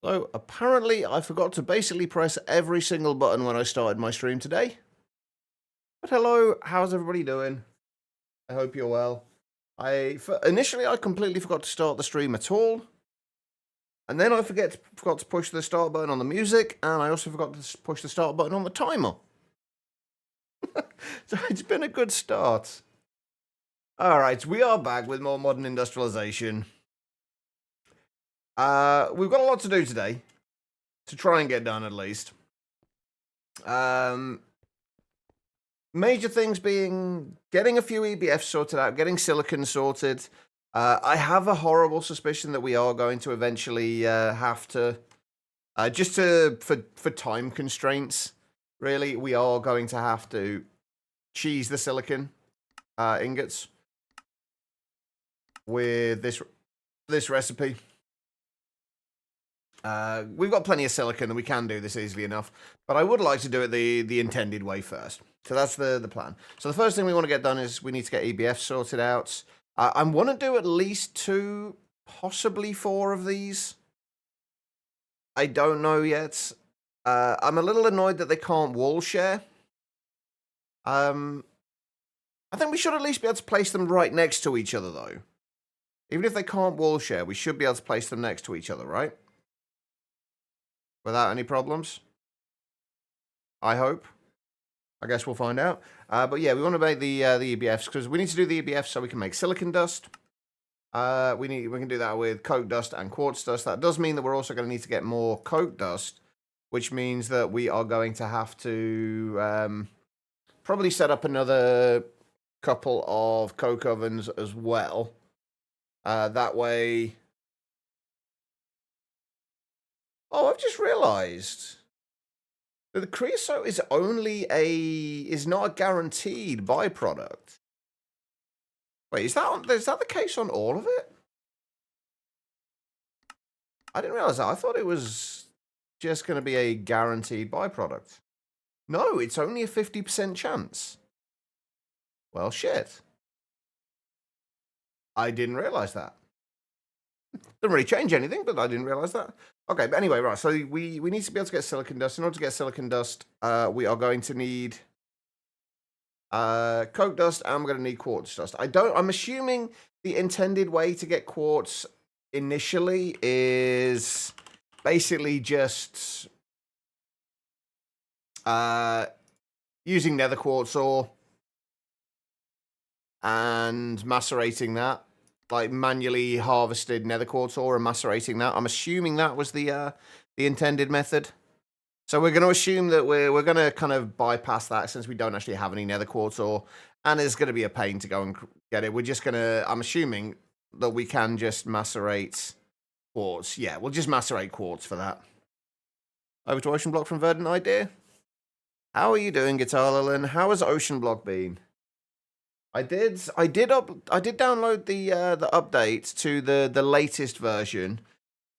So, apparently I forgot to basically press every single button when I started my stream today. But hello, how's everybody doing? I hope you're well. Initially I completely forgot to start the stream at all. And then I forgot to push the start button on the music, and I also forgot to push the start button on the timer. So it's been a good start. Alright, we are back with more modern industrialization. We've got a lot to do today. To try and get done, at least. Major things being getting a few EBFs sorted out, getting silicon sorted. I have a horrible suspicion that we are going to eventually have to, for time constraints, really, we are going to have to cheese the silicon ingots with this recipe. We've got plenty of silicon and we can do this easily enough, but I would like to do it the intended way first. So that's the plan. So the first thing we want to get done is we need to get EBF sorted out. I want to do at least 2, possibly 4 of these. I don't know yet. I'm a little annoyed that they can't wall share. I think we should at least be able to place them right next to each other, though. Even if they can't wall share, we should be able to place them next to each other, right? Without any problems. I hope. I guess we'll find out. But yeah, we want to make the EBFs because we need to do the EBFs so we can make silicon dust. We can do that with coke dust and quartz dust. That does mean that we're also going to need to get more coke dust, which means that we are going to have to probably set up another couple of coke ovens as well. That way. Oh, I've just realized that the creosote is not a guaranteed byproduct. Wait, is that the case on all of it? I didn't realize that. I thought it was just going to be a guaranteed byproduct. No, it's only a 50% chance. Well, shit. I didn't realize that. Doesn't really change anything, but I didn't realize that. Okay, but anyway, right, so we need to be able to get silicon dust. In order to get silicon dust, we are going to need coke dust, and we're going to need quartz dust. I'm assuming the intended way to get quartz initially is basically just using nether quartz ore and macerating that. Like manually harvested nether quartz ore and macerating that. I'm assuming that was the intended method. So we're going to assume that we're going to kind of bypass that since we don't actually have any nether quartz ore, and it's going to be a pain to go and get it. We're just going to. I'm assuming that we can just macerate quartz. Yeah, we'll just macerate quartz for that. Over to Ocean Block from Verdant Idea. How are you doing, Guitar Lilin? How has Ocean Block been? I did download the update to the latest version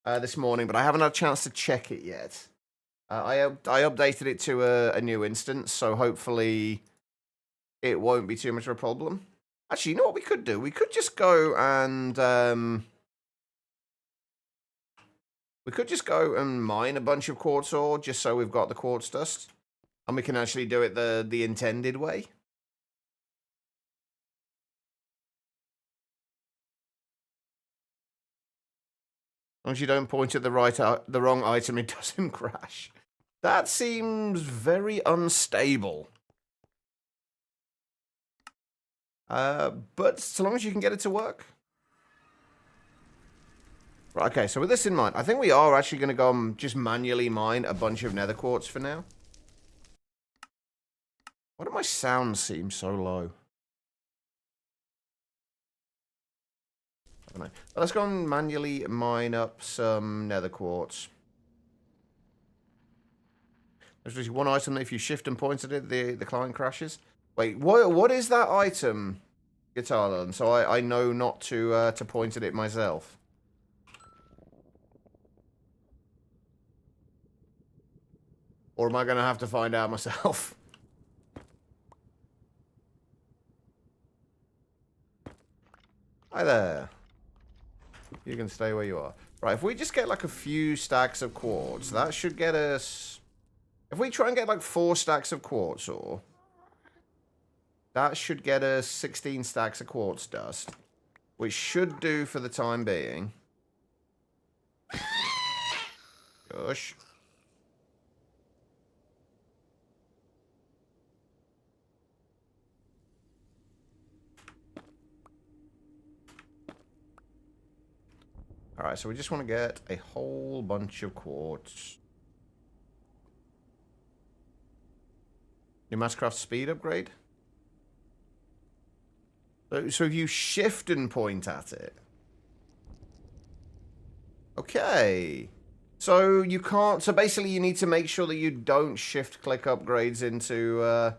this morning, but I haven't had a chance to check it yet. I updated it to a new instance, so hopefully it won't be too much of a problem. Actually, you know what we could do? We could just go and mine a bunch of quartz ore just so we've got the quartz dust, and we can actually do it the intended way. As long as you don't point at the wrong item, it doesn't crash. That seems very unstable. But so long as you can get it to work. Right, okay, so with this in mind, I think we are actually going to go and just manually mine a bunch of nether quartz for now. Why do my sounds seem so low? I don't know. But let's go and manually mine up some nether quartz. There's just one item that if you shift and point at it, the client crashes. Wait, what is that item, Guitar Lilin? So I know not to point at it myself. Or am I going to have to find out myself? Hi there. You can stay where you are. Right, if we just get like a few stacks of quartz, that should get us... If we try and get like 4 stacks of quartz ore, that should get us 16 stacks of quartz dust, which should do for the time being. Gosh. Alright, so we just want to get a whole bunch of quartz. New Masscraft speed upgrade? So if you shift and point at it. Okay. So you can't... So basically you need to make sure that you don't shift-click upgrades into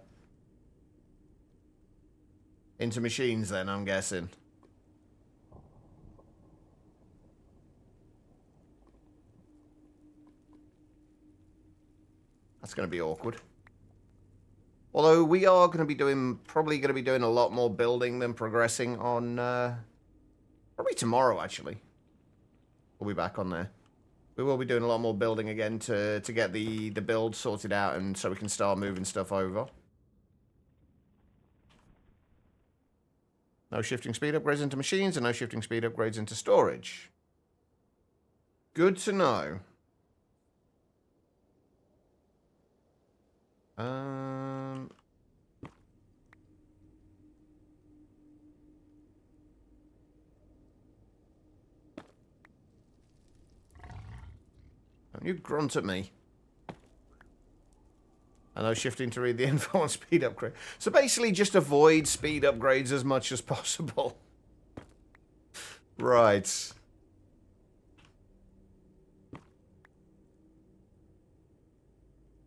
machines then, I'm guessing. That's going to be awkward. Although we are going to be doing... Probably going to be doing a lot more building than progressing on... probably tomorrow, actually. We'll be back on there. We will be doing a lot more building again to get the build sorted out and so we can start moving stuff over. No shifting speed upgrades into machines and no shifting speed upgrades into storage. Good to know. Don't you grunt at me. I know shifting to read the info on speed upgrade. So basically just avoid speed upgrades as much as possible. Right.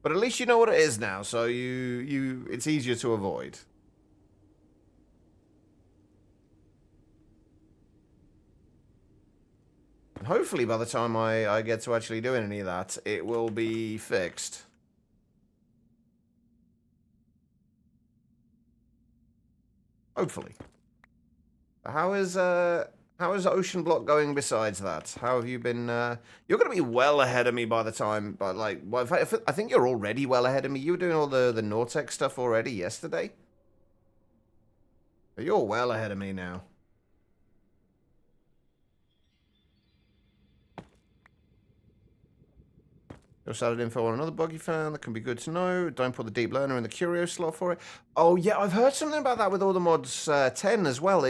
But at least you know what it is now, so it's easier to avoid. And hopefully by the time I get to actually doing any of that, it will be fixed. Hopefully. How is Ocean Block going besides that? How have you been... You're going to be well ahead of me by the time... But like, well, I think you're already well ahead of me. You were doing all the Nortec stuff already yesterday. But you're well ahead of me now. Just added info on another bug you found. That can be good to know. Don't put the deep learner in the curio slot for it. Oh, yeah, I've heard something about that with all the mods 10 as well.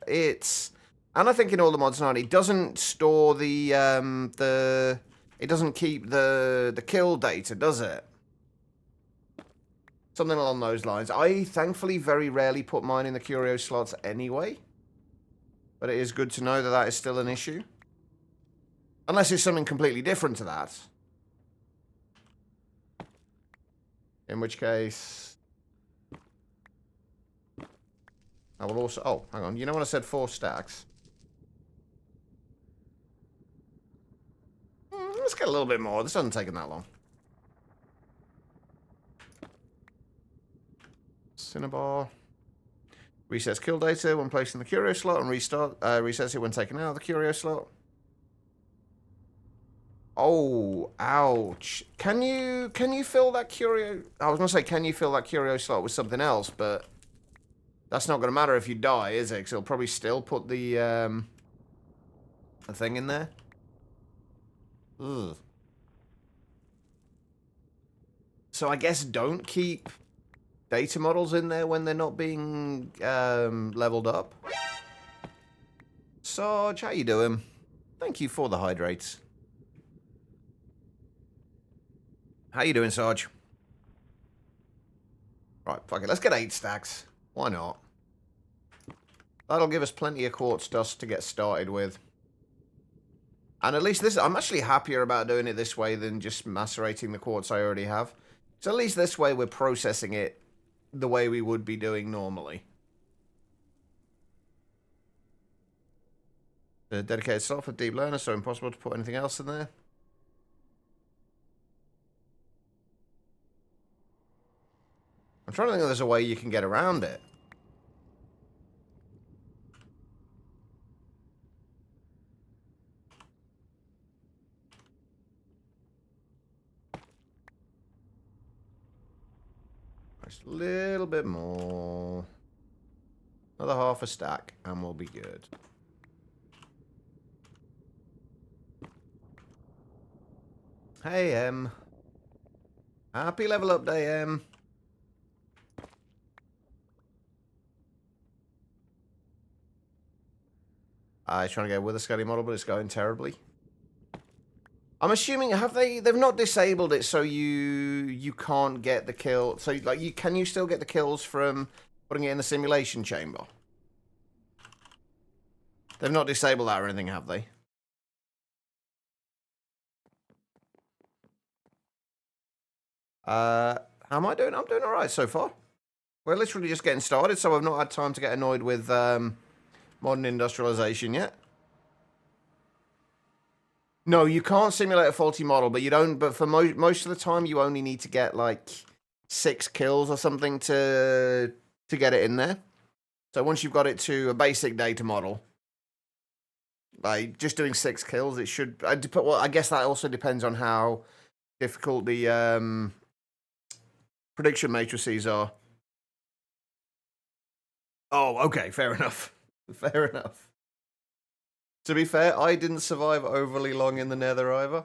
It's... And I think in all the mods 9, it doesn't store the it doesn't keep the kill data, does it? Something along those lines. I thankfully very rarely put mine in the curio slots anyway. But it is good to know that that is still an issue. Unless it's something completely different to that. In which case... I will also... Oh, hang on. You know when I said 4 stacks? Let's get a little bit more. This doesn't take that long. Cinnabar. Resets kill data when placed in the curio slot and resets it when taken out of the curio slot. Oh, ouch. Can you fill that curio... I was going to say, can you fill that curio slot with something else, but that's not going to matter if you die, is it? Because it'll probably still put the thing in there. Ugh. So I guess don't keep data models in there when they're not being leveled up. Sarge, how you doing? Thank you for the hydrates. How you doing, Sarge? Right, fuck it. Let's get 8 stacks. Why not? That'll give us plenty of quartz dust to get started with. And at least this... I'm actually happier about doing it this way than just macerating the quartz I already have. So at least this way we're processing it the way we would be doing normally. The dedicated slot for deep learner, so impossible to put anything else in there. I'm trying to think if there's a way you can get around it. Just a little bit more. Another half a stack, and we'll be good. Hey, Em. Happy level up day, Em. I was trying to go with a Scully model, but it's going terribly. I'm assuming they've not disabled it so you can't get the kill. So like can you still get the kills from putting it in the simulation chamber? They've not disabled that or anything, have they? How am I doing? I'm doing alright so far. We're literally just getting started, so I've not had time to get annoyed with modern industrialization yet. No, you can't simulate a faulty model, but you don't. But for most of the time, you only need to get like 6 kills or something to get it in there. So once you've got it to a basic data model, like just doing 6 kills, it should. Well, I guess that also depends on how difficult the prediction matrices are. Oh, okay, fair enough. Fair enough. To be fair, I didn't survive overly long in the nether either.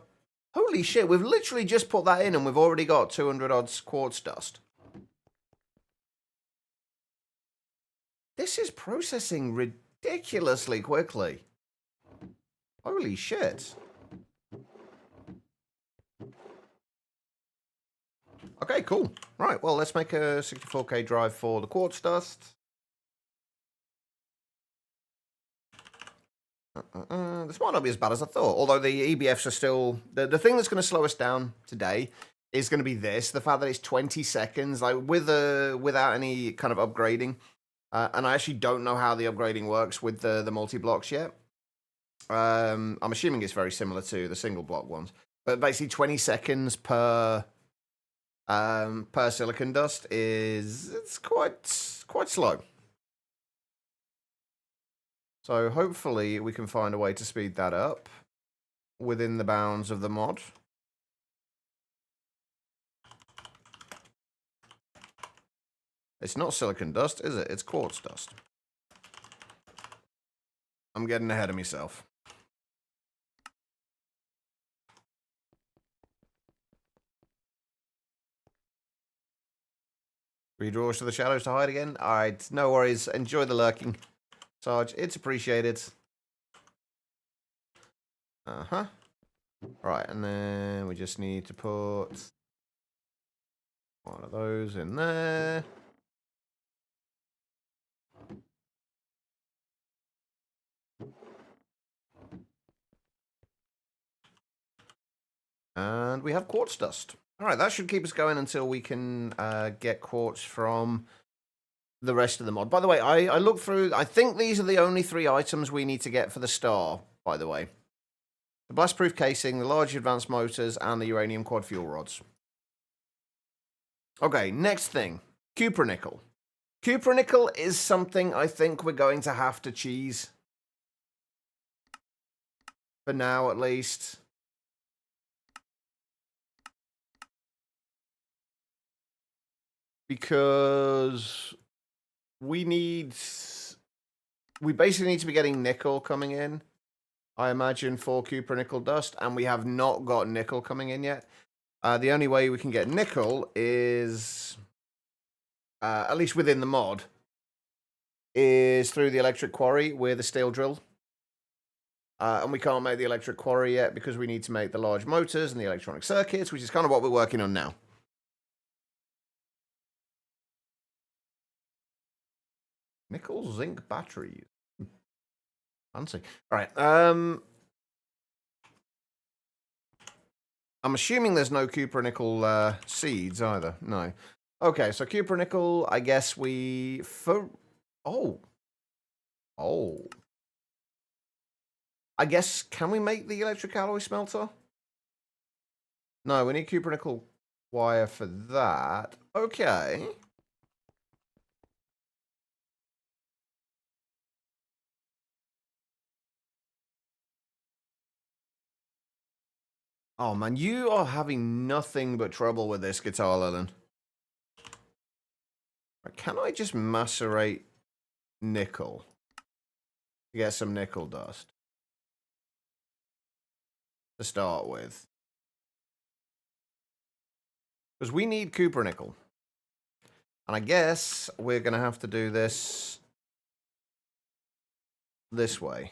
Holy shit, we've literally just put that in and we've already got 200 odds quartz dust. This is processing ridiculously quickly. Holy shit. Okay, cool. Right, well, let's make a 64k drive for the quartz dust. This might not be as bad as I thought, although the EBFs are still... The thing that's going to slow us down today is going to be this, the fact that it's 20 seconds, like without any kind of upgrading. And I actually don't know how the upgrading works with the multi-blocks yet. I'm assuming it's very similar to the single block ones. But basically 20 seconds per silicon dust it's quite slow. So hopefully we can find a way to speed that up within the bounds of the mod. It's not silicon dust, is it? It's quartz dust. I'm getting ahead of myself. Redraws to the shadows to hide again? Alright, no worries. Enjoy the lurking, Sarge. It's appreciated. Uh-huh. Right, and then we just need to put one of those in there. And we have quartz dust. Alright, that should keep us going until we can get quartz from the rest of the mod. By the way, I looked through... I think these are the only 3 items we need to get for the star, by the way. The blast-proof casing, the large advanced motors, and the uranium quad fuel rods. Okay, next thing. Cupronickel. Cupronickel is something I think we're going to have to cheese. For now, at least. Because we basically need to be getting nickel coming in, I imagine, for cupronickel dust, and we have not got nickel coming in yet. The only way we can get nickel is, at least within the mod, is through the electric quarry with a steel drill. And we can't make the electric quarry yet because we need to make the large motors and the electronic circuits, which is kind of what we're working on now. Nickel zinc batteries. Fancy. All right. I'm assuming there's no cupronickel seeds either. No. Okay, so cupronickel, I guess we... Oh. I guess, can we make the electric alloy smelter? No, we need cupronickel wire for that. Okay. Oh, man, you are having nothing but trouble with this guitar, Lillian. Can I just macerate nickel to get some nickel dust to start with? Because we need copper nickel. And I guess we're going to have to do this way.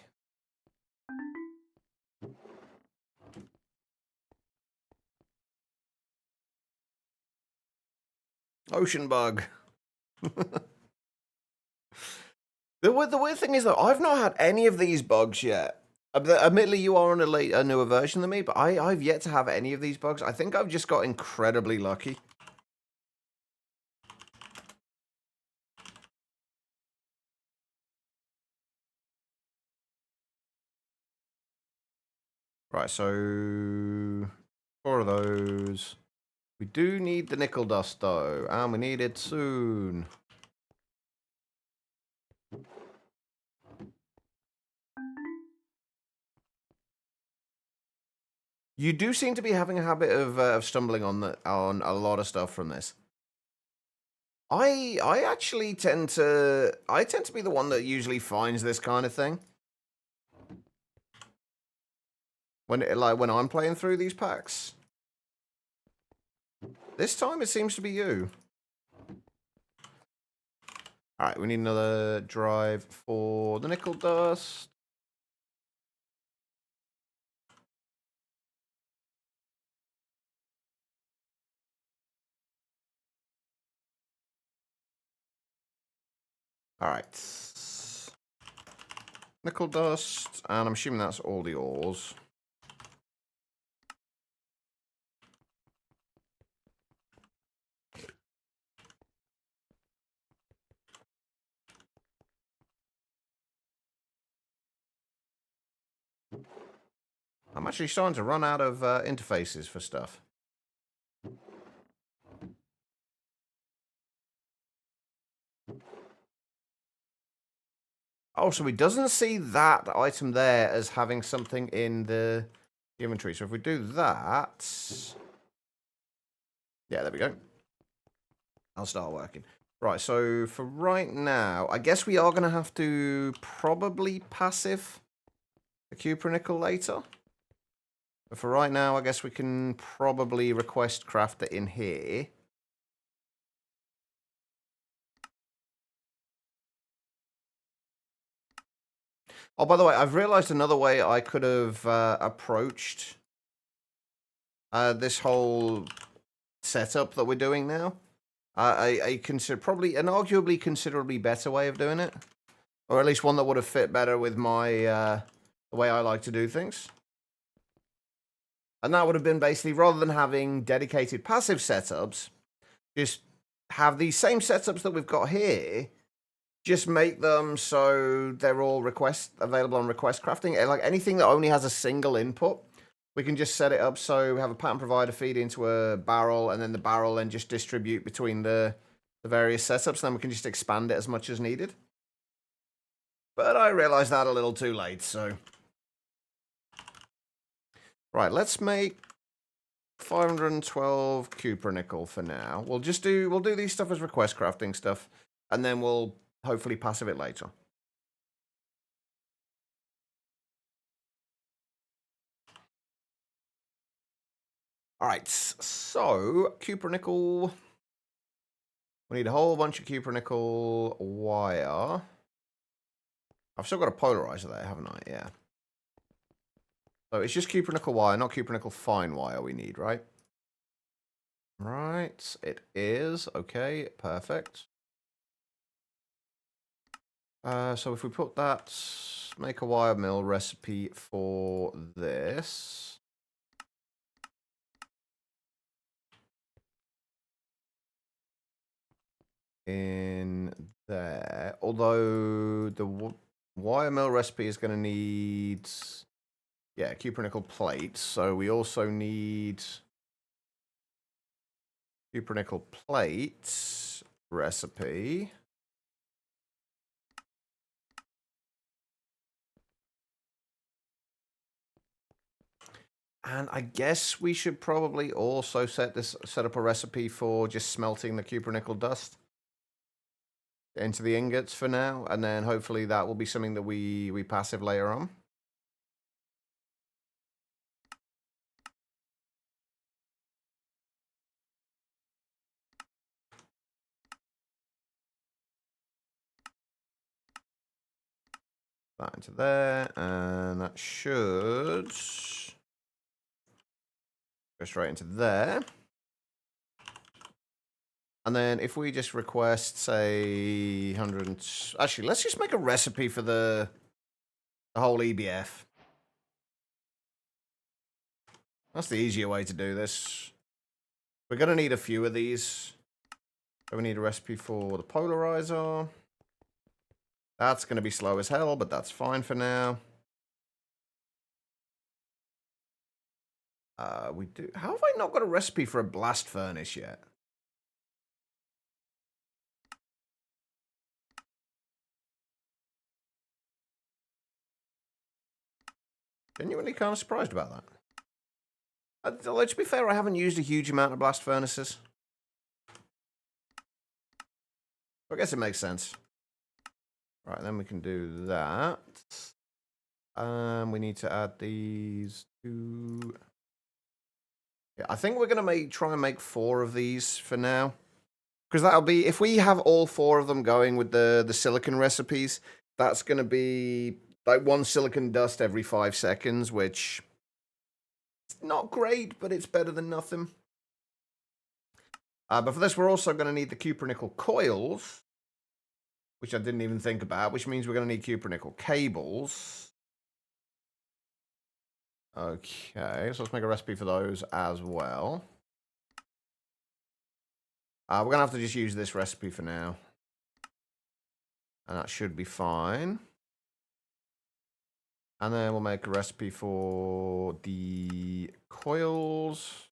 Ocean bug. The weird thing is, though, I've not had any of these bugs yet. Admittedly, you are on a newer version than me, but I've yet to have any of these bugs. I think I've just got incredibly lucky. Right, so 4 of those. We do need the nickel dust, though, and we need it soon. You do seem to be having a habit of stumbling on a lot of stuff from this. I actually tend to be the one that usually finds this kind of thing when I'm playing through these packs. This time it seems to be you. All right, we need another drive for the nickel dust. All right. Nickel dust, and I'm assuming that's all the ores. I'm actually starting to run out of interfaces for stuff. Oh, so he doesn't see that item there as having something in the inventory. So if we do that... Yeah, there we go. I'll start working. Right, so for right now, I guess we are going to have to probably passive the cupronickel later. But for right now, I guess we can probably request craft it in here. Oh, by the way, I've realized another way I could have approached this whole setup that we're doing now. Probably an arguably considerably better way of doing it. Or at least one that would have fit better with my the way I like to do things. And that would have been basically, rather than having dedicated passive setups, just have these same setups that we've got here, just make them so they're all available on request crafting. Like anything that only has a single input, we can just set it up so we have a pattern provider feed into a barrel, and then the barrel then just distribute between the various setups, and then we can just expand it as much as needed. But I realized that a little too late, so... Right, let's make 512 cupronickel for now. We'll do these stuff as request crafting stuff, and then we'll hopefully passive it later. All right, so cupronickel. We need a whole bunch of cupronickel wire. I've still got a polarizer there, haven't I? Yeah. So it's just cupronickel wire, not cupronickel fine wire we need, right? Right, it is. Okay, perfect. So if we put that, make a wire mill recipe for this. In there, although the wire mill recipe is going to need, yeah, cupronickel plates. So we also need cupronickel plates recipe. And I guess we should probably also set up a recipe for just smelting the cupronickel dust. into the ingots for now, and then hopefully that will be something that we passive later on. That into there, and that should go straight into there. And then if we just request, say, 100... Actually, let's just make a recipe for the whole EBF. That's the easier way to do this. We're going to need a few of these. So we need a recipe for the polarizer. That's going to be slow as hell, but that's fine for now. We do. How have I not got a recipe for a blast furnace yet? Genuinely kind of surprised about that. Although, to be fair, I haven't used a huge amount of blast furnaces. I guess it makes sense. Right, then we can do that. We need to add these two. Yeah, I think we're gonna try and make 4 of these for now, because that'll be, if we have all 4 of them going with the silicon recipes, that's gonna be like 1 silicon dust every 5 seconds, which is not great, but it's better than nothing. But for this, we're also gonna need the cupronickel coils, which I didn't even think about, which means we're gonna need cupronickel cables. Okay, so let's make a recipe for those as well. We're going to have to just use this recipe for now. And that should be fine. And then we'll make a recipe for the coils.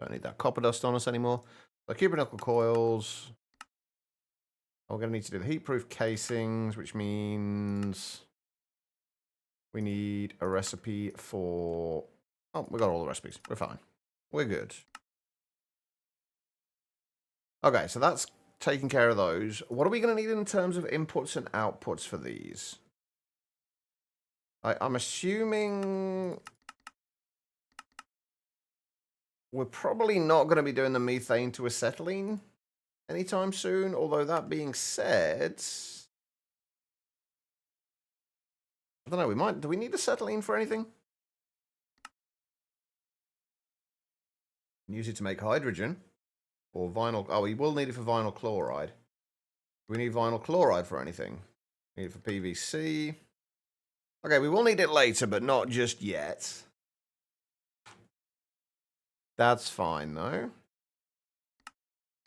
Don't need that copper dust on us anymore. The cupronickel coils. We're going to need to do the heat-proof casings, which means we need a recipe for... Oh, we got all the recipes. We're fine. We're good. Okay, so that's taking care of those. What are we going to need in terms of inputs and outputs for these? I'm assuming we're probably not going to be doing the methane to acetylene anytime soon, although that being said, I don't know, we might. Do we need acetylene for anything? Use it to make hydrogen or vinyl. Oh, we will need it for vinyl chloride. Do we need vinyl chloride for anything? Need it for PVC. Okay, we will need it later, but not just yet. That's fine, though.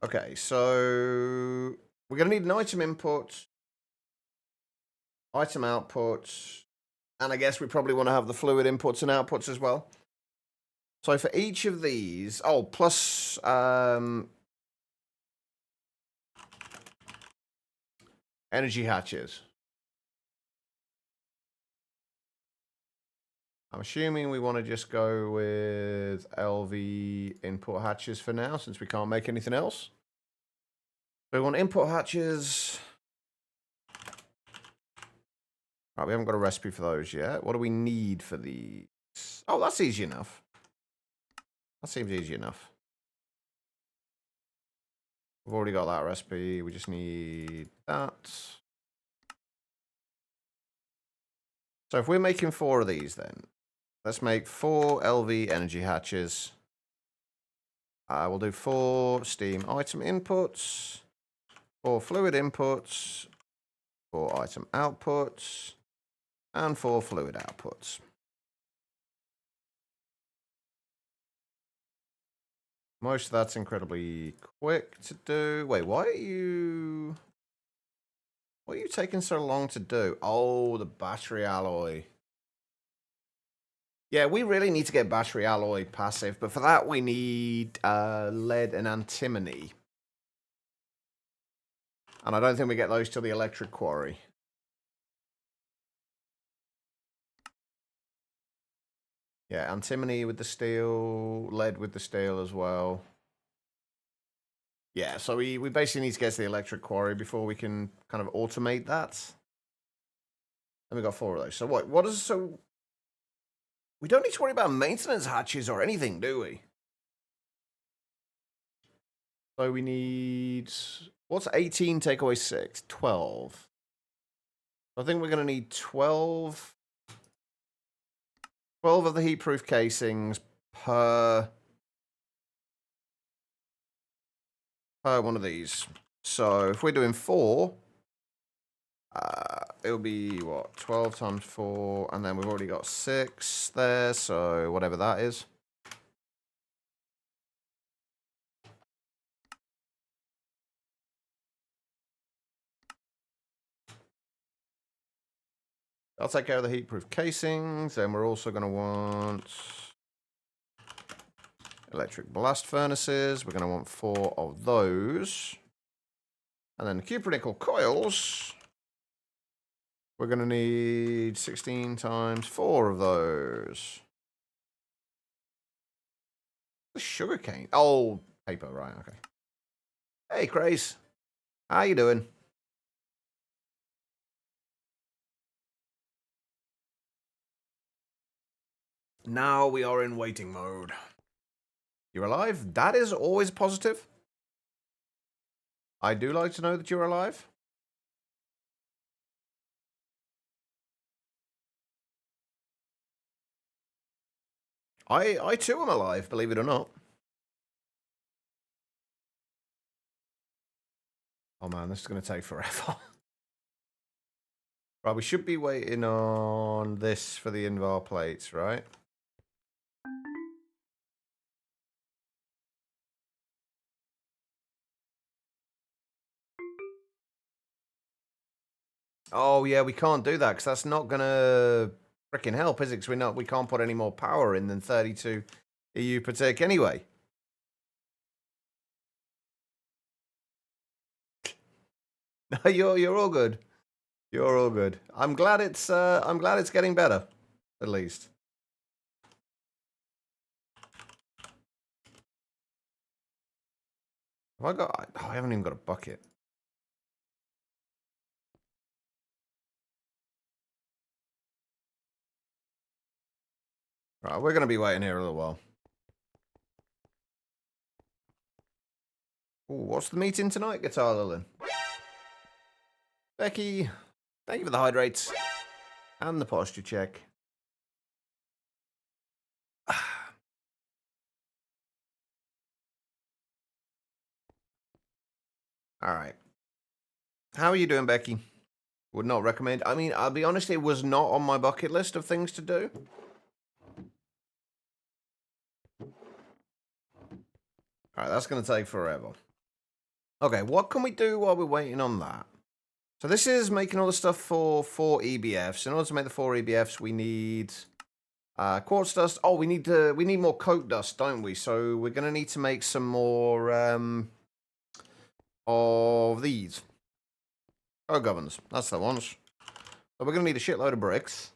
Okay, so we're going to need an item input, item output, and I guess we probably want to have the fluid inputs and outputs as well. So for each of these, oh, plus energy hatches. I'm assuming we want to just go with LV input hatches for now, since we can't make anything else. So we want input hatches. Right, we haven't got a recipe for those yet. What do we need for these? Oh, that's easy enough. That seems easy enough. We've already got that recipe. We just need that. So if we're making 4 of these, then let's make 4 LV energy hatches. We'll do 4 steam item inputs, 4 fluid inputs, 4 item outputs, and 4 fluid outputs. Most of that's incredibly quick to do. Wait, why are you... What are you taking so long to do? Oh, the battery alloy. Yeah, we really need to get battery alloy passive, but for that we need lead and antimony. And I don't think we get those till the electric quarry. Yeah, antimony with the steel, lead with the steel as well. Yeah, so we basically need to get to the electric quarry before we can kind of automate that. And we got 4 of those. So what is so we don't need to worry about maintenance hatches or anything, do we? So we need what's 18 take away 6? 12. I think we're gonna need 12 of the heat-proof casings per one of these. So if we're doing 4, it'll be, what, 12 times 4, and then we've already got 6 there, so whatever that is. I'll take care of the heat-proof casings, and we're also going to want electric blast furnaces. We're going to want 4 of those. And then the cupronickel coils, we're going to need 16 times 4 of those. The sugarcane. Oh, paper, right, okay. Hey, Grace. How you doing? Now we are in waiting mode. You're alive? That is always positive. I do like to know that you're alive. I too am alive, believe it or not. Oh man, this is going to take forever. Right, we should be waiting on this for the invar plates, right? Oh yeah, we can't do that because that's not gonna freaking help, is it? Because we can't put any more power in than 32 EU per tick anyway. No, you're all good. You're all good. I'm glad it's getting better, at least. Have I got? Oh, I haven't even got a bucket. Right, we're gonna be waiting here a little while. Ooh, what's the meeting tonight, Guitar Lilin? Becky, thank you for the hydrates and the posture check. All right. How are you doing, Becky? Would not recommend. I mean, I'll be honest, it was not on my bucket list of things to do. All right, that's going to take forever. Okay, what can we do while we're waiting on that? So this is making all the stuff for 4 EBFs. In order to make the 4 EBFs, we need quartz dust. Oh, we need more coke dust, don't we? So we're going to need to make some more of these. Oh, governors. That's the ones. So we're going to need a shitload of bricks.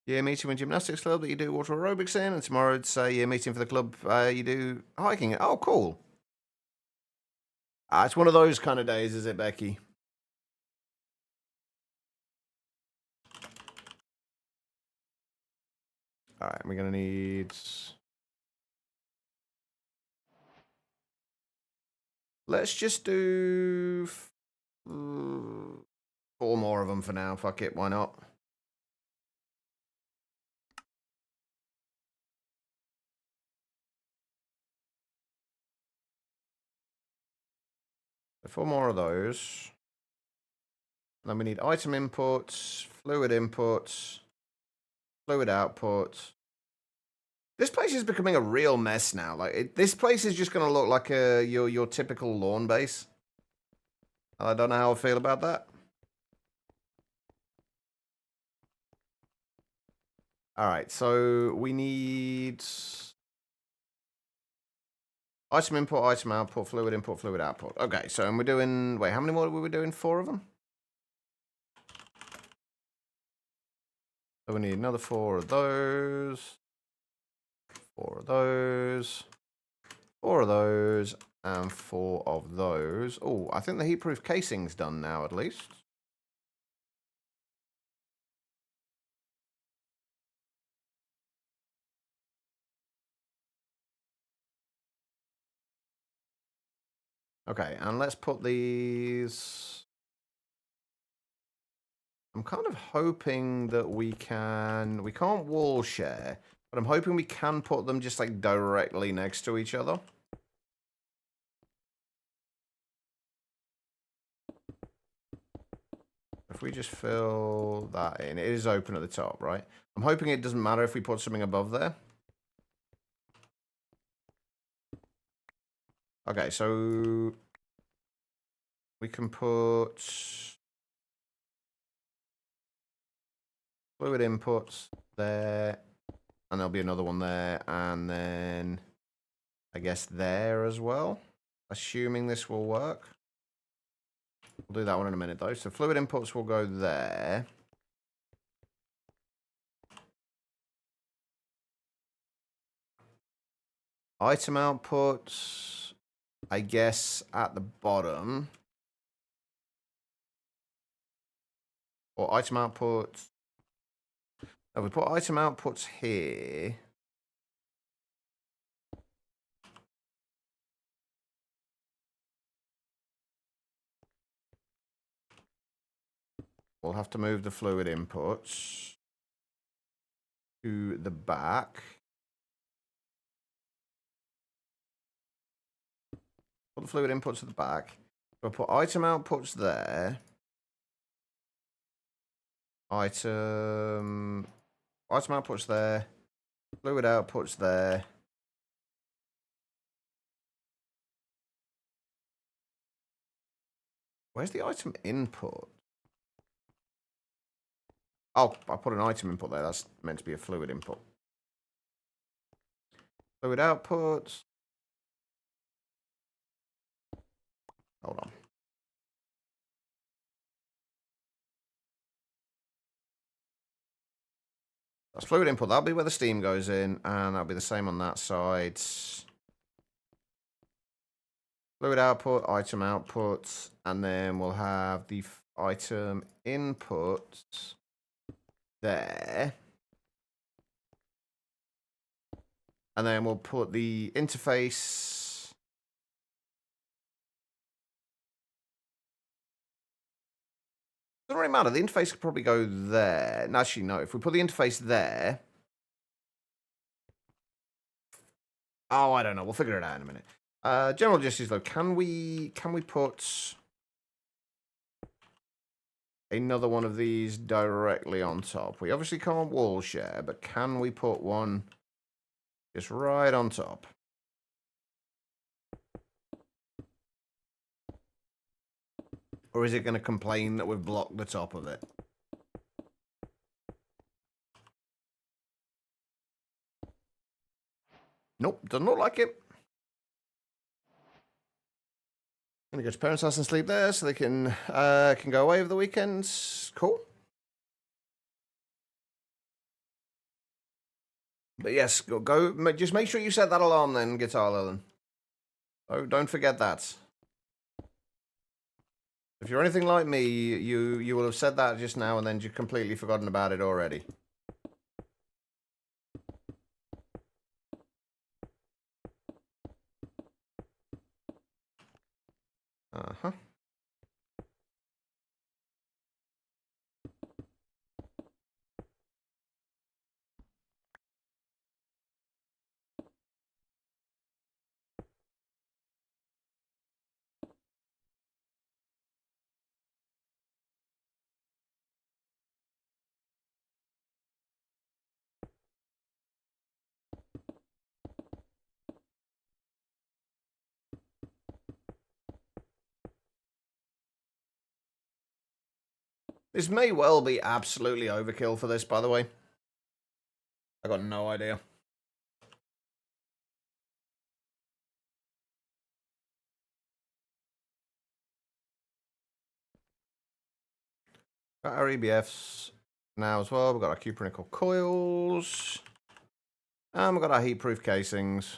Yeah, meeting with gymnastics club that you do water aerobics in, and tomorrow it's a meeting for the club you do hiking. Oh, cool. It's one of those kind of days, is it, Becky? All right, we're going to need... Let's just do 4 more of them for now. Fuck it, why not? So 4 more of those. Then we need item inputs, fluid inputs, fluid output. This place is becoming a real mess now. Like this place is just going to look like your typical lawn base. I don't know how I feel about that. All right, so we need item input, item output, fluid input, fluid output. Okay, so and we're doing, wait, how many more were we doing? 4 of them? So we need another 4 of those. 4 of those. 4 of those. And 4 of those. Oh, I think the heatproof casing's done now, at least. Okay, and let's put these... I'm kind of hoping that we can... We can't wall share, but I'm hoping we can put them just, like, directly next to each other. If we just fill that in, it is open at the top, right? I'm hoping it doesn't matter if we put something above there. Okay, so we can put fluid inputs there, and there'll be another one there, and then I guess there as well, assuming this will work. We'll do that one in a minute though. So fluid inputs will go there. Item outputs, I guess, at the bottom. Or item outputs. If we put item outputs here. We'll have to move the fluid inputs to the back. Put the fluid inputs at the back. We'll put item outputs there. Item outputs there. Fluid outputs there. Where's the item input? Oh, I put an item input there. That's meant to be a fluid input. Fluid outputs. Hold on. That's fluid input. That'll be where the steam goes in, and that'll be the same on that side. Fluid output, item output, and then we'll have the item input there. And then we'll put the interface. Doesn't really matter. The interface could probably go there. No, actually, no. If we put the interface there. Oh, I don't know. We'll figure it out in a minute. General logistics, though. Can we put another one of these directly on top? We obviously can't wall share, but can we put one just right on top? Or is it going to complain that we've blocked the top of it? Nope, doesn't look like it. I'm going to go to parents' house and sleep there so they can go away over the weekends. Cool. But yes, go. Just make sure you set that alarm then, Guitar Lilin. Oh, don't forget that. If you're anything like me, you will have said that just now and then you've completely forgotten about it already. Uh-huh. This may well be absolutely overkill for this, by the way. I got no idea. Got our EBFs. now as well. We've got our cupronickel coils. And we've got our heat-proof casings.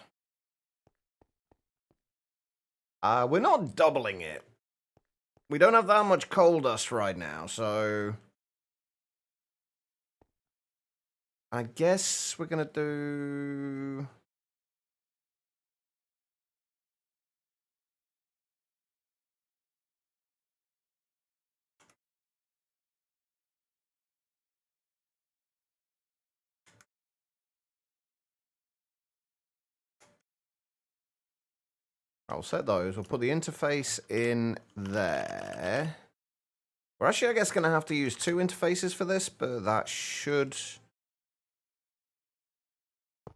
We're not doubling it. We don't have that much coal dust right now, so I guess we're going to do... I'll set those. We'll put the interface in there. We're actually, I guess, going to have to use 2 interfaces for this, but that should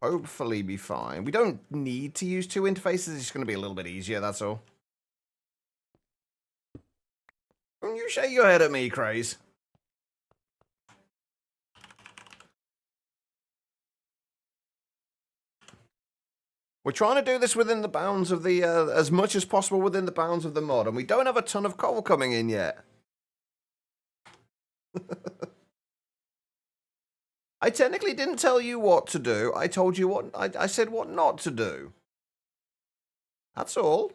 hopefully be fine. We don't need to use 2 interfaces. It's just going to be a little bit easier, that's all. Don't you shake your head at me, Craze. We're trying to do this within the bounds of the, as much as possible within the bounds of the mod, and we don't have a ton of coal coming in yet. I technically didn't tell you what to do. I told you what, I said what not to do. That's all.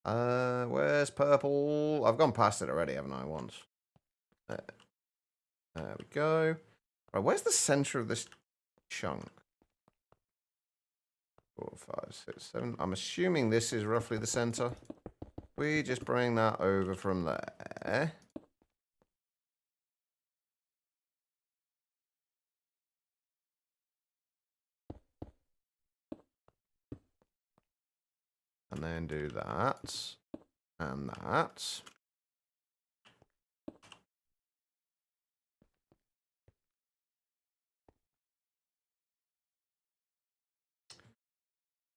Where's purple? I've gone past it already, haven't I, once? There we go. Right, where's the center of this chunk? 4, 5, 6, 7. I'm assuming this is roughly the center. We just bring that over from there. And then do that. And that.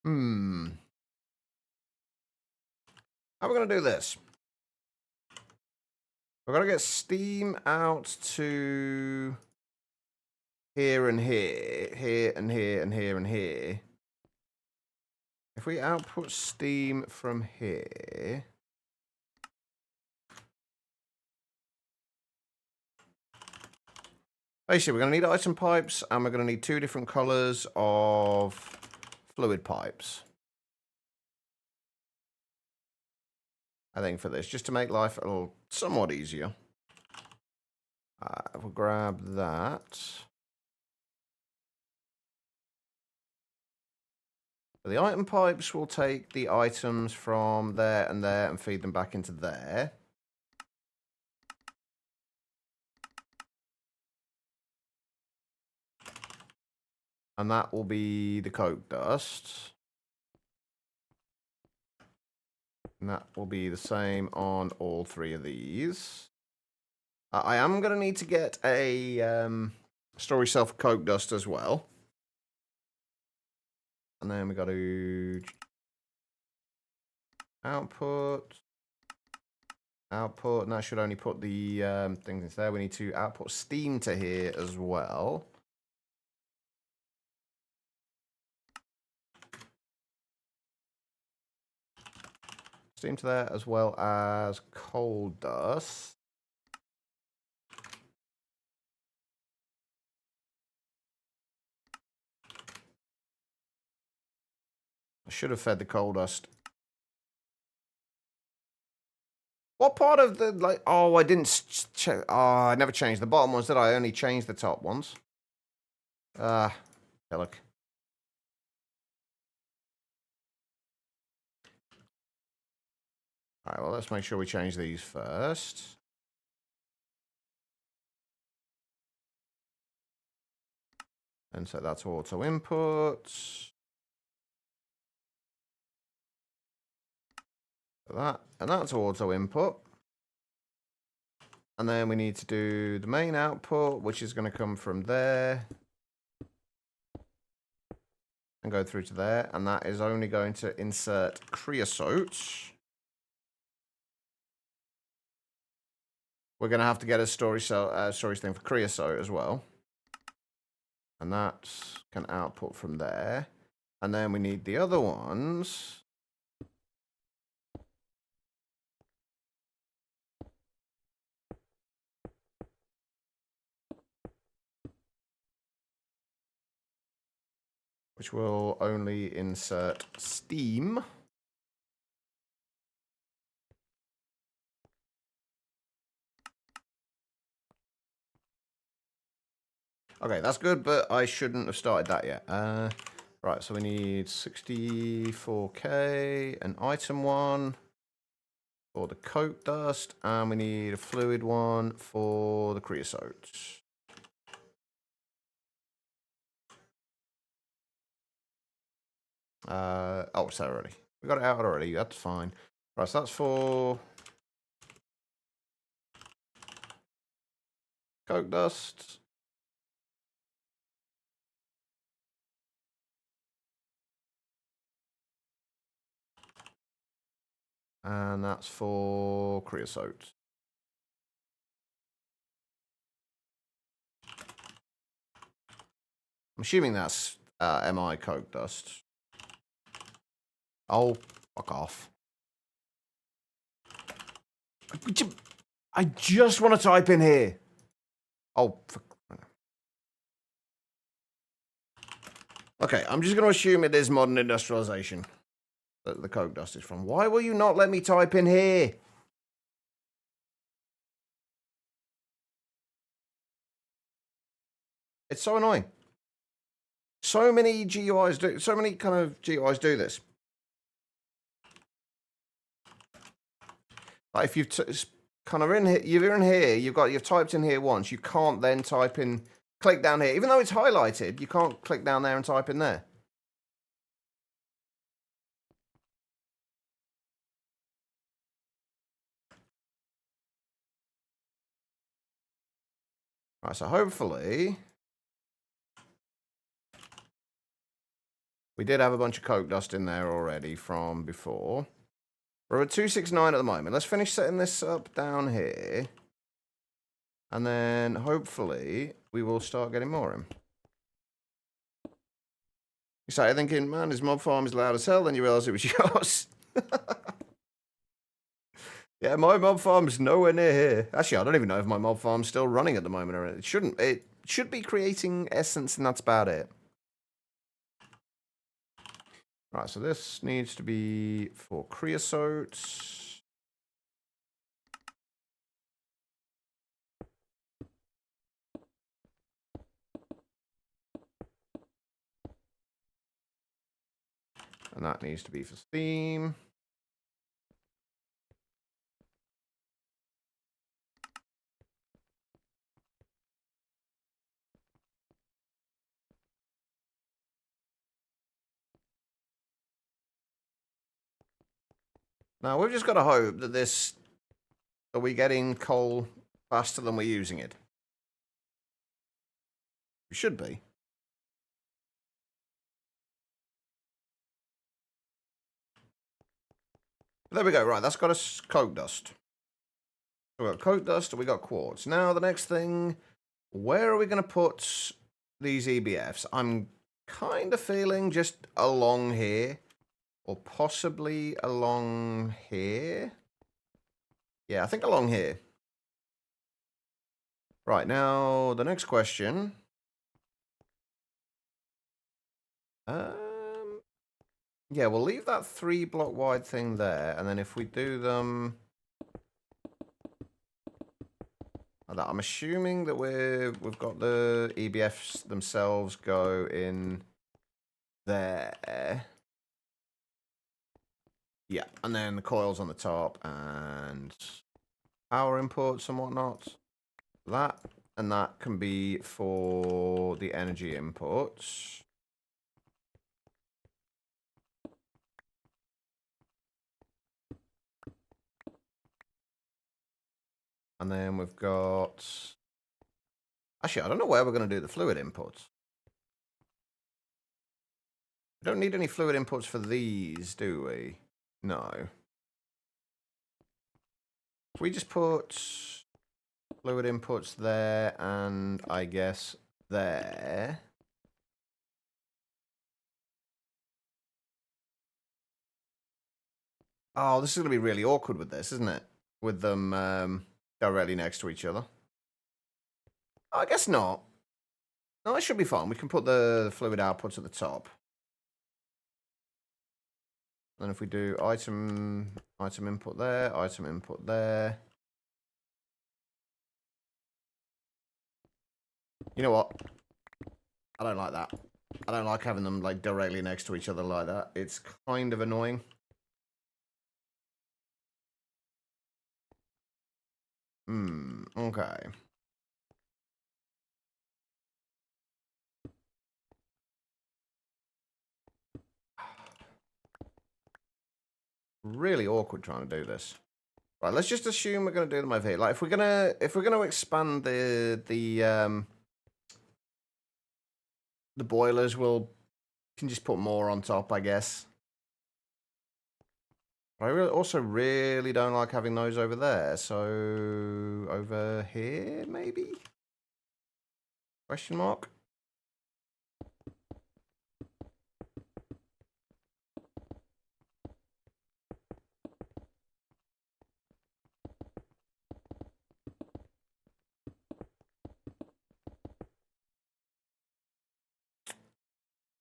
How are we going to do this? We're going to get steam out to here and here. Here and here and here and here. If we output steam from here... Basically, we're going to need item pipes, and we're going to need 2 different colors of fluid pipes. I think for this, just to make life a little somewhat easier. We'll grab that. For the item pipes, we'll take the items from there and feed them back into there. And that will be the coke dust. And that will be the same on all 3 of these. I am going to need to get a storage cell for coke dust as well. And then we got to output, and that should only put the things there. We need to output steam to here as well. Steam to there as well as coal dust. I should have fed the coal dust. What part of the, like, oh, I didn't check. Oh, I never changed the bottom ones, did I? Only changed the top ones. Yeah, look. All right, well, let's make sure we change these first. And so that's auto input. That, and that's auto input. And then we need to do the main output, which is going to come from there. And go through to there. And that is only going to insert creosote. We're going to have to get a storage thing for creosote as well. And that can output from there. And then we need the other ones. which will only insert steam. Okay, that's good, but I shouldn't have started that yet. Right, so we need 64K, an item one for the coke dust, and we need a fluid one for the creosote. Oh, it's there already. We got it out already. That's fine. Right, so that's for coke dust. And that's for creosote. I'm assuming that's MI coke dust. Oh, fuck off. I just want to type in here. Oh, fuck. Okay, I'm just going to assume it is modern industrialization that the coke dust is from. Why will you not let me type in here? It's so annoying. So many GUIs do, so many kind of GUIs do this. Like if you've kind of in here, you're in here, you've typed in here once, you can't then type in, click down here. Even though it's highlighted, you can't click down there and type in there. Right, so hopefully we did have a bunch of coke dust in there already from before. We're at 269 at the moment. Let's finish setting this up down here. And then hopefully we will start getting more in. You started thinking, man, his mob farm is loud as hell, then you realize it was yours. Yeah, my mob farm's nowhere near here. Actually, I don't even know if my mob farm's still running at the moment. Or it shouldn't. It should be creating essence, and that's about it. Right, so this needs to be for creosote. And that needs to be for steam. Now, we've just got to hope that are we getting coal faster than we're using it? We should be. There we go. Right, that's got us coke dust. We got coke dust and we got quartz. Now, the next thing, where are we going to put these EBFs? I'm kind of feeling just along here. Or possibly along here. Yeah, I think along here. Right, now, the next question. Yeah, we'll leave that 3-block wide thing there. And then if we do them... I'm assuming that we've got the EBFs themselves go in there. Yeah, and then the coils on the top and power inputs and whatnot. That and that can be for the energy inputs. And then we've got... Actually, I don't know where we're going to do the fluid inputs. We don't need any fluid inputs for these, do we? No. If we just put fluid inputs there and I guess there. Oh, this is going to be really awkward with this, isn't it? With them directly next to each other. I guess not. No, it should be fine. We can put the fluid outputs at the top. Then if we do item input there, item input there. You know what? I don't like that. I don't like having them like directly next to each other like that. It's kind of annoying. Okay. Really awkward trying to do this. Right, let's just assume we're gonna do them over here. Like if we're gonna expand the boilers, we'll can just put more on top, I guess. But I also really don't like having those over there. So over here, maybe? Question mark?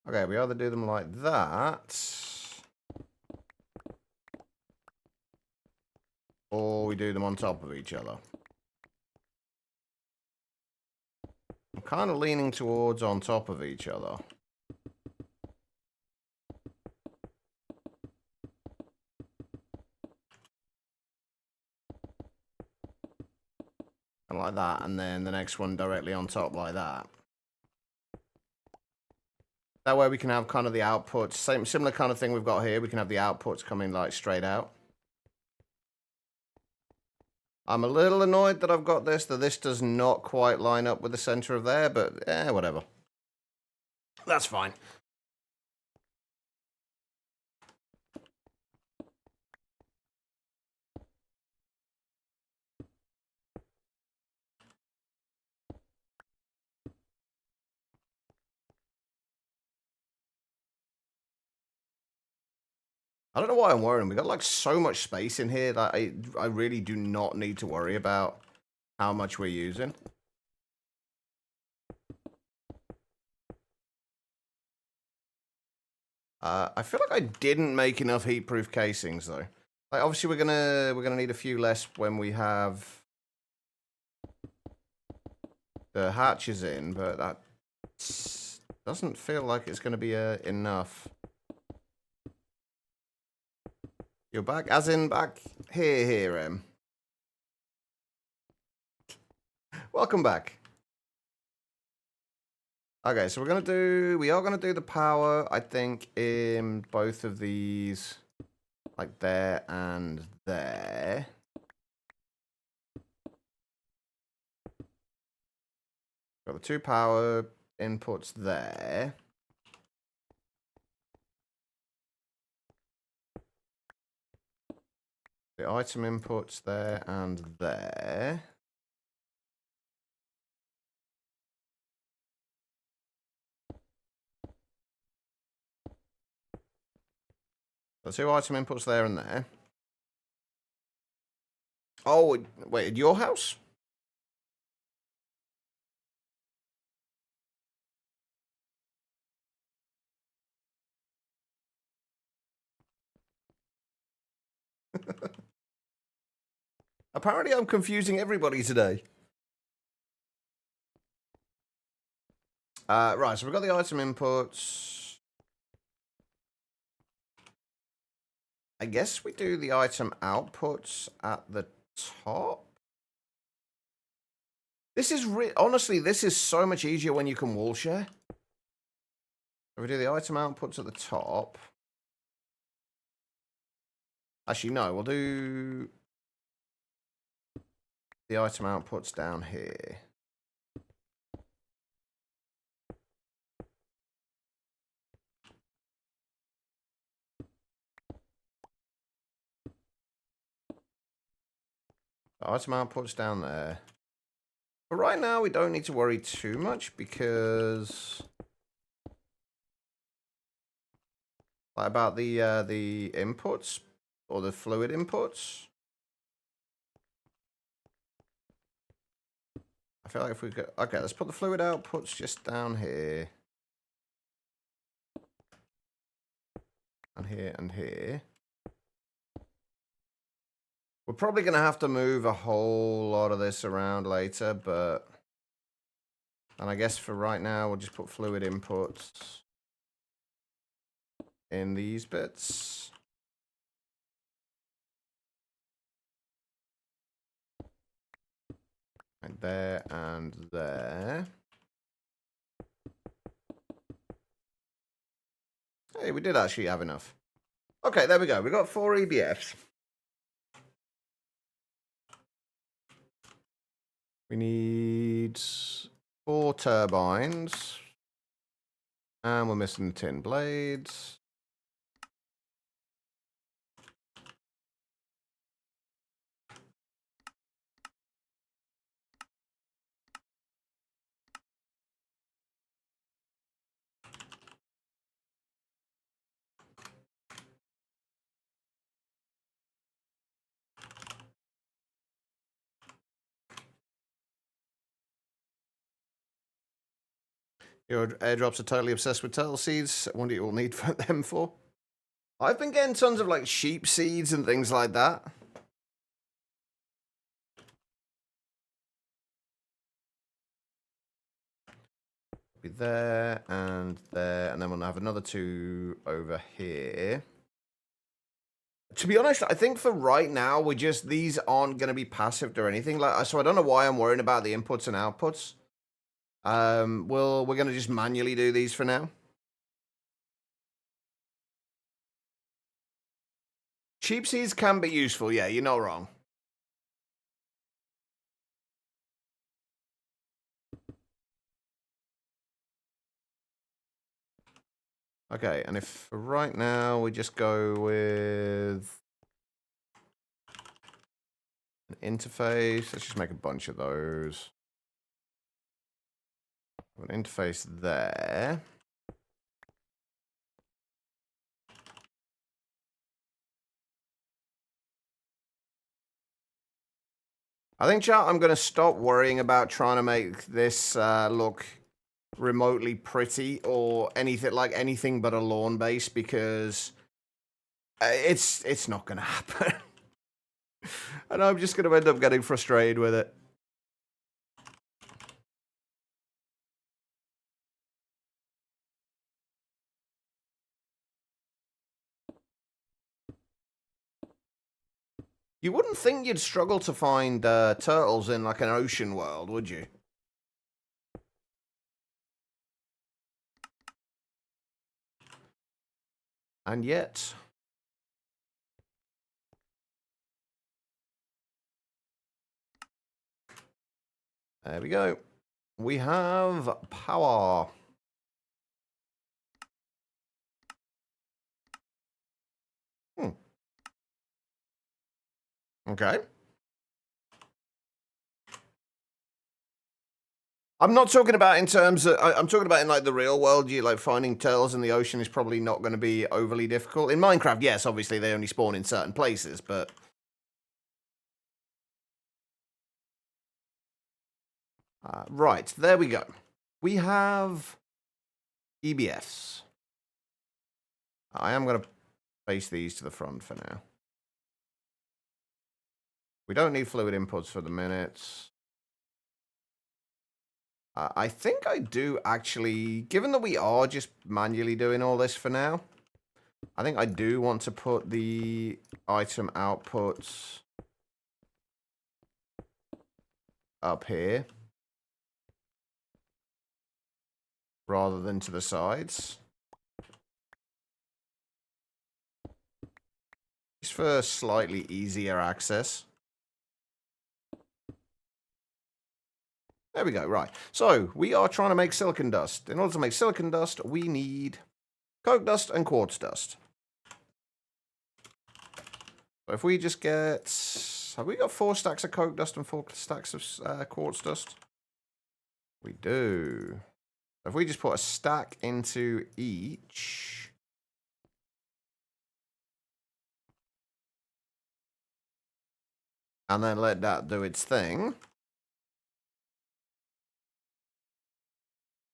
Okay, we either do them like that, or we do them on top of each other. I'm kind of leaning towards on top of each other. And like that, and then the next one directly on top like that. That way we can have kind of the outputs, similar kind of thing we've got here. We can have the outputs coming like straight out. I'm a little annoyed that I've got this, that this does not quite line up with the center of there, but whatever. That's fine. I don't know why I'm worrying. We got like so much space in here that I really do not need to worry about how much we're using. I feel like I didn't make enough heat-proof casings though. Like obviously we're gonna need a few less when we have the hatches in, but that doesn't feel like it's gonna be enough. You're back, as in back here, Welcome back. Okay, so we are gonna do the power, I think, in both of these, like there and there. Got the 2 power inputs there. The item inputs there and there. The 2 item inputs there and there. Oh, wait, at your house? Apparently I'm confusing everybody today. Right, so we've got the item inputs. I guess we do the item outputs at the top. This is honestly, this is so much easier when you can wall share. So we do the item outputs at the top. Actually, no, we'll do the item outputs down here. The item outputs down there. But right now, we don't need to worry too much because like about the inputs or the fluid inputs. I feel like if we could, okay, let's put the fluid outputs just down here. and here and here. We're probably going to have to move a whole lot of this around later, but... And I guess for right now, we'll just put fluid inputs in these bits. And there and there. Hey, we did actually have enough. Okay, there we go. We got 4 EBFs. We need 4 turbines. And we're missing the tin blades. Your airdrops are totally obsessed with turtle seeds. I wonder what you'll need them for. I've been getting tons of like sheep seeds and things like that. Be there, and then we'll have another 2 over here. To be honest, I think for right now, these aren't going to be passive or anything. So I don't know why I'm worrying about the inputs and outputs. We're going to just manually do these for now. Cheap seeds can be useful, yeah, you're not wrong. Okay, and if for right now we just go with an interface, let's just make a bunch of those. An interface there. I think, chat, I'm going to stop worrying about trying to make this look remotely pretty or anything but a lawn base, because it's not going to happen. And I'm just going to end up getting frustrated with it. You wouldn't think you'd struggle to find turtles in like an ocean world, would you? And yet... There we go. We have power. Okay. I'm not talking about in terms of... I'm talking about in like the real world. You like finding turtles in the ocean is probably not going to be overly difficult. In Minecraft, yes, obviously they only spawn in certain places, but... right, there we go. We have EBFs. I am going to place these to the front for now. We don't need fluid inputs for the minutes. I think I do actually, given that we are just manually doing all this for now, I think I do want to put the item outputs up here rather than to the sides. Just for slightly easier access. There we go, right. So, we are trying to make silicon dust. In order to make silicon dust, we need coke dust and quartz dust. So if we just get... Have we got 4 stacks of coke dust and 4 stacks of quartz dust? We do. If we just put a stack into each... and then let that do its thing...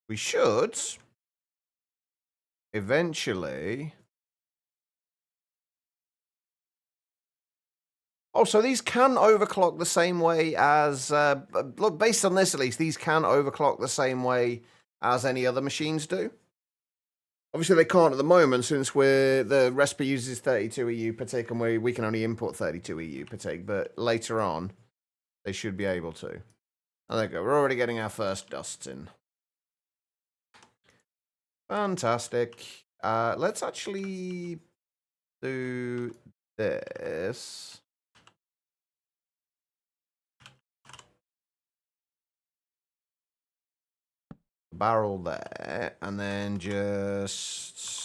we should eventually Oh, so these can overclock the same way as, look, based on this at least, these can overclock the same way as any other machines do. Obviously, they can't at the moment since the recipe uses 32 EU per tick and we can only import 32 EU per tick, but later on, they should be able to. Oh, there we go. We're already getting our first dusts in. Fantastic. Let's actually do this. Barrel there, and then just...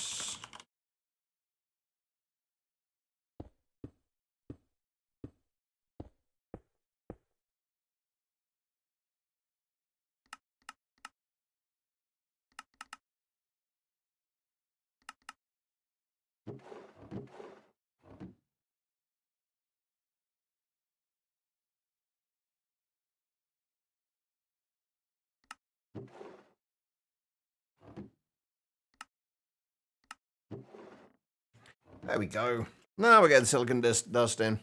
There we go. Now we're getting silicon dust in.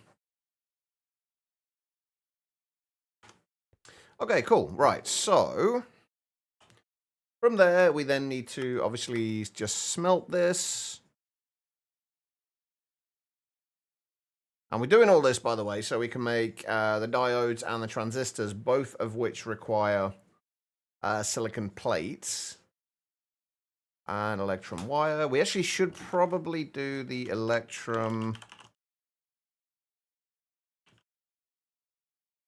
Okay, cool. Right, so from there, we then need to obviously just smelt this. And we're doing all this, by the way, so we can make the diodes and the transistors, both of which require silicon plates. And electrum wire. We actually should probably do the electrum.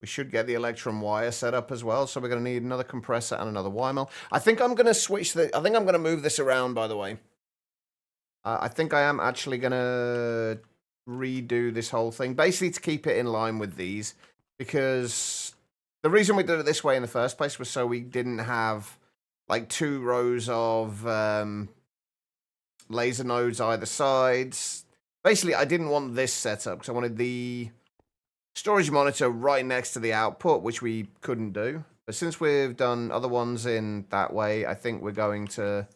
We should get the electrum wire set up as well. So we're going to need another compressor and another wire mill. I think I'm going to switch I think I'm going to move this around, by the way. I think I am actually going to redo this whole thing, basically to keep it in line with these. Because the reason we did it this way in the first place was so we didn't have like 2 rows of laser nodes either sides. Basically, I didn't want this setup because I wanted the storage monitor right next to the output, which we couldn't do. But since we've done other ones in that way, I think we're going to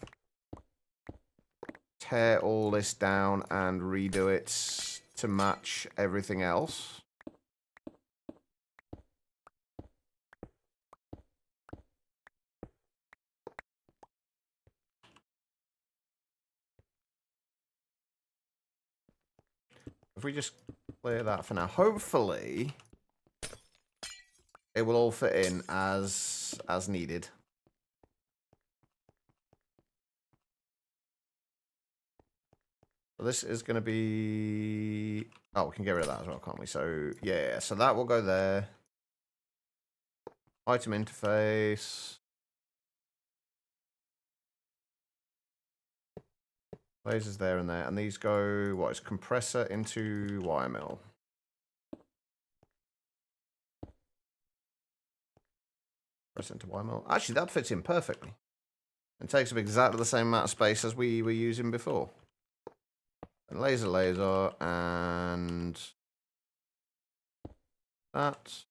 tear all this down and redo it to match everything else. If we just clear that for now, hopefully it will all fit in as needed. So this is going to be... Oh, we can get rid of that as well, can't we? So, yeah, so that will go there. Item interface. Lasers there and there. And these go, what is compressor into wire mill. Compressor into wire mill. Actually, that fits in perfectly. It takes up exactly the same amount of space as we were using before. And laser, and that.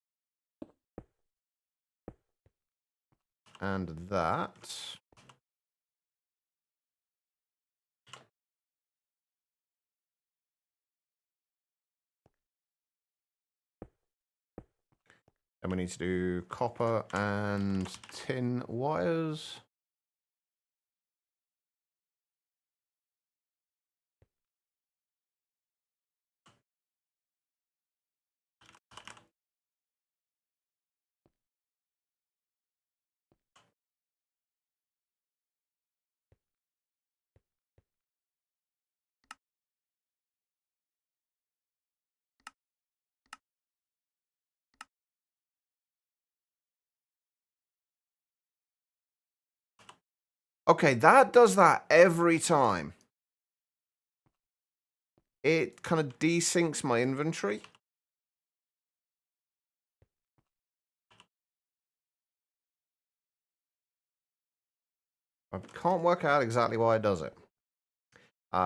And that. And we need to do copper and tin wires. Okay, that does that every time. It kind of desyncs my inventory. I can't work out exactly why it does it.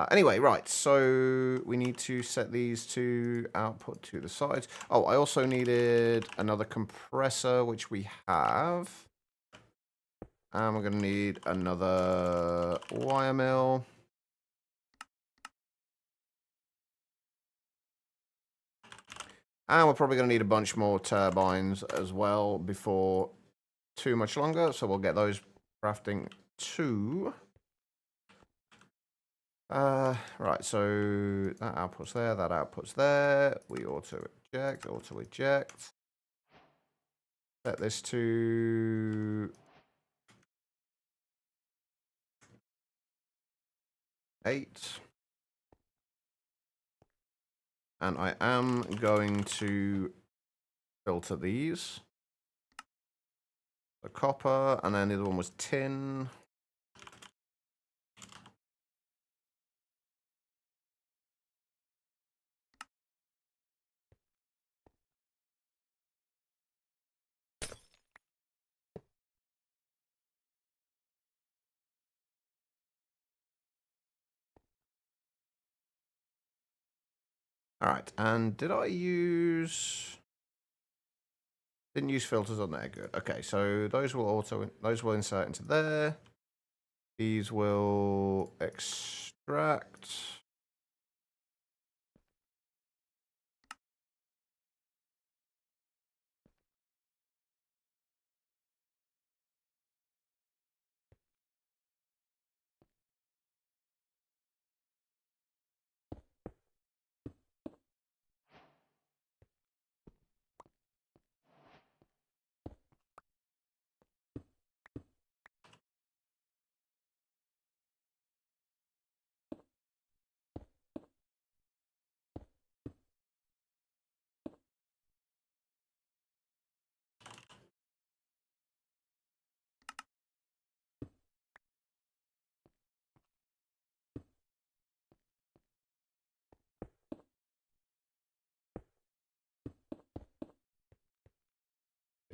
Anyway, right, so we need to set these to output to the sides. Oh, I also needed another compressor, which we have. And we're going to need another wire mill. And we're probably going to need a bunch more turbines as well before too much longer. So we'll get those crafting too. Right, so that output's there, that output's there. We auto eject. Set this to 8. And I am going to filter these. The copper, and then the other one was tin. All right, and did I use... Didn't use filters on there, good. Okay, so those will insert into there. These will extract.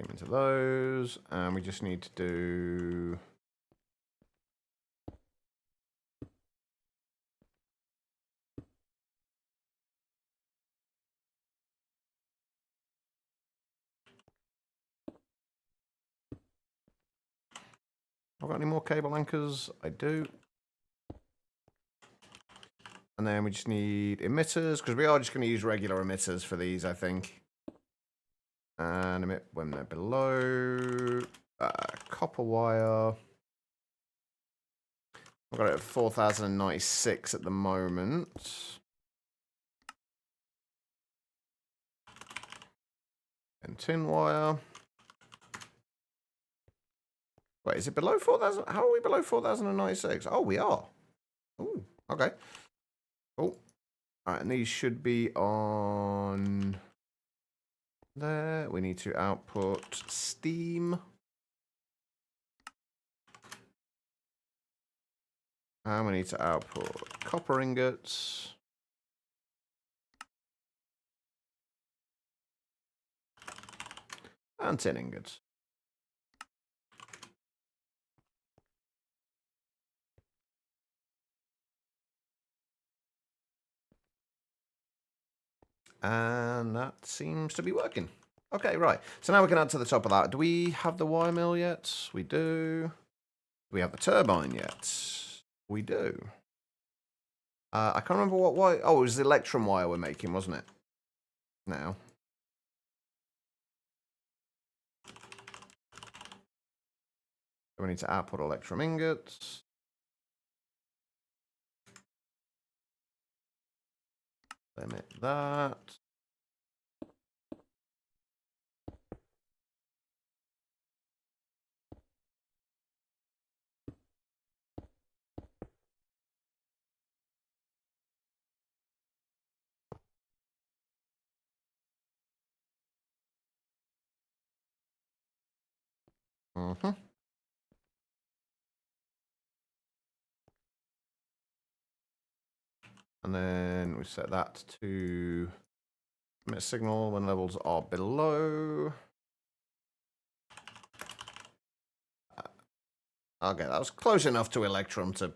Into those, and we just need to do... I've got any more cable anchors? I do. And then we just need emitters, because we are just going to use regular emitters for these, I think. And emit when they're below. Copper wire. I've got it at 4096 at the moment. And tin wire. Wait, is it below 4000? How are we below 4096? Oh, we are. Ooh, okay. Cool. All right, and these should be on there. We need to output steam. And we need to output copper ingots. And tin ingots. And that seems to be working. Okay, right. So now we can add to the top of that. Do we have the wire mill yet? We do. Do we have the turbine yet? We do. I can't remember what wire. Oh, it was the electrum wire we're making, wasn't it? Now. We need to output electrum ingots. Limit that. Mm-hmm. And then we set that to emit signal when levels are below. Okay, that was close enough to Electrum to...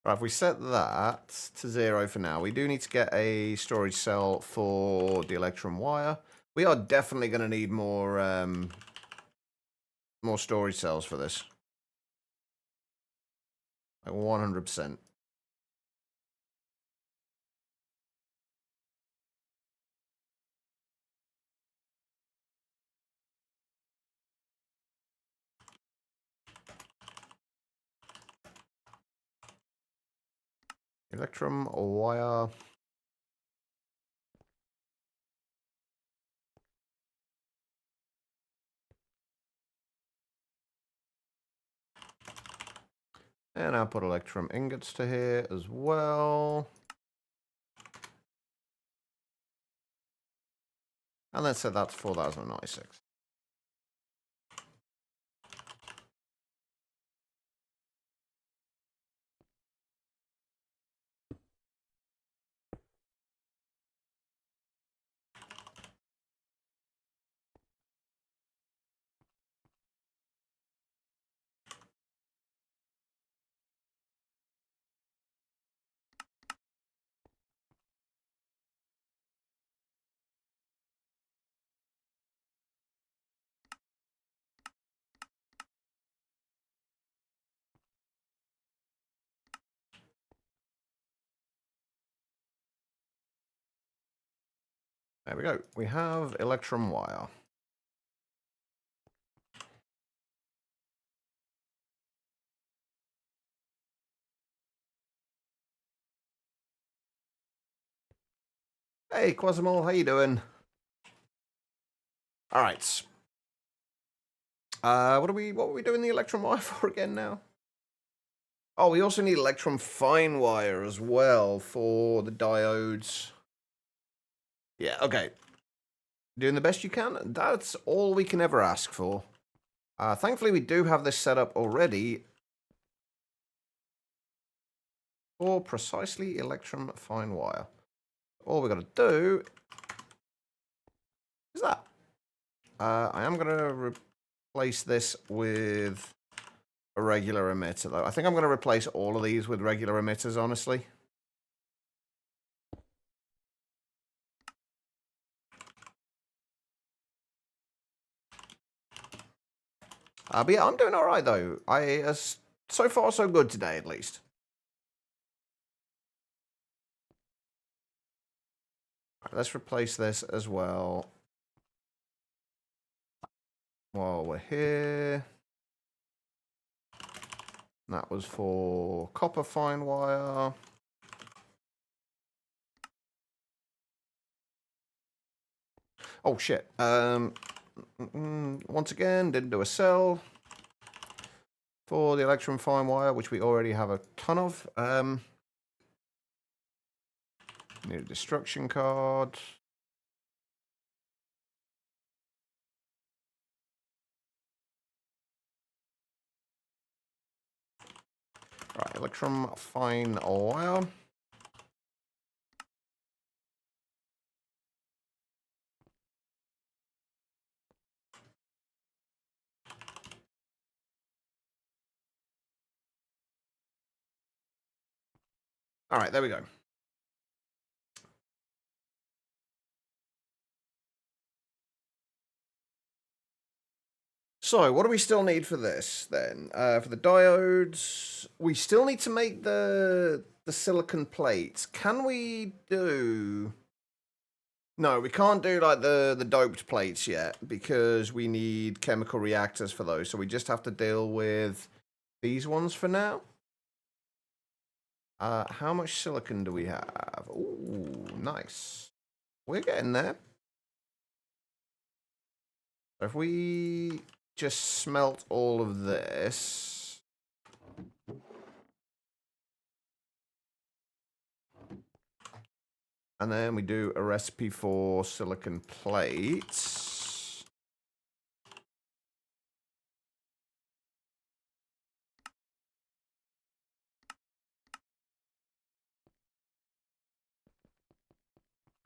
Right, if we set that to 0 for now, we do need to get a storage cell for the Electrum wire. We are definitely going to need more more storage cells for this. Like 100%. Electrum wire. And I'll put electrum ingots to here as well. And let's say that's 4096. There we go. We have electrum wire. Hey, Quasimodo, how you doing? All right. What were we doing the electrum wire for again now? Oh, we also need electrum fine wire as well for the diodes. Yeah, okay. Doing the best you can. That's all we can ever ask for. Thankfully, we do have this set up already for precisely electrum fine wire. All we got to do is that. I am going to replace this with a regular emitter, though. I think I'm going to replace all of these with regular emitters, honestly. But yeah, I'm doing all right, though. So far, so good today, at least. Right, let's replace this as well while we're here. That was for copper fine wire. Oh, shit. Once again, didn't do a cell for the electrum fine wire, which we already have a ton of. Need a destruction card. Right, electrum fine wire. All right, there we go. So, what do we still need for this, then? For the diodes, we still need to make the silicon plates. Can we do... No, we can't do, like, the doped plates yet, because we need chemical reactors for those, so we just have to deal with these ones for now. How much silicon do we have? Ooh, nice. We're getting there. If we just smelt all of this... And then we do a recipe for silicon plates.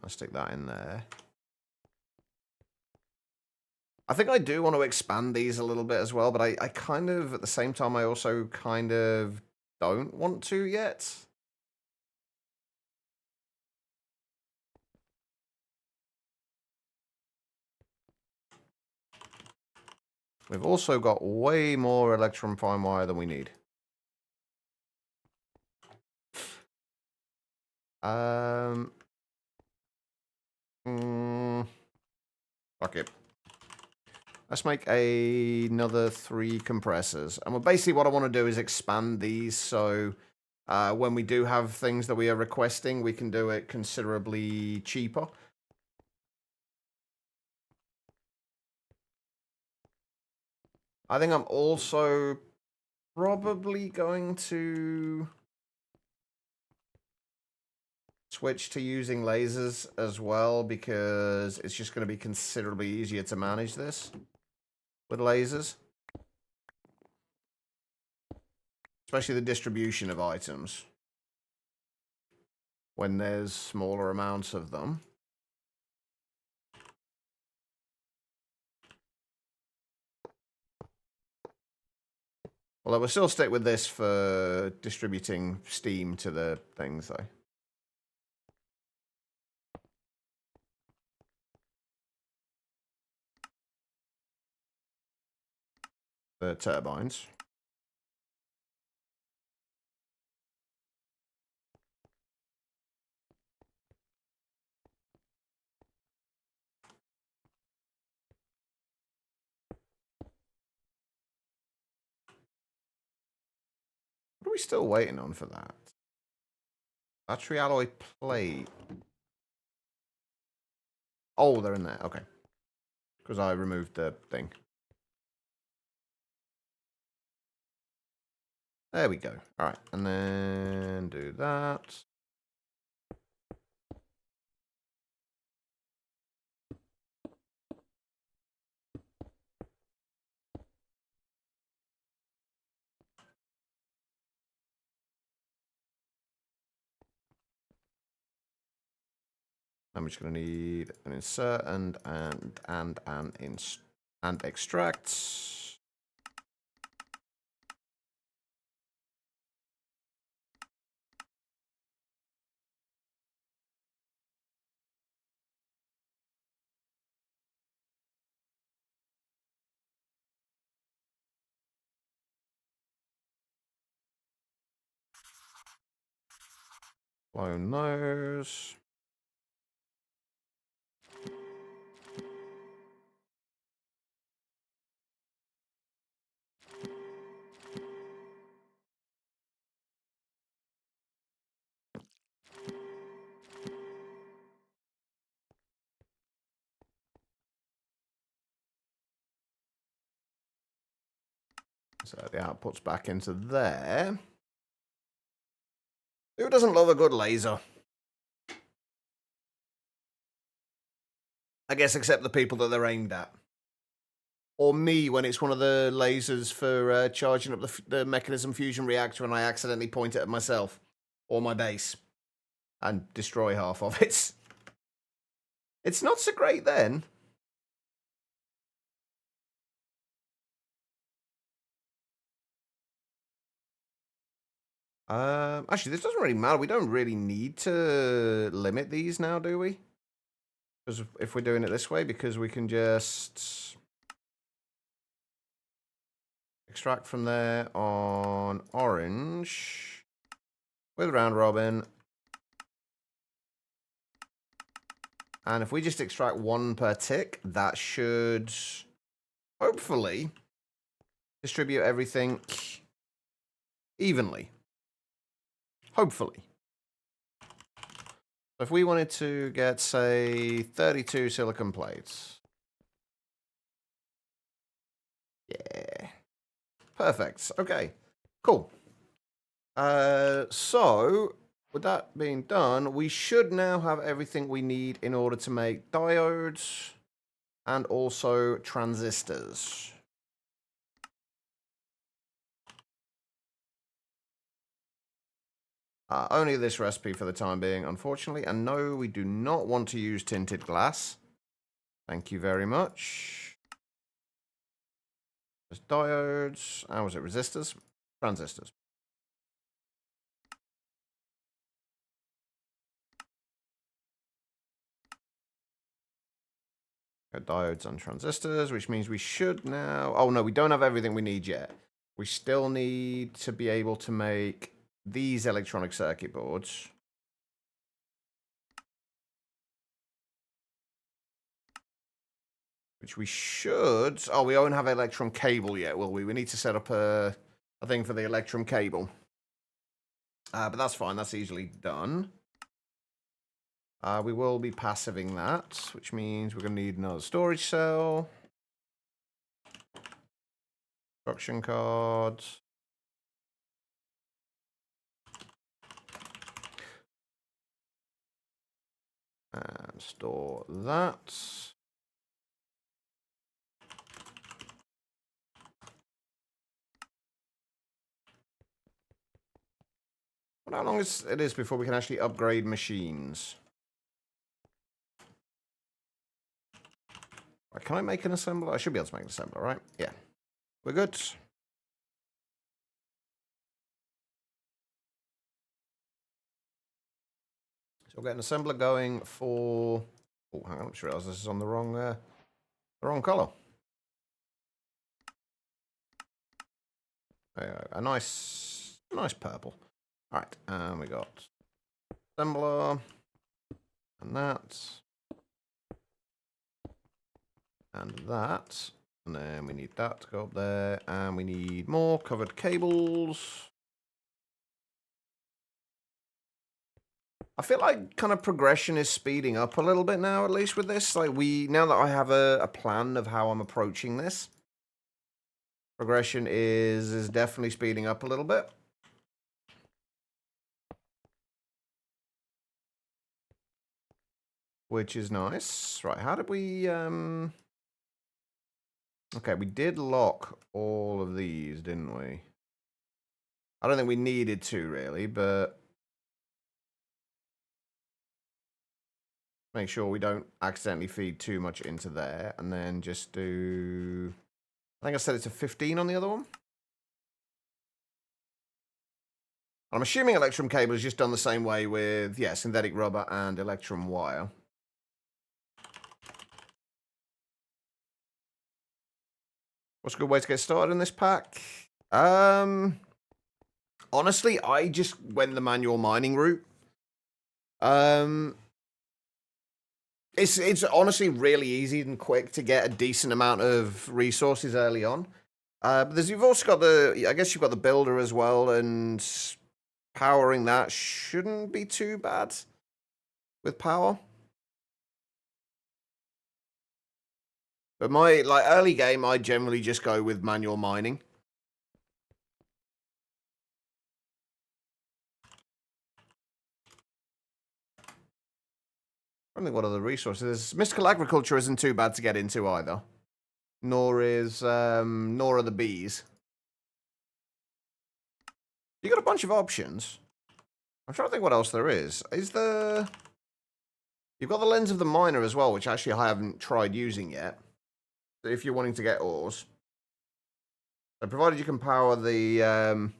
I'll stick that in there. I think I do want to expand these a little bit as well, but I kind of, at the same time, I also kind of don't want to yet. We've also got way more electrum fine wire than we need. Fuck it. Let's make another 3 compressors. And basically what I want to do is expand these so When we do have things that we are requesting, we can do it considerably cheaper. I think I'm also probably going to switch to using lasers as well, because it's just going to be considerably easier to manage this with lasers. Especially the distribution of items when there's smaller amounts of them. Although we'll still stick with this for distributing steam to the things, though. The turbines. What are we still waiting on for that? Battery alloy plate. Oh, they're in there. Okay. Because I removed the thing. There we go. All right. And then do that. I'm just going to need an insert and extract. Clone those. So the output's back into there. Who doesn't love a good laser? I guess except the people that they're aimed at. Or me when it's one of the lasers for charging up the mechanism fusion reactor and I accidentally point it at myself. Or my base. And destroy half of it. It's not so great then. Actually, this doesn't really matter. We don't really need to limit these now, do we? Because if we're doing it this way, because we can just extract from there on orange with round robin. And if we just extract one per tick, that should hopefully distribute everything evenly. Hopefully. If we wanted to get, say, 32 silicon plates. Yeah. Perfect. Okay. Cool. So, with that being done, we should now have everything we need in order to make diodes and also transistors. Only this recipe for the time being, unfortunately. And no, we do not want to use tinted glass. Thank you very much. There's diodes. How was it? Resistors? Transistors. Diodes and transistors, which means we should now... Oh, no, we don't have everything we need yet. We still need to be able to make these electronic circuit boards. Which we should... Oh, we don't have an electron cable yet, will we? We need to set up a thing for the electron cable. But that's fine. That's easily done. We will be passiving that, which means we're going to need another storage cell. Instruction cards. And store that. How long is it before we can actually upgrade machines? Can I make an assembler? I should be able to make an assembler, right? Yeah. We're good. So we'll get an assembler going for... Oh, hang on. I just realized this is on the wrong color. A nice purple. All right, and we got assembler, and that, and that, and then we need that to go up there, and we need more covered cables. I feel like kind of progression is speeding up a little bit now, at least with this. Like now that I have a plan of how I'm approaching this, progression is definitely speeding up a little bit. Which is nice. Right, how did we... Okay, we did lock all of these, didn't we? I don't think we needed to, really, but... Make sure we don't accidentally feed too much into there, and then just do... I think I set it to 15 on the other one. I'm assuming Electrum cable is just done the same way with, yeah, synthetic rubber and Electrum wire. What's a good way to get started in this pack? Honestly, I just went the manual mining route. It's honestly really easy and quick to get a decent amount of resources early on. But you've also got I guess you've got the builder as well, and powering that shouldn't be too bad with power. But my early game, I generally just go with manual mining. I don't think what other resources. Mystical agriculture isn't too bad to get into either. Nor are the bees. You got a bunch of options. I'm trying to think what else there is. You've got the lens of the miner as well, which actually I haven't tried using yet. If you're wanting to get ores. So provided you can power the...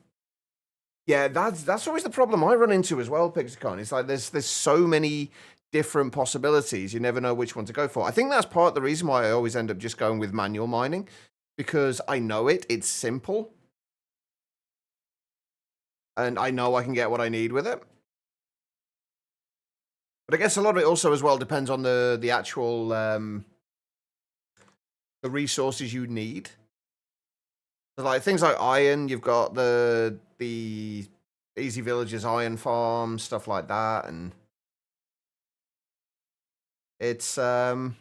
Yeah, that's always the problem I run into as well, Pixicon. It's like there's so many different possibilities. You never know which one to go for. I think that's part of the reason why I always end up just going with manual mining. Because I know it's simple. And I know I can get what I need with it. But I guess a lot of it also as well depends on the actual... the resources you need. Like things like iron, you've got the Easy Villages iron farm, stuff like that, and it's so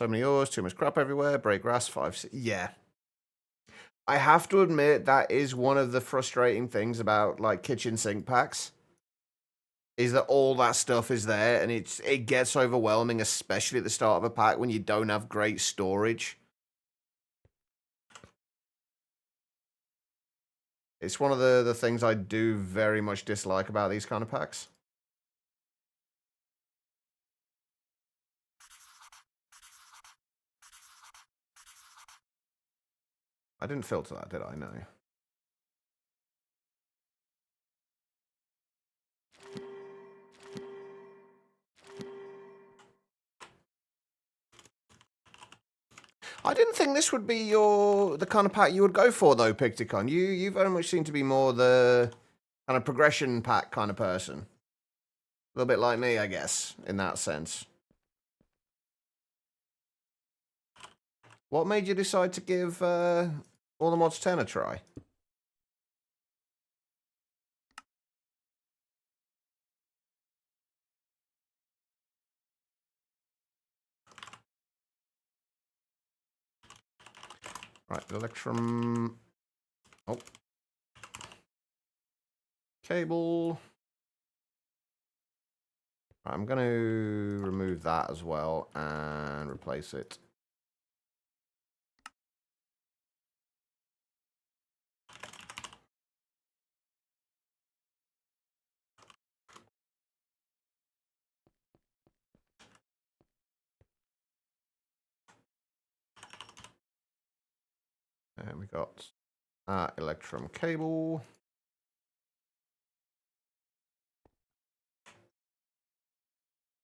many ores, too much crap everywhere, break grass, 5. Yeah. I have to admit that is one of the frustrating things about like kitchen sink packs. Is that all that stuff is there, and it gets overwhelming, especially at the start of a pack when you don't have great storage. It's one of the things I do very much dislike about these kind of packs. I didn't filter that, did I? No. I didn't think this would be the kind of pack you would go for, though, Picticon. You very much seem to be more the kind of progression pack kind of person. A little bit like me, I guess, in that sense. What made you decide to give... what All the mods 10 a try. Right, Electrum. Oh. Cable. Right, I'm going to remove that as well and replace it. And we got Electrum cable.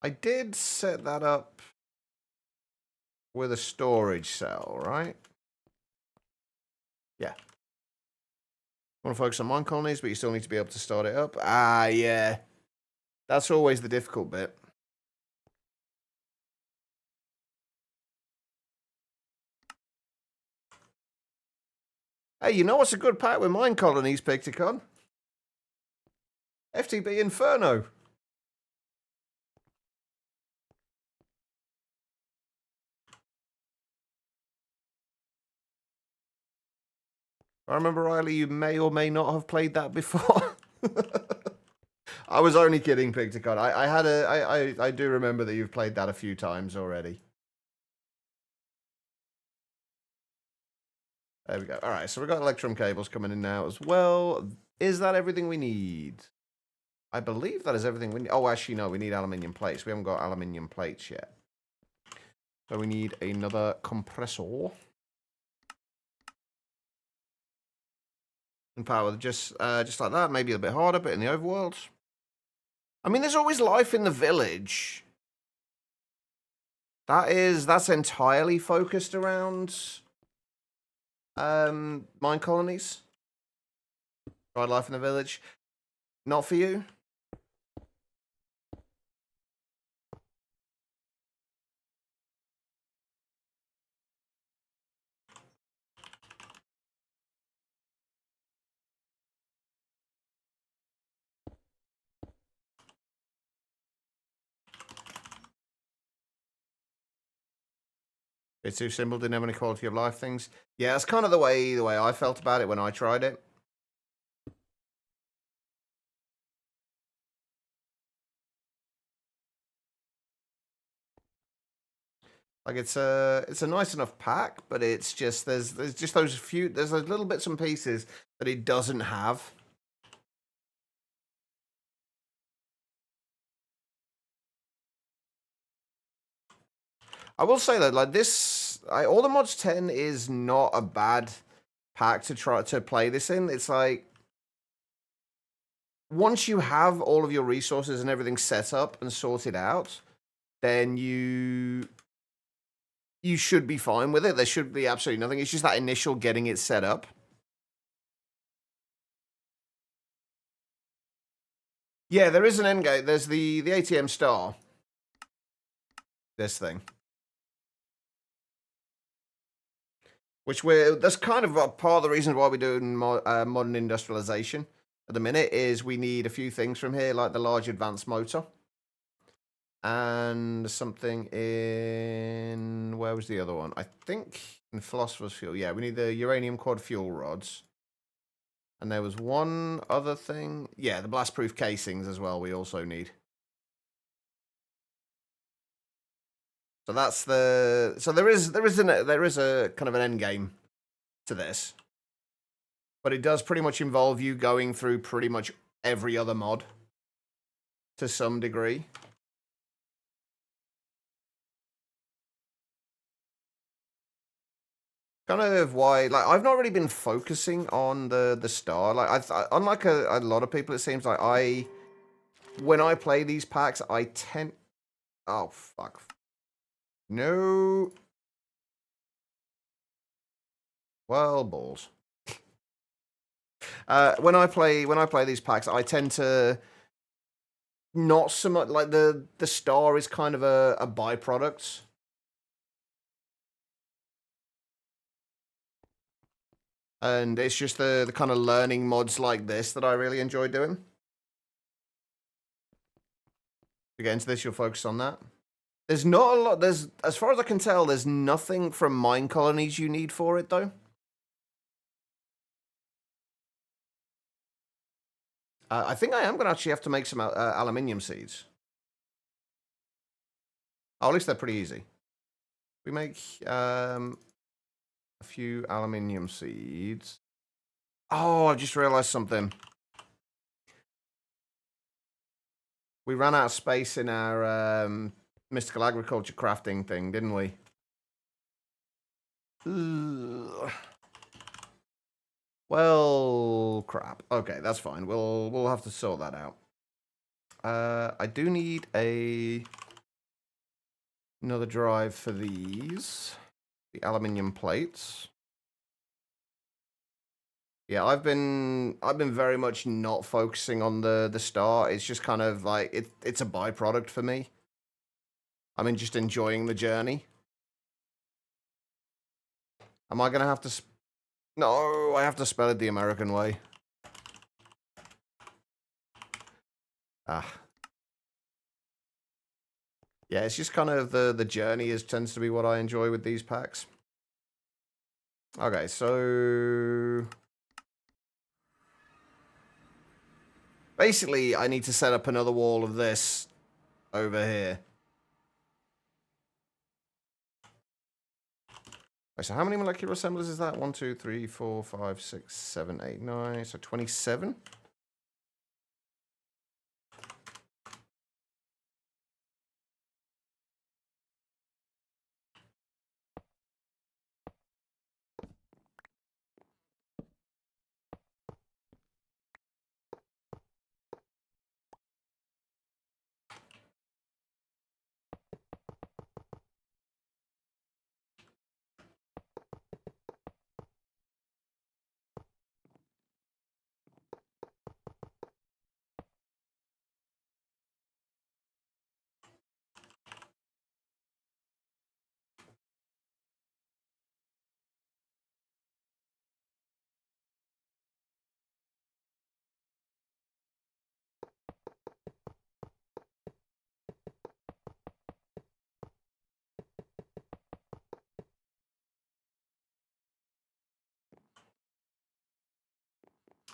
I did set that up with a storage cell, right? Yeah. Want to focus on mine colonies, but you still need to be able to start it up. Ah, yeah. That's always the difficult bit. Hey, you know what's a good pack with mine colonies, Picticon? FTB Inferno. I remember, Riley, you may or may not have played that before. I was only kidding, Picticon. I do remember that you've played that a few times already. There we go. All right, so we've got Electrum cables coming in now as well. Is that everything we need? I believe that is everything we need. Oh, actually, no, we need aluminium plates. We haven't got aluminium plates yet. So we need another compressor. And power just like that. Maybe a bit harder, but in the overworld. I mean, there's always life in the village. That's entirely focused around mine colonies. Wildlife in the village. Not for you? It's too simple, didn't have any quality of life things. Yeah, that's kind of the way I felt about it when I tried it. Like it's a nice enough pack, but it's just there's just those little bits and pieces that it doesn't have. I will say that like all the mods 10 is not a bad pack to try to play this in. It's like once you have all of your resources and everything set up and sorted out, then you should be fine with it. There should be absolutely nothing. It's just that initial getting it set up. Yeah, there is an end game. There's the ATM star. This thing. Which that's kind of part of the reason why we're doing modern industrialization at the minute is we need a few things from here, like the large advanced motor. And something in, where was the other one? I think in philosopher's fuel. Yeah, we need the uranium quad fuel rods. And there was one other thing. Yeah, the blast-proof casings as well we also need. So that's there is a kind of an end game to this. But it does pretty much involve you going through pretty much every other mod to some degree. Kind of why, like, I've not really been focusing on the star. Like, unlike a lot of people, it seems like when I play these packs, I tend... Oh, fuck. No. Well, balls. When I play these packs, I tend to not so much like the star is kind of a byproduct. And it's just the kind of learning mods like this that I really enjoy doing. To get into this, you'll focus on that. There's not a lot. There's, as far as I can tell, there's nothing from mine colonies you need for it, though. I think I am going to actually have to make some aluminium seeds. Oh, at least they're pretty easy. We make a few aluminium seeds. Oh, I just realized something. We ran out of space in our mystical agriculture crafting thing, didn't we? Ugh. Well, crap. Okay, that's fine. We'll have to sort that out. I do need another drive for these, the aluminium plates. Yeah, I've been very much not focusing on the start. It's just kind of like it's a byproduct for me. I'm just enjoying the journey. Am I gonna have to? No, I have to spell it the American way. Ah. Yeah, it's just kind of the journey tends to be what I enjoy with these packs. Okay, so basically I need to set up another wall of this over here. Right, so how many molecular assemblers is that? 1, 2, 3, 4, 5, 6, 7, 8, 9. So 27.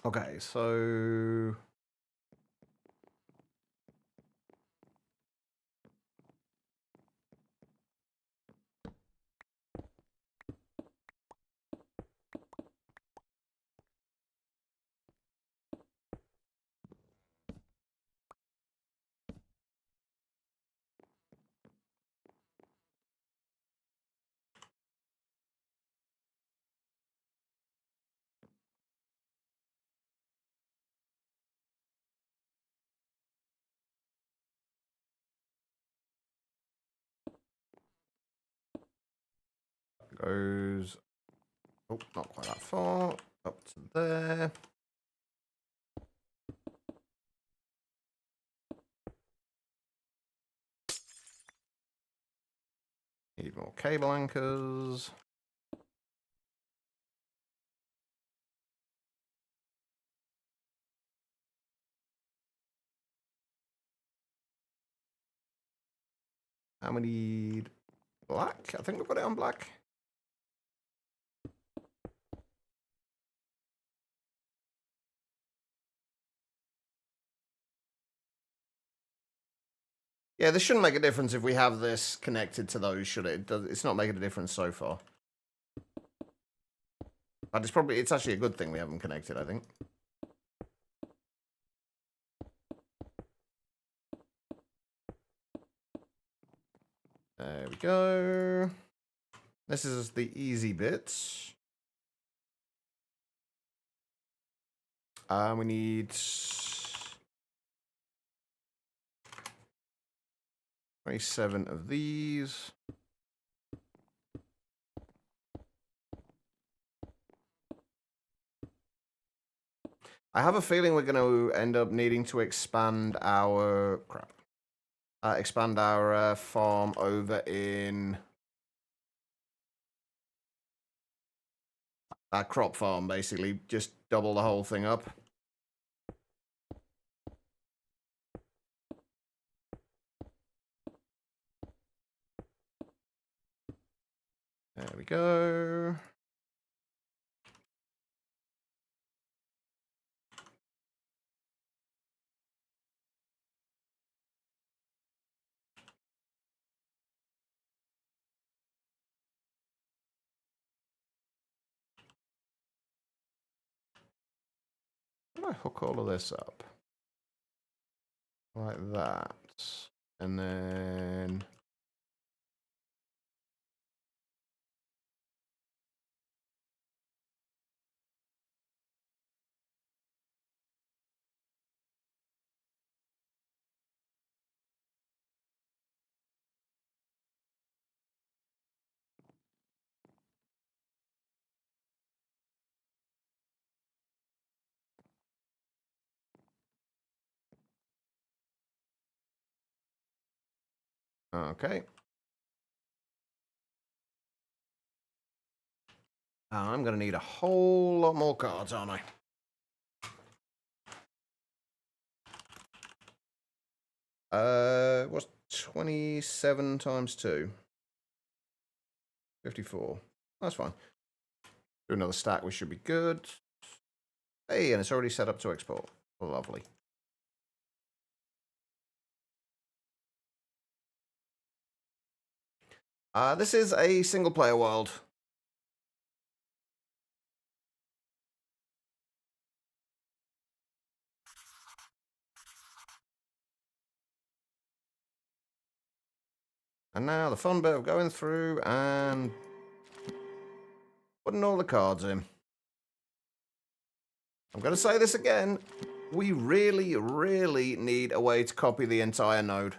Okay, so goes, oh, not quite that far, up to there. Need more cable anchors. And we need black. I think we've got it on black. Yeah, this shouldn't make a difference if we have this connected to those, should it? It's not making a difference so far. But it's actually a good thing we have them connected, I think. There we go. This is the easy bits. We need 27 of these. I have a feeling we're going to end up needing to expand our farm over in crop farm, basically. Just double the whole thing up. There we go. How do I hook all of this up? Like that. And then... Okay. I'm going to need a whole lot more cards, aren't I? What's 27 times 2? 54. That's fine. Do another stack, we should be good. Hey, and it's already set up to export. Lovely. This is a single-player world. And now the fun bit of going through and putting all the cards in. I'm going to say this again. We really, really need a way to copy the entire node.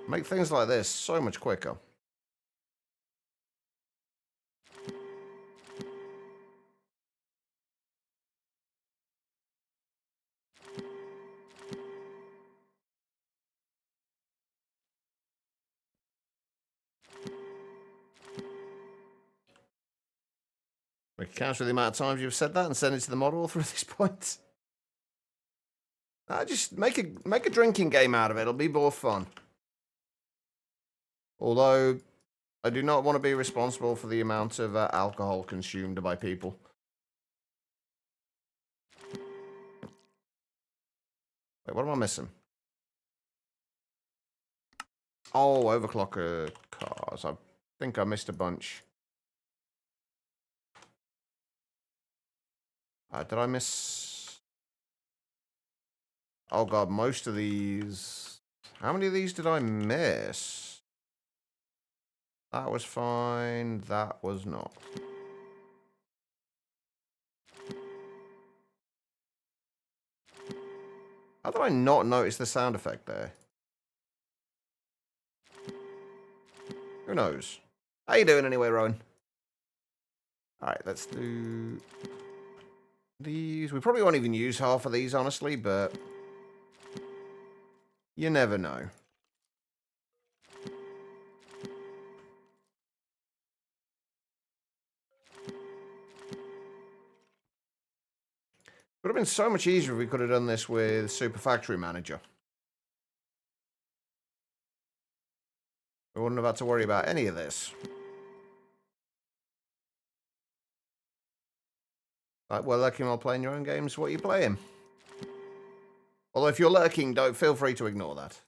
Make things like this so much quicker. We can count the amount of times you've said that and send it to the model through these points. Just make a drinking game out of it. It'll be more fun. Although, I do not want to be responsible for the amount of alcohol consumed by people. Wait, what am I missing? Oh, overclocker cars. I think I missed a bunch. Did I miss... Oh god, most of these... How many of these did I miss? That was fine. That was not. How did I not notice the sound effect there? Who knows? How you doing anyway, Rowan? Alright, let's do... these. We probably won't even use half of these, honestly, but... you never know. Would have been so much easier if we could have done this with Super Factory Manager. We wouldn't have had to worry about any of this. Like, we're lurking while playing your own games. What are you playing? Although if you're lurking, don't feel free to ignore that.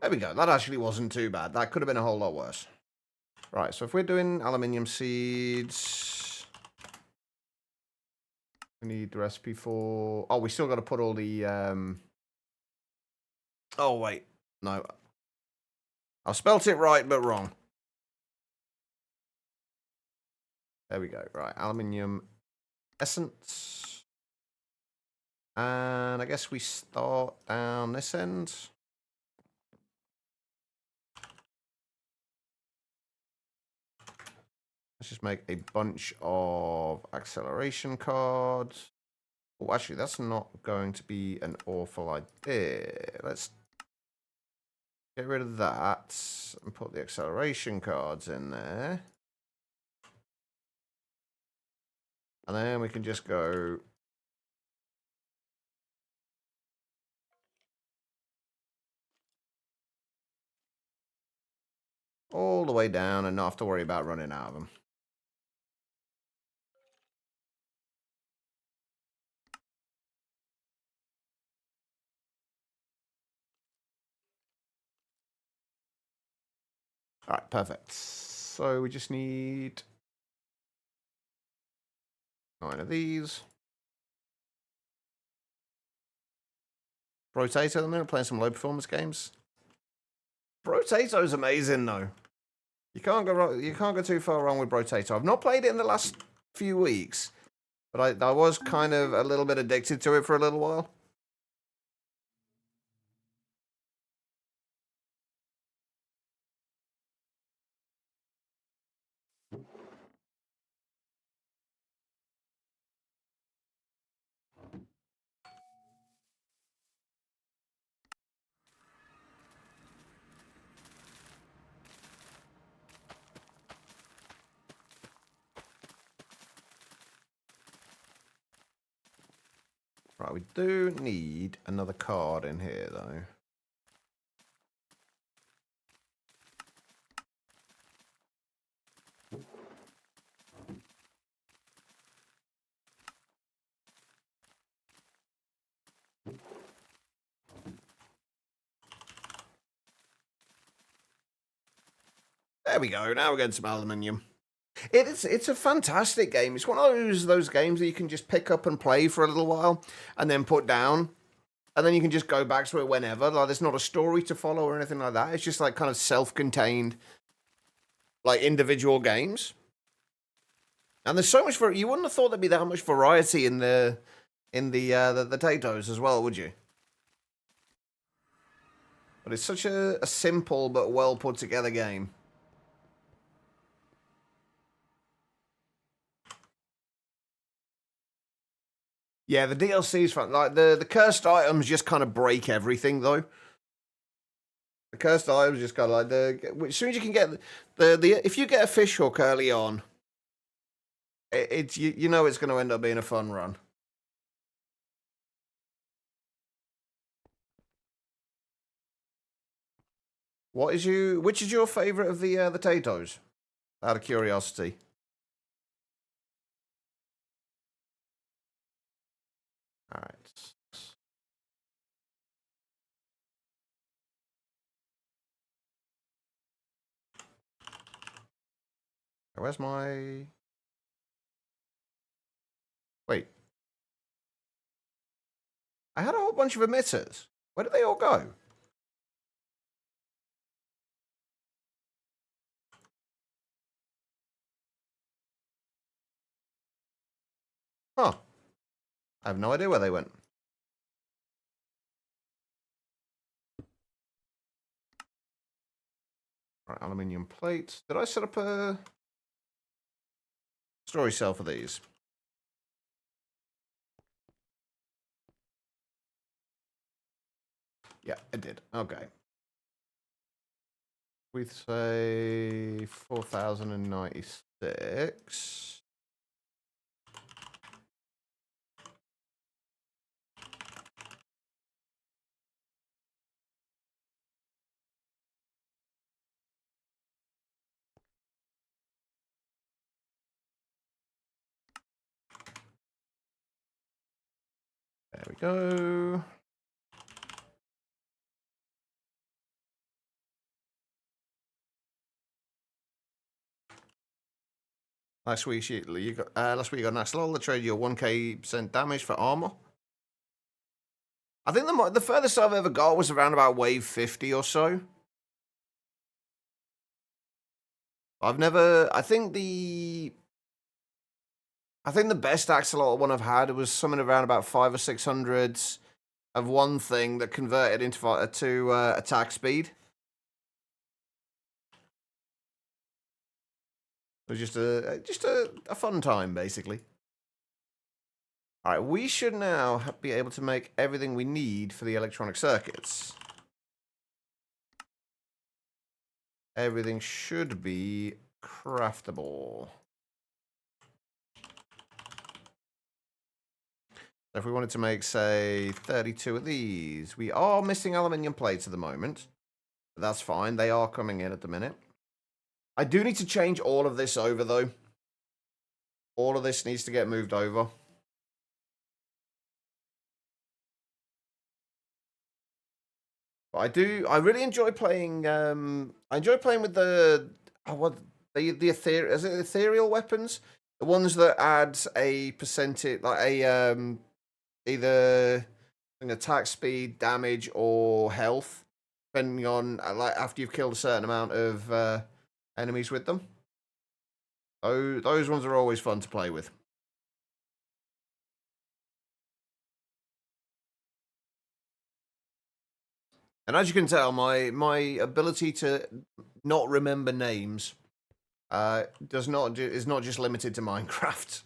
There we go. That actually wasn't too bad. That could have been a whole lot worse. Right, so if we're doing aluminium seeds, we need the recipe for... Oh, we still got to put all the... Oh, wait. No. I spelt it right, but wrong. There we go. Right, aluminium essence. And I guess we start down this end. Let's just make a bunch of acceleration cards. Oh, actually, that's not going to be an awful idea. Let's get rid of that and put the acceleration cards in there. And then we can just go... all the way down and not have to worry about running out of them. All right, perfect. So we just need 9 of these. Brotato at the minute, playing some low performance games. Brotato's amazing though. You can't go wrong, you can't go too far wrong with Brotato. I've not played it in the last few weeks, but I was kind of a little bit addicted to it for a little while. Right, we do need another card in here though. There we go. Now we're getting some aluminium. It's a fantastic game. It's one of those games that you can just pick up and play for a little while and then put down. And then you can just go back to it whenever. Like, there's not a story to follow or anything like that. It's just like kind of self-contained, like individual games. And there's so much for you wouldn't have thought there'd be that much variety in the potatoes as well, would you? But it's such a simple but well put together game. Yeah, the DLC's fun. Like the cursed items just kind of break everything though. The cursed items just kind of like as soon as you can get the if you get a fish hook early on, it's you know it's going to end up being a fun run. Which is your favorite of the potatoes? Out of curiosity. All right. Where's my... Wait. I had a whole bunch of emitters. Where did they all go? Huh. I have no idea where they went. Right, aluminium plates. Did I set up a story cell for these? Yeah, it did. Okay. We say 4,096. There we go. Last week you got an axolotl that traded you a 1k% damage for armor. I think the furthest I've ever got was around about wave 50 or so. I've never. I think the best axolotl one I've had was something around about 500 or 600 of one thing that converted into attack speed. It was just a fun time, basically. All right, we should now be able to make everything we need for the electronic circuits. Everything should be craftable. So if we wanted to make, say, 32 of these, we are missing aluminium plates at the moment. But that's fine. They are coming in at the minute. I do need to change all of this over, though. All of this needs to get moved over. But I really enjoy playing. I enjoy playing with the ethereal weapons, the ones that add a percentage, like a either an attack speed, damage, or health, depending on like after you've killed a certain amount of enemies with them. Those ones are always fun to play with. And as you can tell, my ability to not remember names is not just limited to Minecraft.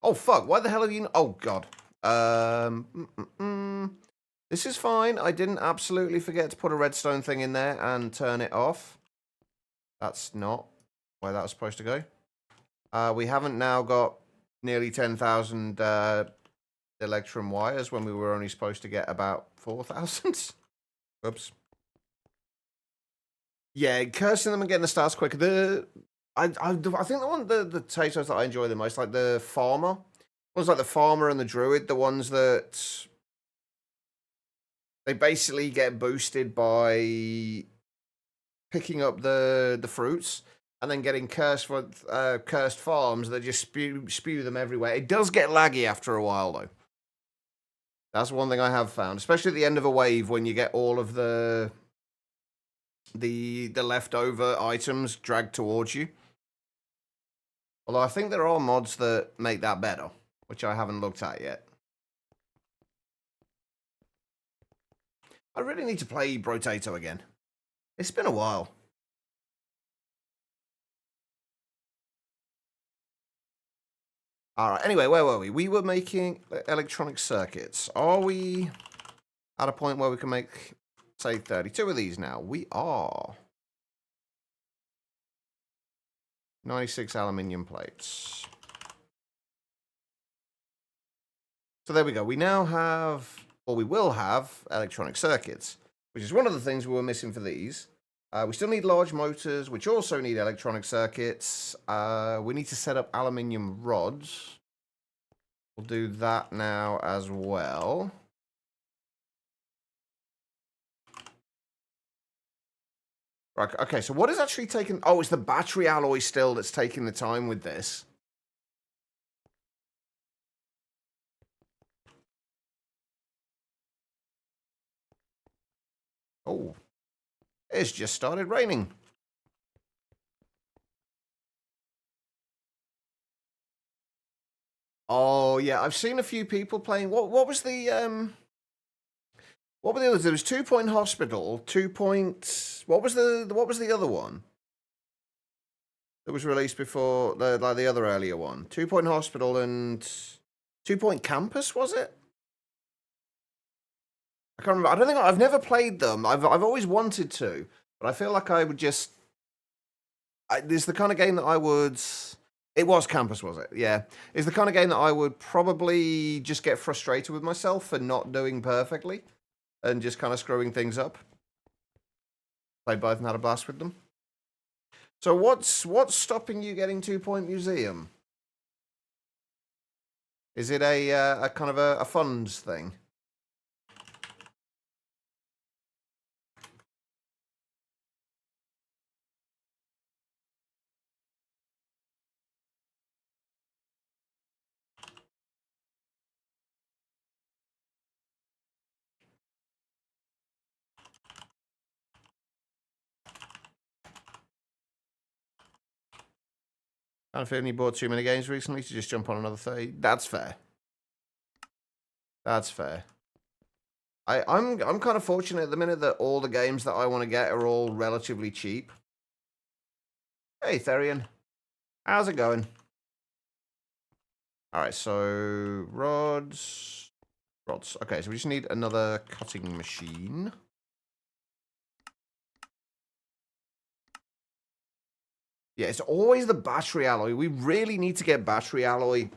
Oh fuck! Why the hell are you? Oh god. This is fine. I didn't absolutely forget to put a redstone thing in there and turn it off. That's not where that was supposed to go. We haven't now got nearly 10,000 electrum wires when we were only supposed to get about 4,000. Oops. Yeah, cursing them and getting the stars quicker. I think the potatoes that I enjoy the most, like the farmer. Ones like the farmer and the druid, the ones that they basically get boosted by picking up the fruits and then getting cursed farms that just spew them everywhere. It does get laggy after a while, though. That's one thing I have found, especially at the end of a wave when you get all of the leftover items dragged towards you. Although I think there are mods that make that better, which I haven't looked at yet. I really need to play Brotato again. It's been a while. All right, anyway, where were we? We were making electronic circuits. Are we at a point where we can make, say, 32 of these now? We are. 96 aluminium plates. So there we go. We now have, or we will have, electronic circuits, which is one of the things we were missing for these. We still need large motors, which also need electronic circuits. We need to set up aluminium rods. We'll do that now as well. Right, okay, so what is actually taking... Oh, it's the battery alloy still that's taking the time with this. Oh, it's just started raining. Oh, yeah, I've seen a few people playing... What was the... What were the others? There was 2 Point Hospital, 2 Point... What was the other one that was released before the other earlier one? 2 Point Hospital and 2 Point Campus, was it? I can't remember. I don't think I've never played them. I've always wanted to, but I feel like I would just. It's the kind of game that I would. It was Campus, was it? Yeah, it's the kind of game that I would probably just get frustrated with myself for not doing perfectly, and just kind of screwing things up. Played both and had a blast with them. So what's stopping you getting 2 Point Museum? Is it a kind of a funds thing? Kind of feeling you bought too many games recently to just jump on another 30. That's fair. That's fair. I'm kind of fortunate at the minute that all the games that I want to get are all relatively cheap. Hey, Therian. How's it going? Alright, so rods. Rods. Okay, so we just need another cutting machine. Yeah, it's always the battery alloy. We really need to get battery alloy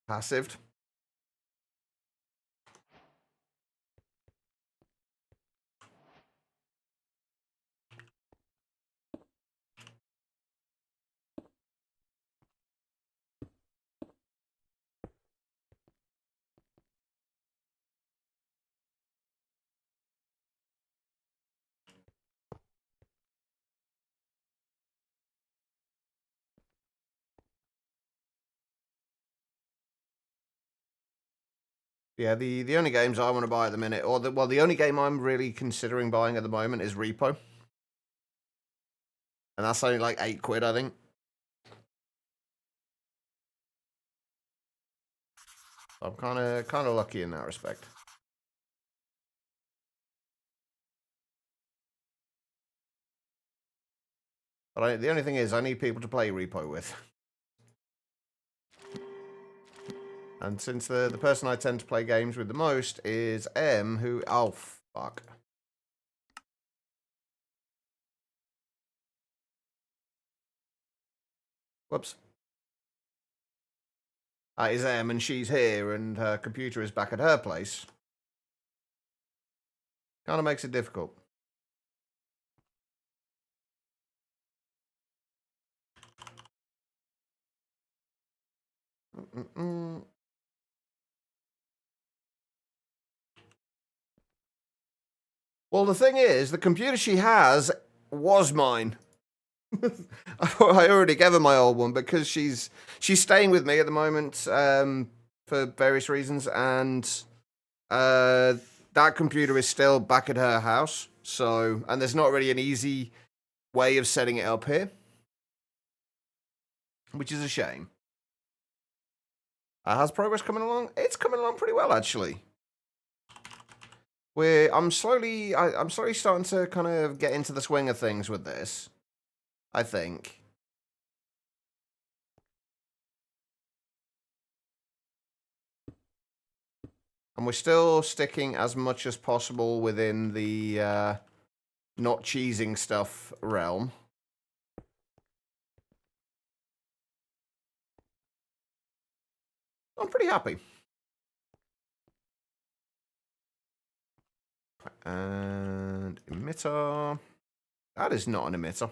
passived. Yeah, the only games I want to buy at the minute, or the only game I'm really considering buying at the moment is Repo. And that's only like £8, I think. I'm kind of lucky in that respect. But the only thing is, I need people to play Repo with. And since the person I tend to play games with the most is M, who... Oh, fuck. Whoops. Is M, and she's here, and her computer is back at her place. Kind of makes it difficult. Well, the thing is, the computer she has was mine. I already gave her my old one because she's staying with me at the moment for various reasons, and that computer is still back at her house. So, and there's not really an easy way of setting it up here, which is a shame. How's progress coming along? It's coming along pretty well, actually. I'm slowly starting to kind of get into the swing of things with this, I think. And we're still sticking as much as possible within the not cheesing stuff realm. I'm pretty happy. And emitter. That is not an emitter.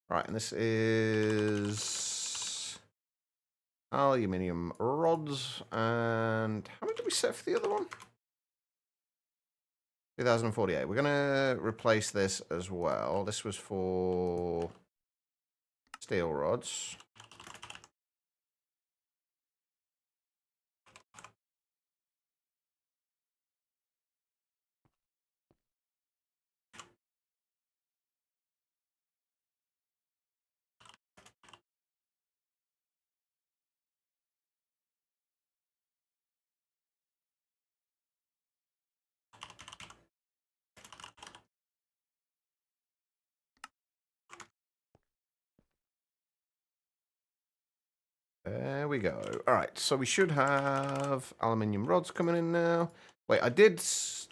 Right, and this is aluminium rods. And how much did we set for the other one? 2048. We're going to replace this as well. This was for steel rods. There we go. All right, so we should have aluminium rods coming in now. Wait, I definitely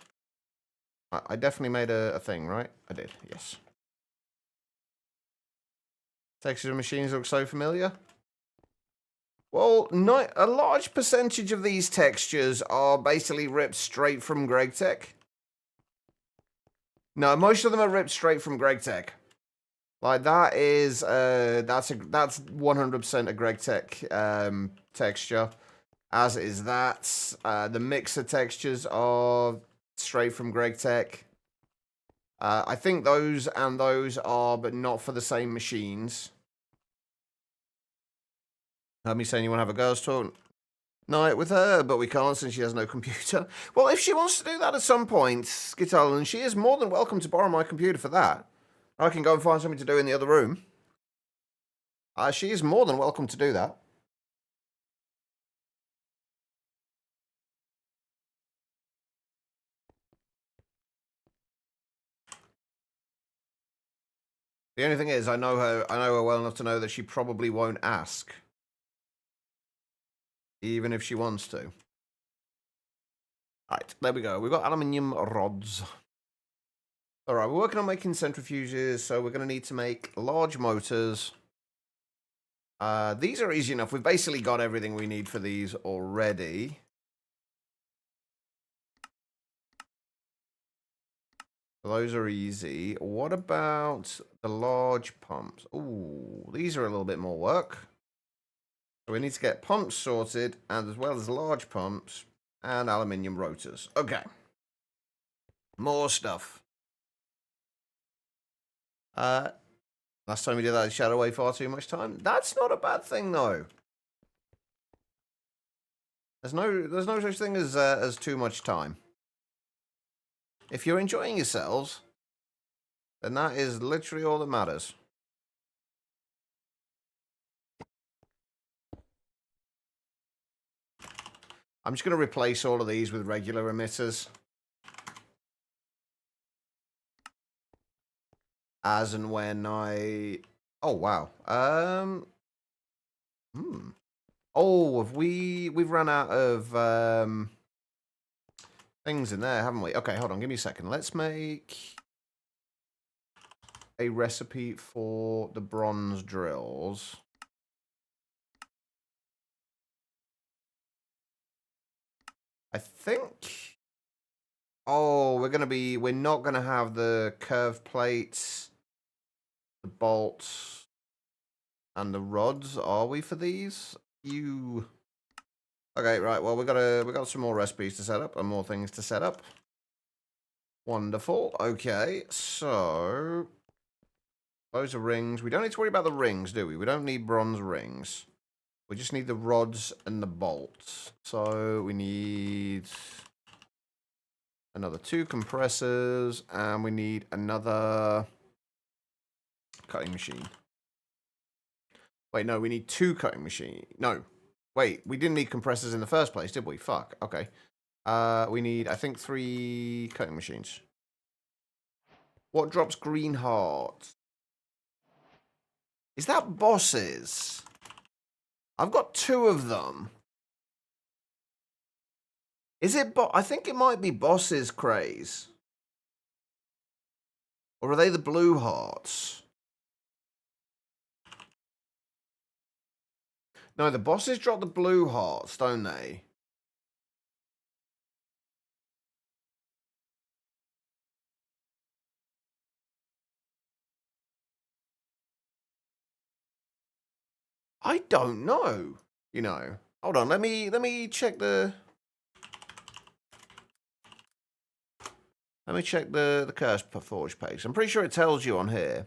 made a thing, right? I did, yes. Textures of machines look so familiar. Well, a large percentage of these textures are basically ripped straight from GregTech. No, most of them are ripped straight from GregTech. Like that is that's 100% a GregTech texture. As is that. The mixer textures are straight from GregTech. I think those and those are, but not for the same machines. Heard me saying you want to have a girls' talk night with her, but we can't since she has no computer. Well, if she wants to do that at some point, Skittle, she is more than welcome to borrow my computer for that. I can go and find something to do in the other room. She is more than welcome to do that. The only thing is, I know her well enough to know that she probably won't ask. Even if she wants to. Right, there we go. We've got aluminium rods. Alright, we're working on making centrifuges, so we're going to need to make large motors. These are easy enough. We've basically got everything we need for these already. Those are easy. What about the large pumps? Ooh, these are a little bit more work. So we need to get pumps sorted, and as well as large pumps and aluminium rotors. Okay. More stuff. Last time we did that, it shot away far too much time. That's not a bad thing, though. There's no such thing as too much time. If you're enjoying yourselves, then that is literally all that matters. I'm just going to replace all of these with regular emitters. As and when I... Oh, wow. Oh, we've run out of things in there, haven't we? Okay, hold on, give me a second. Let's make a recipe for the bronze drills. I think... Oh, we're not gonna have the curved plates, the bolts, and the rods, are we, for these? Okay, right, well, we got some more recipes to set up and more things to set up. Wonderful. Okay, so those are rings. We don't need to worry about the rings, do we? We don't need bronze rings. We just need the rods and the bolts. So we need another 2 compressors, and we need another cutting machine. Wait, no, we need 2 cutting machines. No, wait, we didn't need compressors in the first place, did we? Fuck, okay. We need, I think, 3 cutting machines. What drops green hearts? Is that bosses? I've got 2 of them. Is it I think it might be bosses, Craze. Or are they the blue hearts? No, the bosses drop the blue hearts, don't they? I don't know. You know. Hold on, let me check the... Let me check the Curse Forge page. I'm pretty sure it tells you on here.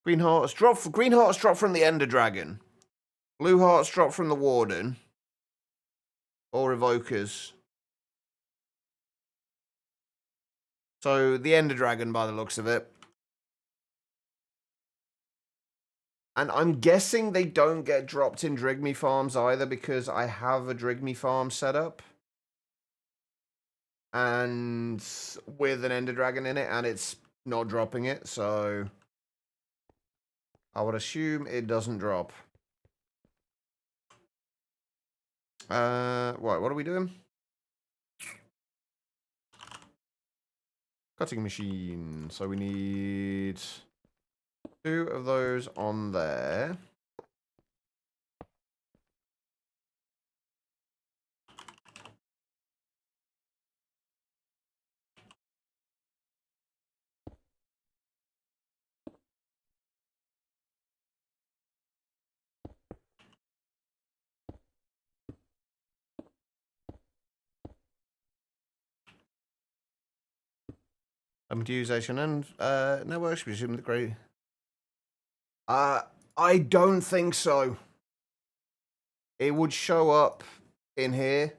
Green hearts drop from the Ender Dragon. Blue hearts drop from the Warden. Or Evokers. So, the Ender Dragon by the looks of it. And I'm guessing they don't get dropped in Drigme farms either because I have a Drigme farm set up. And with an Ender Dragon in it, and it's not dropping it, so I would assume it doesn't drop. Right, what are we doing? Cutting machine. So we need 2 of those on there. Utilization and networks resume the great. I don't think so. it would show up in here.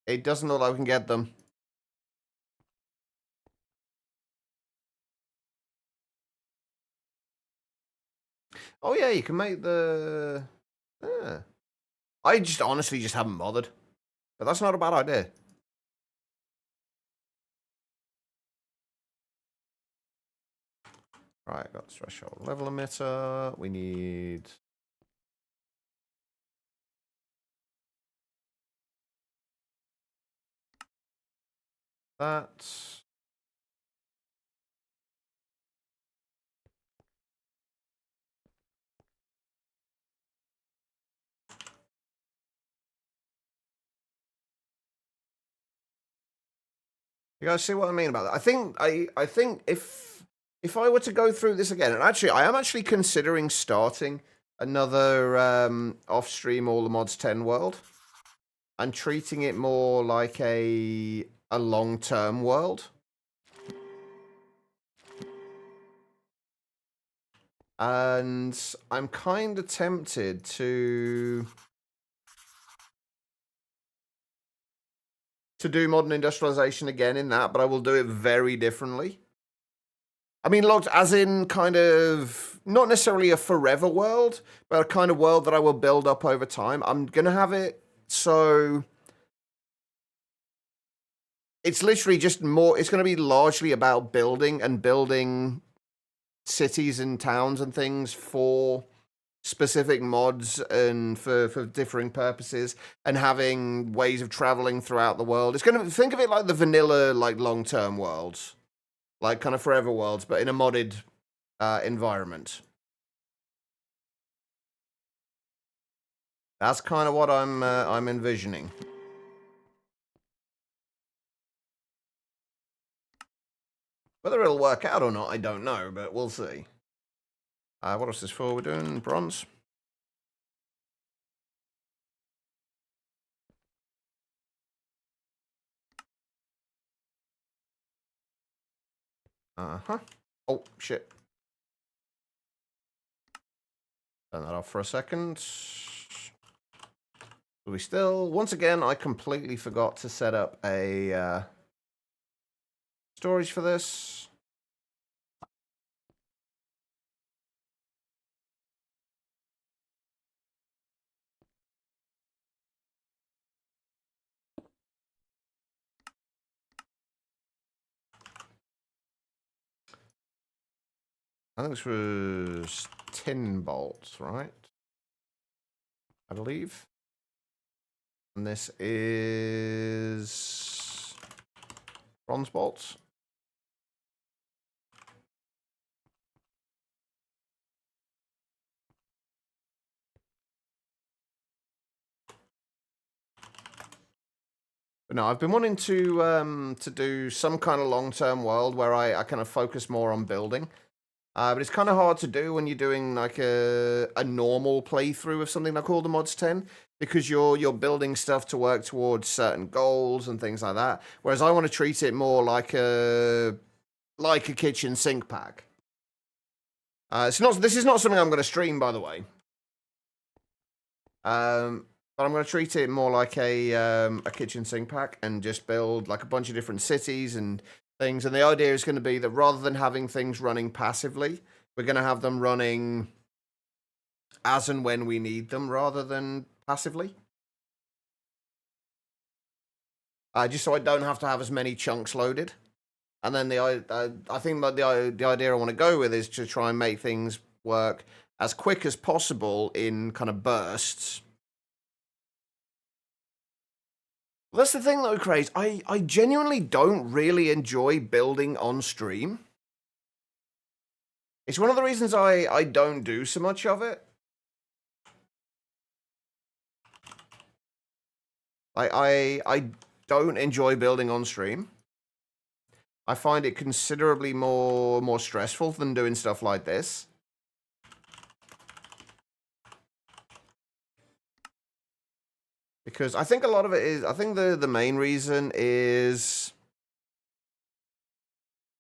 It doesn't look like we can get them. Oh yeah, you can make the... I just honestly just haven't bothered. But that's not a bad idea. Right, got the threshold level emitter. We need... that. You guys see what I mean about that? I think if I were to go through this again, and actually I am actually considering starting another off-stream All the Mods 10 world and treating it more like a long-term world. And I'm kind of tempted to do modern industrialization again in that, but I will do it very differently. I mean, looked as in kind of not necessarily a forever world, but a kind of world that I will build up over time. I'm going to have it so it's literally just more, it's going to be largely about building cities and towns and things for specific mods and for differing purposes, and having ways of traveling throughout the world. It's going to, think of it like the vanilla, like long-term worlds, like kind of forever worlds, but in a modded environment. That's kind of what I'm envisioning. Whether it'll work out or not, I don't know, but we'll see. What else is this for? We're doing bronze. Uh-huh. Oh, shit. Turn that off for a second. We still... Once again, I completely forgot to set up a storage for this. I think this was tin bolts, right? I believe. And this is bronze bolts. But no, I've been wanting to do some kind of long-term world where I kind of focus more on building. But it's kind of hard to do when you're doing like a normal playthrough of something like All the Mods 10, because you're building stuff to work towards certain goals and things like that. Whereas I want to treat it more like a kitchen sink pack. This is not something I'm going to stream, by the way. But I'm going to treat it more like a kitchen sink pack and just build like a bunch of different cities and things. And the idea is going to be that rather than having things running passively, we're going to have them running as and when we need them rather than passively. Just so I don't have to have as many chunks loaded. And then I think that the idea I want to go with is to try and make things work as quick as possible in kind of bursts. Well, that's the thing though, Craze. I genuinely don't really enjoy building on stream. It's one of the reasons I don't do so much of it. I don't enjoy building on stream. I find it considerably more stressful than doing stuff like this. Because I think a lot of it is, I think the main reason is,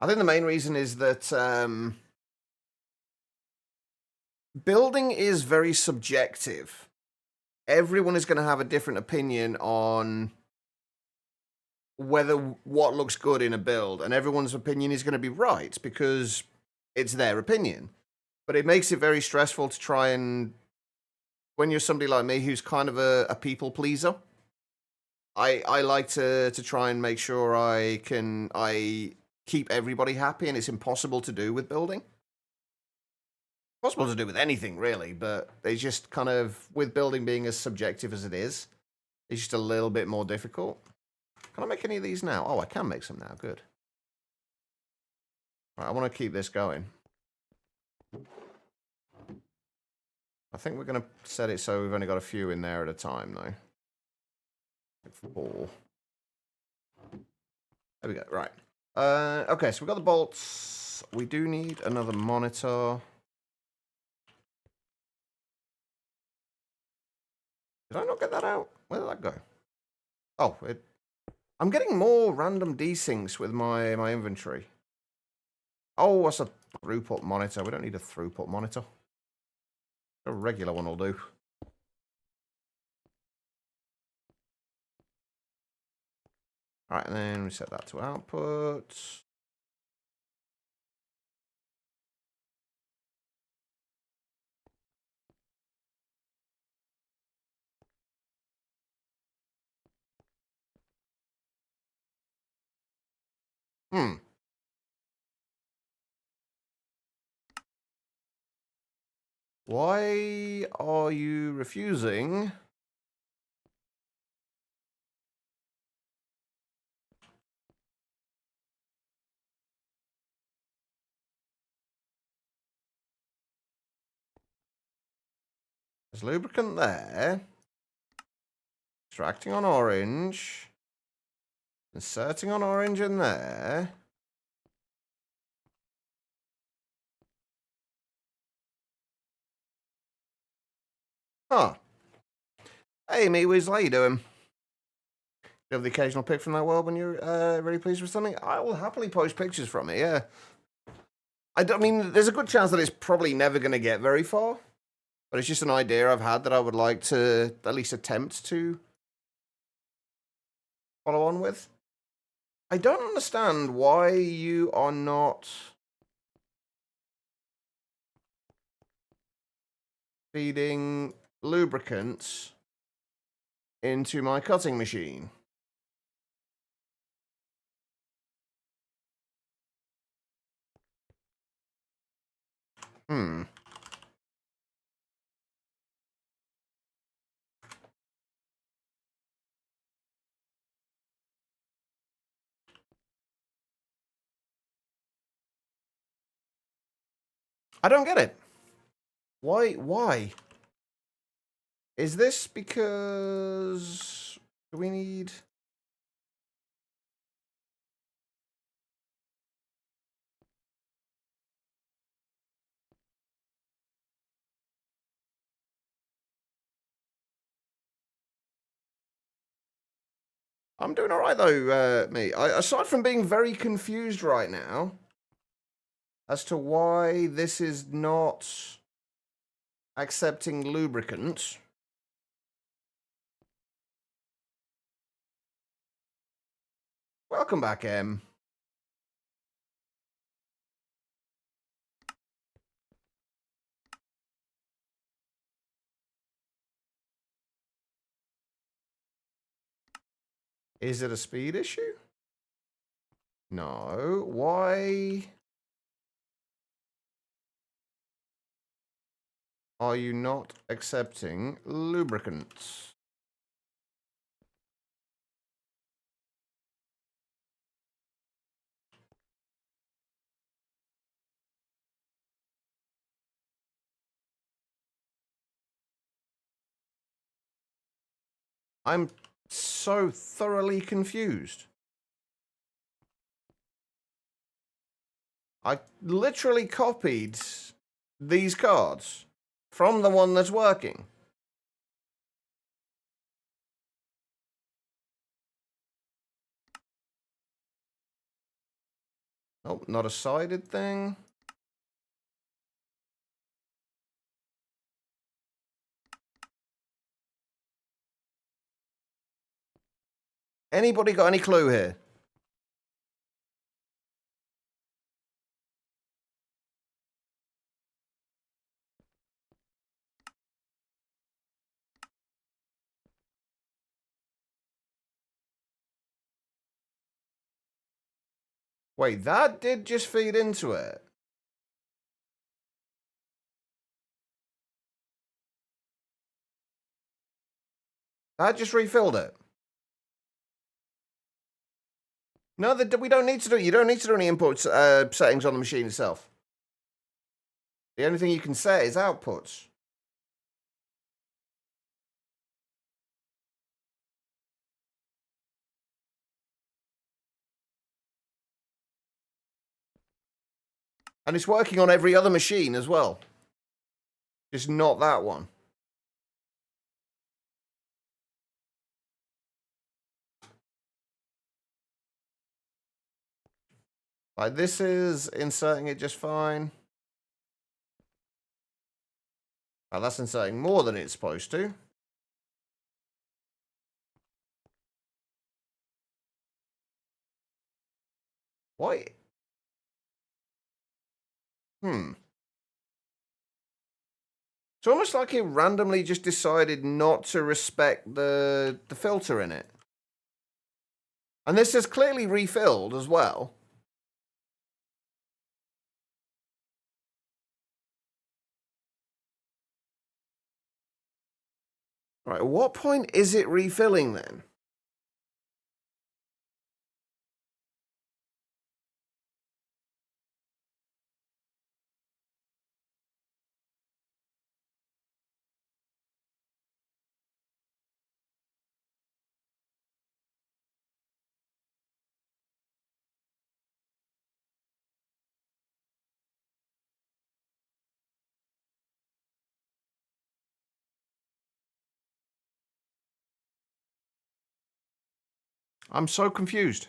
that building is very subjective. Everyone is going to have a different opinion on whether what looks good in a build, and everyone's opinion is going to be right because it's their opinion. But it makes it very stressful to try and, when you're somebody like me who's kind of a people pleaser, I like to try and make sure I keep everybody happy, and it's impossible to do with building. Possible to do with anything really, but it's just kind of, with building being as subjective as it is, it's just a little bit more difficult. Can I make any of these now? Oh, I can make some now. Good. Right, I want to keep this going. I think we're going to set it so we've only got a few in there at a time, though. Like 4. There we go. Right. Okay, so we've got the bolts. We do need another monitor. Did I not get that out? Where did that go? Oh, I'm getting more random desyncs with my inventory. Oh, what's a throughput monitor? We don't need a throughput monitor. A regular one will do. All right, and then we set that to output. Why are you refusing? There's lubricant there. Extracting on orange. Inserting on orange in there. Huh. Hey, Meewiz, how you doing? You have the occasional pic from that world when you're really pleased with something? I will happily post pictures from it, yeah. I mean, there's a good chance that it's probably never going to get very far. But it's just an idea I've had that I would like to at least attempt to follow on with. I don't understand why you are not feeding lubricants into my cutting machine. I don't get it. Why? Is this because do we need... I'm doing all right, though, me. Aside from being very confused right now as to why this is not accepting lubricant. Welcome back, Em. Is it a speed issue? No. Why are you not accepting lubricants? I'm so thoroughly confused. I literally copied these cards from the one that's working. Oh, not a sided thing. Anybody got any clue here? Wait, that did just feed into it. That just refilled it. No, we don't need to do it. You don't need to do any input settings on the machine itself. The only thing you can set is outputs. And it's working on every other machine as well. Just not that one. Like, this is inserting it just fine. Oh, that's inserting more than it's supposed to. Why? It's almost like it randomly just decided not to respect the filter in it. And this is clearly refilled as well. Right, at what point is it refilling then? I'm so confused.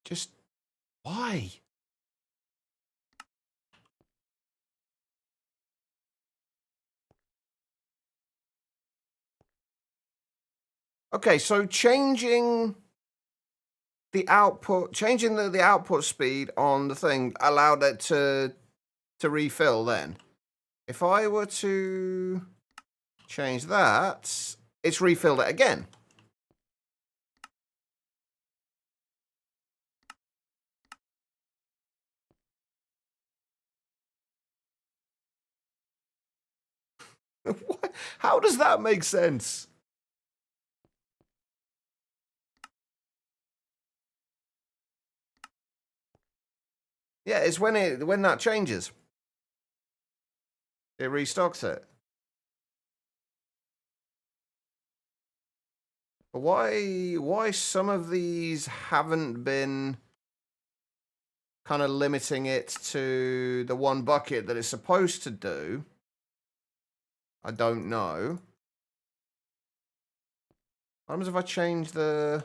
Just why? Okay, so changing the output, changing the output speed on the thing allowed it to refill then. If I were to change that, it's refilled it again. What? How does that make sense? Yeah, it's when that changes. It restocks it. But why some of these haven't been kind of limiting it to the one bucket that it's supposed to do? I don't know. What happens if I change the...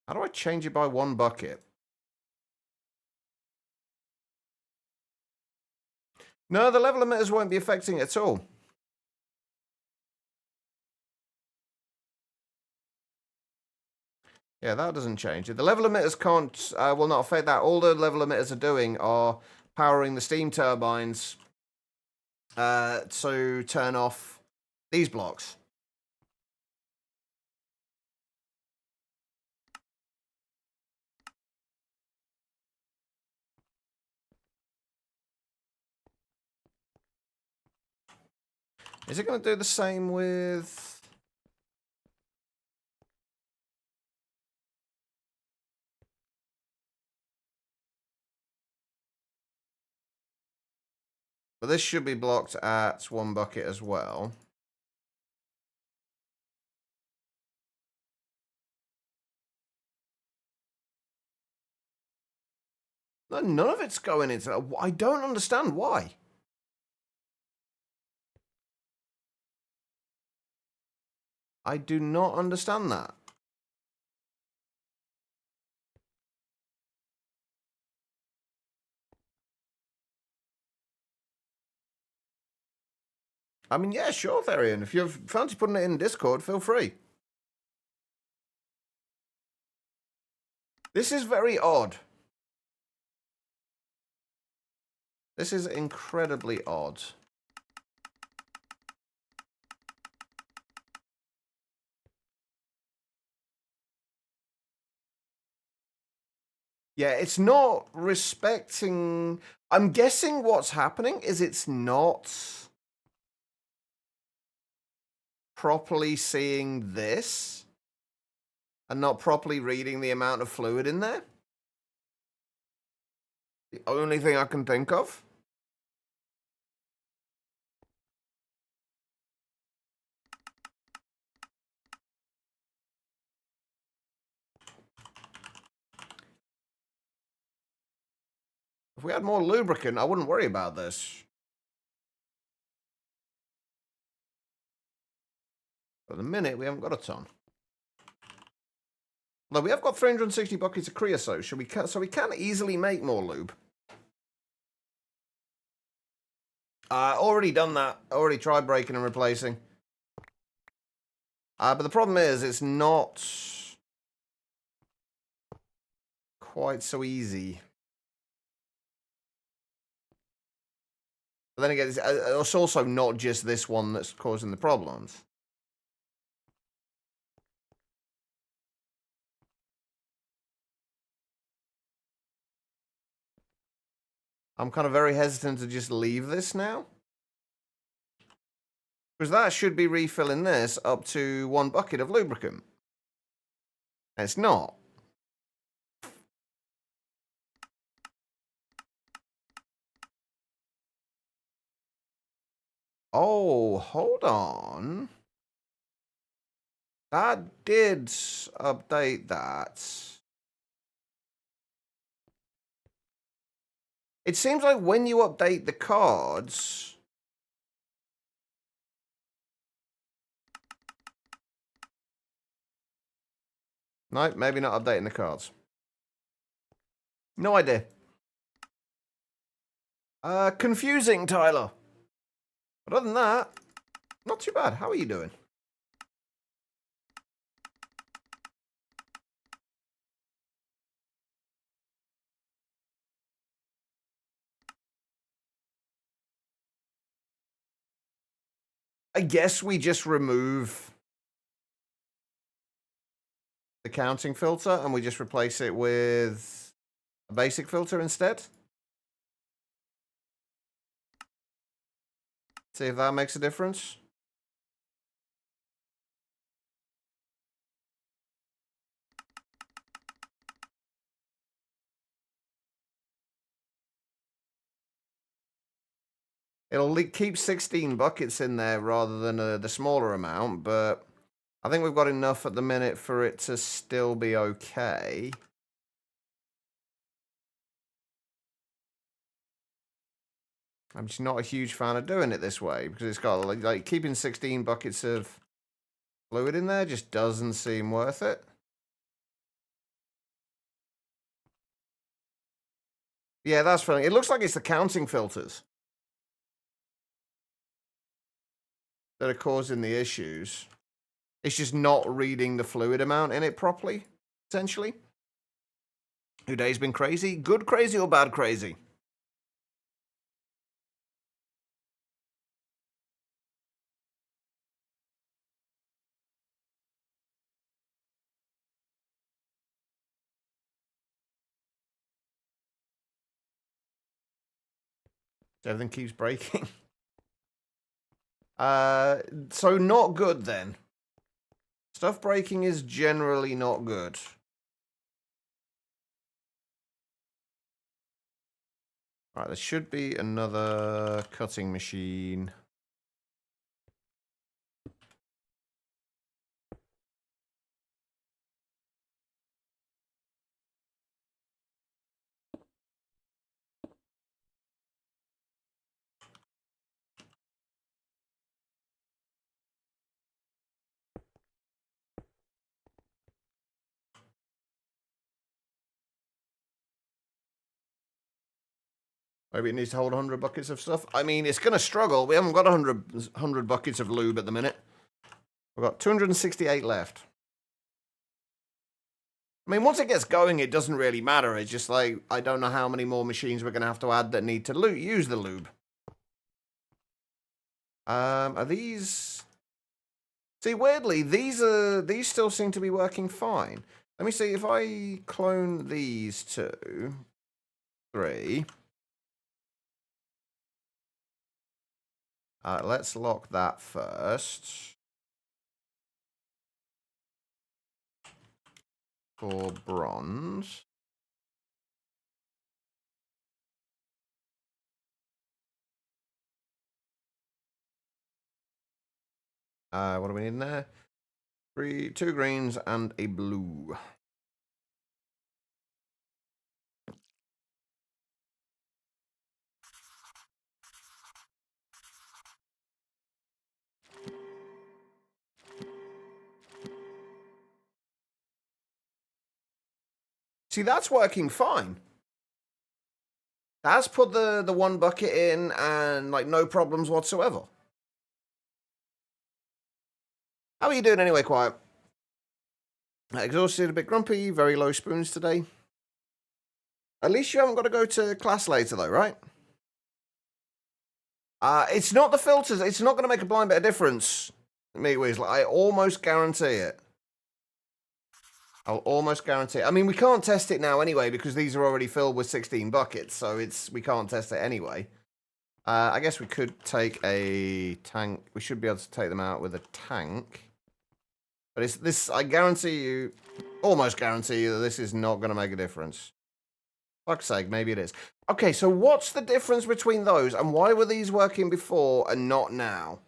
How do I change it by one bucket? No, the level emitters won't be affecting it at all. Yeah, that doesn't change it. The level emitters can't, will not affect that. All the level emitters are doing are powering the steam turbines to turn off these blocks. Is it going to do the same with... But this should be blocked at 1 bucket as well. No, none of it's going into... I don't understand why. I do not understand that. I mean, yeah, sure, Therian. If you fancy putting it in Discord, feel free. This is very odd. This is incredibly odd. Yeah, it's not respecting... I'm guessing what's happening is it's not properly seeing this and not properly reading the amount of fluid in there. The only thing I can think of. If we had more lubricant, I wouldn't worry about this. But at the minute, we haven't got a ton. Although we have got 360 buckets of creosote, so we can easily make more lube. Already done that. Already tried breaking and replacing. But the problem is, it's not quite so easy. But then again, it's also not just this one that's causing the problems. I'm kind of very hesitant to just leave this now. Because that should be refilling this up to 1 bucket of lubricant. And it's not. Oh, hold on. That did update that. It seems like when you update the cards... No, maybe not updating the cards. No idea. Confusing, Tyler. But other than that, not too bad. How are you doing? I guess we just remove the counting filter and we just replace it with a basic filter instead. See if that makes a difference. It'll keep 16 buckets in there rather than the smaller amount, but I think we've got enough at the minute for it to still be okay. I'm just not a huge fan of doing it this way because it's got like keeping 16 buckets of fluid in there just doesn't seem worth it. Yeah, that's funny. It looks like it's the counting filters that are causing the issues. It's just not reading the fluid amount in it properly, essentially. Your day's been crazy? Good crazy or bad crazy? Everything keeps breaking. So not good then. Stuff breaking is generally not good. All right, there should be another cutting machine. Maybe it needs to hold 100 buckets of stuff. I mean, it's going to struggle. We haven't got 100 buckets of lube at the minute. We've got 268 left. I mean, once it gets going, it doesn't really matter. It's just like, I don't know how many more machines we're going to have to add that need to use the lube. Are these... See, weirdly, these still seem to be working fine. Let me see if I clone these two. 3. Let's lock that first. For bronze. What do we need in there? 2 greens and a blue. See, that's working fine. That's put the 1 bucket in and, like, no problems whatsoever. How are you doing anyway, Quiet? Exhausted, a bit grumpy, very low spoons today. At least you haven't got to go to class later, though, right? It's not the filters. It's not going to make a blind bit of difference, me, Weasley. I almost guarantee it. I'll almost guarantee it. I mean, we can't test it now anyway because these are already filled with 16 buckets, so we can't test it anyway. I guess we could take a tank. We should be able to take them out with a tank. But it's this. I guarantee you, almost guarantee you that this is not going to make a difference. Fuck's sake, maybe it is. Okay, so what's the difference between those, and why were these working before and not now?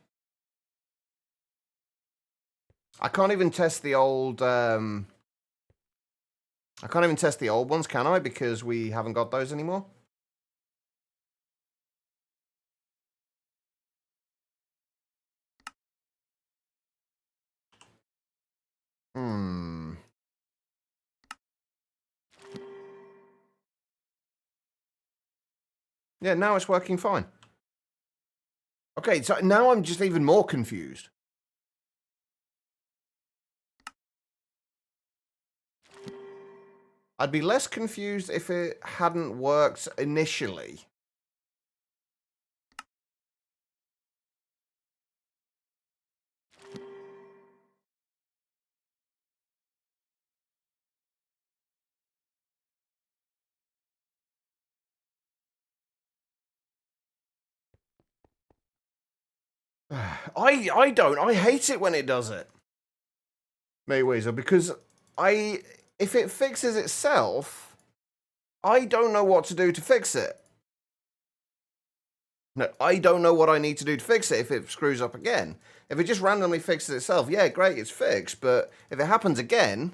I can't even test the old. I can't even test the old ones, can I? Because we haven't got those anymore. Yeah, now it's working fine. Okay, so now I'm just even more confused. I'd be less confused if it hadn't worked initially. I don't. I hate it when it does it. Mayweather, because if it fixes itself, I don't know what to do to fix it. No, I don't know what I need to do to fix it if it screws up again. If it just randomly fixes itself, yeah, great, it's fixed. But if it happens again,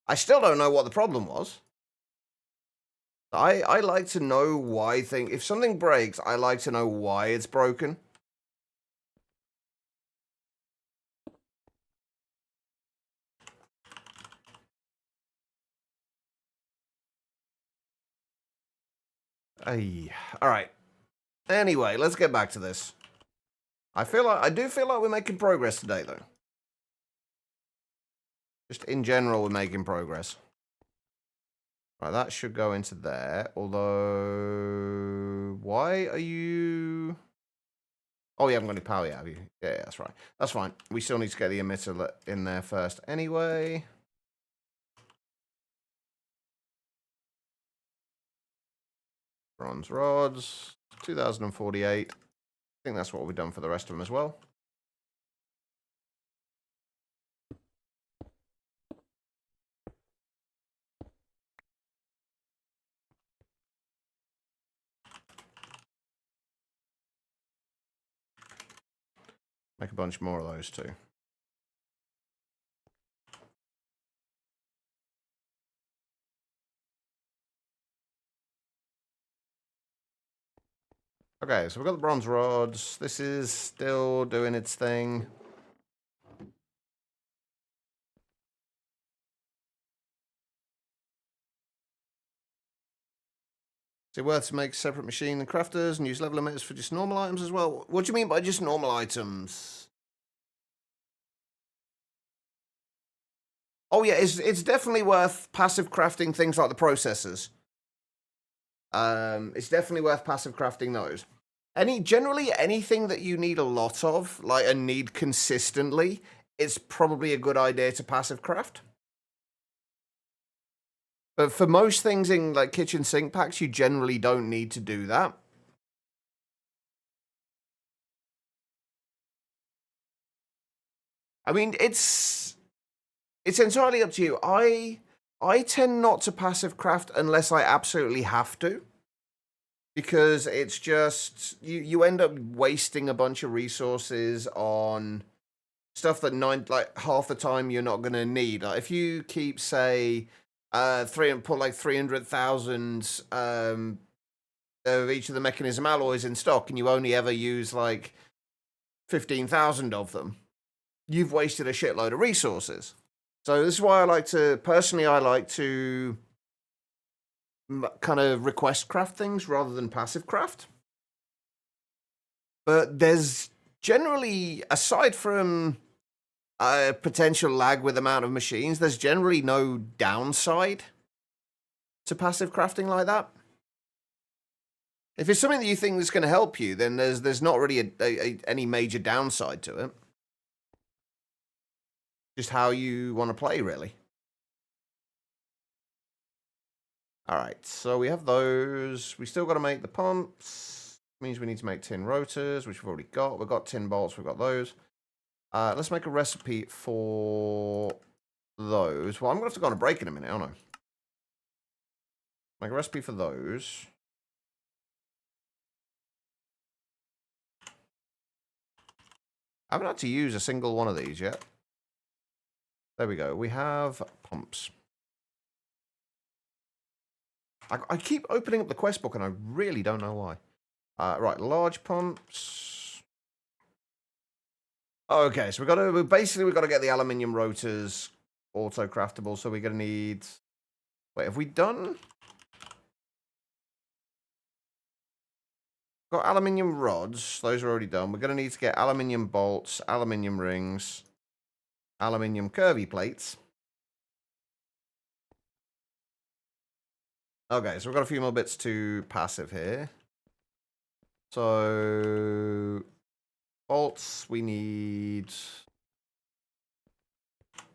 I still don't know what the problem was. I like to know why if something breaks, I like to know why it's broken. All right. Anyway, let's get back to this. I do feel like we're making progress today, though. Just in general, we're making progress. Right, that should go into there. Although, why are you... Oh, you haven't got any power yet, have you? Yeah, that's right. That's fine. We still need to get the emitter in there first anyway. Bronze rods, 2048. I think that's what we've done for the rest of them as well. Make a bunch more of those too. Okay, so we've got the bronze rods. This is still doing its thing. Is it worth to make separate machine and crafters and use level limiters for just normal items as well? What do you mean by just normal items? Oh yeah, it's definitely worth passive crafting things like the processors. It's definitely worth passive crafting those. Generally anything that you need a lot of, like and need consistently, it's probably a good idea to passive craft. But for most things in like kitchen sink packs, you generally don't need to do that. I mean, it's entirely up to you. I tend not to passive craft unless I absolutely have to. Because it's just you end up wasting a bunch of resources on stuff that half the time you're not gonna need. Like if you keep say put like 300,000 of each of the mechanism alloys in stock and you only ever use like 15,000 of them, you've wasted a shitload of resources. So this is why I like to kind of request craft things rather than passive craft. But there's generally, aside from potential lag with amount of machines, there's generally no downside to passive crafting like that. If it's something that you think is going to help you, then there's not really any major downside to it. Just how you want to play, really. All right, so we have those. We still got to make the pumps. Means we need to make tin rotors, which we've already got. We've got tin bolts. We've got those. Let's make a recipe for those. Well, I'm going to have to go on a break in a minute, aren't I? Make a recipe for those. I haven't had to use a single one of these yet. There we go. We have pumps. I keep opening up the quest book and I really don't know why. Right, large pumps. Okay, so we've got to get the aluminium rotors auto craftable. So we're gonna need. Wait, have we done? Got aluminium rods. Those are already done. We're gonna need to get aluminium bolts, aluminium rings, aluminium curvy plates. Okay, so we've got a few more bits to passive here. So bolts, we need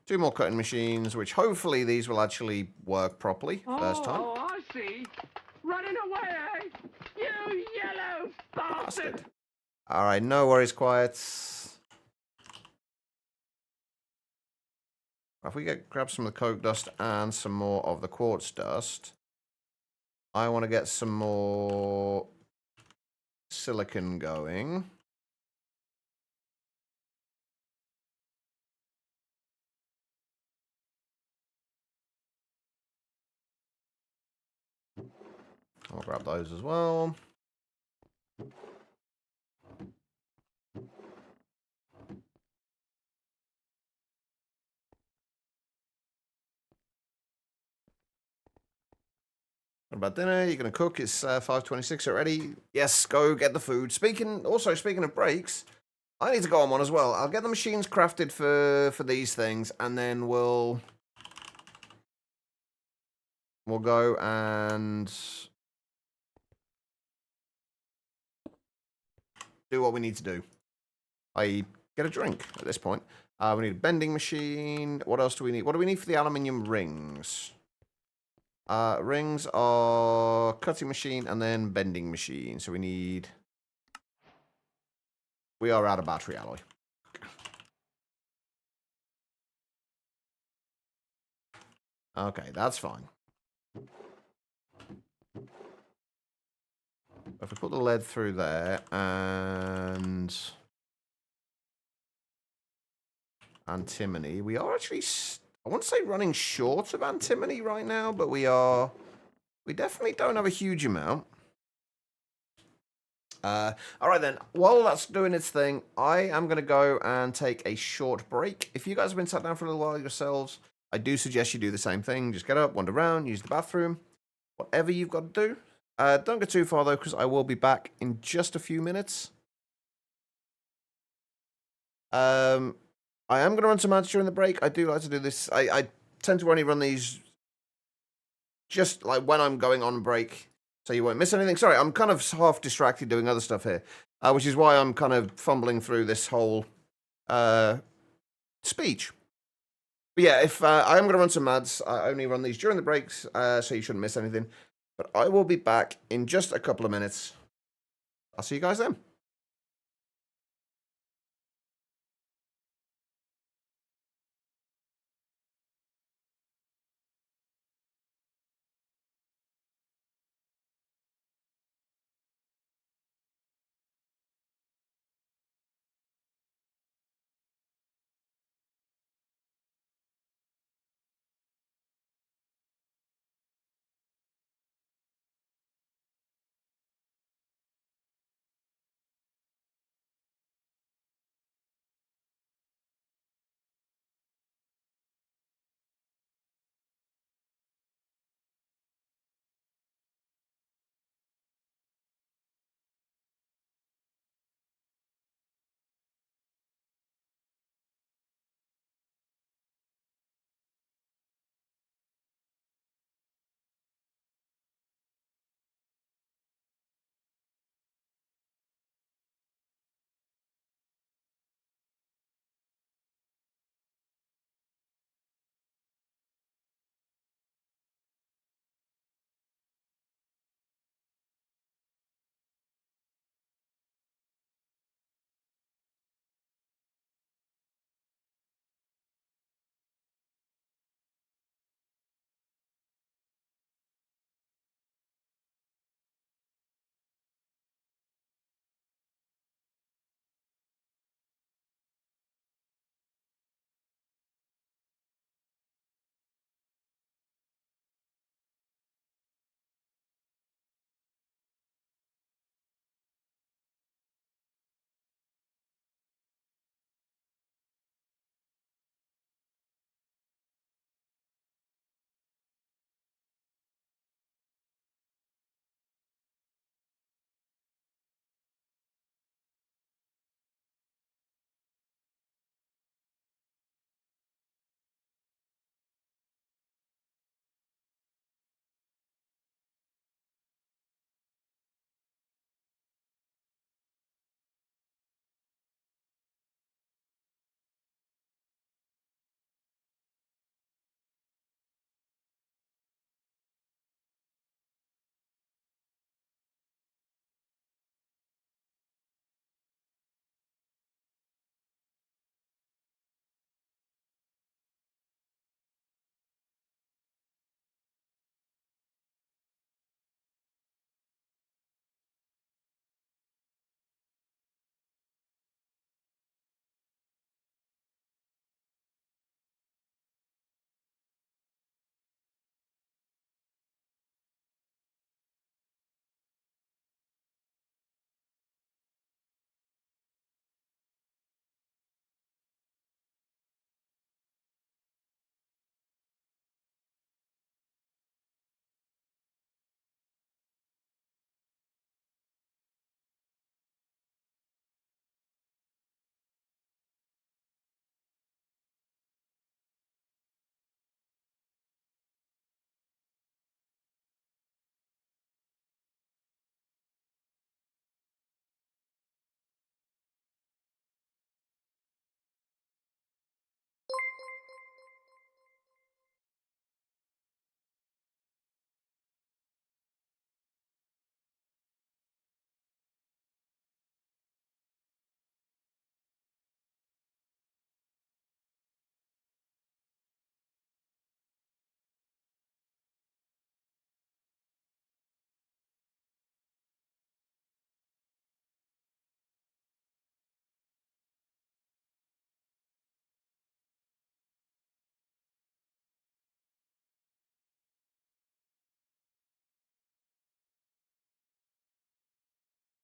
2 more cutting machines, which hopefully these will actually work properly first time. Oh, I see. Running away, you yellow bastard. All right, no worries, quiet. If we grab some of the coke dust and some more of the quartz dust, I want to get some more silicon going. I'll grab those as well. What about dinner? You're going to cook? It's 5:26 already. Yes, go get the food. Speaking of breaks, I need to go on one as well. I'll get the machines crafted for these things, and then we'll go and do what we need to do. I get a drink at this point. We need a bending machine. What else do we need? What do we need for the aluminium rings? Rings are cutting machine and then bending machine. So we are out of battery alloy. Okay, that's fine. If we put the lead through there and antimony. We are actually, I want to say running short of antimony right now, but we definitely don't have a huge amount. All right then, while that's doing its thing, I am going to go and take a short break. If you guys have been sat down for a little while yourselves, I do suggest you do the same thing. Just get up, wander around, use the bathroom, whatever you've got to do. Don't go too far though, because I will be back in just a few minutes. I am going to run some ads during the break. I do like to do this. I tend to only run these just like when I'm going on break, so you won't miss anything. Sorry, I'm kind of half distracted doing other stuff here, which is why I'm kind of fumbling through this whole speech. But yeah, if I am going to run some ads, I only run these during the breaks, so you shouldn't miss anything. But I will be back in just a couple of minutes. I'll see you guys then.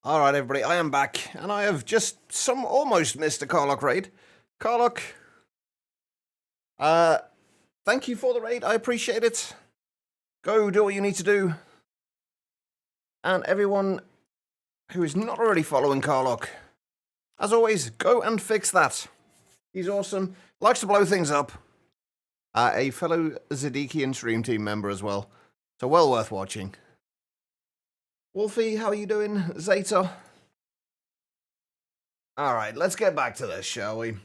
All right, everybody, I am back, and I have just almost missed a Carlock raid. Carlock, thank you for the raid. I appreciate it. Go do what you need to do. And everyone who is not already following Carlock, as always, go and fix that. He's awesome. Likes to blow things up. A fellow Zadikian stream team member as well. So well worth watching. Wolfie, how are you doing? Zeta? Alright, let's get back to this, shall we?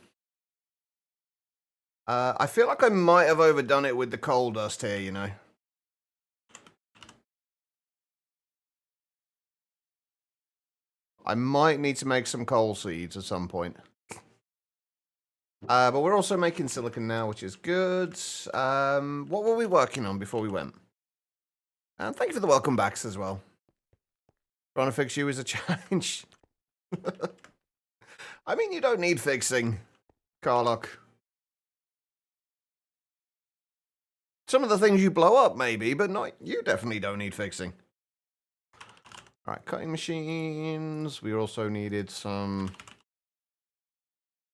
I feel like I might have overdone it with the coal dust here, you know. I might need to make some coal seeds at some point. But we're also making silicon now, which is good. What were we working on before we went? And thank you for the welcome backs as well. Trying to fix you is a challenge. I mean, you don't need fixing, Carlock. Some of the things you blow up, maybe, but not you definitely don't need fixing. Alright, cutting machines. We also needed some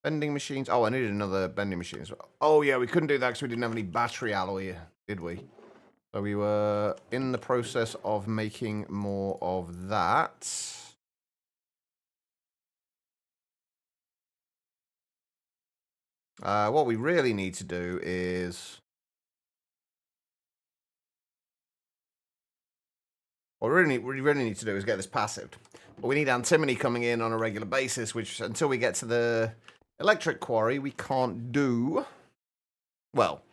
bending machines. Oh, I needed another bending machine as well. Oh, yeah, we couldn't do that because we didn't have any battery alloy, did we? So we were in the process of making more of that. What we really need to do is... What we really need to do is get this passive. But we need antimony coming in on a regular basis, which until we get to the electric quarry, we can't do. Well,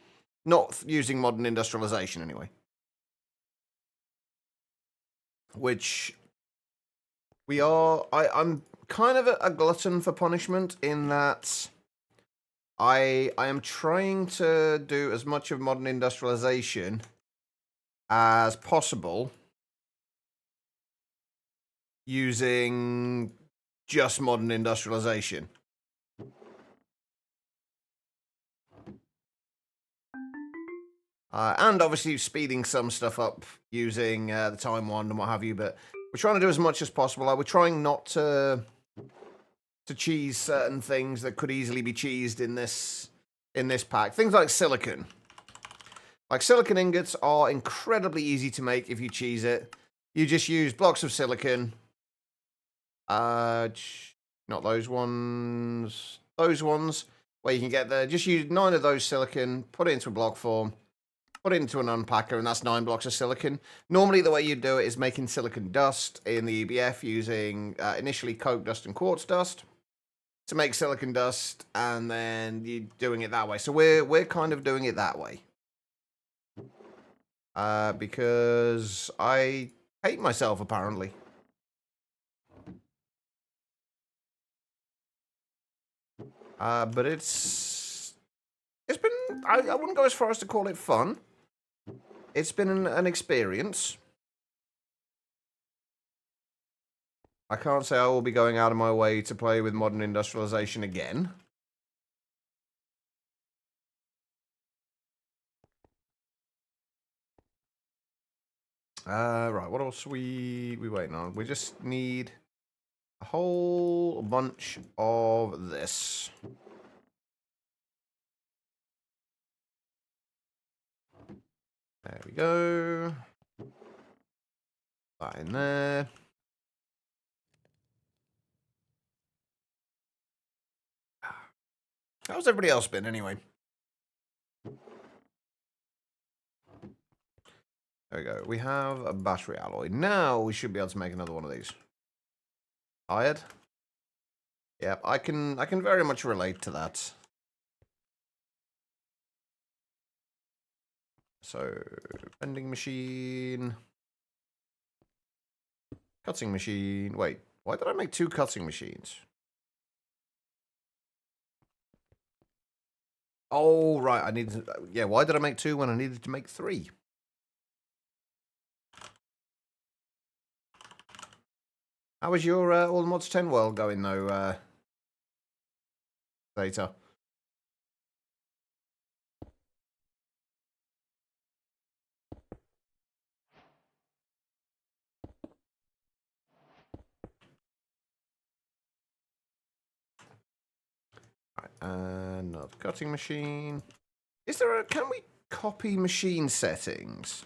not using modern industrialization anyway. Which we are... I'm kind of a glutton for punishment in that I am trying to do as much of modern industrialization as possible using just modern industrialization. And obviously speeding some stuff up using the time wand and what have you, but we're trying to do as much as possible. We're trying not to cheese certain things that could easily be cheesed in this pack. Things like silicon. Like silicon ingots are incredibly easy to make if you cheese it. You just use blocks of silicon. Not those ones. Those ones where you can get the... Just use 9 of those silicon, put it into a block form, put it into an unpacker, and that's 9 blocks of silicon. Normally the way you do it is making silicon dust in the EBF using initially coke dust and quartz dust to make silicon dust, and then you're doing it that way. So we're kind of doing it that way. Because I hate myself, apparently. But it's been, I wouldn't go as far as to call it fun. It's been an experience. I can't say I will be going out of my way to play with modern industrialization again. Right, what else we waiting on? We just need a whole bunch of this. There we go. That in there. How's everybody else been, anyway? There we go. We have a battery alloy. Now we should be able to make another one of these. Tired? Yep, I can very much relate to that. So, bending machine. Cutting machine. Wait, why did I make 2 cutting machines? Oh, right, I needed to... Yeah, why did I make 2 when I needed to make 3? How was your All the Mods 10 world going, though, Zeta? Another cutting machine. Is there a... Can we copy machine settings?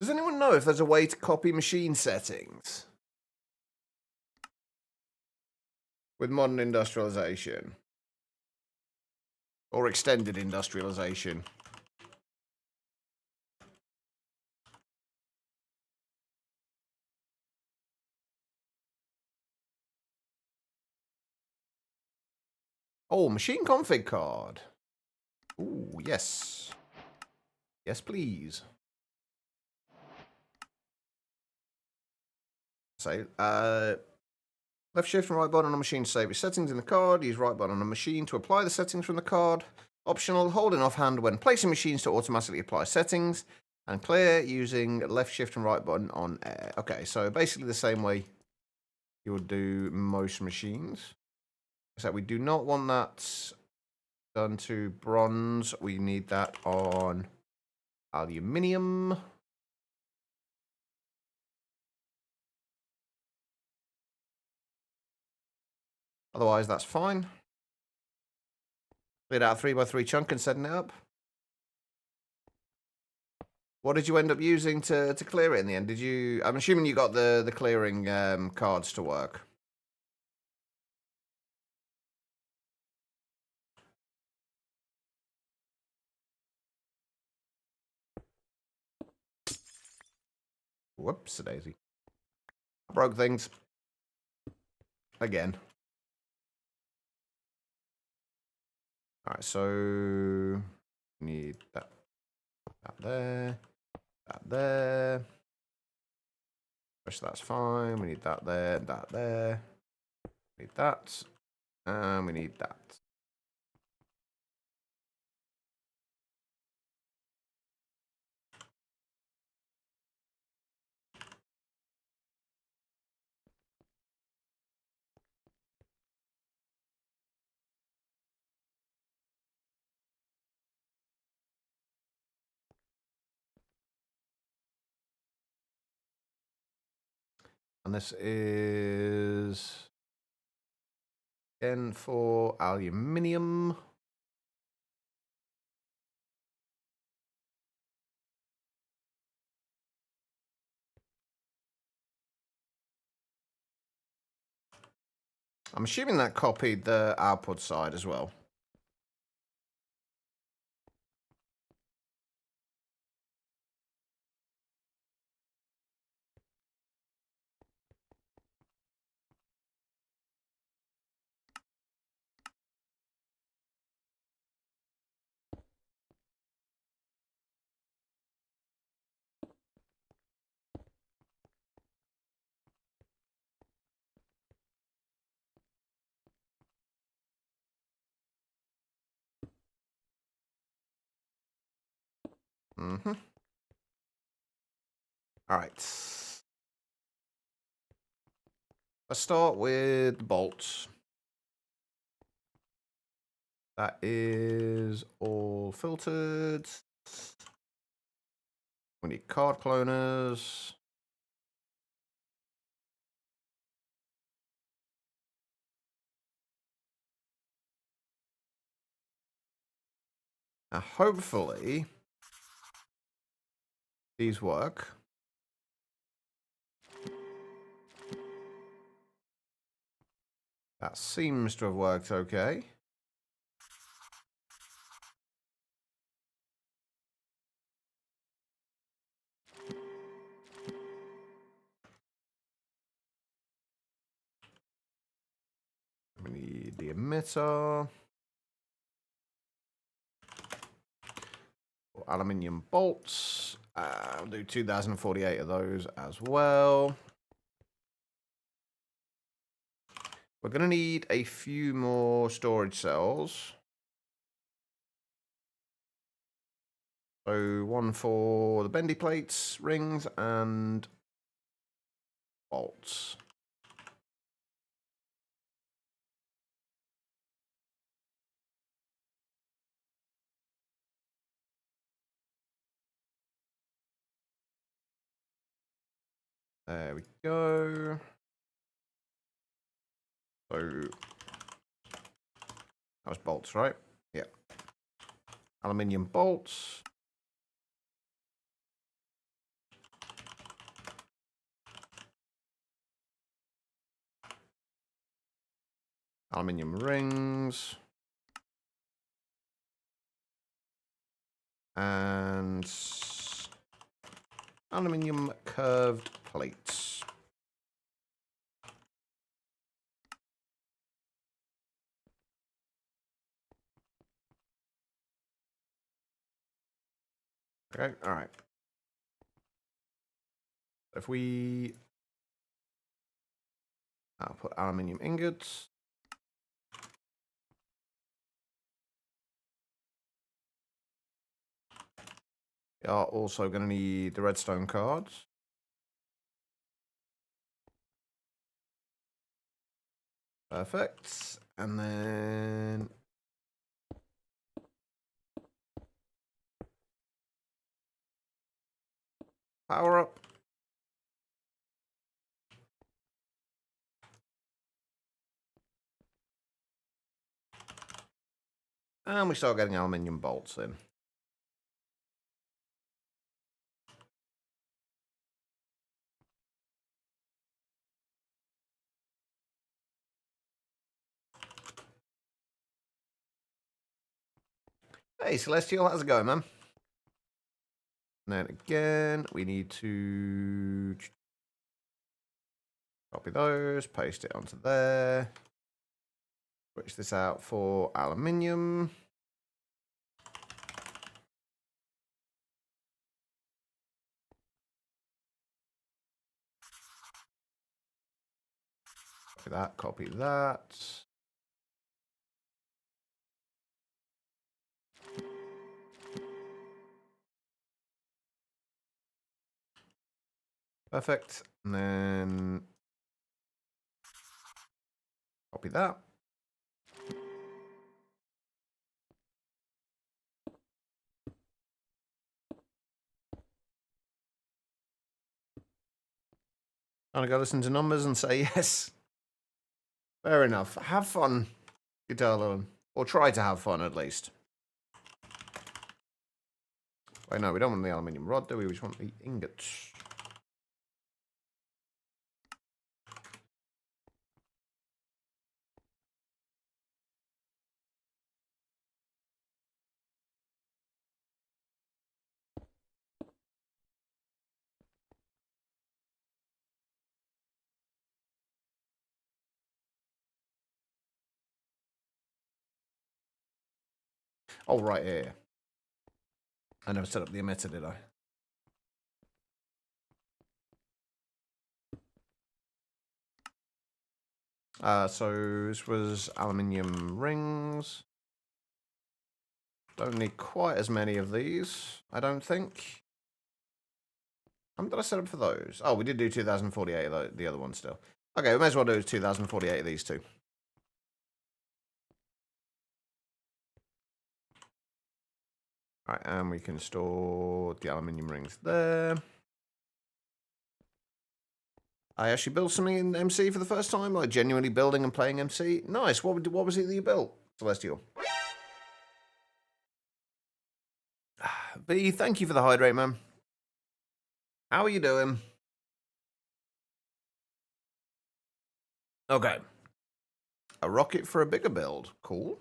Does anyone know if there's a way to copy machine settings with modern industrialization or extended industrialization? Oh, machine config card. Ooh, yes. Yes, please. So, left shift and right button on a machine to save your settings in the card. Use right button on a machine to apply the settings from the card. Optional, holding offhand when placing machines to automatically apply settings. And clear using left shift and right button on air. Okay, so basically the same way you would do most machines. Except we do not want that done to bronze. We need that on aluminium. Otherwise, that's fine. Cleared out a 3x3 chunk and setting it up. What did you end up using to clear it in the end? Did you... I'm assuming you got the clearing cards to work. Whoops, a daisy. Broke things. Again. Alright, so... Need that. That there. That there. Which that's fine. We need that there. That there. We need that. And we need that. And this is... Again for aluminium. I'm assuming that copied the output side as well. Mm-hmm. All right. Let's start with the bolts. That is all filtered. We need card cloners. Now, hopefully, these work. That seems to have worked okay. We need the emitter. Aluminium bolts. I'll do 2048 of those as well. We're going to need a few more storage cells. So one for the bendy plates, rings, and bolts. There we go. So that was bolts, right? Yeah. Aluminium bolts. Aluminium rings. And aluminium curved plates. Okay, all right. If I'll put aluminium ingots. We are also going to need the redstone cards. Perfect. And then power up. And we start getting aluminium bolts in. Hey, Celestial, how's it going, man? And then again, we need to copy those, paste it onto there. Switch this out for aluminium. Copy that, copy that. Perfect. And then copy that. I'm gonna go listen to numbers and say yes. Fair enough. Have fun, Guitar Lone. Or try to have fun at least. Wait, no, we don't want the aluminium rod, do we? We just want the ingots. Oh, right here. I never set up the emitter, did I? So this was aluminium rings. Don't need quite as many of these, I don't think. How many did I set up for those? Oh, we did do 2048, the other one still. Okay, we may as well do 2048 of these two. Alright, and we can store the aluminium rings there. I actually built something in MC for the first time, like genuinely building and playing MC. Nice. What was it that you built, Celestial? B, thank you for the hydrate, man. How are you doing? Okay. A rocket for a bigger build. Cool.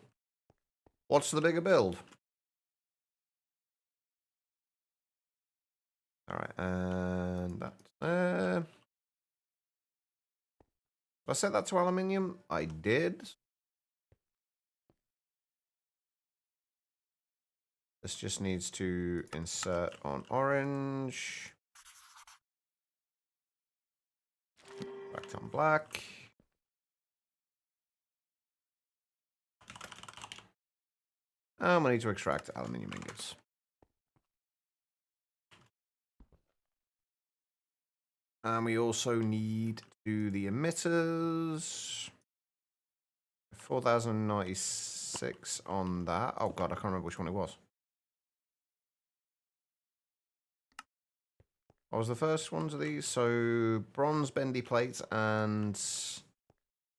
What's the bigger build? Alright, and that's there. Did I set that to aluminium? I did. This just needs to insert on orange. Back on black. And we need to extract aluminium ingots. And we also need to do the emitters. 4096 on that. Oh god, I can't remember which one it was. What was the first ones of these? So, bronze bendy plates and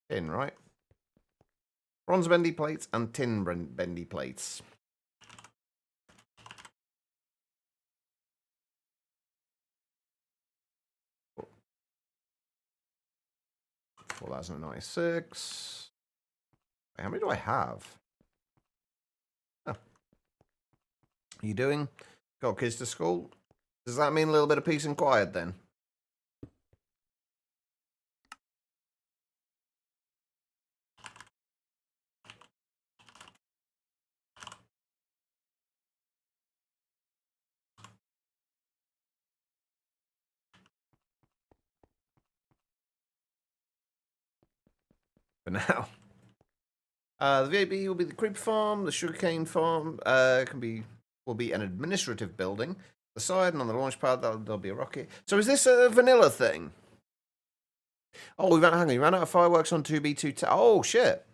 tin, right? Bronze bendy plates and tin bendy plates. $4,096. How many do I have? Oh. You doing? Got kids to school? Does that mean a little bit of peace and quiet then? For now. The VAB will be the creep farm. The sugarcane farm will be an administrative building. The side and on the launch pad there'll be a rocket. So is this a vanilla thing? Oh, we ran out of fireworks on 2B2. Oh shit!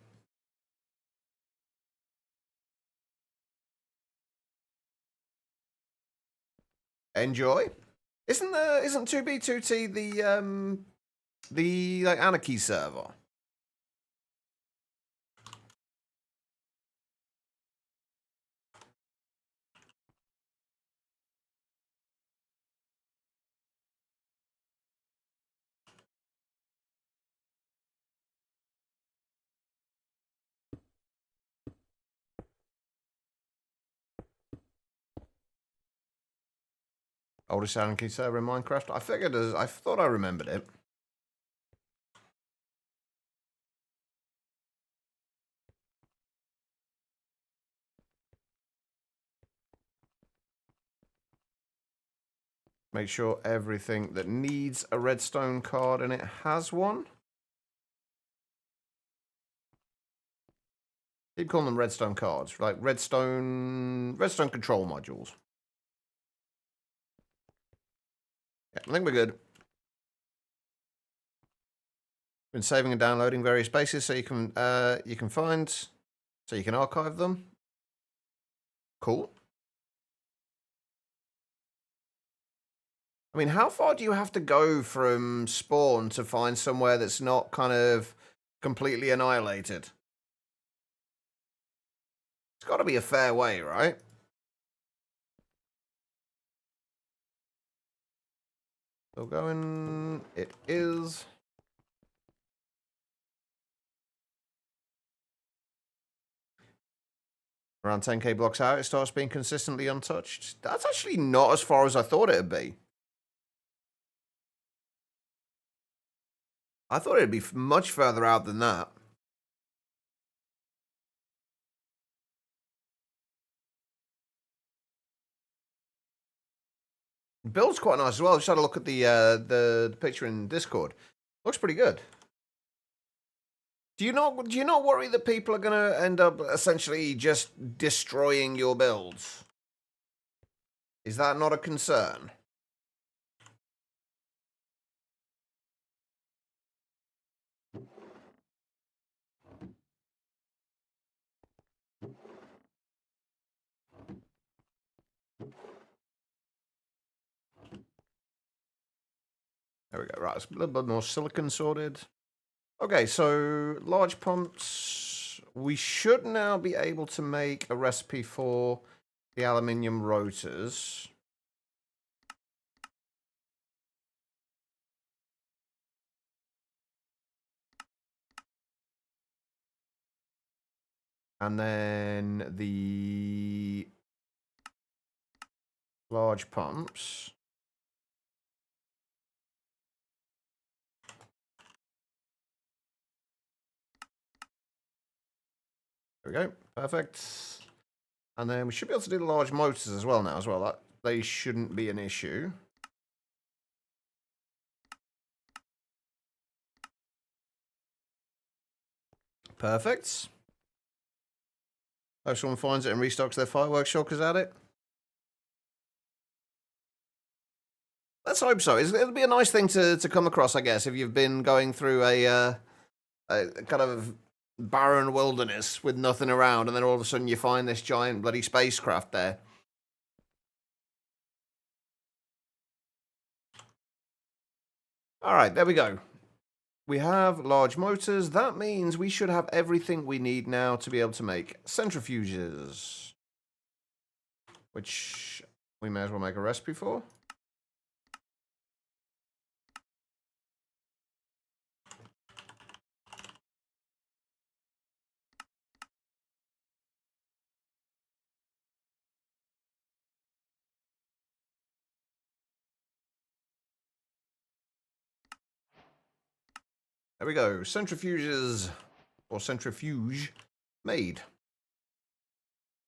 Enjoy. Isn't 2B2T the like anarchy server? Oldest anarchy server in Minecraft. I thought I remembered it. Make sure everything that needs a redstone card in it has one. Keep calling them redstone cards, like redstone control modules. Yeah, I think we're good. Been saving and downloading various bases so you can archive them. Cool. I mean, how far do you have to go from spawn to find somewhere that's not kind of completely annihilated? It's got to be a fair way, right? Still going. It is. Around 10k blocks out, it starts being consistently untouched. That's actually not as far as I thought it'd be. I thought it'd be much further out than that. The build's quite nice as well. Just had a look at the picture in Discord. Looks pretty good. Do you not worry that people are going to end up essentially just destroying your builds? Is that not a concern? There we go. Right, it's a little bit more silicon sorted. Okay, so large pumps. We should now be able to make a recipe for the aluminium rotors. And then the large pumps. There we go. Perfect. And then we should be able to do the large motors as well now as well. That they shouldn't be an issue. Perfect. Hope someone finds it and restocks their fireworks shulkers at it. Let's hope so. It'll be a nice thing to come across, I guess, if you've been going through a kind of barren wilderness with nothing around, and then all of a sudden you find this giant bloody spacecraft there. All right, there we go. We have large motors. That means we should have everything we need now to be able to make centrifuges, which we may as well make a recipe for. There we go. Centrifuges, or centrifuge, made.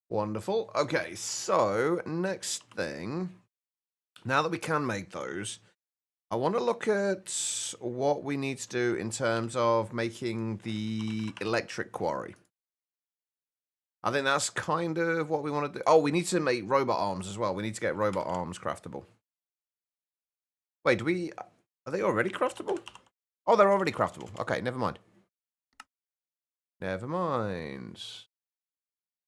Wonderful. Okay, so next thing, now that we can make those, I want to look at what we need to do in terms of making the electric quarry. I think that's kind of what we want to do. Oh, we need to make robot arms as well. We need to get robot arms craftable. Wait, are they already craftable? Oh, they're already craftable. Okay, never mind. Never mind.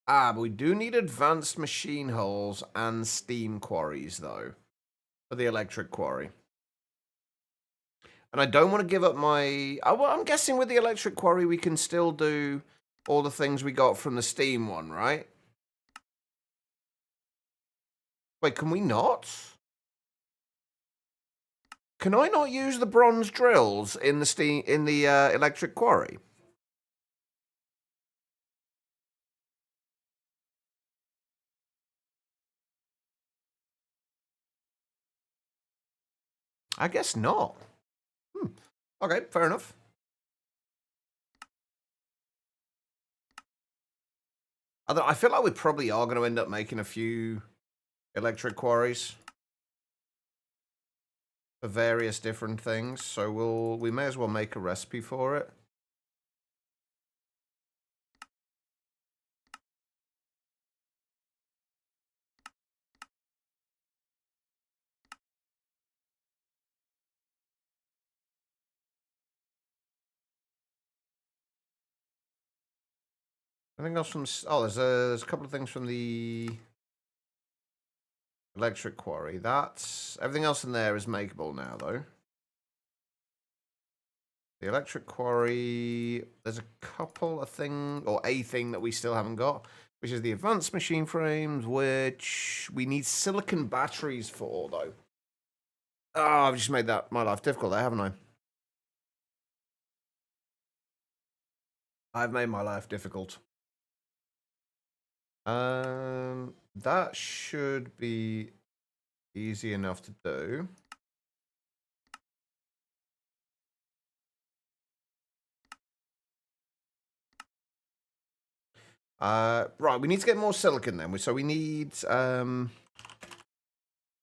Ah, but we do need advanced machine hulls and steam quarries, though, for the electric quarry. And I don't want to give up my... Oh, well, I'm guessing with the electric quarry, we can still do all the things we got from the steam one, right? Wait, can we not? Can I not use the bronze drills in the electric quarry? I guess not. Okay, fair enough. I feel like we probably are going to end up making a few electric quarries for various different things, so we may as well make a recipe for it. Anything else from... Oh, there's a couple of things from the electric quarry. That's... Everything else in there is makeable now, though. The electric quarry... There's a couple of things... Or a thing that we still haven't got, which is the advanced machine frames, which we need silicon batteries for, though. Oh, I've just made my life difficult there, haven't I? I've made my life difficult. That should be easy enough to do. Right, we need to get more silicon then. So we need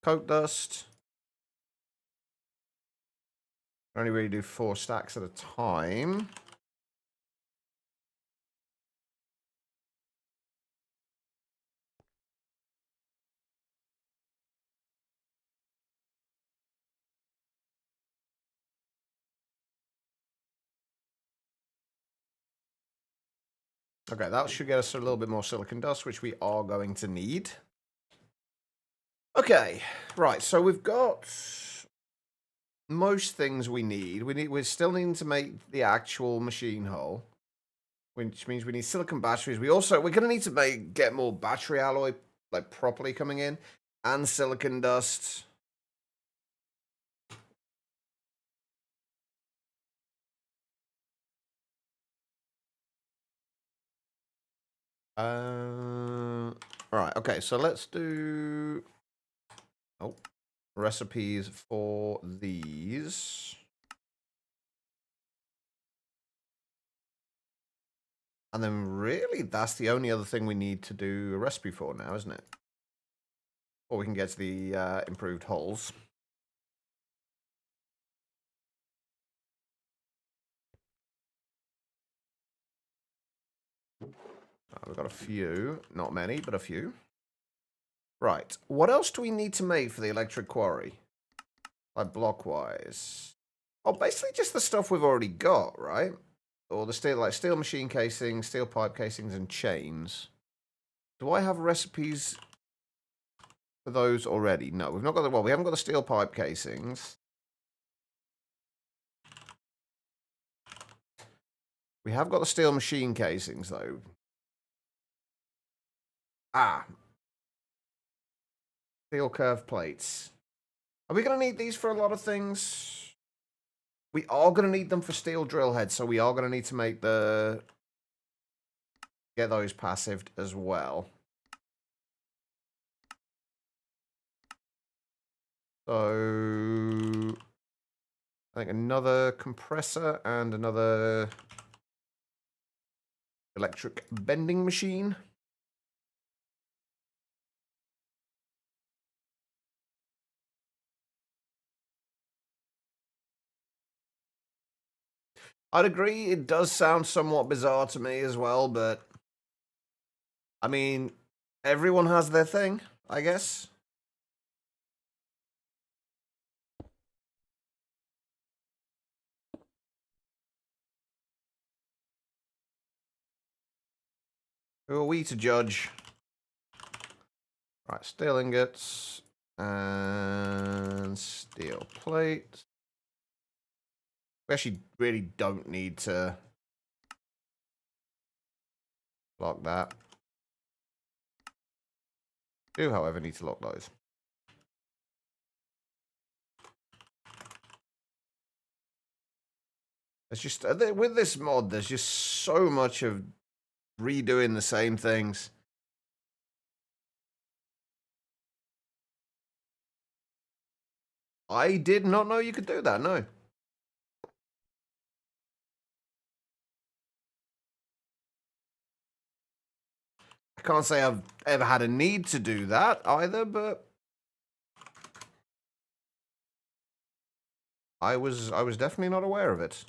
coke dust. Only really do 4 stacks at a time. Okay, that should get us a little bit more silicon dust, which we are going to need. Okay, right, so we've got most things we need. We're still needing to make the actual machine hull, which means we need silicon batteries. We're gonna need to get more battery alloy like properly coming in, and silicon dust. All right, okay, so let's do recipes for these. And then really that's the only other thing we need to do a recipe for now, isn't it? Or we can get to the improved hulls. We've got a few, not many, but a few. Right, what else do we need to make for the electric quarry? Like block-wise. Oh, basically just the stuff we've already got, right? Or the steel machine casings, steel pipe casings, and chains. Do I have recipes for those already? No, we've not got we haven't got the steel pipe casings. We have got the steel machine casings, though. Ah. Steel curved plates. Are we going to need these for a lot of things? We are going to need them for steel drill heads, so we are going to need to make the... Get those passived as well. So... I think another compressor and another electric bending machine. I'd agree, it does sound somewhat bizarre to me as well, but... I mean, everyone has their thing, I guess. Who are we to judge? Right, steel ingots and steel plate. We actually really don't need to lock that. Do, however, need to lock those. It's just, with this mod, there's just so much of redoing the same things. I did not know you could do that, no. I can't say I've ever had a need to do that either, but I was definitely not aware of it.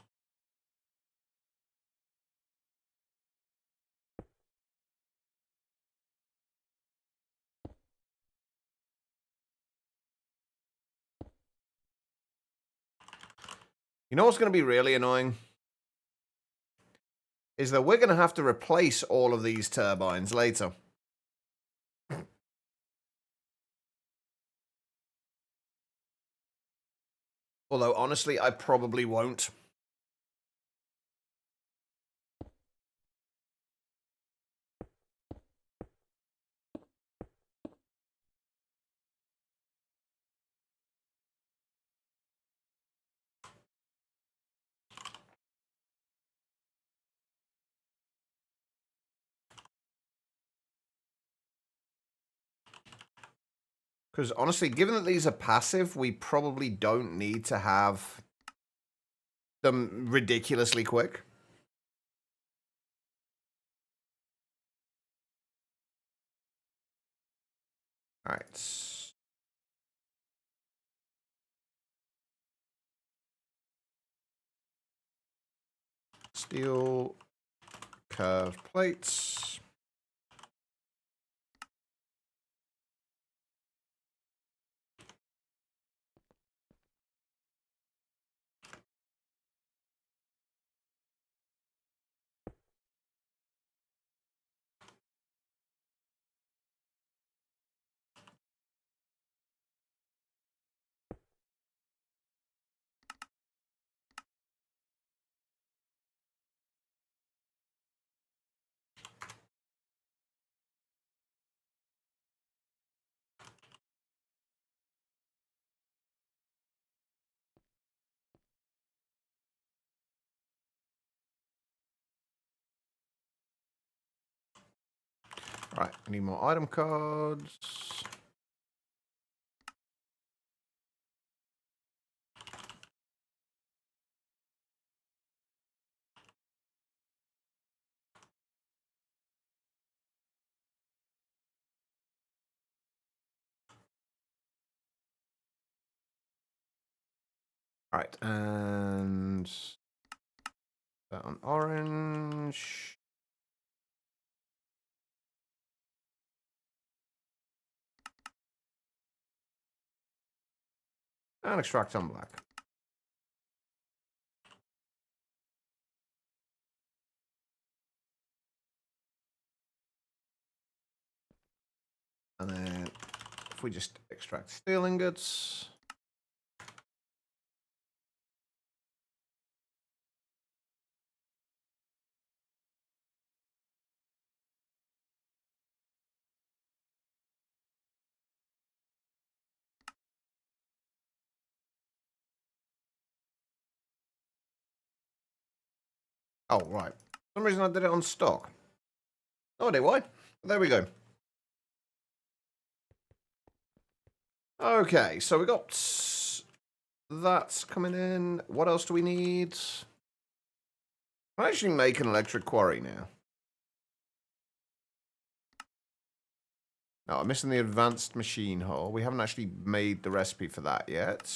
You know what's going to be really annoying? Is that we're going to have to replace all of these turbines later. Although, honestly, I probably won't. Because, honestly, given that these are passive, we probably don't need to have them ridiculously quick. All right. Steel curved plates. Right, I need more item cards. All right, and that on orange. And extract on black. And then if we just extract steel ingots. Oh, right. For some reason I did it on stock. No idea why. There we go. Okay, so we got that's coming in. What else do we need? I'm actually making an electric quarry now. No, I'm missing the advanced machine hull. We haven't actually made the recipe for that yet.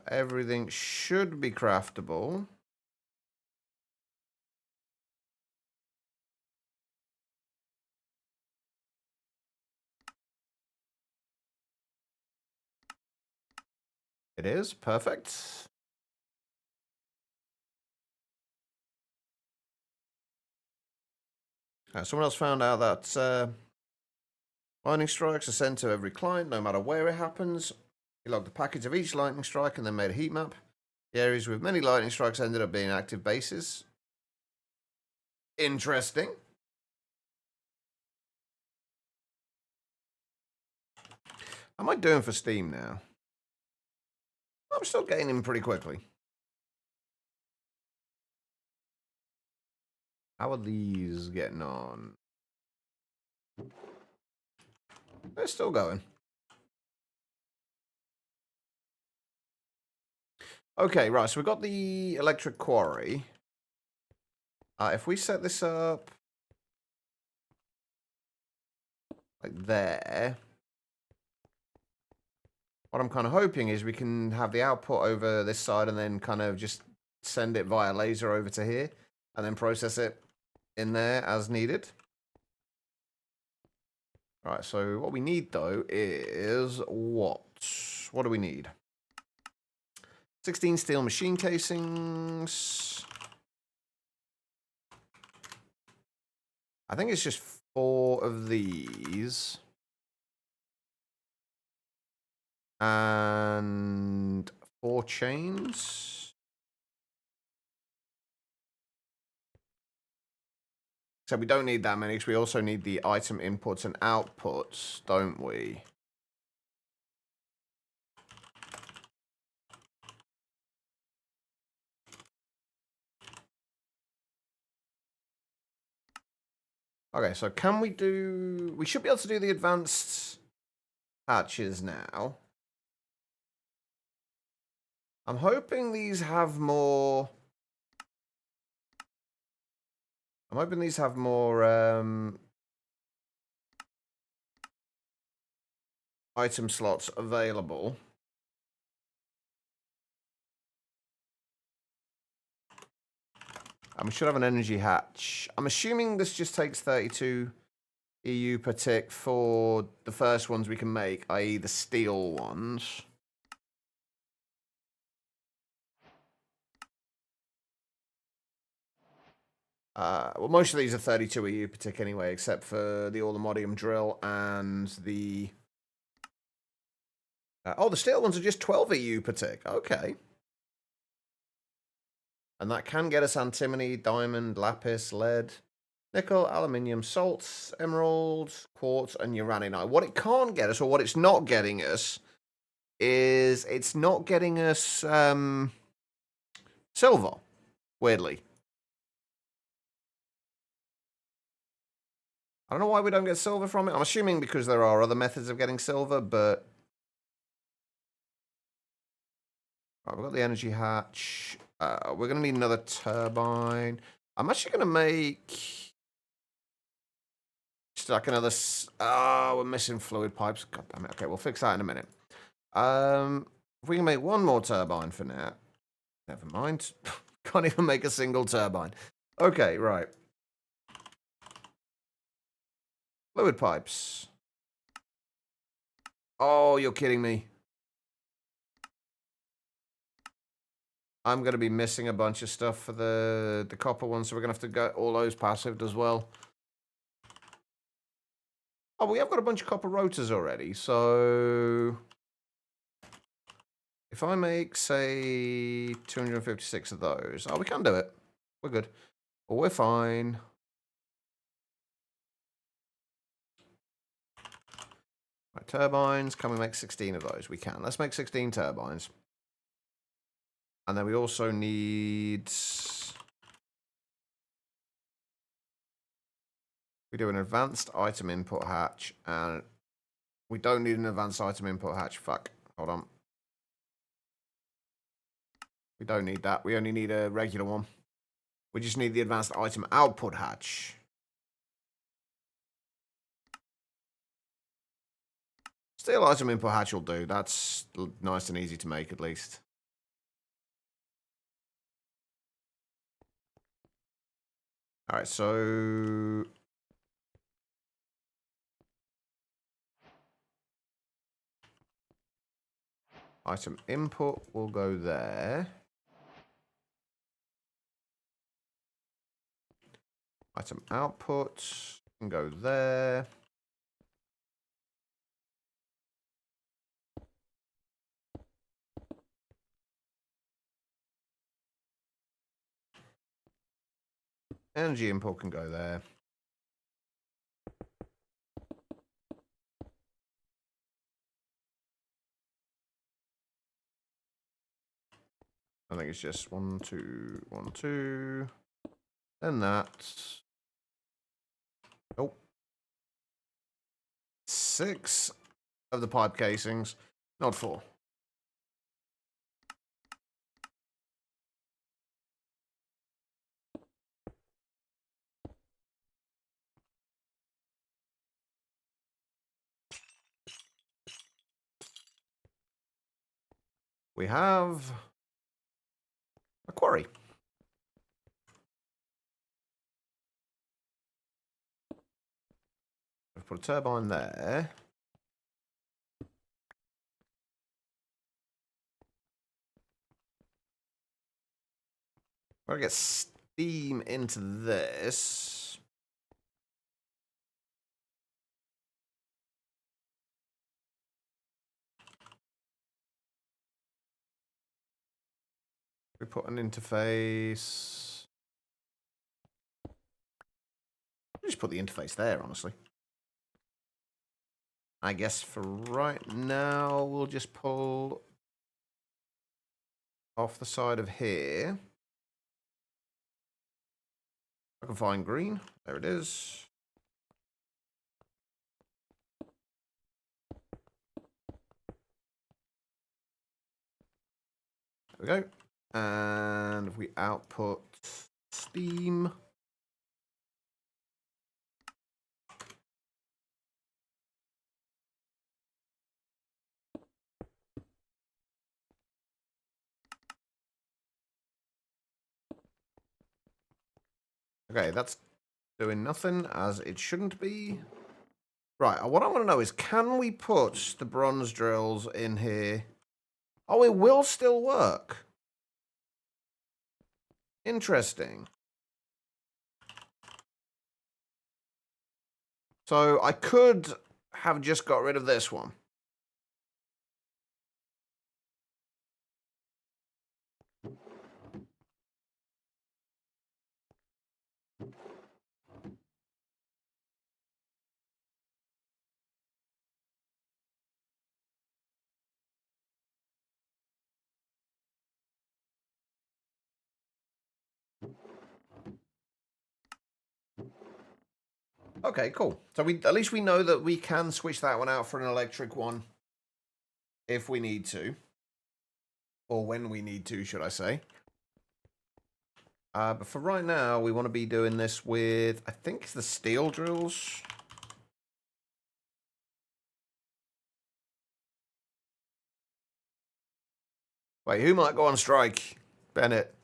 Everything should be craftable. It is. Perfect. Someone else found out that lightning strikes are sent to every client, no matter where it happens. He logged the package of each lightning strike and then made a heat map. The areas with many lightning strikes ended up being active bases. Interesting. How am I doing for Steam now? I'm still gaining pretty quickly. How are these getting on? They're still going. Okay, right, so we've got the electric quarry. If we set this up like there, what I'm kind of hoping is we can have the output over this side and then kind of just send it via laser over to here and then process it in there as needed. Right, so what we need though is what? What do we need? 16 steel machine casings. I think it's just 4 of these. And 4 chains. So we don't need that many because we also need the item inputs and outputs, don't we? Okay, so can we do... We should be able to do the advanced hatches now. I'm hoping these have more... I'm hoping these have more item slots available. And we should have an energy hatch. I'm assuming this just takes 32 EU per tick for the first ones we can make, i.e. the steel ones. Well, most of these are 32 EU per tick anyway, except for the Allomodium drill and the... oh, the steel ones are just 12 EU per tick. Okay. And that can get us antimony, diamond, lapis, lead, nickel, aluminium, salts, emeralds, quartz, and uraninite. What it can't get us, or what it's not getting us, is it's not getting us silver, weirdly. I don't know why we don't get silver from it. I'm assuming because there are other methods of getting silver, but... Right, we've got the energy hatch. We're going to need another turbine. I'm actually going to make... just like another... oh, we're missing fluid pipes. God damn it. Okay, we'll fix that in a minute. If we can make one more turbine for now. Never mind. Can't even make a single turbine. Okay, right. Fluid pipes. Oh, you're kidding me. I'm going to be missing a bunch of stuff for the copper one, so we're going to have to get all those passived as well. Oh, we have got a bunch of copper rotors already, so... if I make, say, 256 of those... oh, we can do it. We're good. Well, we're fine. Right, turbines. Can we make 16 of those? We can. Let's make 16 turbines. And then we also need... We do an advanced item input hatch, and we don't need an advanced item input hatch. Fuck. Hold on. We don't need that. We only need a regular one. We just need the advanced item output hatch. Steel item input hatch will do. That's nice and easy to make, at least. All right, so... Item input will go there. Item output can go there. Energy input can go there. I think it's just 1, 2, 1, 2. Then that. Oh. 6 of the pipe casings, not 4. We have a quarry. I've put a turbine there. We're gonna get steam into this. We put an interface. I'll just put the interface there, honestly. I guess for right now, we'll just pull off the side of here. I can find green. There it is. There we go. And if we output steam. Okay, that's doing nothing, as it shouldn't be. Right, what I want to know is, can we put the bronze drills in here? Oh, it will still work. Interesting. So I could have just got rid of this one. Okay, cool. So at least we know that we can switch that one out for an electric one if we need to. Or when we need to, should I say. But for right now, we want to be doing this with, I think it's the steel drills. Wait, who might go on strike? Bennett.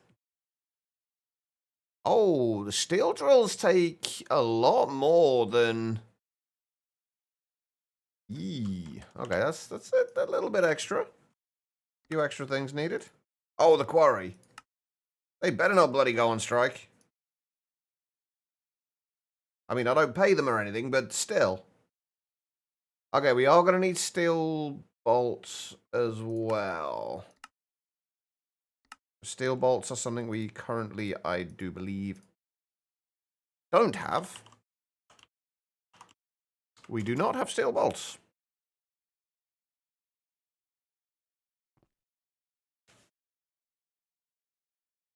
Oh, the steel drills take a lot more than... Yee. Okay, that's a little bit extra. A few extra things needed. Oh, the quarry. They better not bloody go on strike. I mean, I don't pay them or anything, but still. Okay, we are going to need steel bolts as well. Steel bolts are something we currently, I do believe, don't have. We do not have steel bolts.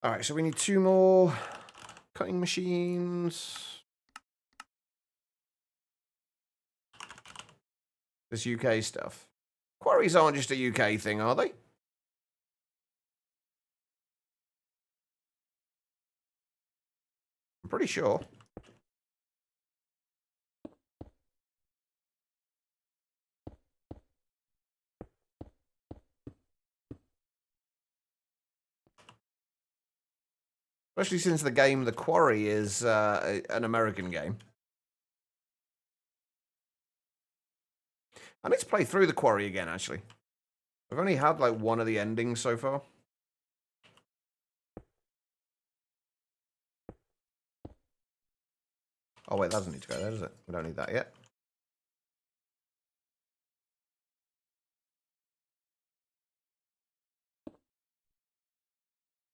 All right, so we need 2 more cutting machines. This UK stuff. Quarries aren't just a UK thing, are they? I'm pretty sure. Especially since the game The Quarry is an American game. I need to play through The Quarry again, actually. I've only had, like, one of the endings so far. Oh, wait, that doesn't need to go there, does it? We don't need that yet.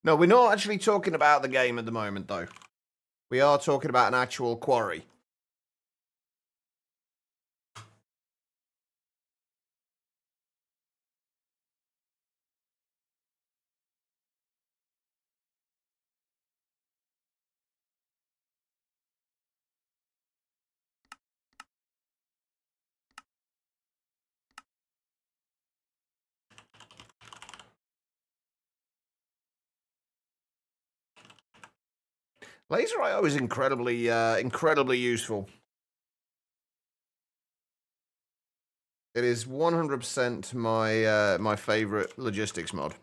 No, we're not actually talking about the game at the moment, though. We are talking about an actual quarry. Laser IO is incredibly useful. It is 100% my favorite logistics mod.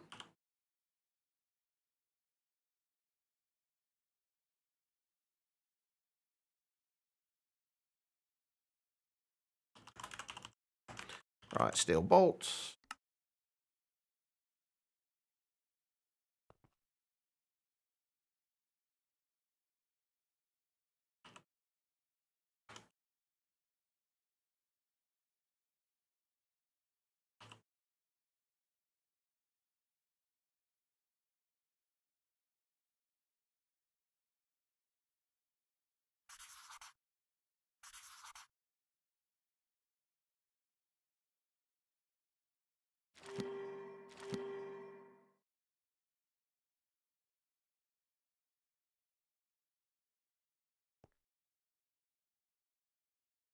Right, steel bolts.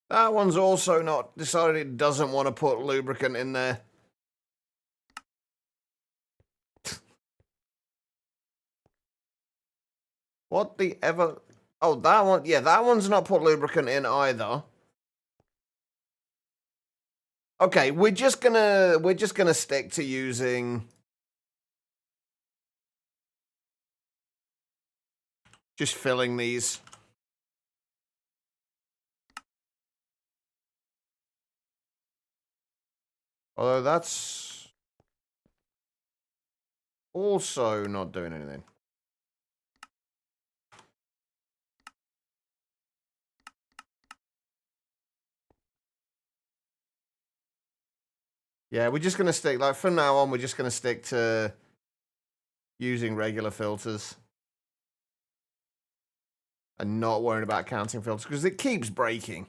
That one's also not decided it doesn't want to put lubricant in there. What the ever? Oh, that one. Yeah, that one's not put lubricant in either. Okay, we're just gonna stick to using just filling these. Although that's also not doing anything. Yeah, we're just gonna stick, like, from now on, we're just gonna stick to using regular filters and not worrying about counting filters because it keeps breaking.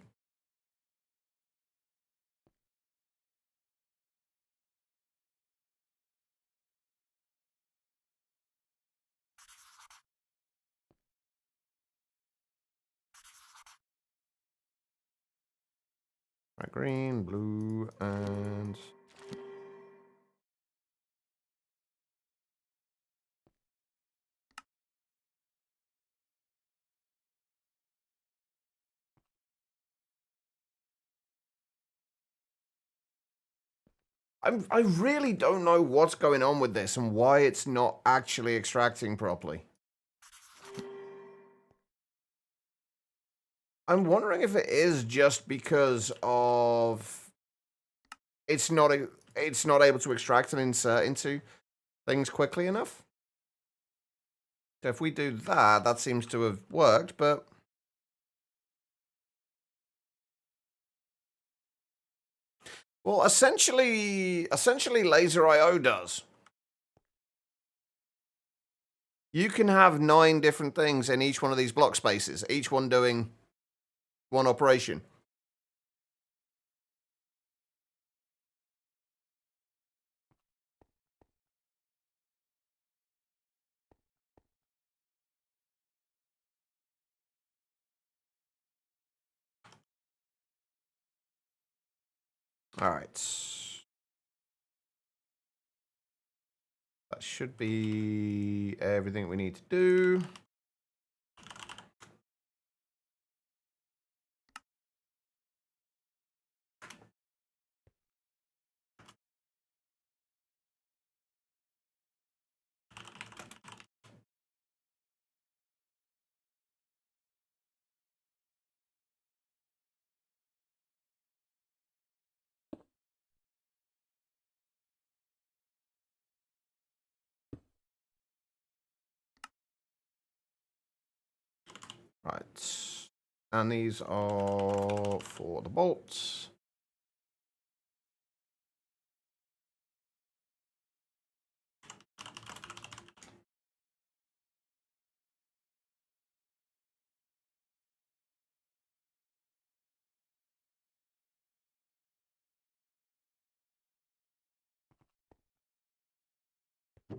Right, green, blue, and I really don't know what's going on with this and why it's not actually extracting properly. I'm wondering if it is just because of it's not able to extract and insert into things quickly enough. So if we do that, that seems to have worked, but well, essentially Laser IO does. You can have 9 different things in each one of these block spaces, each one doing one operation. All right. That should be everything we need to do. Right. And these are for the bolts.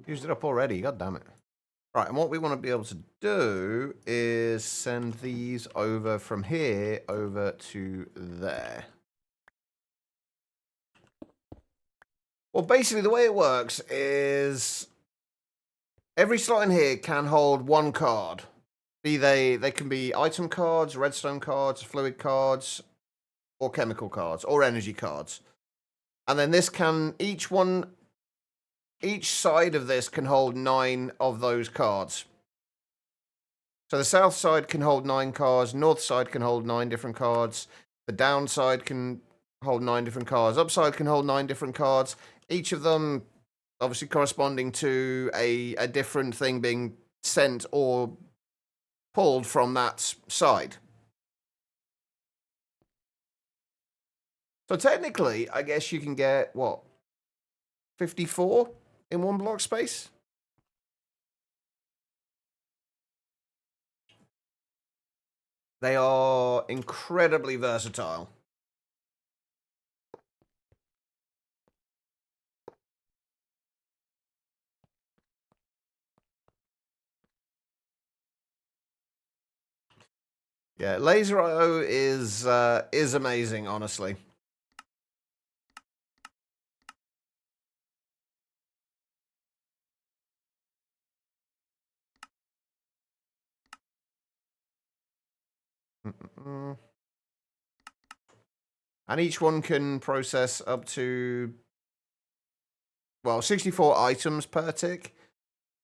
Used it up already, god damn it. Right, and what we want to be able to do is send these over from here over to there. Well, basically the way it works is every slot in here can hold one card. They can be item cards, redstone cards, fluid cards, or chemical cards, or energy cards. And then this can, each side of this can hold 9 of those cards. So the south side can hold 9 cards, north side can hold 9 different cards, the down side can hold 9 different cards, upside can hold 9 different cards, each of them obviously corresponding to a different thing being sent or pulled from that side. So technically, I guess you can get, what, 54 in one block space? They are incredibly versatile. Yeah, laser IO is amazing, honestly. And each one can process up to, well, 64 items per tick,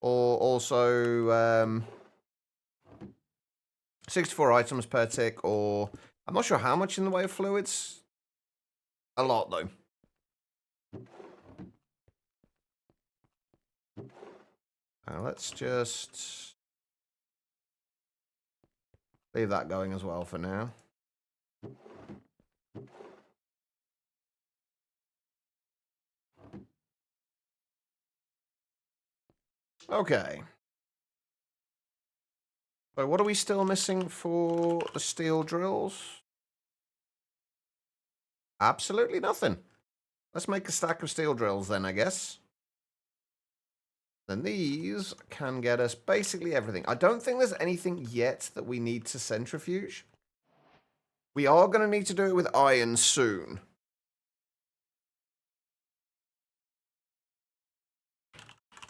or also 64 items per tick, or I'm not sure how much in the way of fluids. A lot, though. Now, let's just leave that going as well for now. Okay. So what are we still missing for the steel drills? Absolutely nothing. Let's make a stack of steel drills then, I guess. Then these can get us basically everything. I don't think there's anything yet that we need to centrifuge. We are going to need to do it with iron soon.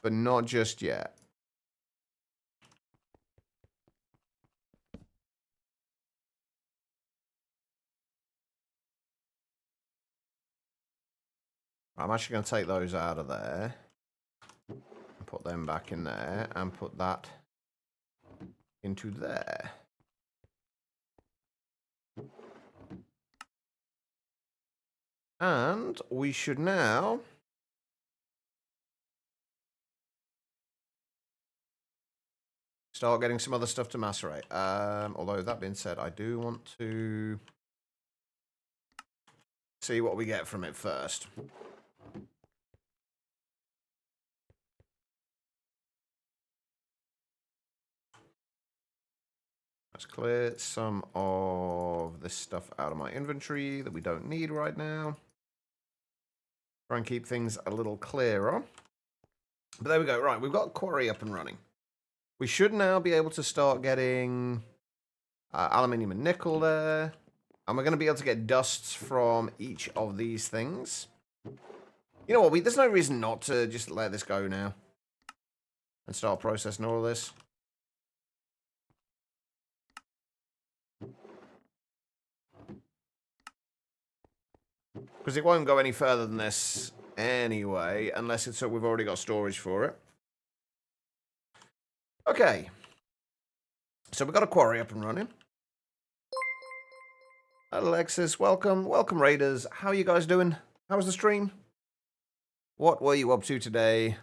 But not just yet. I'm actually going to take those out of there. Put them back in there. And put that into there. And we should now start getting some other stuff to macerate. Although, that being said, I do want to see what we get from it first. Let's clear some of this stuff out of my inventory that we don't need right now. Try and keep things a little clearer. But there we go. Right, we've got quarry up and running. We should now be able to start getting aluminium and nickel there. And we're going to be able to get dusts from each of these things. You know what? There's no reason not to just let this go now. And start processing all of this. Because it won't go any further than this anyway, unless it's so we've already got storage for it. Okay. So we've got a quarry up and running. Alexis, welcome. Welcome, Raiders. How are you guys doing? How was the stream? What were you up to today?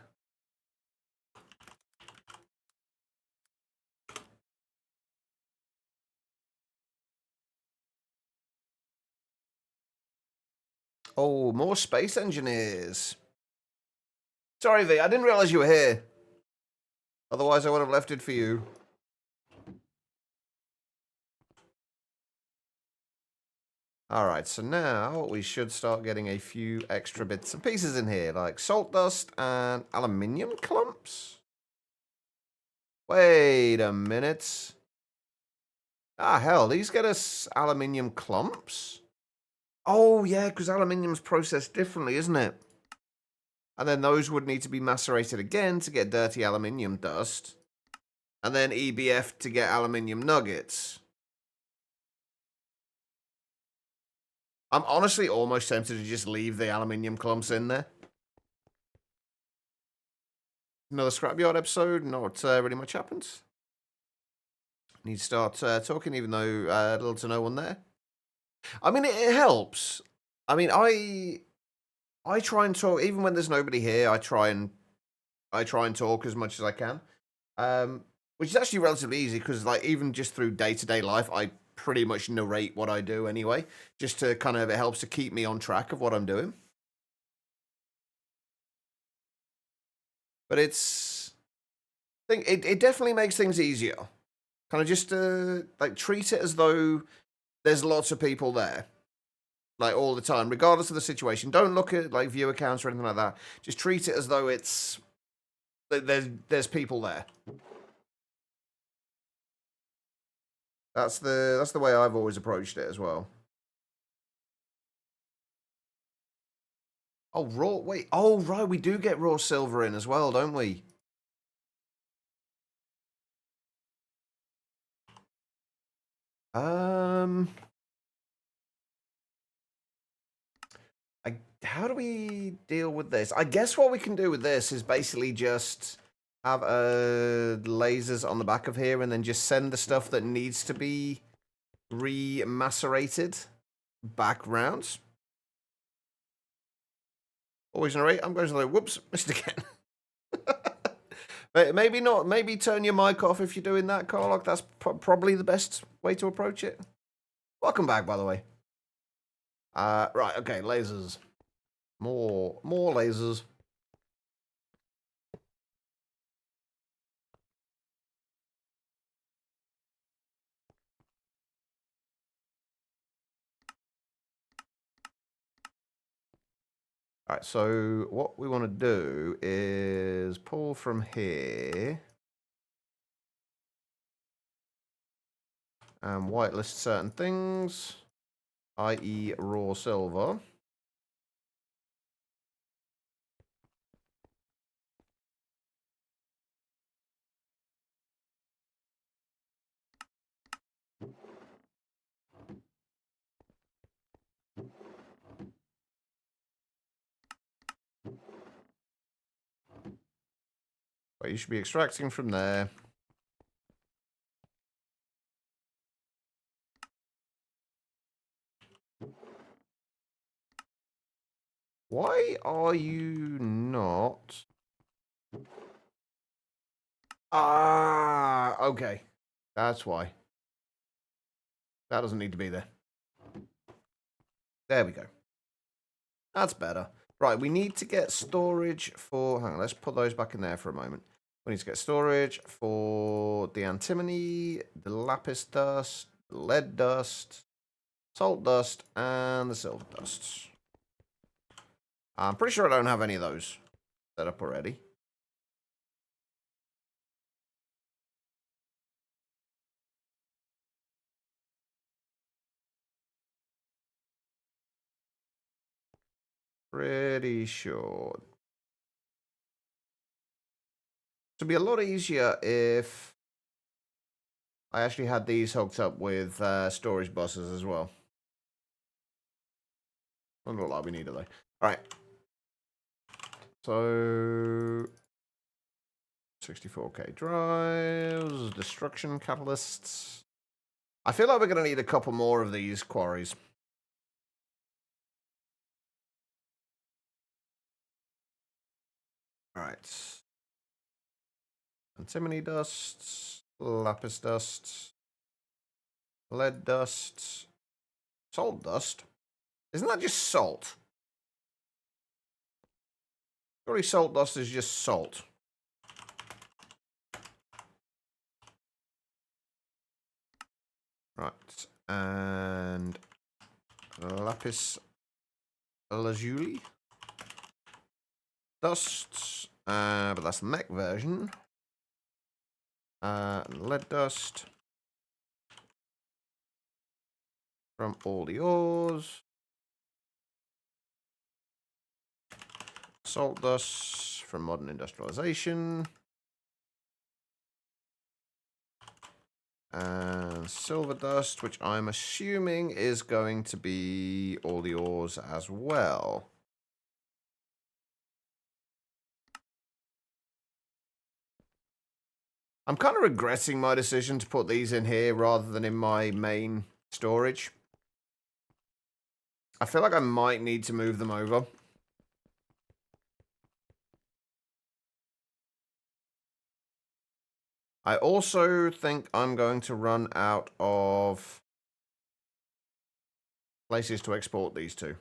Oh, more space engineers. Sorry, V, I didn't realize you were here. Otherwise, I would have left it for you. Alright, so now we should start getting a few extra bits and pieces in here, like salt dust and aluminium clumps. Wait a minute. Ah, hell, these get us aluminium clumps? Oh, yeah, because aluminium's processed differently, isn't it? And then those would need to be macerated again to get dirty aluminium dust. And then EBF to get aluminium nuggets. I'm honestly almost tempted to just leave the aluminium clumps in there. Another scrapyard episode, not really much happens. Need to start talking, even though little to no one there. I mean, it helps. I mean, I try and talk, even when there's nobody here, I try and talk as much as I can. Which is actually relatively easy, because like even just through day-to-day life, I pretty much narrate what I do anyway, just to kind of, it helps to keep me on track of what I'm doing. But it definitely makes things easier. Kind of just like treat it as though there's lots of people there, like all the time, regardless of the situation. Don't look at like viewer counts or anything like that. Just treat it as though it's there's people there. That's the way I've always approached it as well. Oh, raw. Wait. Oh, right. We do get raw silver in as well, don't we? How do we deal with this? I guess what we can do with this is basically just have lasers on the back of here and then just send the stuff that needs to be remacerated back round. Always narrate. I'm going to say, whoops, missed again. Maybe not. Maybe turn your mic off if you're doing that, Carlock. That's probably the best way to approach it. Welcome back, by the way. Right, okay, lasers. More lasers. All right, so what we want to do is pull from here and whitelist certain things, i.e. raw silver. But you should be extracting from there. Why are you not? Ah, okay. That's why. That doesn't need to be there. There we go. That's better. Right, we need to get storage for... Hang on, let's put those back in there for a moment. We need to get storage for the antimony, the lapis dust, the lead dust, salt dust, and the silver dust. I'm pretty sure I don't have any of those set up already. Pretty sure. It'd be a lot easier if I actually had these hooked up with storage buses as well. Doesn't look like we need it though. Alright. So 64k drives, destruction catalysts. I feel like we're going to need a couple more of these quarries. Alright. Antimony dust, lapis dust, lead dust, salt dust. Isn't that just salt? Surely salt dust is just salt. Right, and lapis lazuli dust, but that's the mech version. Lead dust from all the ores. Salt dust from modern industrialization. And silver dust, which I'm assuming is going to be all the ores as well. I'm kind of regretting my decision to put these in here rather than in my main storage. I feel like I might need to move them over. I also think I'm going to run out of places to export these to.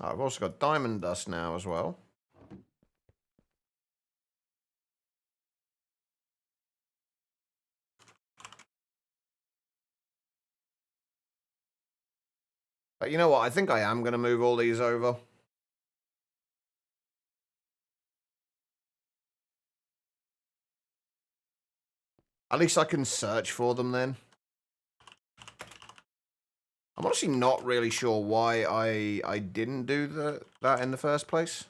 I've also got diamond dust now as well. But you know what? I think I am going to move all these over. At least I can search for them then. I'm honestly not really sure why I didn't do that in the first place.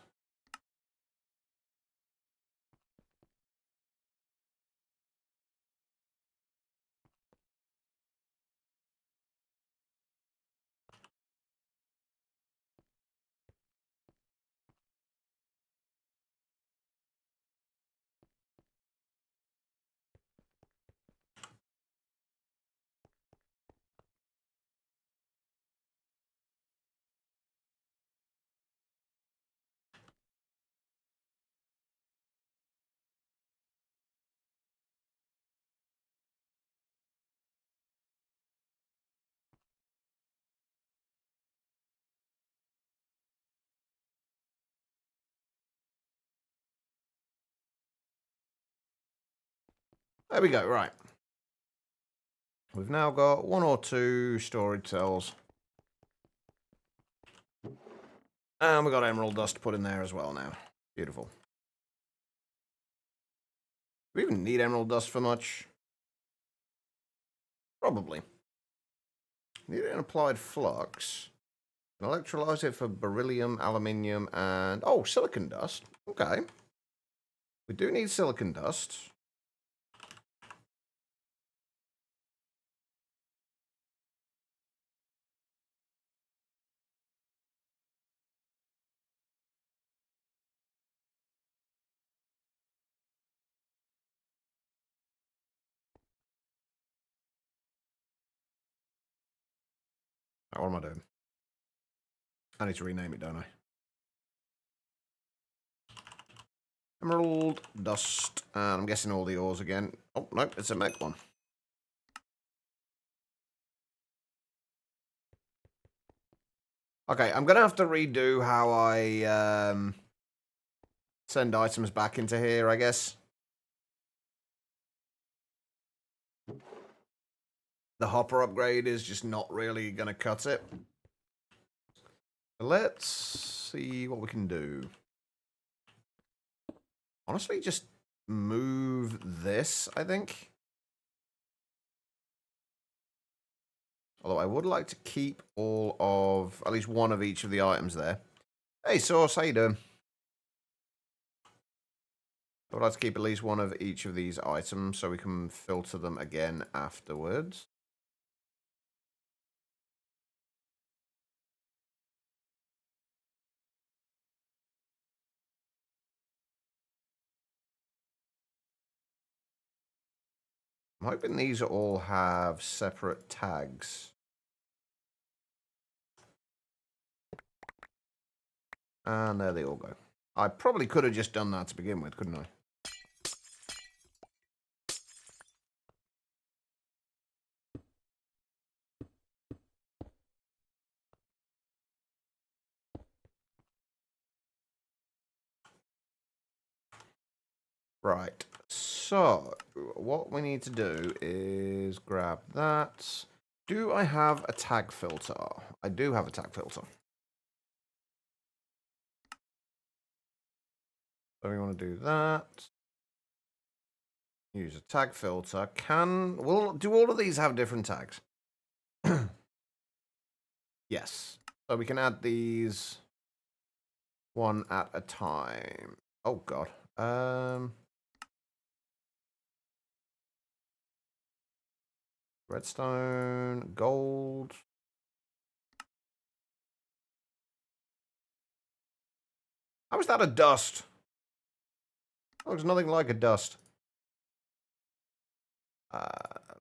There we go, right. We've now got 1 or 2 storage cells. And we've got emerald dust put in there as well now. Beautiful. Do we even need emerald dust for much? Probably. Need an applied flux. Electrolyze it for beryllium, aluminium, and... oh, silicon dust. Okay. We do need silicon dust. Right, what am I doing? I need to rename it, don't I? Emerald dust. And I'm guessing all the ores again. Oh, no, it's a mech one. Okay, I'm going to have to redo how I send items back into here, I guess. The hopper upgrade is just not really going to cut it. Let's see what we can do. Honestly, just move this, I think. Although I would like to keep all of, at least one of each of the items there. Hey, Sauce, how you doing? I would like to keep at least one of each of these items so we can filter them again afterwards. I'm hoping these all have separate tags. And there they all go. I probably could have just done that to begin with, couldn't I? Right. So, what we need to do is grab that. Do I have a tag filter? I do have a tag filter. So we want to do that. Use a tag filter. Do all of these have different tags? Yes. So we can add these one at a time. Oh god. Redstone, gold. How is that a dust? Oh, looks nothing like a dust.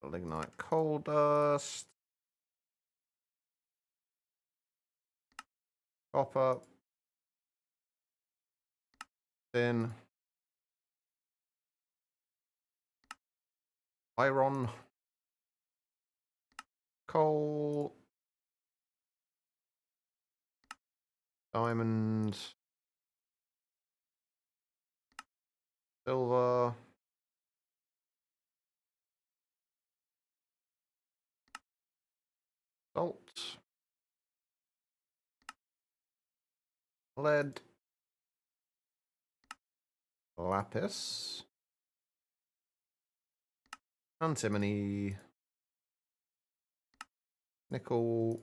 Lignite coal dust. Copper. Tin. Iron. Coal. Diamond. Silver. Salt. Lead. Lapis. Antimony. Nickel.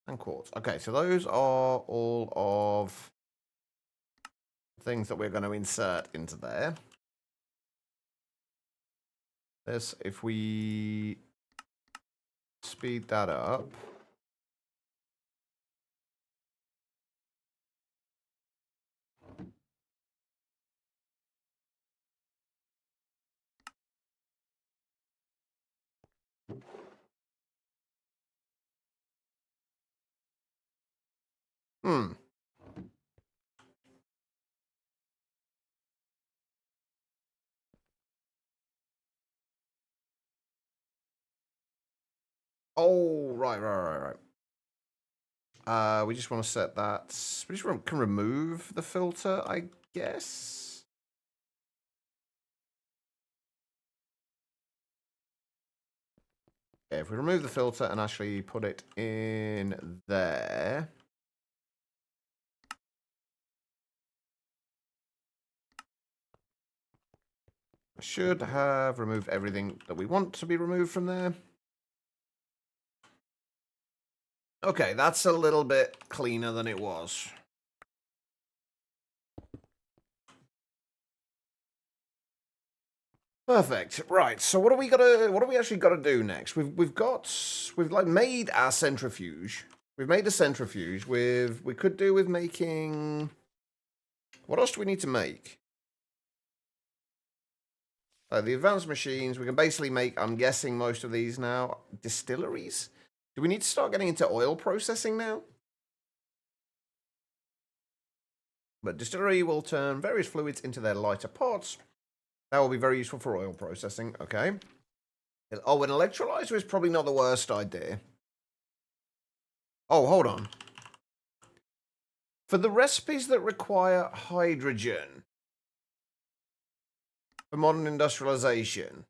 And quartz. Okay, so those are all of things that we're going to insert into there. This, if we speed that up. Oh, right. We just want to set that. We just can remove the filter, I guess. Yeah, if we remove the filter and actually put it in there. I should have removed everything that we want to be removed from there. Okay, that's a little bit cleaner than it was. Perfect. Right. So what do we actually gotta do next? We've like made our centrifuge. We've made a centrifuge. We could do with making. What else do we need to make? The advanced machines. We can basically make. I'm guessing most of these now distilleries. Do we need to start getting into oil processing now? But distillery will turn various fluids into their lighter parts. That will be very useful for oil processing. Okay. Oh, an electrolyzer is probably not the worst idea. Oh, hold on. For the recipes that require hydrogen for modern industrialization,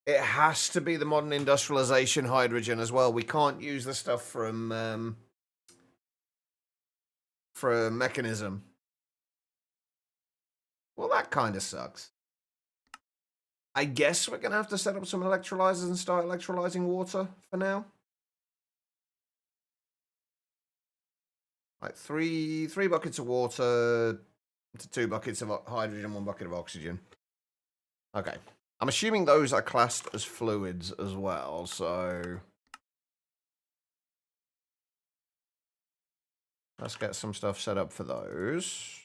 it has to be the modern industrialization hydrogen as well. We can't use the stuff from a mechanism. Well, that kind of sucks. I guess we're going to have to set up some electrolyzers and start electrolyzing water for now. Like three buckets of water to 2 buckets of hydrogen, 1 bucket of oxygen. Okay. I'm assuming those are classed as fluids as well, so let's get some stuff set up for those.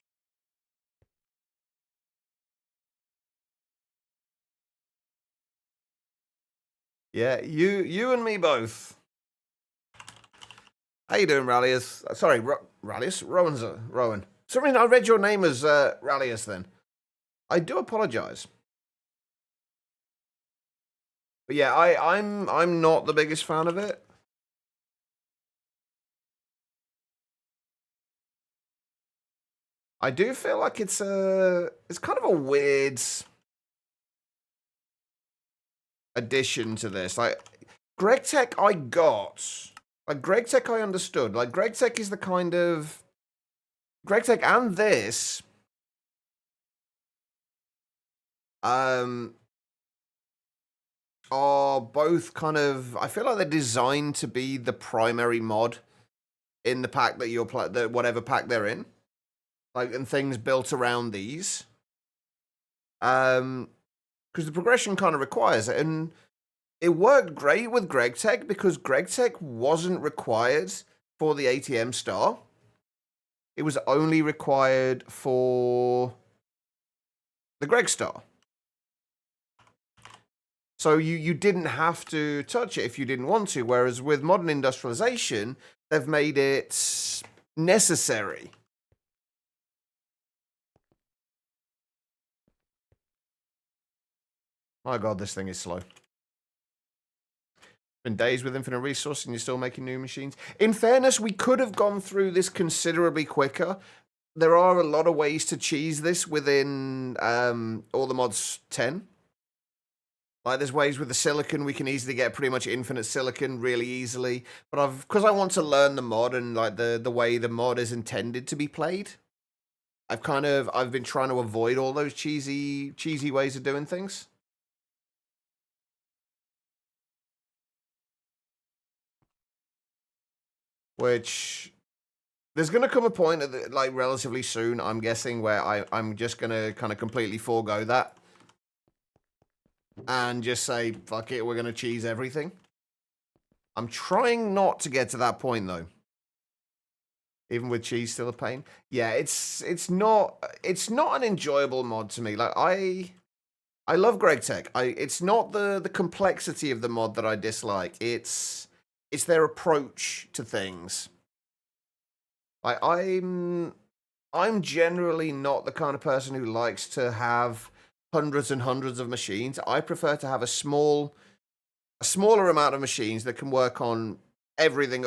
Yeah, you and me both. How you doing, Rallius? Sorry, Rallius? Rowan. For some reason, I read your name as Rallius then. I do apologize. But yeah, I'm not the biggest fan of it. I do feel like it's kind of a weird addition to this. Like Greg Tech I got. Like Greg Tech I understood. Like Greg Tech is the kind of Greg Tech and this are both kind of, I feel like they're designed to be the primary mod in the pack that you're whatever pack they're in. Like, and things built around these. Because the progression kind of requires it. And it worked great with Greg Tech because Greg Tech wasn't required for the ATM star. It was only required for the Greg star. So you didn't have to touch it if you didn't want to. Whereas with modern industrialization, they've made it necessary. My God, this thing is slow. Been days with infinite resource and you're still making new machines. In fairness, we could have gone through this considerably quicker. There are a lot of ways to cheese this within all the mods 10. Like, there's ways with the silicon, we can easily get pretty much infinite silicon really easily. But because I want to learn the mod and like the way the mod is intended to be played, I've been trying to avoid all those cheesy ways of doing things. Which there's going to come a point at like relatively soon, I'm guessing, where I'm just going to kind of completely forego that and just say, fuck it, we're going to cheese everything. I'm trying not to get to that point, though. Even with cheese still a pain. Yeah, it's not an enjoyable mod to me. Like, I love Greg Tech. It's not the complexity of the mod that I dislike. It's their approach to things. Like, I'm generally not the kind of person who likes to have hundreds and hundreds of machines. I prefer to have a smaller amount of machines that can work on everything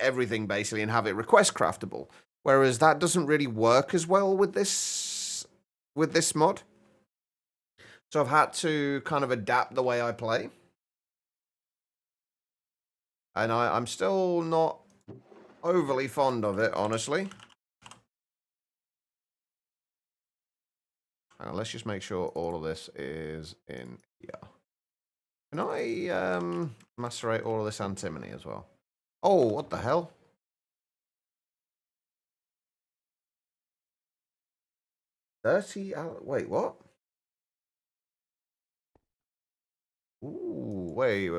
everything basically and have it request craftable. Whereas that doesn't really work as well with this mod. So I've had to kind of adapt the way I play. And I'm still not overly fond of it, honestly. Let's just make sure all of this is in here. Can I macerate all of this antimony as well? Oh, what the hell? Wait, what? Ooh, wait.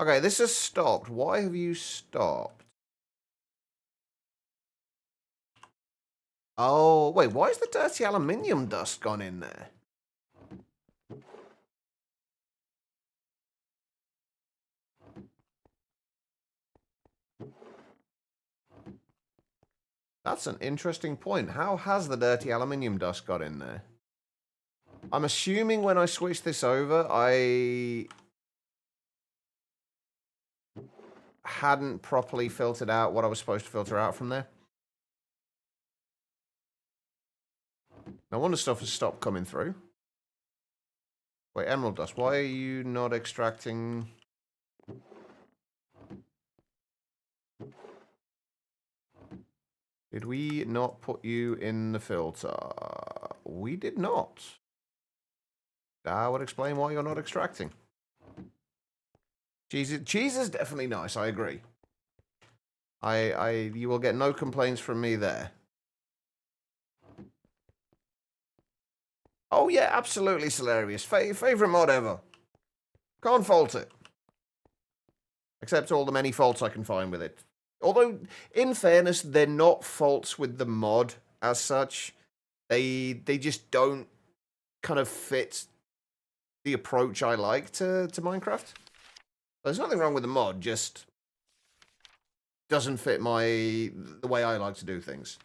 Okay, this has stopped. Why have you stopped? Oh, wait, why is the dirty aluminium dust gone in there? That's an interesting point. How has the dirty aluminium dust got in there? I'm assuming when I switch this over, I hadn't properly filtered out what I was supposed to filter out from there. No wonder stuff has stopped coming through. Wait, emerald dust, why are you not extracting? Did we not put you in the filter? We did not. That would explain why you're not extracting. Cheese is definitely nice, I agree. You will get no complaints from me there. Oh yeah, absolutely hilarious. Favorite mod ever. Can't fault it. Except all the many faults I can find with it. Although, in fairness, they're not faults with the mod as such. They just don't kind of fit the approach I like to Minecraft. There's nothing wrong with the mod, just doesn't fit the way I like to do things.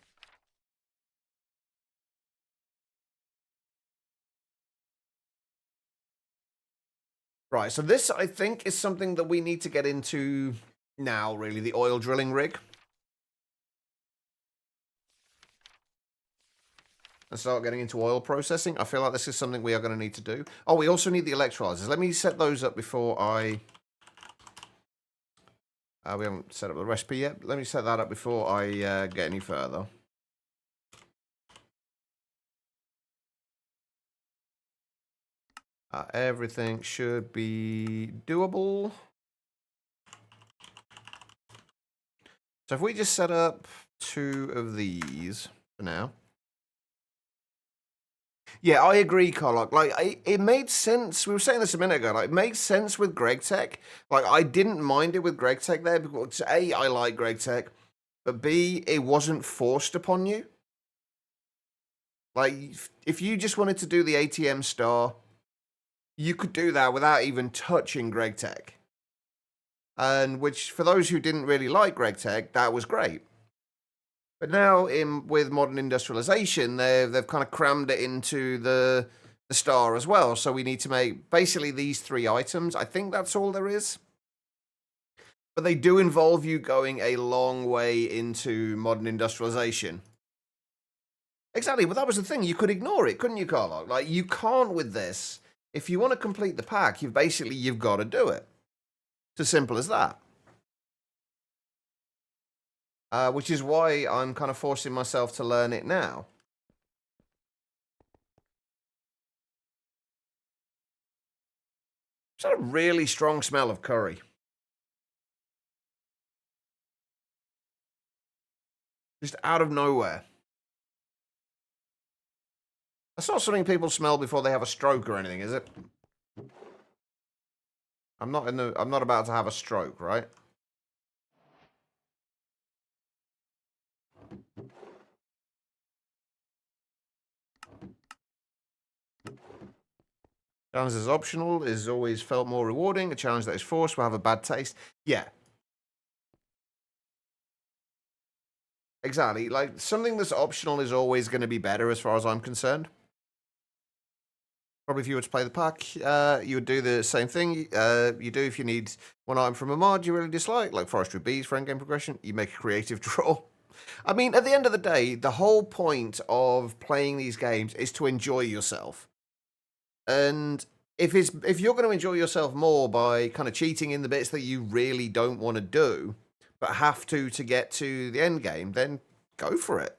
Right, so this, I think, is something that we need to get into now, really, the oil drilling rig. And start getting into oil processing. I feel like this is something we are going to need to do. Oh, we also need the electrolyzers. Let me set those up before I... we haven't set up the recipe yet. Let me set that up before I get any further. Everything should be doable. So if we just set up 2 of these for now. Yeah, I agree, Carlock. Like, it made sense. We were saying this a minute ago. Like, it made sense with GregTech. Like, I didn't mind it with GregTech there because A, I like GregTech, but B, it wasn't forced upon you. Like, if you just wanted to do the ATM star, you could do that without even touching GregTech. And which, for those who didn't really like GregTech, that was great. But now, with modern industrialization, they've kind of crammed it into the star as well. So we need to make basically these 3 items. I think that's all there is. But they do involve you going a long way into modern industrialization. Exactly, but that was the thing. You could ignore it, couldn't you, Carlo? Like, you can't with this. If you want to complete the pack, you've got to do it. It's as simple as that. Which is why I'm kind of forcing myself to learn it now. It's a really strong smell of curry. Just out of nowhere. That's not something people smell before they have a stroke or anything, is it? I'm not about to have a stroke, right? Challenge is optional is always felt more rewarding. A challenge that is forced will have a bad taste. Yeah. Exactly. Like, something that's optional is always going to be better as far as I'm concerned. Probably if you were to play the pack, you would do the same thing you do if you need one item from a mod you really dislike, like Forestry Bees for endgame progression. You make a creative draw. I mean, at the end of the day, the whole point of playing these games is to enjoy yourself. And if you're going to enjoy yourself more by kind of cheating in the bits that you really don't want to do, but have to get to the end game, then go for it.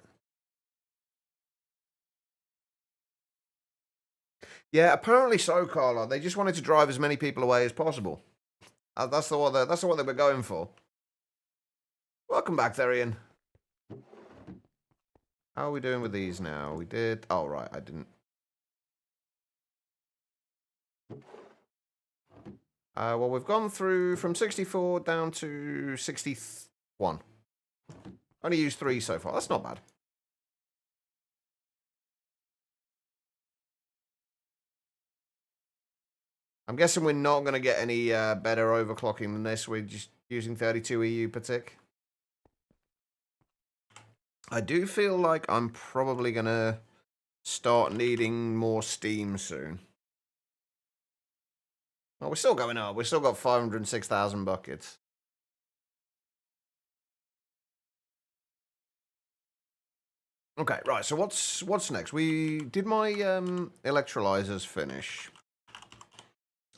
Yeah, apparently so, Carla. They just wanted to drive as many people away as possible. That's what they were going for. Welcome back, Therian. How are we doing with these now? We did... Oh, right, I didn't... well, we've gone through from 64 down to 61. Only used 3 so far. That's not bad. I'm guessing we're not going to get any better overclocking than this. We're just using 32 EU per tick. I do feel like I'm probably going to start needing more steam soon. Well, we're still going up. We've still got 506,000 buckets. Okay, right. So what's next? We did my electrolyzers finish.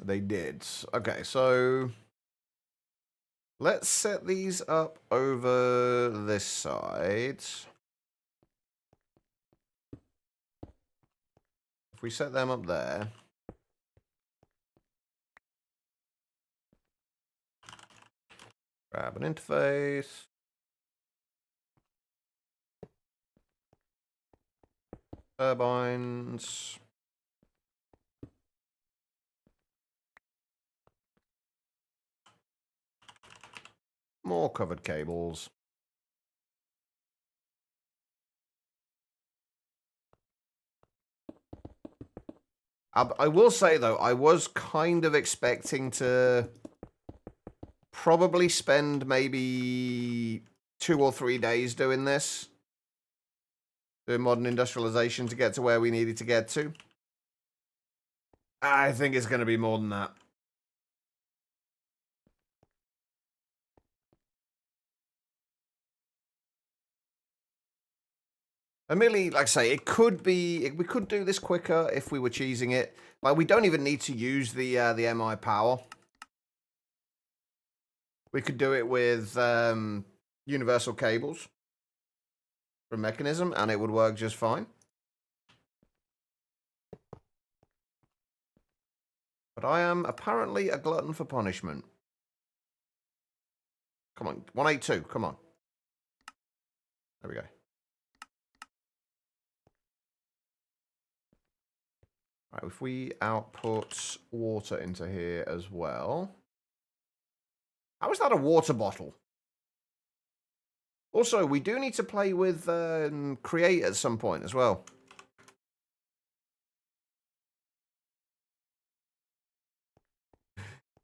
They did. Okay, so let's set these up over this side. If we set them up there, Grab an interface. Turbines. More covered cables. I will say, though, I was kind of expecting to probably spend maybe 2 or 3 days doing this. Doing modern industrialization to get to where we needed to get to. I think it's going to be more than that. Admittedly, like I say, it could be, we could do this quicker if we were cheesing it. Like, we don't even need to use the MI power. We could do it with universal cables from mechanism, and it would work just fine. But I am apparently a glutton for punishment. Come on, 182, come on. There we go. Right, if we output water into here as well. How is that a water bottle? Also, we do need to play with create at some point as well.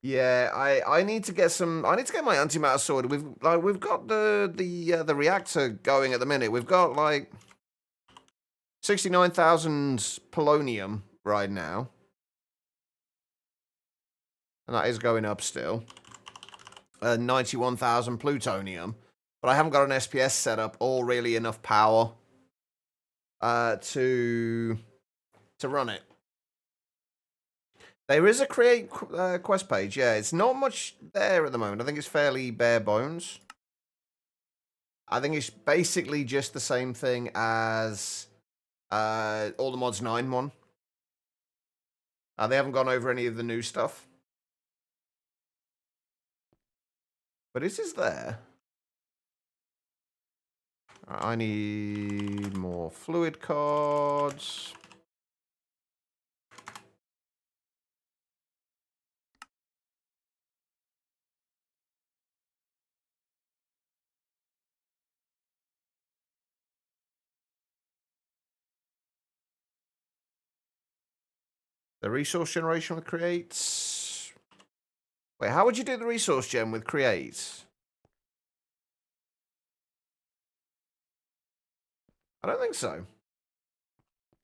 Yeah, I need to get some. I need to get my antimatter sorted. We've got the reactor going at the minute. We've got like 69,000 polonium right now, and that is going up still. 91,000 plutonium, but I haven't got an SPS set up or really enough power to run it. There is a create quest page, yeah. It's not much there at the moment. I think it's fairly bare bones. I think it's basically just the same thing as All the Mods 9 one. They haven't gone over any of the new stuff. But it is there. I need more fluid cards. The resource generation with creates. Wait, how would you do the resource gen with creates? I don't think so.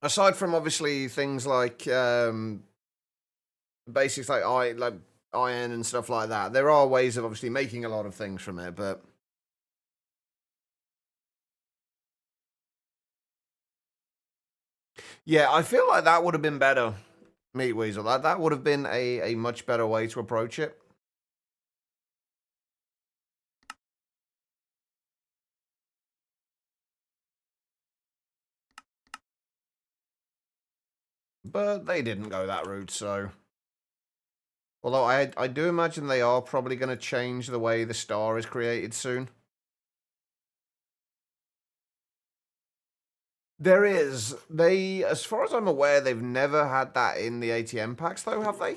Aside from obviously things like basics like iron and stuff like that, there are ways of obviously making a lot of things from it, but yeah, I feel like that would have been better, Meat Weasel. That would have been a much better way to approach it. But they didn't go that route, so. Although I do imagine they are probably going to change the way the star is created soon. There is. They, as far as I'm aware, they've never had that in the ATM packs, though, have they?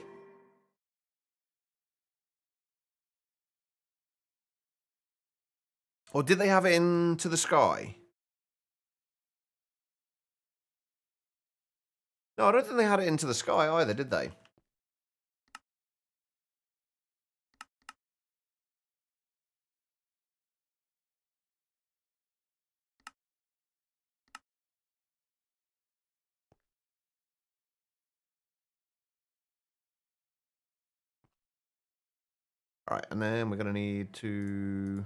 Or did they have it into the sky? No, I don't think they had it into the sky either, did they? All right, and then we're going to need to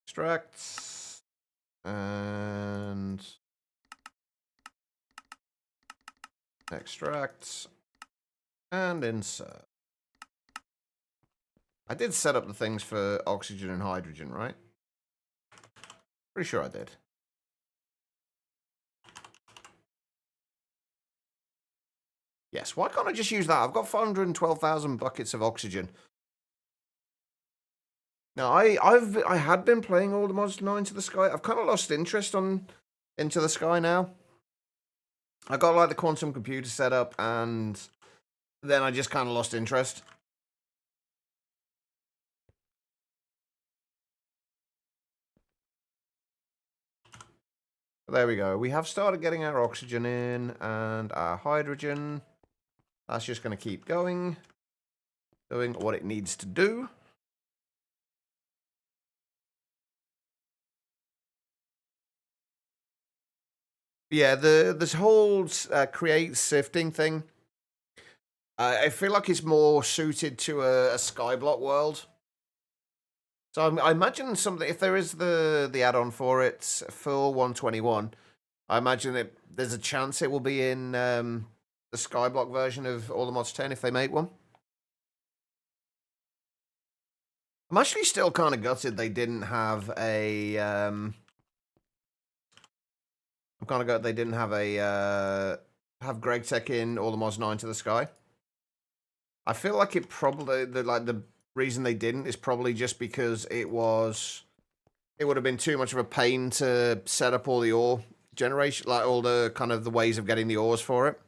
extract and extract and insert. I did set up the things for oxygen and hydrogen, right? Pretty sure I did. Yes, why can't I just use that? I've got 512,000 buckets of oxygen. Now, I had been playing all the mods now Into the Sky. I've kind of lost interest on Into the Sky now. I got like the quantum computer set up, and then I just kind of lost interest. But there we go. We have started getting our oxygen in and our hydrogen. That's just going to keep going, doing what it needs to do. Yeah, this whole create sifting thing, I feel like it's more suited to a skyblock world. So I imagine something, if there is the add-on for it for 121, I imagine there's a chance it will be in the skyblock version of All the Mods 10 if they make one. I'm actually still kind of gutted they didn't have a I'm kind of glad they didn't have have Greg Tech in All the Mods 9 to the Sky. I feel like it probably the reason they didn't is probably just because it would have been too much of a pain to set up all the ore generation, like all the kind of the ways of getting the ores for it.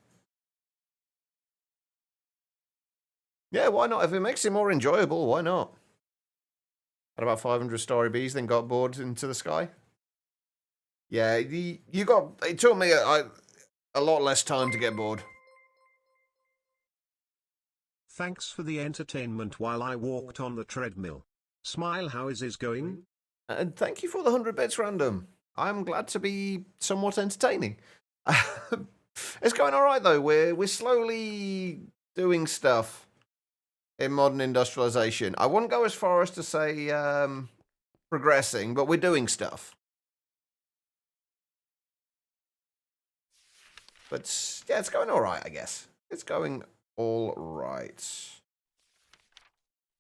Yeah, why not? If it makes it more enjoyable, why not? Had about 500 story bees, then got bored Into the Sky. Yeah, it took me a lot less time to get bored. Thanks for the entertainment while I walked on the treadmill. Smile, how is this going? And thank you for the 100 bits random. I'm glad to be somewhat entertaining. It's going all right though. We're slowly doing stuff in modern industrialization. I wouldn't go as far as to say progressing, but we're doing stuff. But yeah, it's going all right, I guess. It's going all right.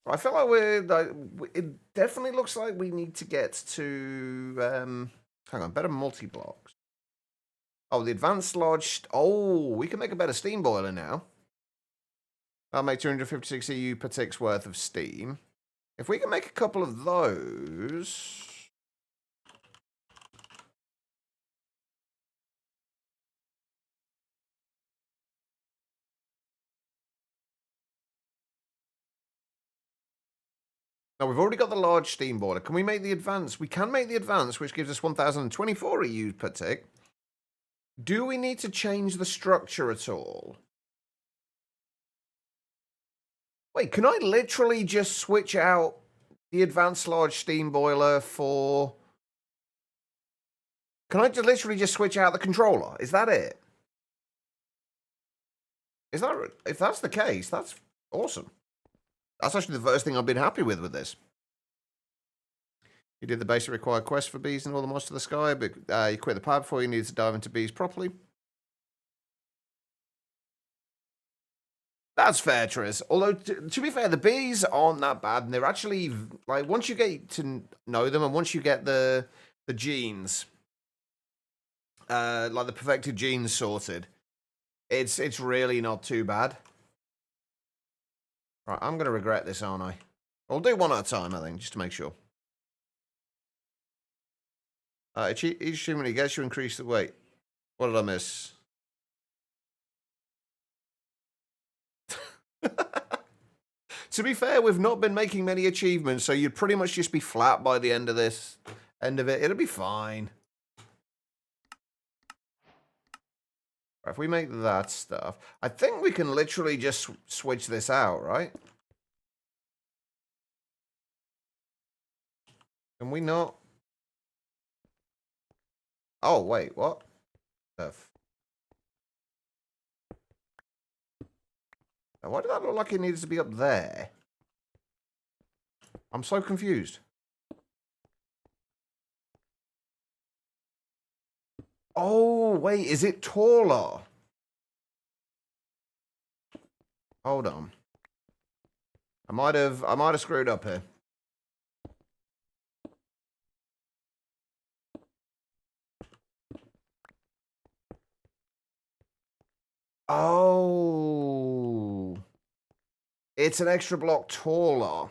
I feel like it definitely looks like we need to get to, hang on, better multi-blocks. Oh, the advanced lodge. Oh, we can make a better steam boiler now. That'll make 256 EU per tick's worth of steam. If we can make a couple of those. Now, we've already got the large steam boiler. Can we make the advanced? We can make the advanced, which gives us 1,024 EU per tick. Do we need to change the structure at all? Wait, can I literally just switch out the advanced large steam boiler for... Can I just literally just switch out the controller? Is that it? Is that... If that's the case, that's awesome. That's actually the first thing I've been happy with this. You did the basic required quest for bees and all the mods to the sky, but you quit the pad before you needed to dive into bees properly. That's fair, Tris. Although, to be fair, the bees aren't that bad, and they're actually, like, once you get to know them, and once you get the genes, like the perfected genes sorted, it's really not too bad. Right, I'm going to regret this, aren't I? I'll do one at a time, I think, just to make sure. Each human he gets, you increase the weight. What did I miss? To be fair, we've not been making many achievements, so you'd pretty much just be flat by the end of this. End of it. It'll be fine. Right, if we make that stuff, I think we can literally just switch this out, right? Can we not? Oh, wait, what? Why did that look like it needed to be up there? I'm so confused. Oh, wait, is it taller? Hold on. I might have screwed up here. Oh. It's an extra block taller.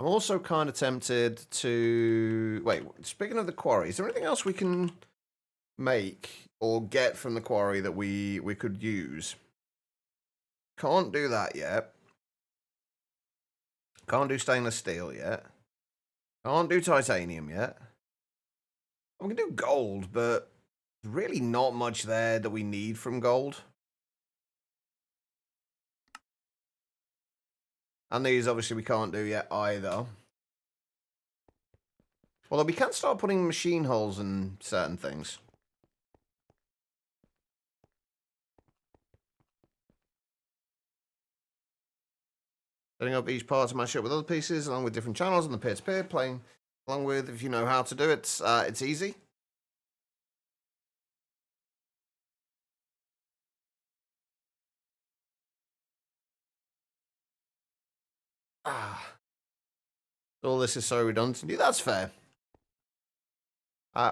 I'm also kind of tempted to... Wait, speaking of the quarry, is there anything else we can make or get from the quarry that we could use? Can't do that yet. Can't do stainless steel yet. Can't do titanium yet. We can do gold, but there's really not much there that we need from gold. And these, obviously, we can't do yet either. Although we can start putting machine holes in certain things. Setting up each part to match up with other pieces, along with different channels on the peer-to-peer, playing along with, if you know how to do it, it's easy. All this is so redundant. That's fair. I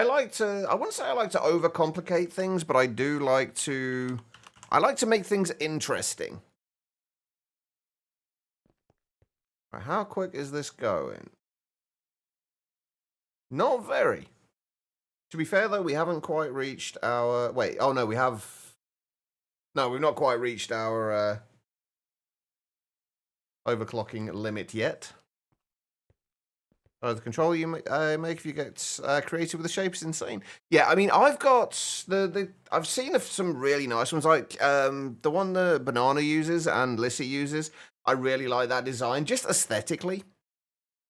like to, I wouldn't say I like to overcomplicate things, but I like to make things interesting. Right, how quick is this going? Not very. To be fair, though, we haven't quite reached our... Wait, oh no, we have... No, we've not quite reached our overclocking limit yet. The control you make if you get creative with the shape is insane. Yeah, I mean, I've got I've seen some really nice ones, like the one that Banana uses and Lissy uses. I really like that design, just aesthetically.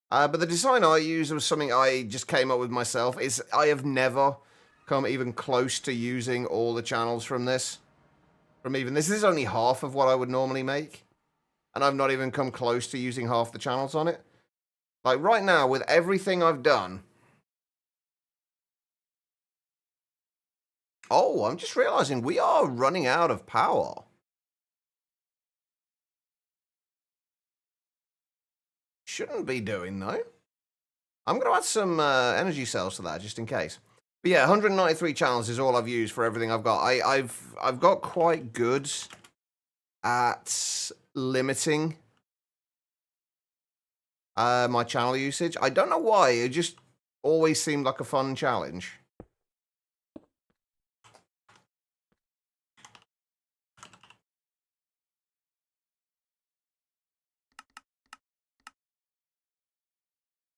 But the design I use was something I just came up with myself. I have never come even close to using all the channels from this. This is only half of what I would normally make, and I've not even come close to using half the channels on it. Like, right now, with everything I've done... Oh, I'm just realizing we are running out of power. Shouldn't be doing, though. I'm going to add some energy cells to that, just in case. But yeah, 193 channels is all I've used for everything I've got. I've got quite good at limiting my channel usage. I don't know why, it just always seemed like a fun challenge.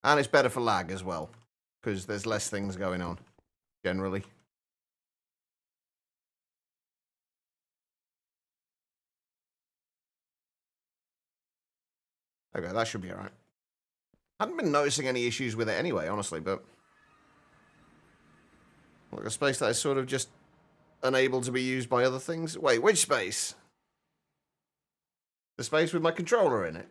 And it's better for lag as well, because there's less things going on, generally. Okay, that should be alright. Hadn't been noticing any issues with it anyway, honestly, but... Like a space that is sort of just unable to be used by other things. Wait, which space? The space with my controller in it?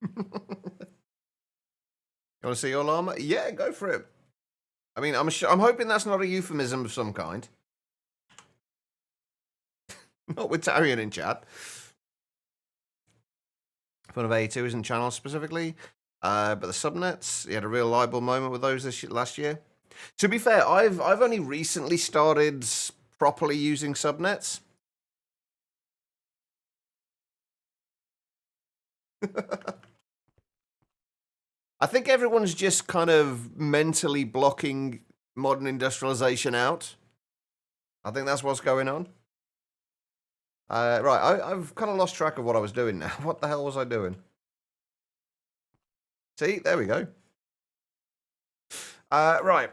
You want to see your llama? Yeah, go for it. I mean, I'm hoping that's not a euphemism of some kind. Not with Tarian in chat. Fun of A2 isn't channel specifically, but the subnets, he had a real liable moment with those last year. To be fair, I've only recently started properly using subnets. I think everyone's just kind of mentally blocking modern industrialization out. I think that's what's going on. Right, I've kind of lost track of what I was doing now. What the hell was I doing? See, there we go. Right.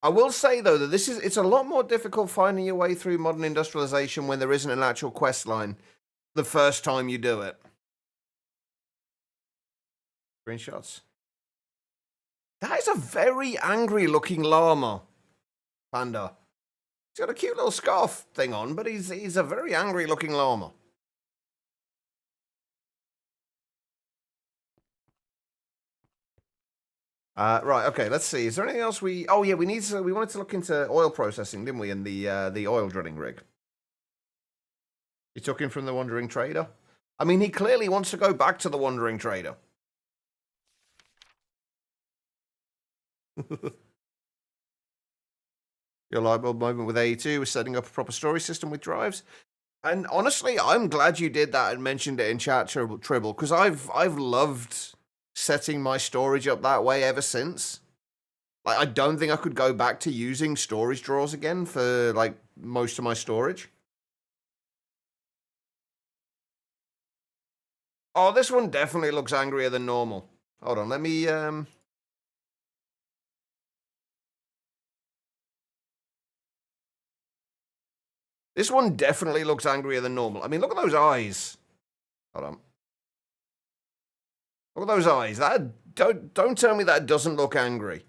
I will say, though, that it's a lot more difficult finding your way through modern industrialization when there isn't an actual quest line the first time you do it. Screenshots. That is a very angry-looking llama, Panda. He's got a cute little scarf thing on, but he's a very angry-looking llama. Right, okay, let's see. Is there anything else we... Oh, yeah, we wanted to look into oil processing, didn't we, in the oil drilling rig. You took him from the Wandering Trader? I mean, he clearly wants to go back to the Wandering Trader. Your light bulb moment with AE2 was setting up a proper storage system with drives. And honestly, I'm glad you did that and mentioned it in chat, Tribble, because I've loved setting my storage up that way ever since. Like, I don't think I could go back to using storage drawers again for, like, most of my storage. Oh, this one definitely looks angrier than normal. Hold on, let me, This one definitely looks angrier than normal. I mean, look at those eyes. Hold on. Look at those eyes. That don't tell me that doesn't look angry.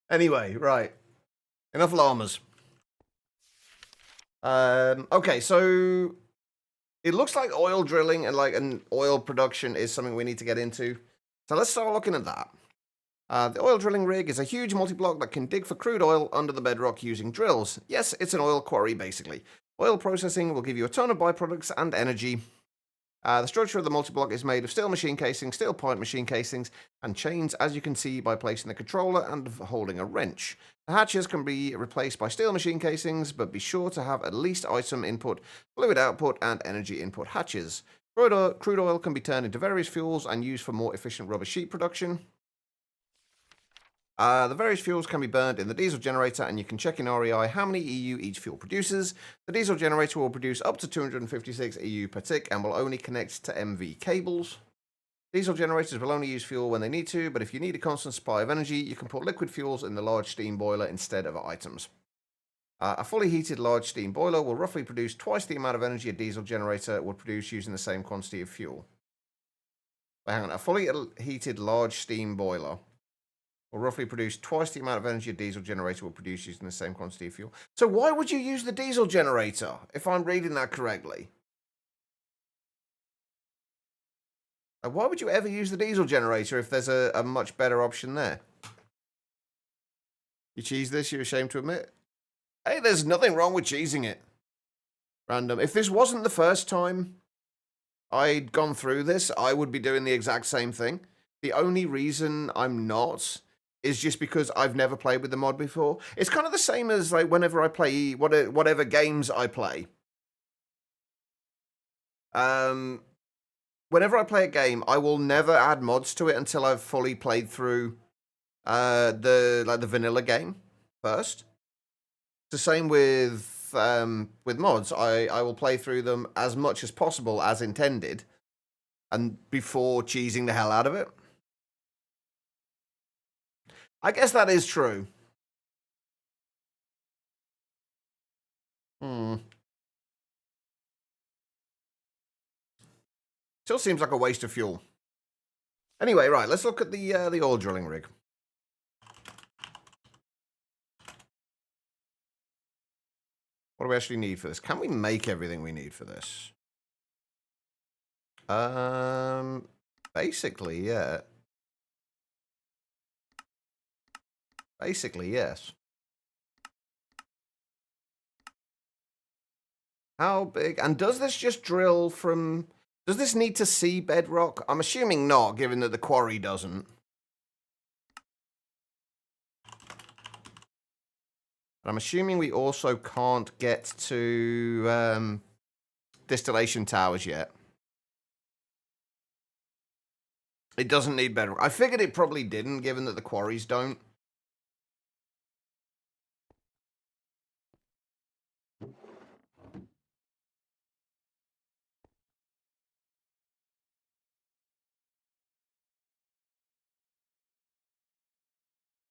Anyway, right. Enough llamas. Okay, so it looks like oil drilling and like an oil production is something we need to get into. So let's start looking at that. The oil drilling rig is a huge multi-block that can dig for crude oil under the bedrock using drills. Yes, it's an oil quarry, basically. Oil processing will give you a ton of byproducts and energy. The structure of the multi-block is made of steel machine casings, steel point machine casings, and chains, as you can see by placing the controller and holding a wrench. The hatches can be replaced by steel machine casings, but be sure to have at least item input, fluid output, and energy input hatches. Crude oil can be turned into various fuels and used for more efficient rubber sheet production. The various fuels can be burned in the diesel generator, and you can check in REI how many EU each fuel produces. The diesel generator will produce up to 256 EU per tick and will only connect to MV cables. Diesel generators will only use fuel when they need to, but if you need a constant supply of energy, you can put liquid fuels in the large steam boiler instead of items. A fully heated large steam boiler will roughly produce twice the amount of energy a diesel generator would produce using the same quantity of fuel. Wait, hang on, a fully heated large steam boiler will roughly produce twice the amount of energy a diesel generator will produce using the same quantity of fuel. So why would you use the diesel generator, if I'm reading that correctly? Why would you ever use the diesel generator if there's a much better option there? You cheese this, you're ashamed to admit? Hey, there's nothing wrong with cheesing it. Random. If this wasn't the first time I'd gone through this, I would be doing the exact same thing. The only reason I'm not is just because I've never played with the mod before. It's kind of the same as like whenever I play whatever games I play. Whenever I play a game, I will never add mods to it until I've fully played through the vanilla game first. It's the same with mods. I will play through them as much as possible as intended, and before cheesing the hell out of it. I guess that is true. Still seems like a waste of fuel. Anyway, right, let's look at the oil drilling rig. What do we actually need for this? Can we make everything we need for this? Basically, yeah. Basically, yes. How big? And does this just drill from... Does this need to see bedrock? I'm assuming not, given that the quarry doesn't. I'm assuming we also can't get to distillation towers yet. It doesn't need bedrock. I figured it probably didn't, given that the quarries don't.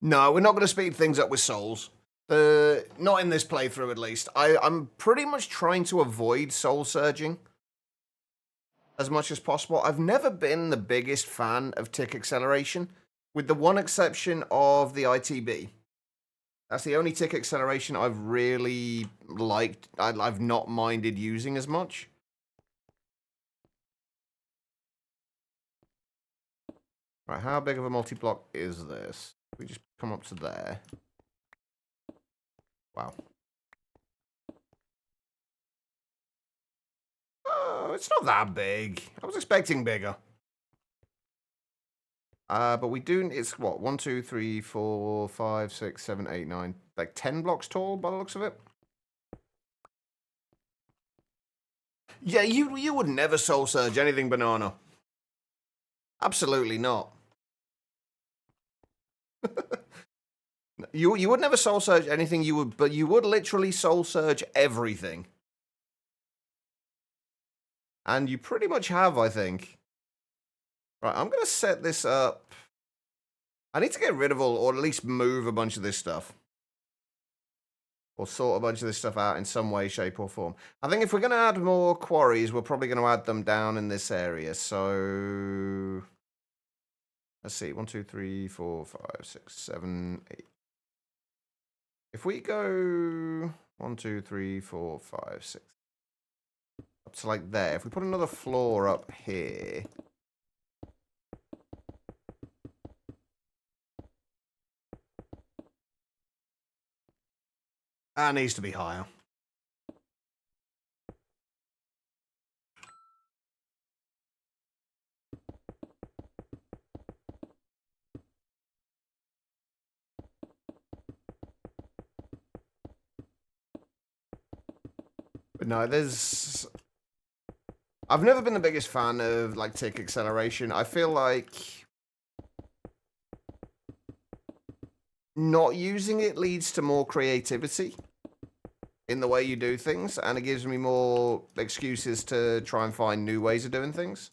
No, we're not going to speed things up with souls. Not in this playthrough, at least. I'm pretty much trying to avoid soul surging as much as possible. I've never been the biggest fan of tick acceleration, with the one exception of the ITB. That's the only tick acceleration I've really liked. I've not minded using as much. Right, how big of a multi-block is this? We just come up to there. Wow. It's not that big. I was expecting bigger. But we do. It's what 1, 2, 3, 4, 5, 6, 7, 8, 9. Like 10 blocks tall by the looks of it. Yeah, you would never soul surge anything banana. Absolutely not. You would never soul surge anything. But you would literally soul surge everything. And you pretty much have, I think. Right, I'm gonna set this up. I need to get rid of all, or at least move a bunch of this stuff. Or sort a bunch of this stuff out in some way, shape, or form. I think if we're going to add more quarries, we're probably going to add them down in this area. So, let's see. 1, 2, 3, 4, 5, 6, 7, 8. If we go 1, 2, 3, 4, 5, 6. Up to like there. If we put another floor up here. That needs to be higher. But no, I've never been the biggest fan of like tick acceleration. I feel like not using it leads to more creativity in the way you do things, and it gives me more excuses to try and find new ways of doing things.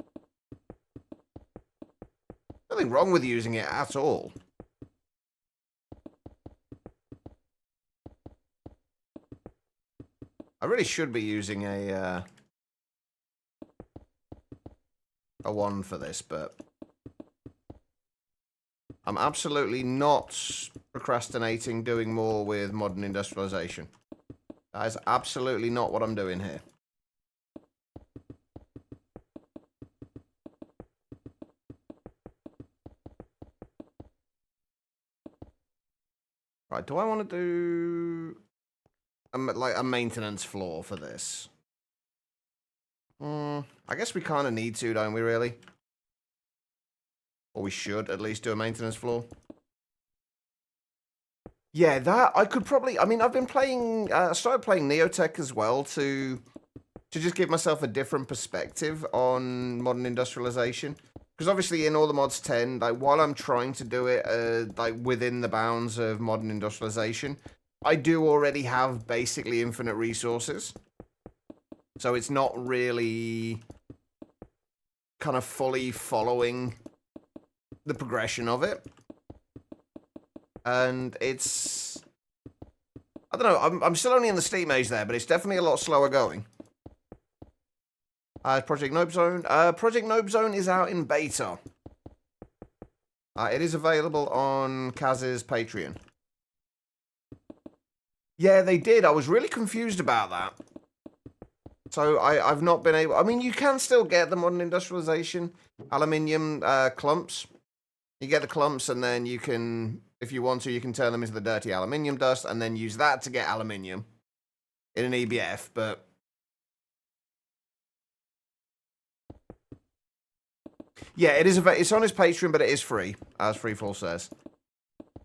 Nothing wrong with using it at all. I really should be using a 1 for this, but I'm absolutely not procrastinating doing more with modern industrialization. That is absolutely not what I'm doing here. Right, do I want to do like a maintenance floor for this? I guess we kind of need to, don't we, really? Or we should at least do a maintenance floor. Yeah, that I could probably. I mean, I've been playing. I started playing Neotech as well to just give myself a different perspective on modern industrialization. Because obviously, in all the mods 10, like while I'm trying to do it like within the bounds of modern industrialization, I do already have basically infinite resources. So it's not really kind of fully following the progression of it. And it's, I don't know, I'm still only in the Steam age there, but it's definitely a lot slower going. Project Nope Zone. Project Nope Zone is out in beta. It is available on Kaz's Patreon. Yeah, they did. I was really confused about that. So I've not been able... I mean, you can still get the modern industrialization aluminium clumps. You get the clumps, and then you can, if you want to, you can turn them into the dirty aluminium dust, and then use that to get aluminium in an EBF, but... Yeah, it's on his Patreon, but it is free, as Freefall says.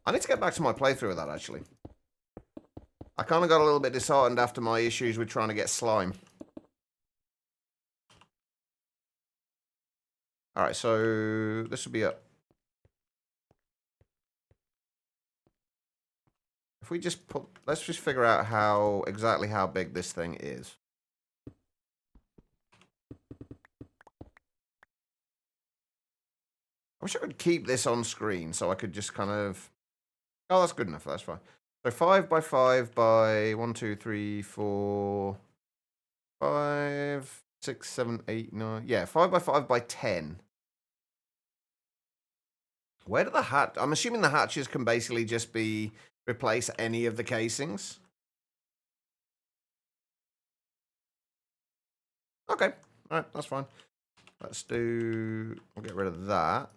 I need to get back to my playthrough of that, actually. I kind of got a little bit disheartened after my issues with trying to get slime. Alright, so this will be a... If we just put... Let's just figure out exactly how big this thing is. I wish I could keep this on screen so I could just kind of... Oh, that's good enough. That's fine. So 5 by 5 by 1, 2, 3, 4, 5, 6, 7, 8, 9. Yeah, 5 by 5 by 10. Where do the hatch... I'm assuming the hatches can basically just be... Replace any of the casings. Okay. Alright, that's fine. Let's do... We'll get rid of that.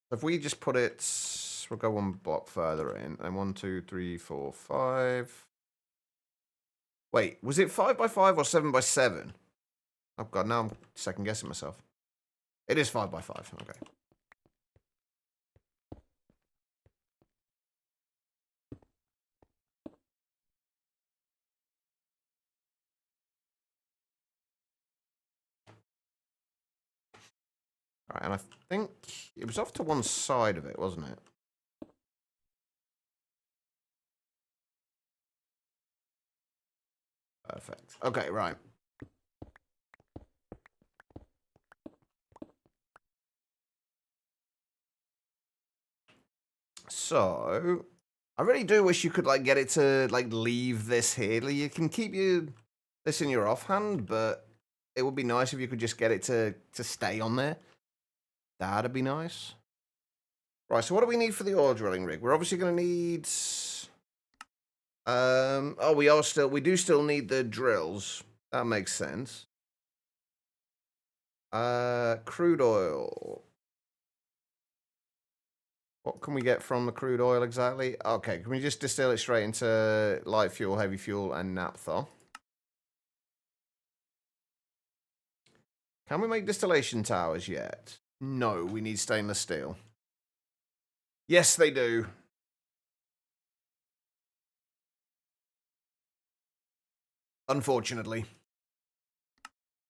If we just put it... We'll go one block further in. And 1, 2, 3, 4, 5. Wait, was it 5x5 or 7x7? Oh god, now I'm second guessing myself. It is 5x5. Okay. Right, and I think it was off to one side of it, wasn't it? Perfect. Okay, right. So, I really do wish you could like get it to like leave this here. Like, you can keep this in your offhand, but it would be nice if you could just get it to stay on there. That'd be nice. Right, so what do we need for the ore drilling rig? We're obviously going to need oh, we do still need the drills. That makes sense. Crude oil. What can we get from the crude oil exactly? Okay, can we just distill it straight into light fuel, heavy fuel, and naphtha? Can we make distillation towers yet? No, we need stainless steel. Yes, they do. Unfortunately.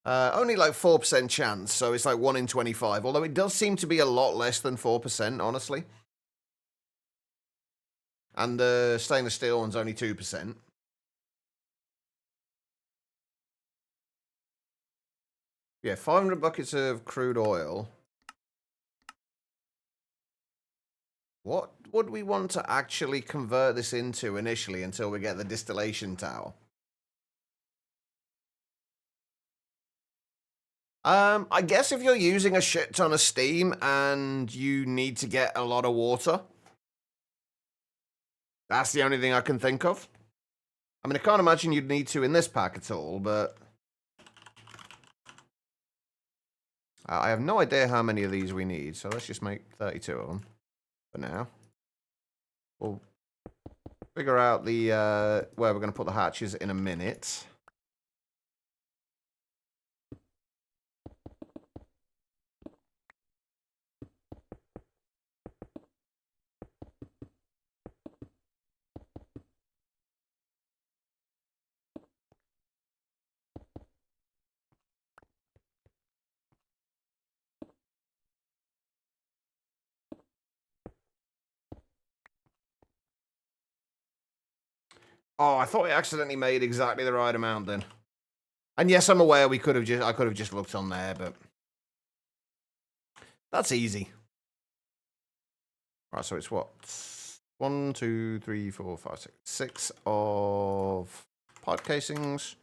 Only like 4% chance, so it's like 1 in 25, although it does seem to be a lot less than 4%, honestly. And the stainless steel one's only 2%. Yeah, 500 buckets of crude oil. What would we want to actually convert this into initially until we get the distillation tower? I guess if you're using a shit ton of steam and you need to get a lot of water, that's the only thing I can think of. I mean, I can't imagine you'd need to in this pack at all, but I have no idea how many of these we need, so let's just make 32 of them for now. We'll figure out the where we're going to put the hatches in a minute. Oh, I thought I accidentally made exactly the right amount then. And yes, I'm aware I could have just looked on there, but that's easy. Right, so it's what? 1, 2, 3, 4, 5, 6. 6 of pipe casings.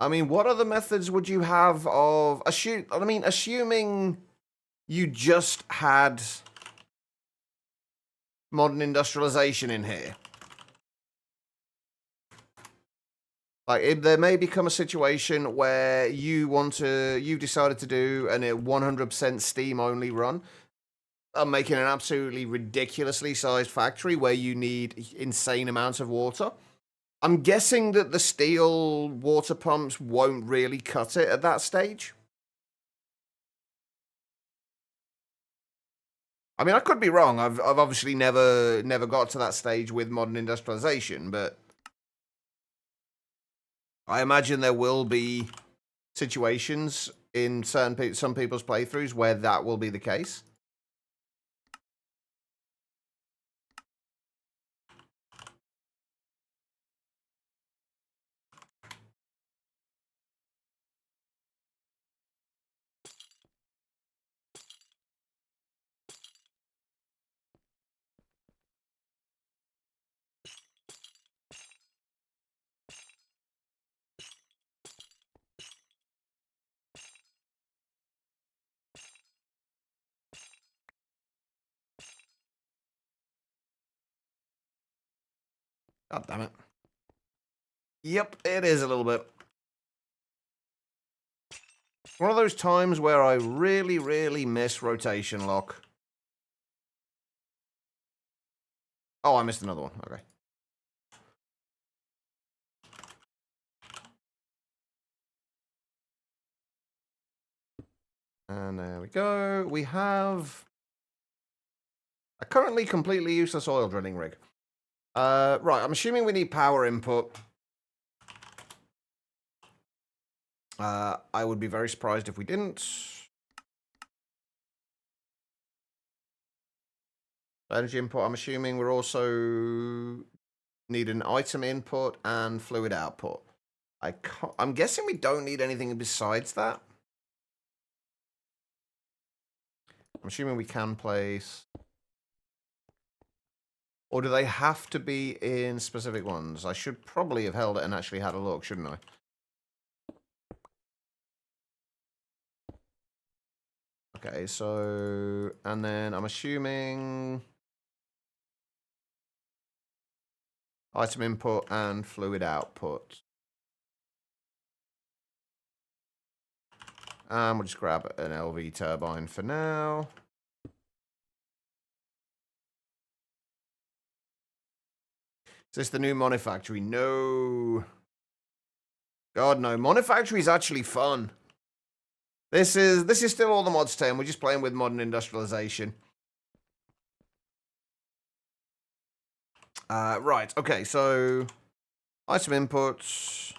I mean, what other methods would you have of assuming you just had modern industrialization in here? Like, if there may become a situation where you decided to do a 100% steam only run, making an absolutely ridiculously sized factory where you need insane amounts of water. I'm guessing that the steel water pumps won't really cut it at that stage. I mean, I could be wrong. I've obviously never got to that stage with modern industrialization, but I imagine there will be situations in some people's playthroughs where that will be the case. God damn it. Yep, it is a little bit. One of those times where I really, really miss rotation lock. Oh, I missed another one. Okay. And there we go. We have a currently completely useless oil drilling rig. Right, I'm assuming we need power input. I would be very surprised if we didn't. Energy input, I'm assuming we're also need an item input and fluid output. I'm guessing we don't need anything besides that. I'm assuming we can place. Or do they have to be in specific ones? I should probably have held it and actually had a look, shouldn't I? Okay, so, and then I'm assuming item input and fluid output. And we'll just grab an LV turbine for now. Is this the new Monofactory? No. God, no. Monofactory is actually fun. This is still all the mods 10. We're just playing with modern industrialization. Right. Okay. So item inputs.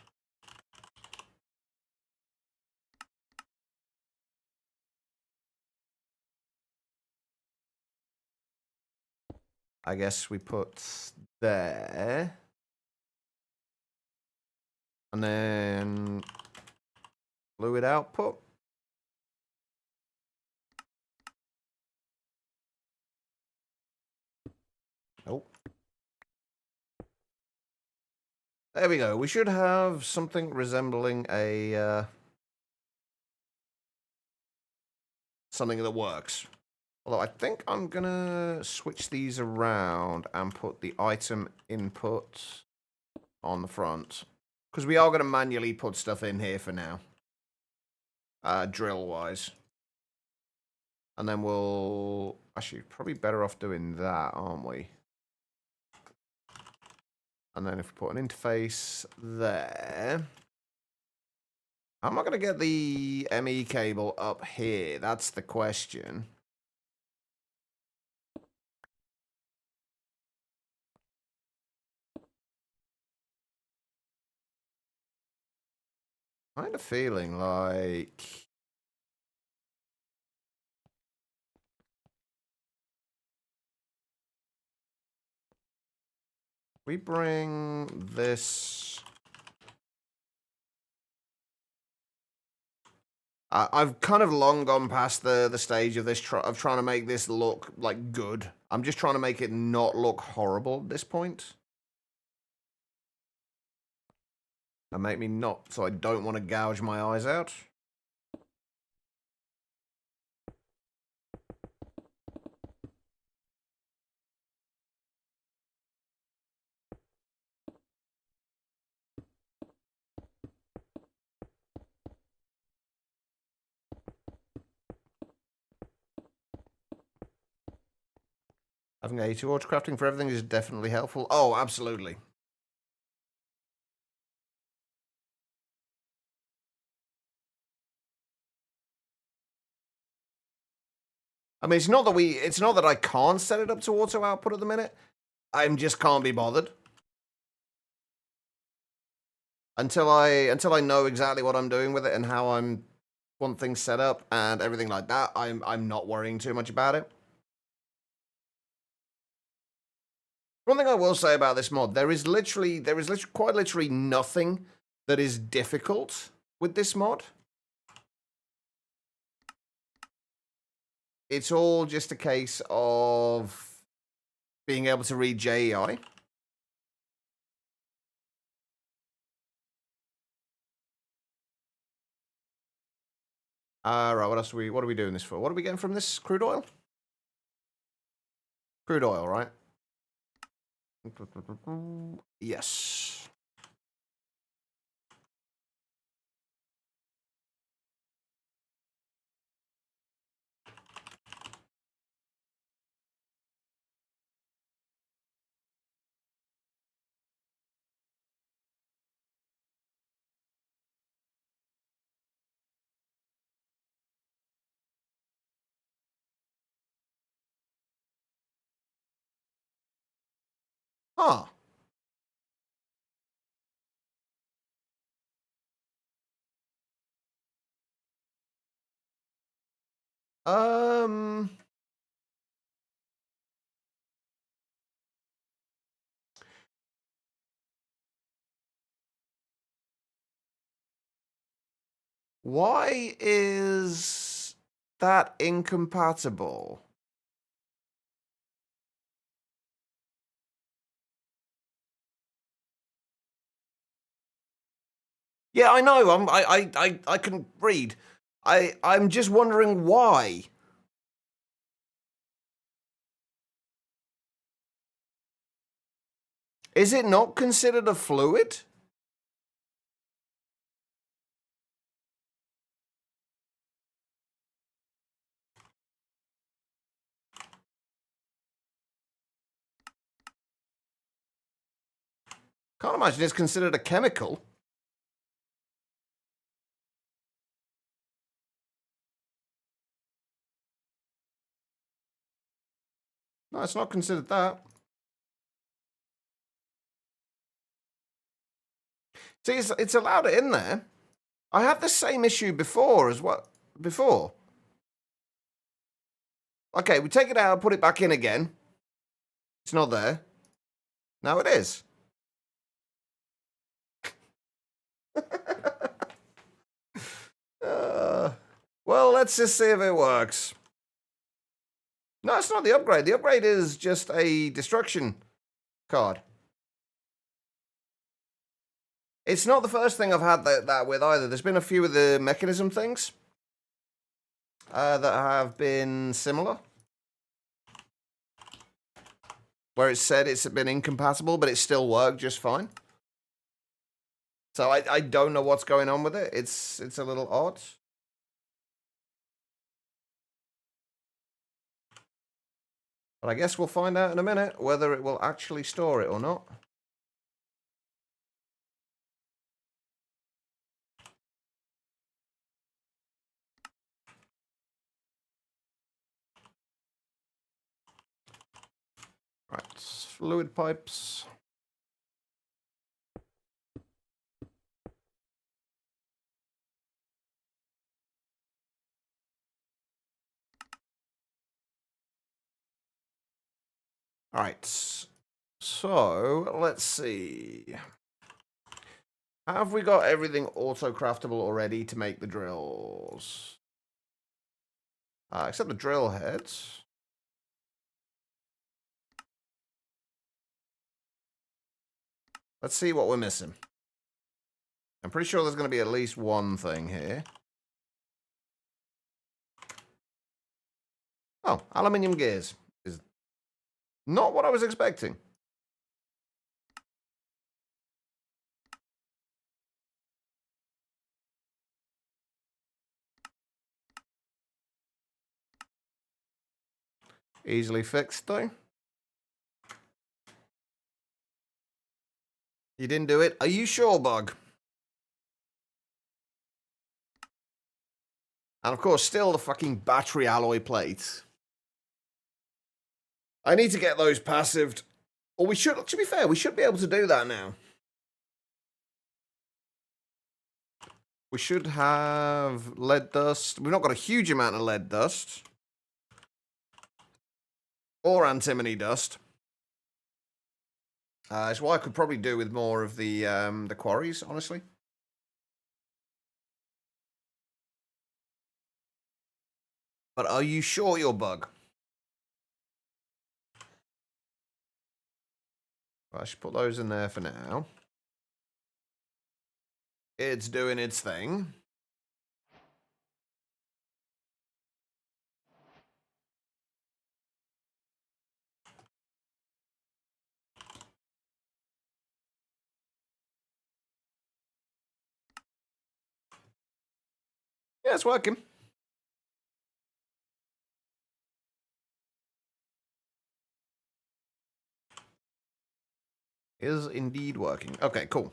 I guess we put there. And then fluid output. Nope. There we go. We should have something resembling a something that works. Although I think I'm gonna switch these around and put the item input on the front. Because we are going to manually put stuff in here for now. Drill-wise. And then we'll... Actually, probably better off doing that, aren't we? And then if we put an interface there... How am I going to get the ME cable up here? That's the question. Kind of feeling like... We bring this... I've kind of long gone past the stage of this of trying to make this look like good. I'm just trying to make it not look horrible at this point. And make me not, so I don't want to gouge my eyes out. Having A2 auto crafting for everything is definitely helpful. Oh, absolutely. I mean, it's not that I can't set it up to auto output at the minute. I just can't be bothered. Until I know exactly what I'm doing with it and how I'm want things set up and everything like that, I'm not worrying too much about it. One thing I will say about this mod, there is quite literally nothing that is difficult with this mod. It's all just a case of being able to read JEI. Right, what else what are we doing this for? What are we getting from this? Crude oil? Crude oil, right? Yes. Huh. Um... Why is that incompatible? Yeah, I know. I can read. I'm just wondering why. Is it not considered a fluid? Can't imagine it's considered a chemical. No, it's not considered that. See, it's allowed it in there. I had the same issue before as what before. Okay, we take it out, put it back in again. It's not there. Now it is. Well, let's just see if it works. No, it's not the upgrade. The upgrade is just a destruction card. It's not the first thing I've had that with either. There's been a few of the mechanism things that have been similar. Where it said it's been incompatible, but it still worked just fine. So I don't know what's going on with it. It's a little odd. But I guess we'll find out in a minute whether it will actually store it or not. Right, fluid pipes. All right, so let's see. Have we got everything auto-craftable already to make the drills? Except the drill heads. Let's see what we're missing. I'm pretty sure there's going to be at least one thing here. Oh, aluminium gears is not what I was expecting. Easily fixed, though. You didn't do it? Are you sure, Bug? And of course, still the fucking battery alloy plates. I need to get those passived. Or we should, to be fair, we should be able to do that now. We should have lead dust. We've not got a huge amount of lead dust. Or antimony dust. It's what I could probably do with more of the quarries, honestly. But are you sure you're Bug? I should put those in there for now. It's doing its thing. Yeah, it's working. Is indeed working. Okay, cool.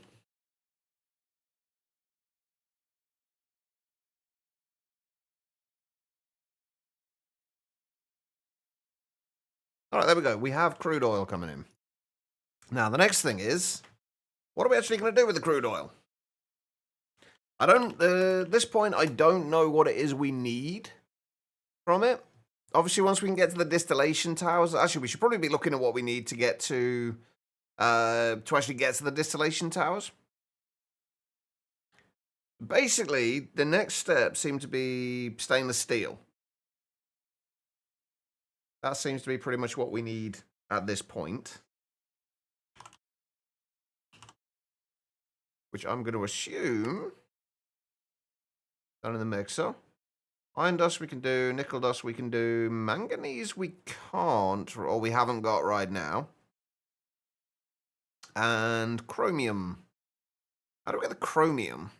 All right, there we go. We have crude oil coming in. Now, the next thing is, what are we actually going to do with the crude oil? I don't, at this point, I don't know what it is we need from it. Obviously, once we can get to the distillation towers, actually, we should probably be looking at what we need to get to actually get to the distillation towers. Basically, the next step seemed to be stainless steel. That seems to be pretty much what we need at this point. Which I'm going to assume down in the mixer. Iron dust we can do, nickel dust we can do, manganese we can't, or we haven't got right now. And chromium. How do we get the chromium?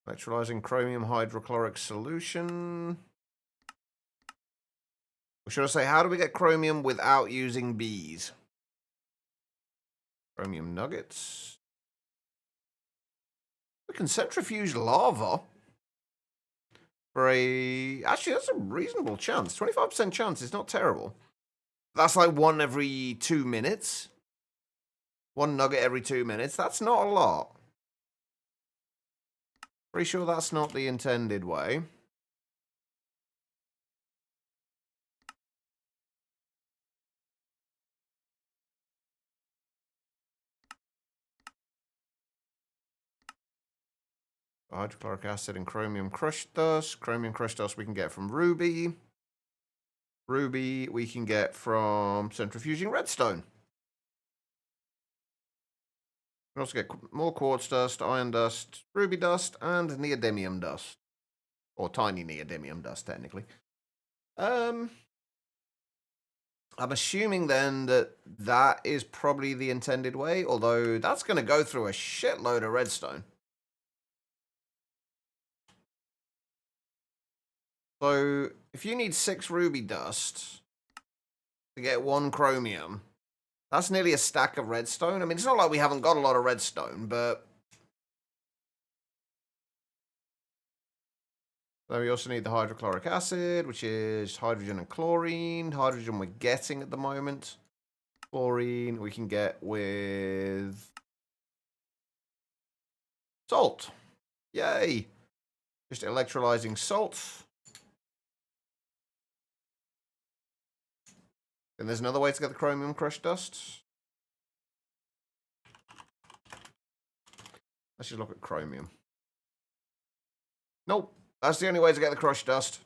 Electrolyzing chromium hydrochloric solution. Or should I say, how do we get chromium without using bees? Chromium nuggets. We can centrifuge lava. For a... Actually, that's a reasonable chance. 25% chance is not terrible. That's like 1 every 2 minutes. 1 nugget every 2 minutes. That's not a lot. Pretty sure that's not the intended way. Hydrochloric acid and chromium crushed dust. Chromium crushed dust we can get from ruby. Ruby we can get from centrifuging redstone. We can also get more quartz dust, iron dust, ruby dust, and neodymium dust. Or tiny neodymium dust, technically. I'm assuming then that that is probably the intended way, although that's going to go through a shitload of redstone. So, if you need 6 ruby dust to get 1 chromium, that's nearly a stack of redstone. I mean, it's not like we haven't got a lot of redstone, but... So we also need the hydrochloric acid, which is hydrogen and chlorine. Hydrogen we're getting at the moment. Chlorine we can get with... salt. Yay! Just electrolyzing salt. And there's another way to get the chromium crushed dust. Let's just look at chromium. Nope. That's the only way to get the crushed dust.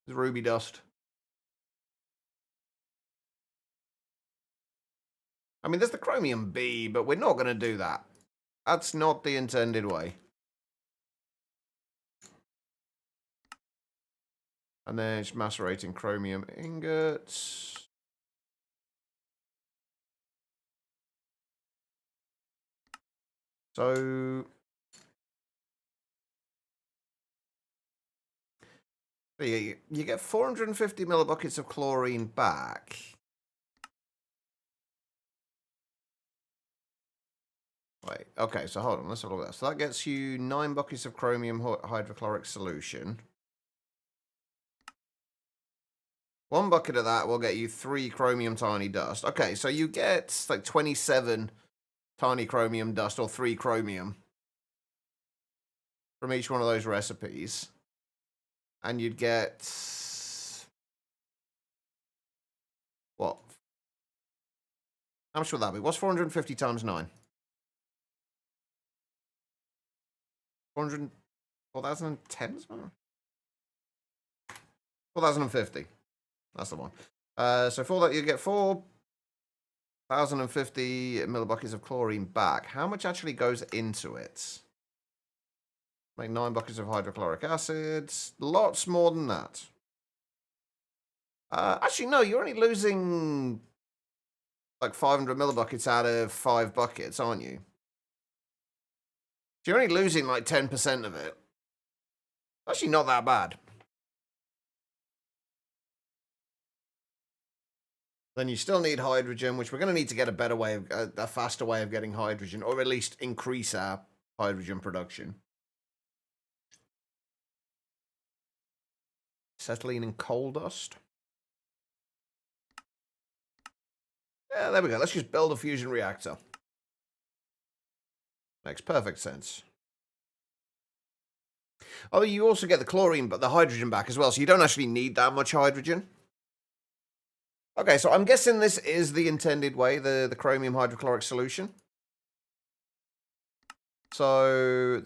The ruby dust. I mean, there's the chromium B, but we're not going to do that. That's not the intended way. And then it's macerating chromium ingots. So you get 450 millibuckets of chlorine back. Wait, okay, so hold on, let's have a look at that. So that gets you 9 buckets of chromium hydrochloric solution. 1 bucket of that will get you 3 chromium tiny dust. Okay, so you get like 27 tiny chromium dust or 3 chromium from each one of those recipes. And you'd get... what? How much would that be? What's 450 times 9? 4,010? 4,050. That's the one. So for that, you get 4,050 millibuckets of chlorine back. How much actually goes into it? Make 9 buckets of hydrochloric acid. Lots more than that. Actually, no, you're only losing like 500 millibuckets out of 5 buckets, aren't you? So you're only losing like 10% of it. Actually, not that bad. Then you still need hydrogen, which we're going to need to get a better way, a faster way of getting hydrogen, or at least increase our hydrogen production. Acetylene and coal dust. Yeah, there we go. Let's just build a fusion reactor. Makes perfect sense. Oh, you also get the chlorine, but the hydrogen back as well, so you don't actually need that much hydrogen. Okay, so I'm guessing this is the intended way, the chromium hydrochloric solution. So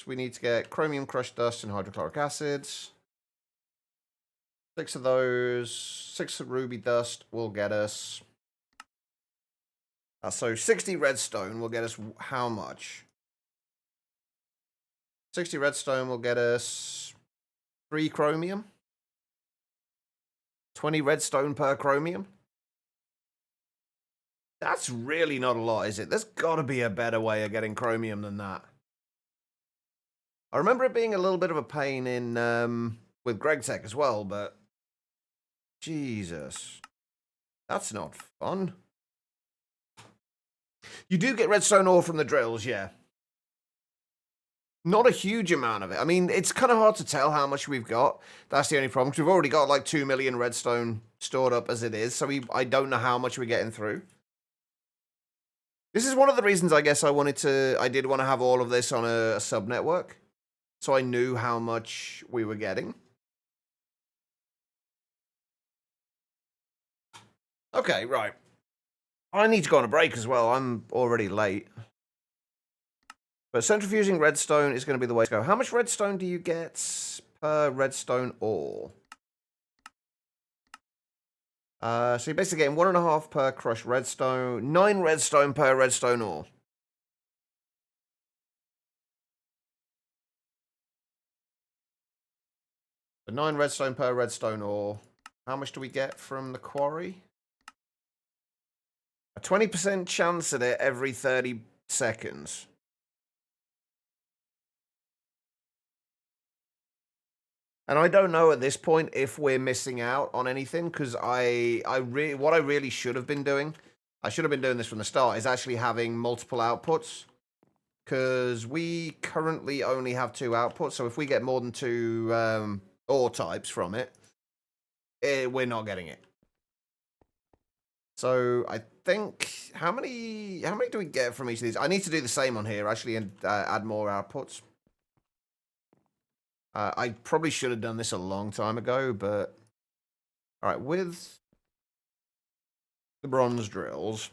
we need to get chromium crushed dust and hydrochloric acids. 6 of those, 6 of ruby dust will get us. So 60 redstone will get us how much? 60 redstone will get us 3 chromium. 20 redstone per chromium. That's really not a lot, is it? There's got to be a better way of getting chromium than that. I remember it being a little bit of a pain in with GregTech as well, but Jesus, that's not fun. You do get redstone ore from the drills, yeah. Not a huge amount of it. I mean, it's kind of hard to tell how much we've got. That's the only problem, because we've already got like 2 million redstone stored up as it is, so I don't know how much we're getting through. This is one of the reasons I guess I did want to have all of this on a sub-network, so I knew how much we were getting. Okay, right. I need to go on a break as well. I'm already late. But centrifuging redstone is going to be the way to go. How much redstone do you get per redstone ore? So you're basically getting 1.5 per crushed redstone, 9 redstone per redstone ore. So 9 redstone per redstone ore. How much do we get from the quarry? A 20% chance at it every 30 seconds. And I don't know at this point if we're missing out on anything, because what I really should have been doing, I should have been doing this from the start, is actually having multiple outputs. Because we currently only have 2 outputs, so if we get more than 2 ore types from it, we're not getting it. So I think, how many do we get from each of these? I need to do the same on here, actually, and add more outputs. I probably should have done this a long time ago, but... Alright, with the bronze drills,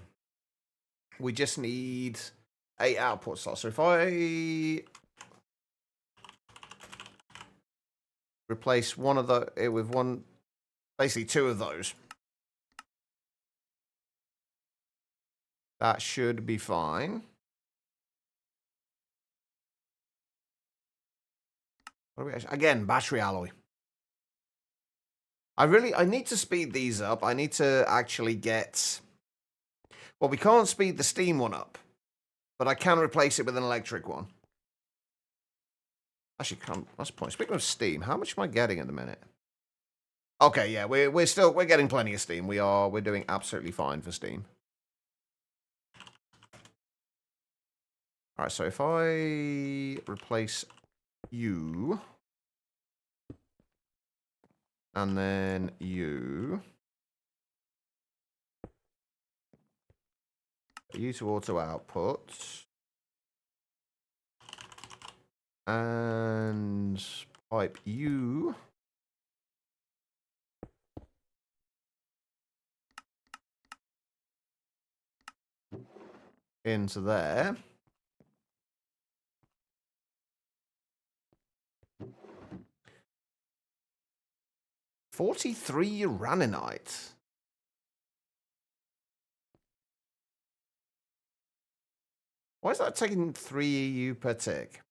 we just need 8 output slots. So if I replace one of with one, basically 2 of those, that should be fine. What are we actually, again, battery alloy. I need to speed these up. I need to actually get... Well, we can't speed the steam one up, but I can replace it with an electric one. Actually, what's the point? Speaking of steam, how much am I getting at the minute? Okay, yeah, we're getting plenty of steam. We're doing absolutely fine for steam. All right, so if I replace you, and then you to auto output, and pipe you into there. $43 uraninite. Why is that taking 3 EU per tick?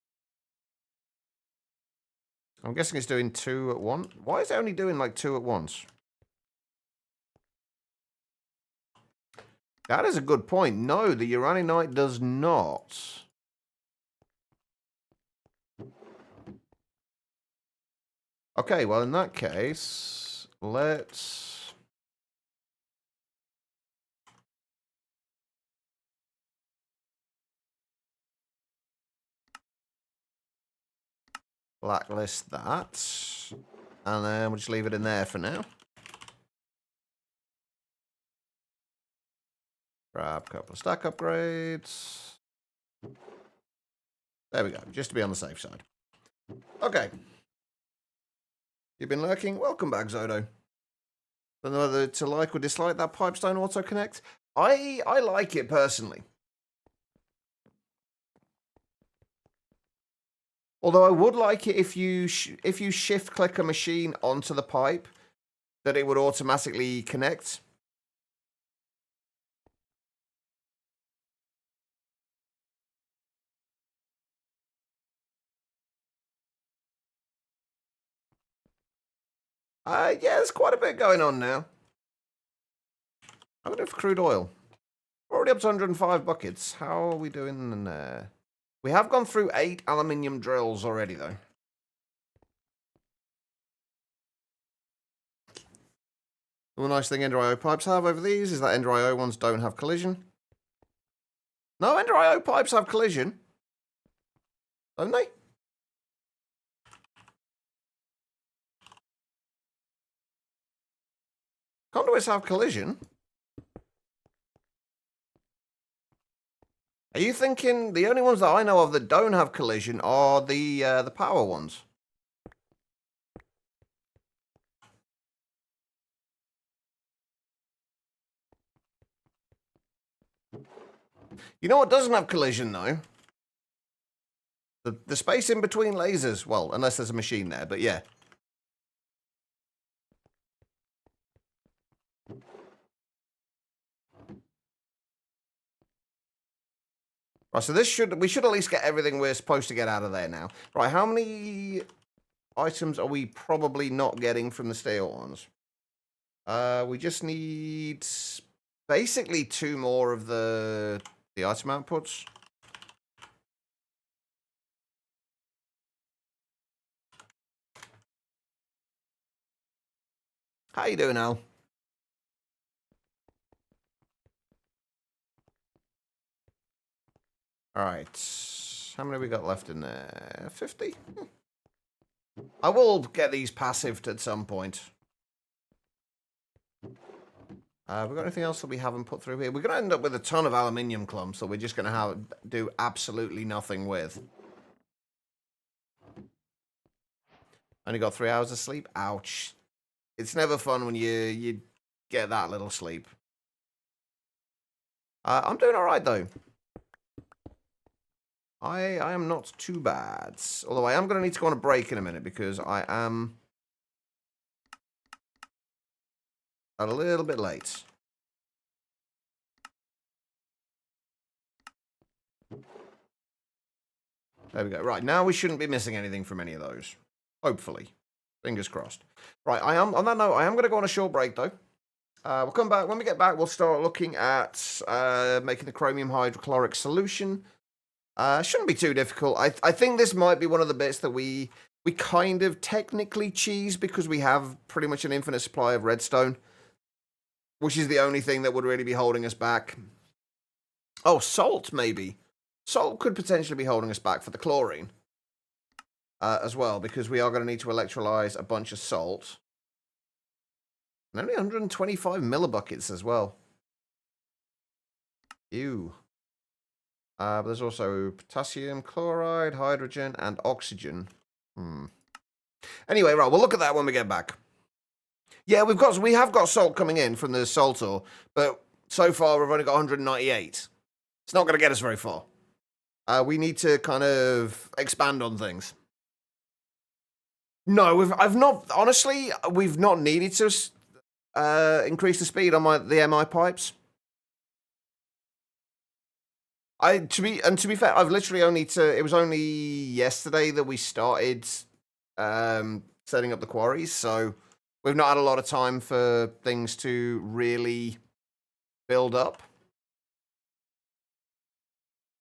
I'm guessing it's doing 2 at once. Why is it only doing like 2 at once? That is a good point. No, the uraninite does not. Okay, well, in that case, let's... blacklist that. And then we'll just leave it in there for now. Grab a couple of stack upgrades. There we go, just to be on the safe side. Okay. You've been lurking? Welcome back, Zodo. Don't know whether to like or dislike that pipestone auto-connect. I like it personally. Although I would like it if you shift-click a machine onto the pipe, that it would automatically connect. Yeah, there's quite a bit going on now. I'm going to for crude oil. We're already up to 105 buckets. How are we doing in there? We have gone through 8 aluminium drills already, though. The nice thing Ender IO pipes have over these is that Ender IO ones don't have collision. No, Ender IO pipes have collision. Don't they? Conduits have collision. Are you thinking the only ones that I know of that don't have collision are the power ones? You know what doesn't have collision though? The space in between lasers. Well, unless there's a machine there, but yeah. Right, so we should at least get everything we're supposed to get out of there now. Right, how many items are we probably not getting from the steel ones? We just need basically 2 more of the item outputs. How you doing, Al? All right. How many we got left in there? 50? I will get these passived at some point. We got anything else that we haven't put through here? We're going to end up with a ton of aluminium clumps that we're just going to do absolutely nothing with. Only got 3 hours of sleep? Ouch. It's never fun when you get that little sleep. I'm doing all right, though. I am not too bad. Although I am going to need to go on a break in a minute because I am a little bit late. There we go. Right, now we shouldn't be missing anything from any of those. Hopefully. Fingers crossed. Right, on that note, I am going to go on a short break, though. We'll come back. When we get back, we'll start looking at making the chromium hydrochloric solution. Shouldn't be too difficult. I think this might be one of the bits that we kind of technically cheese because we have pretty much an infinite supply of redstone, which is the only thing that would really be holding us back. Oh, salt, maybe. Salt could potentially be holding us back for the chlorine as well, because we are going to need to electrolyze a bunch of salt. And only 125 millibuckets as well. Ew. But there's also potassium chloride, hydrogen, and oxygen. Anyway, right, we'll look at that when we get back. Yeah, we have got salt coming in from the salt ore, but so far we've only got 198. It's not going to get us very far. We need to kind of expand on things. No, we've not needed to increase the speed on the MI pipes. To be fair, I've literally it was only yesterday that we started setting up the quarries, so we've not had a lot of time for things to really build up.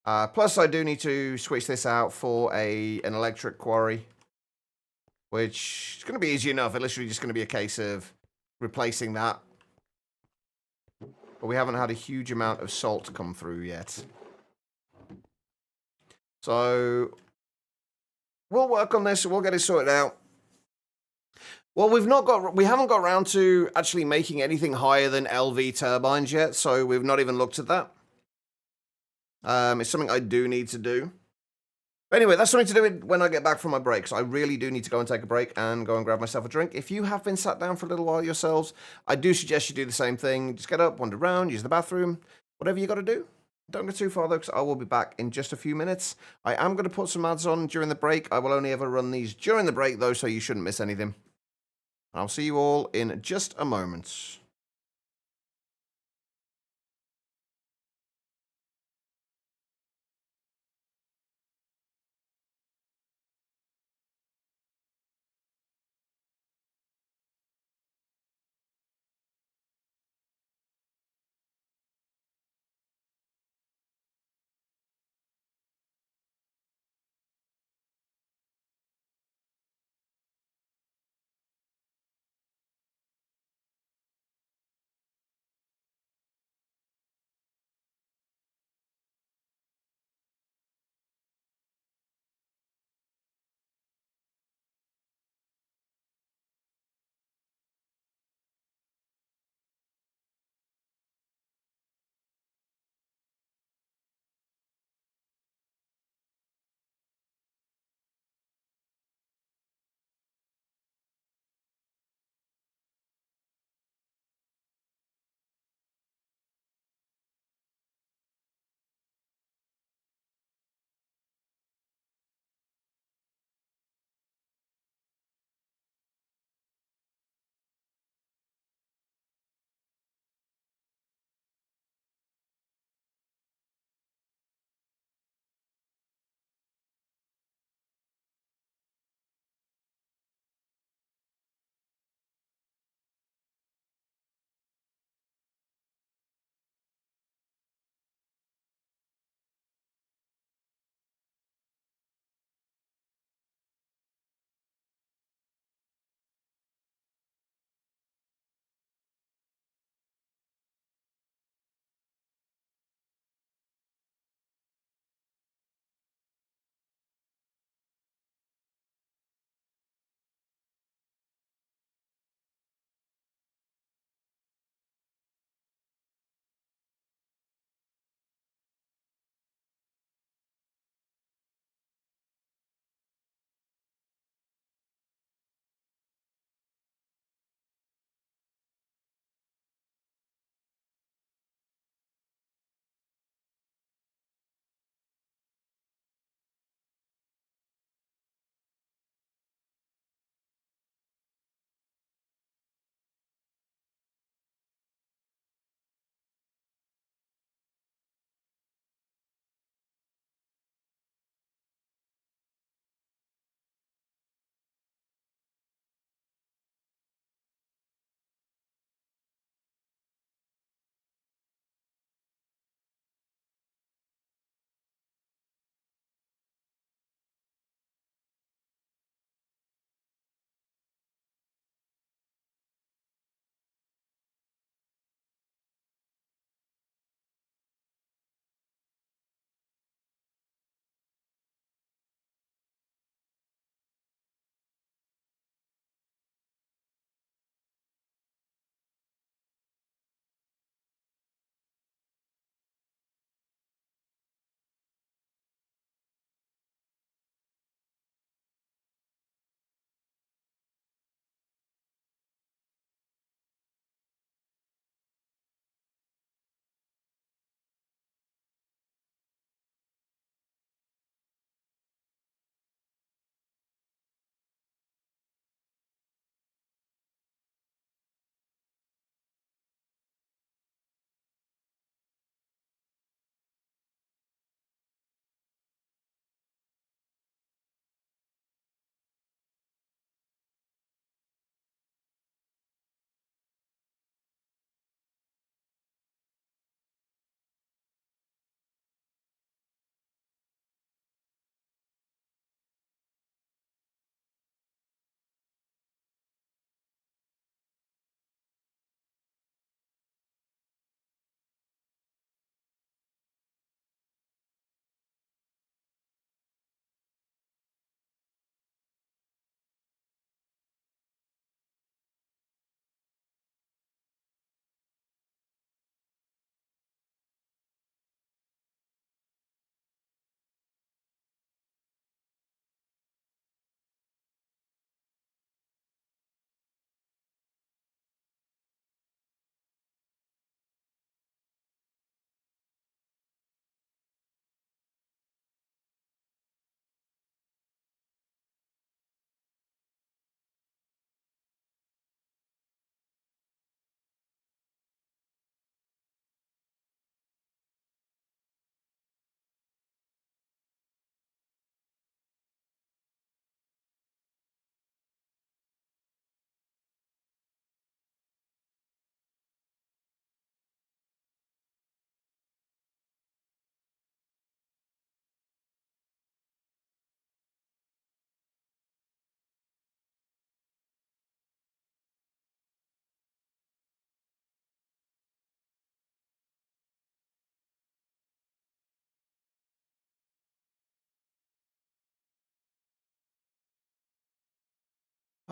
Plus, I do need to switch this out for an electric quarry, which is going to be easy enough. It's literally just going to be a case of replacing that. But we haven't had a huge amount of salt come through yet. So we'll work on this. We'll get it sorted out. Well, we haven't got around to actually making anything higher than LV turbines yet, so we've not even looked at that. It's something I do need to do. But anyway, that's something to do when I get back from my break. So I really do need to go and take a break and go and grab myself a drink. If you have been sat down for a little while yourselves, I do suggest you do the same thing. Just get up, wander around, use the bathroom, whatever you got to do. Don't go too far though, because I will be back in just a few minutes. I am going to put some ads on during the break. I will only ever run these during the break though, so you shouldn't miss anything. I'll see you all in just a moment.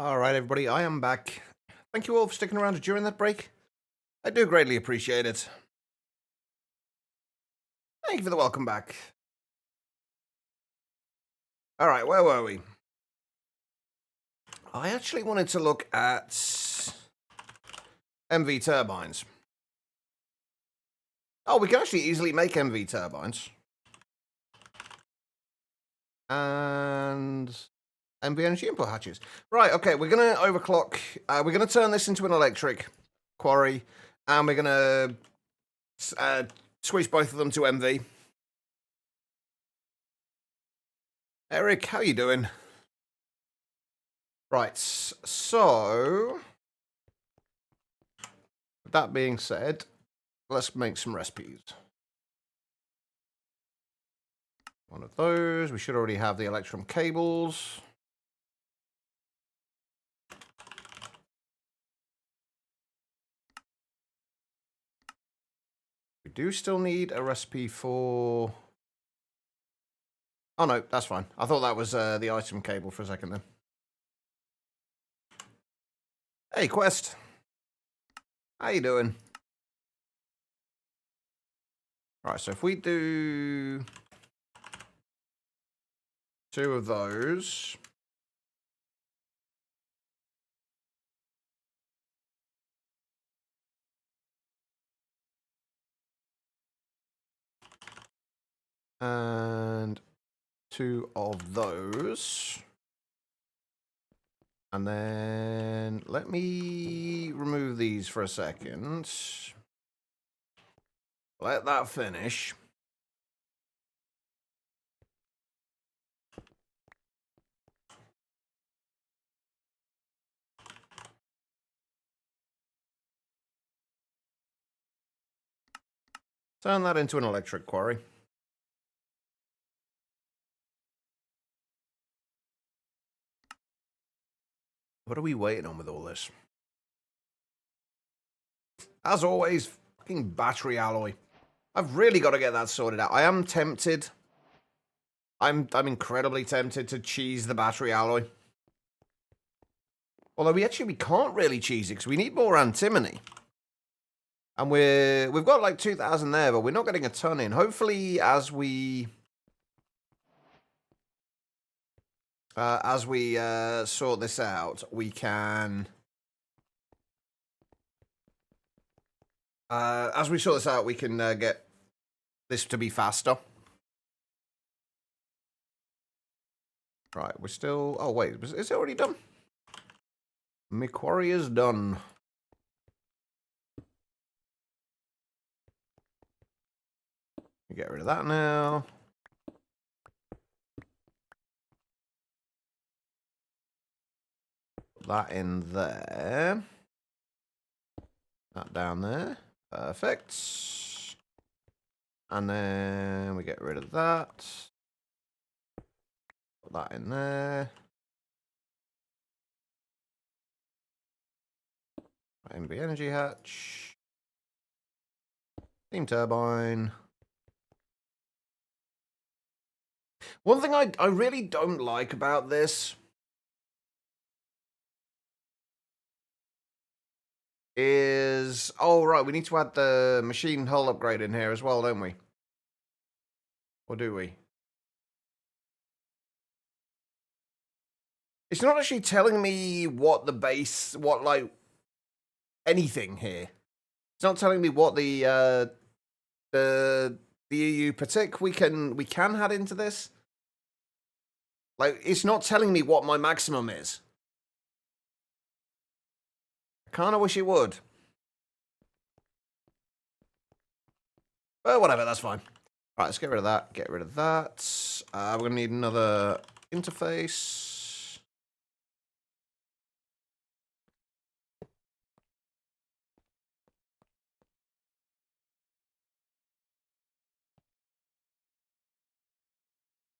All right, everybody, I am back. Thank you all for sticking around during that break. I do greatly appreciate it. Thank you for the welcome back. All right, where were we? I actually wanted to look at MV turbines. Oh, we can actually easily make MV turbines. And MV energy input hatches. Right, okay, we're going to overclock. We're going to turn this into an electric quarry. And we're going to switch both of them to MV. Eric, how you doing? Right, so... with that being said, let's make some recipes. One of those. We should already have the electrum cables. We do still need a recipe for... oh no, that's fine. I thought that was the item cable for a second then. Hey, Quest. How you doing? Right, so if we do 2 of those. And 2 of those. And then let me remove these for a second. Let that finish. Turn that into an electric quarry. What are we waiting on with all this? As always, fucking battery alloy. I've really got to get that sorted out. I am tempted. I'm incredibly tempted to cheese the battery alloy. Although we can't really cheese it because we need more antimony. And we've got like 2,000 there, but we're not getting a ton in. Hopefully, as we sort this out, we can. As we sort this out, we can get this to be faster. Right, we're still. Oh wait, is it already done? My quarry is done. Get rid of that now. Put that in there. That down there. Perfect. And then we get rid of that. Put that in there. MB energy hatch. Steam turbine. One thing I really don't like about this is... oh, right, we need to add the machine hull upgrade in here as well, don't we? Or do we? It's not actually telling me what the base... what, like... anything here. It's not telling me what the EU partic we can add into this. Like, it's not telling me what my maximum is. I kind of wish it would. But whatever, that's fine. Right, let's get rid of that. Get rid of that. We're going to need another interface.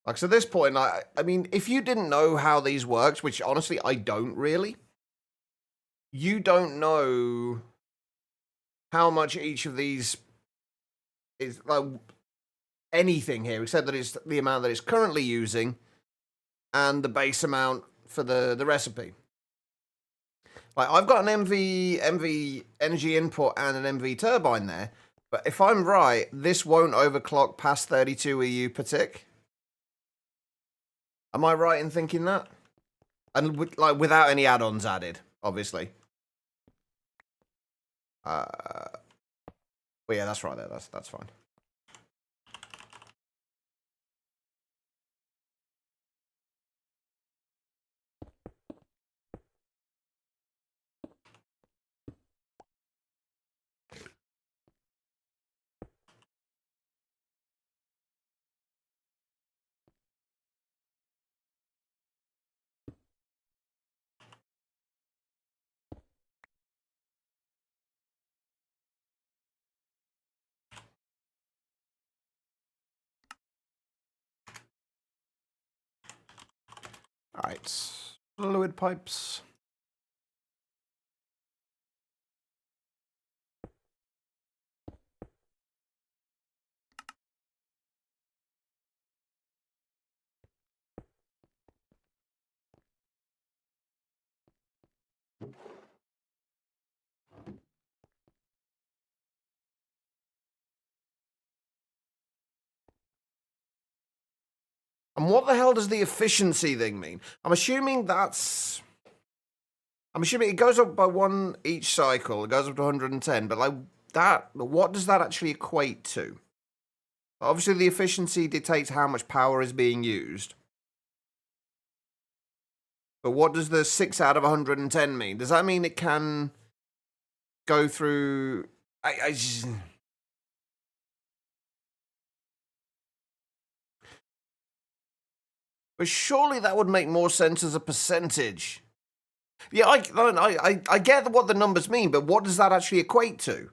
Like, so at this point, I mean, if you didn't know how these worked, which honestly I don't really, you don't know how much each of these is, like, anything here, except that it's the amount that it's currently using and the base amount for the recipe. Like, I've got an MV energy input and an MV turbine there, but if I'm right, this won't overclock past 32 EU per tick. Am I right in thinking that? And without any add-ons added, obviously. Well, yeah, that's right there. That's fine. All right, fluid pipes. And what the hell does the efficiency thing mean? I'm assuming it goes up by 1 each cycle. It goes up to 110, but like that, what does that actually equate to? Obviously, the efficiency dictates how much power is being used. But what does the 6 out of 110 mean? Does that mean it can go through... But surely that would make more sense as a percentage. Yeah, I get what the numbers mean, but what does that actually equate to?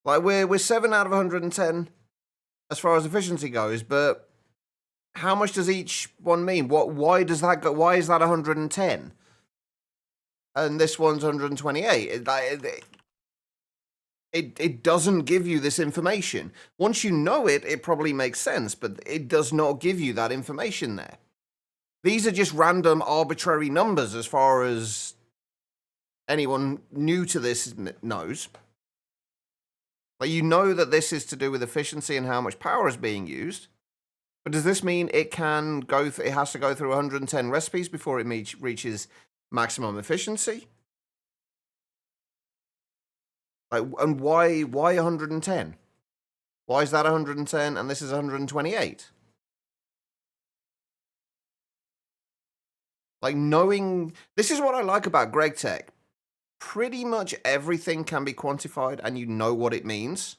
Like, we're 7 out of 110 as far as efficiency goes, but how much does each one mean? Why does that go? Why is that 110? And this one's 128. It doesn't give you this information. Once you know it, it probably makes sense, but it does not give you that information there. These are just random, arbitrary numbers as far as anyone new to this knows. Like, you know that this is to do with efficiency and how much power is being used. But does this mean it can go? It has to go through 110 recipes before it reaches maximum efficiency? Like, and why 110? Why is that 110 and this is 128? Like, knowing... This is what I like about Greg Tech. Pretty much everything can be quantified and you know what it means.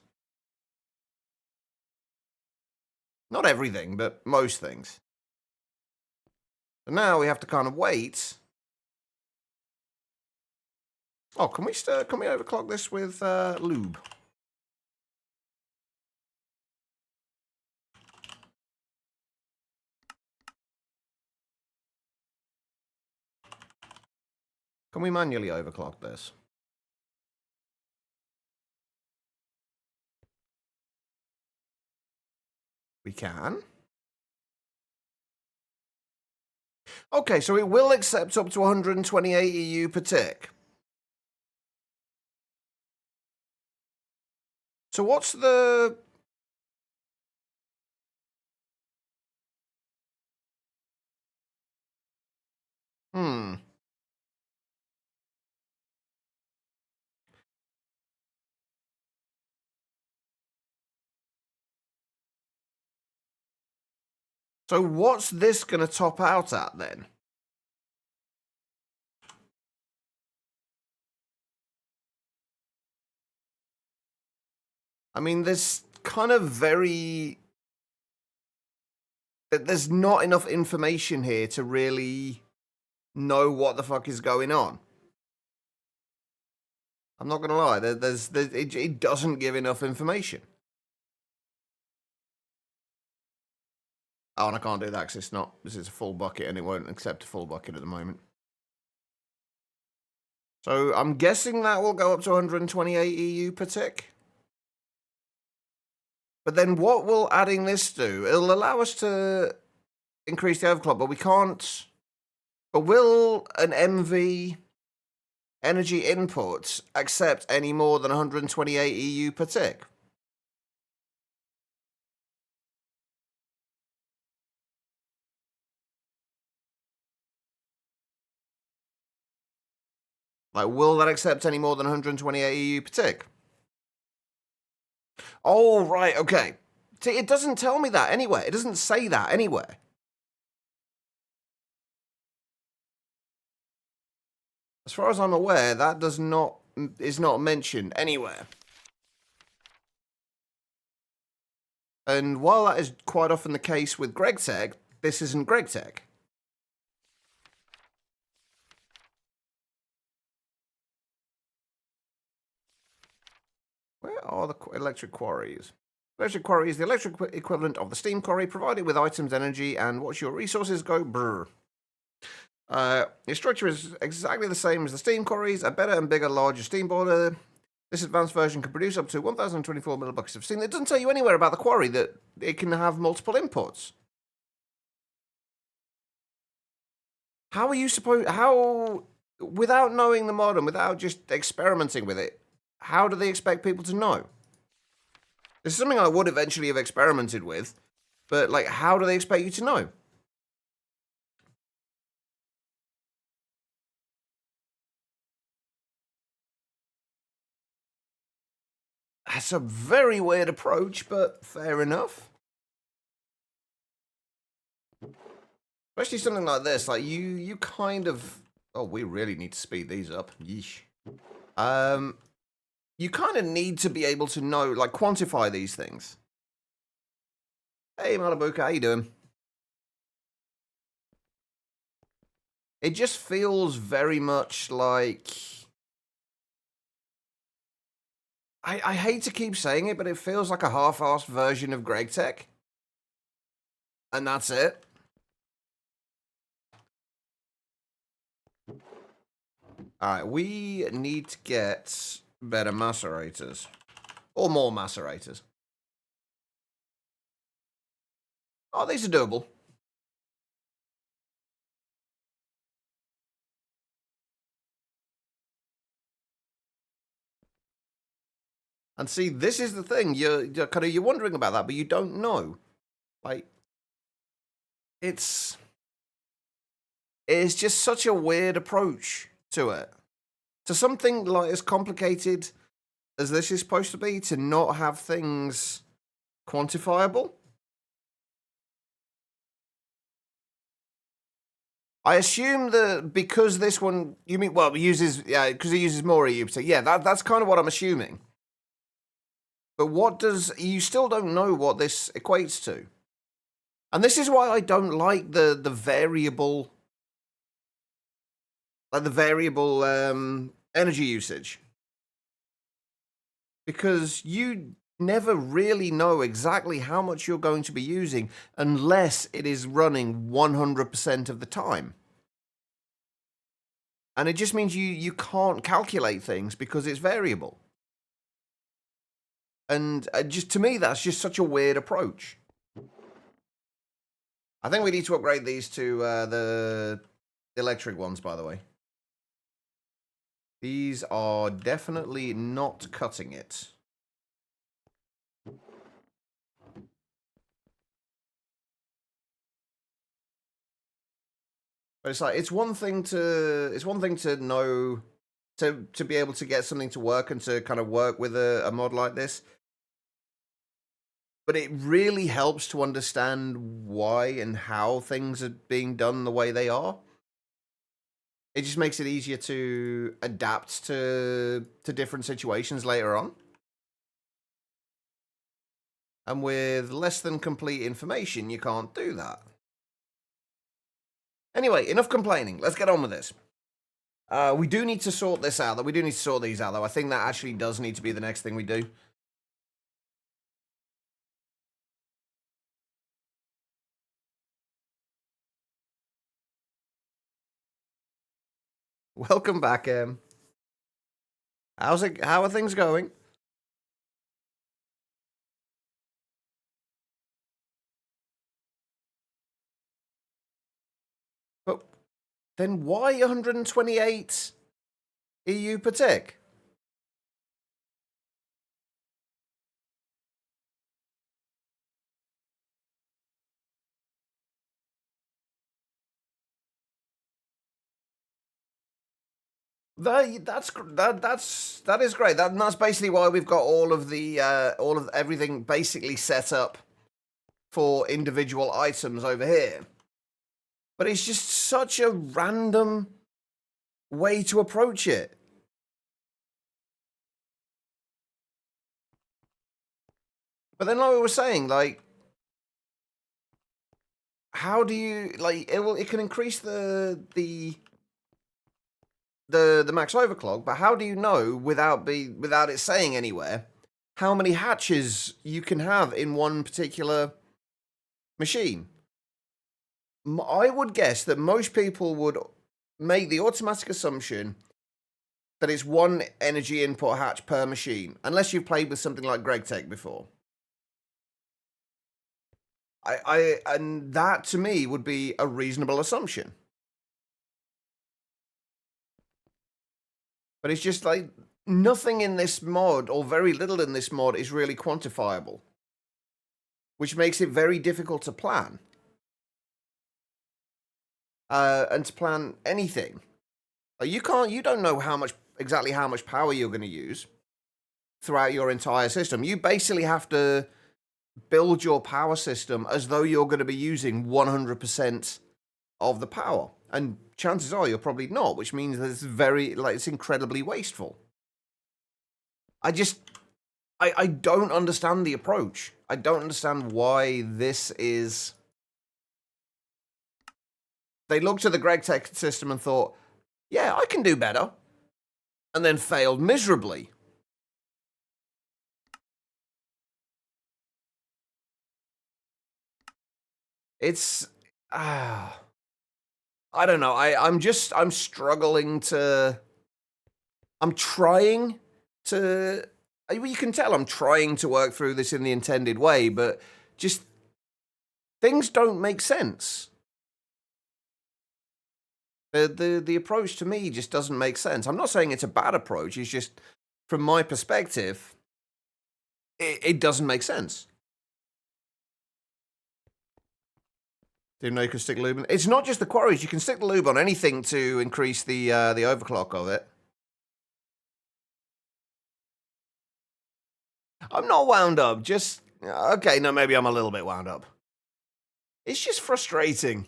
Not everything, but most things. So now we have to kind of wait. Oh, can we overclock this with lube? Can we manually overclock this? We can. Okay, so it will accept up to 128 EU per tick. So what's the... So what's this going to top out at then? I mean, there's kind of very... There's not enough information here to really know what the fuck is going on. I'm not going to lie, it doesn't give enough information. Oh, and I can't do that because this is a full bucket and it won't accept a full bucket at the moment. So I'm guessing that will go up to 128 EU per tick. But then what will adding this do? It'll allow us to increase the overclock, but we can't... But will an MV... energy inputs accept any more than 128 EU per tick? Like, will that accept any more than 128 EU per tick? Oh, right, okay. See, it doesn't tell me that anywhere. It doesn't say that anywhere. As far as I'm aware, that is not mentioned anywhere. And while that is quite often the case with GregTech, this isn't GregTech. Where are the electric quarries? Electric quarry is the electric equivalent of the steam quarry, provided with items, energy, and watch your resources go brr. Your structure is exactly the same as the steam quarries, a better and bigger, larger steam boiler. This advanced version can produce up to 1,024 millibuckets of steam. It doesn't tell you anywhere about the quarry that it can have multiple inputs. How are you supposed... How... Without knowing the mod and without just experimenting with it, how do they expect people to know? This is something I would eventually have experimented with, but, like, how do they expect you to know? That's a very weird approach, but fair enough. Especially something like this, like, you kind of... Oh, we really need to speed these up. Yeesh. You kind of need to be able to know, like, quantify these things. Hey, Malibuka, how you doing? It just feels very much like... I hate to keep saying it, but it feels like a half-assed version of GregTech. And that's it. Alright, we need to get better macerators. Or more macerators. Oh, these are doable. And see, this is the thing. You're wondering about that, but you don't know. Like, it's just such a weird approach to it. To something like as complicated as this is supposed to be, to not have things quantifiable. I assume that because this one, you mean, well, uses, yeah, because it uses more EU. So yeah, that's kind of what I'm assuming. But what does, you still don't know what this equates to. And this is why I don't like the variable, like the variable energy usage. Because you never really know exactly how much you're going to be using unless it is running 100% of the time. And it just means you can't calculate things because it's variable. And just to me, that's just such a weird approach. I think we need to upgrade these to the electric ones, by the way. These are definitely not cutting it. But it's like it's one thing to know to be able to get something to work and to kind of work with a mod like this. But it really helps to understand why and how things are being done the way they are. It just makes it easier to adapt to different situations later on. And with less than complete information, you can't do that. Anyway, enough complaining. Let's get on with this. We do need to sort this out, though. We do need to sort these out, though. I think that actually does need to be the next thing we do. Welcome back, How's it? How are things going? But then why 128 EU per tick. That is great. That's basically why we've got all of everything basically set up for individual items over here. But it's just such a random way to approach it. But then, like we were saying, like, how do you like it can increase the max overclock, but how do you know without it saying anywhere how many hatches you can have in one particular machine? I would guess that most people would make the automatic assumption that it's one energy input hatch per machine, unless you've played with something like GregTech before. And that to me would be a reasonable assumption. But it's just like nothing in this mod, or very little in this mod, is really quantifiable, which makes it very difficult to plan. And to plan anything. Like you don't know exactly how much power you're going to use throughout your entire system. You basically have to build your power system as though you're going to be using 100% of the power. And chances are you're probably not, which means that it's incredibly wasteful. I don't understand the approach. I don't understand why this is... They looked at the GregTech system and thought, yeah, I can do better. And then failed miserably. It's... I don't know. I'm struggling to... I'm trying to... You can tell I'm trying to work through this in the intended way, but just... Things don't make sense. The approach to me just doesn't make sense. I'm not saying it's a bad approach. It's just, from my perspective, it doesn't make sense. Didn't know you could stick lube in. It's not just the quarries. You can stick the lube on anything to increase the overclock of it. I'm not wound up. Just okay. No, maybe I'm a little bit wound up. It's just frustrating.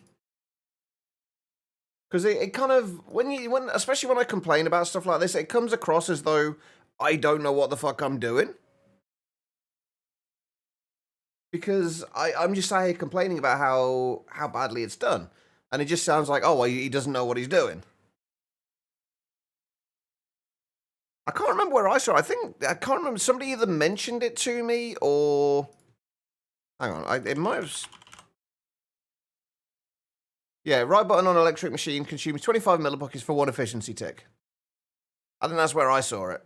Because it kind of, especially when I complain about stuff like this, it comes across as though I don't know what the fuck I'm doing. Because I'm just out here complaining about how badly it's done. And it just sounds like, oh, well, he doesn't know what he's doing. I can't remember where I saw it. I can't remember. Somebody either mentioned it to me or... Hang on, it might have... Yeah, right button on electric machine consumes 25 millibuckets for one efficiency tick. I think that's where I saw it.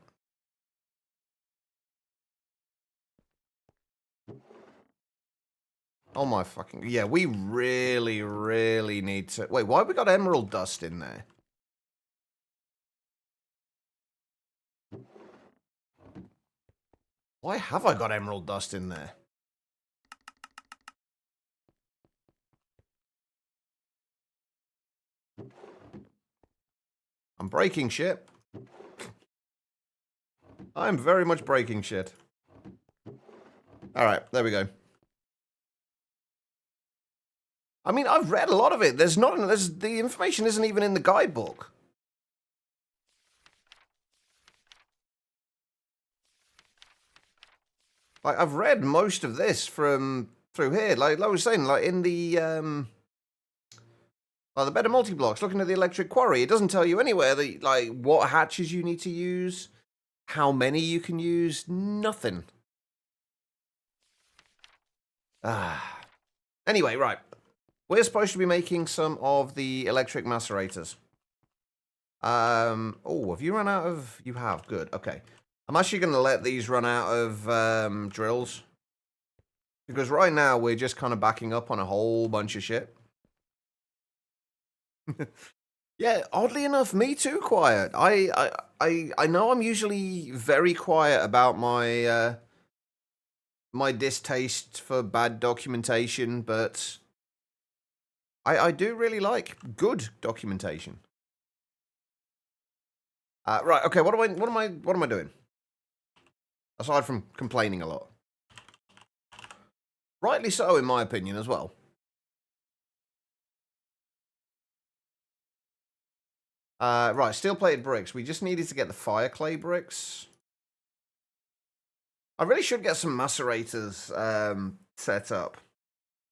Oh my fucking... Yeah, we really, really need to... Wait, why have we got emerald dust in there? Why have I got emerald dust in there? I'm breaking shit. I'm very much breaking shit. Alright, there we go. I mean, I've read a lot of it. The information isn't even in the guidebook. Like, I've read most of this from through here. Like I was saying, like in the the better multi-blocks, looking at the electric quarry, it doesn't tell you anywhere that like what hatches you need to use, how many you can use, nothing. Anyway, right. We're supposed to be making some of the electric macerators. Oh, have you run out of... You have, good, okay. I'm actually going to let these run out of drills. Because right now, we're just kind of backing up on a whole bunch of shit. Yeah, oddly enough, me too, quiet. I know I'm usually very quiet about my my distaste for bad documentation, but I do really like good documentation. Right, okay, what am I doing? Aside from complaining a lot. Rightly so, in my opinion, as well. Right, steel-plated bricks. We just needed to get the fire clay bricks. I really should get some macerators set up.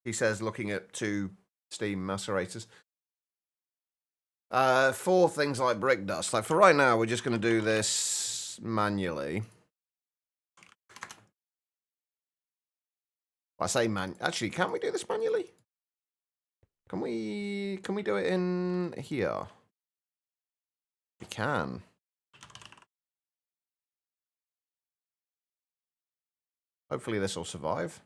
He says, looking at 2 steam macerators. For things like brick dust. Like, for right now, we're just going to do this manually. I say actually, can't we do this manually? Can we do it in here? We can. Hopefully this will survive.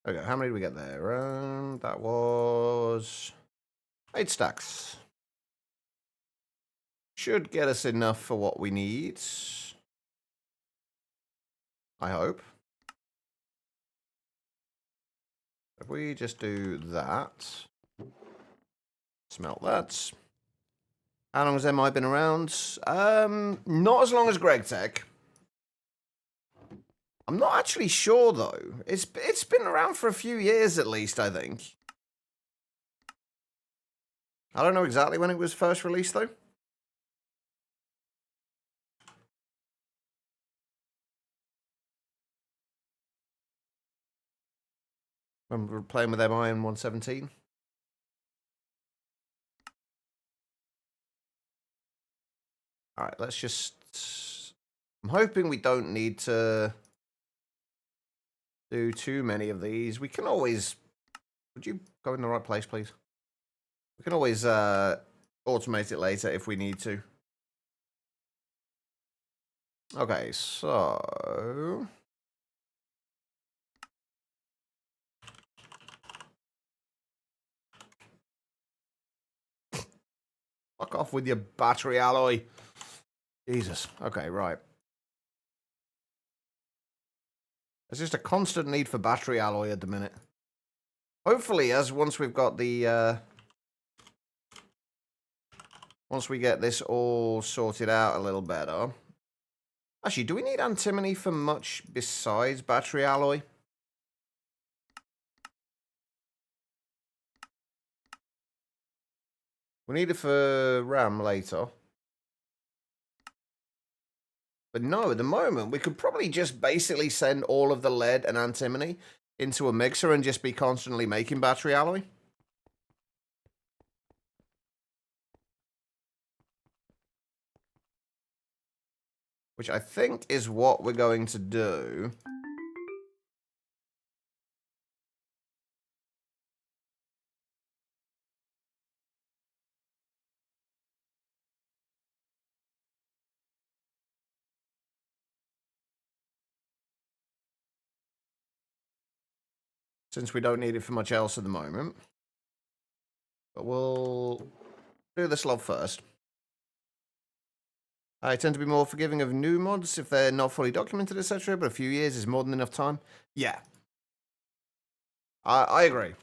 Okay, how many did we get there? That was 8 stacks. Should get us enough for what we need. I hope. If we just do that. Smelt that. How long has MI been around? Not as long as GregTech. I'm not actually sure though. It's been around for a few years at least, I think. I don't know exactly when it was first released though. When we were playing with MI in 117. Alright, let's just... I'm hoping we don't need to do too many of these. We can always... Would you go in the right place, please? We can always automate it later if we need to. Okay, so... Fuck off with your battery alloy. Jesus. Okay, right. There's just a constant need for battery alloy at the minute. Hopefully, once we've got the... once we get this all sorted out a little better... Actually, do we need antimony for much besides battery alloy? We need it for RAM later. But no, at the moment, we could probably just basically send all of the lead and antimony into a mixer and just be constantly making battery alloy. Which I think is what we're going to do. Since we don't need it for much else at the moment. But we'll do the slob first. I tend to be more forgiving of new mods if they're not fully documented, etc. But a few years is more than enough time. Yeah. I agree.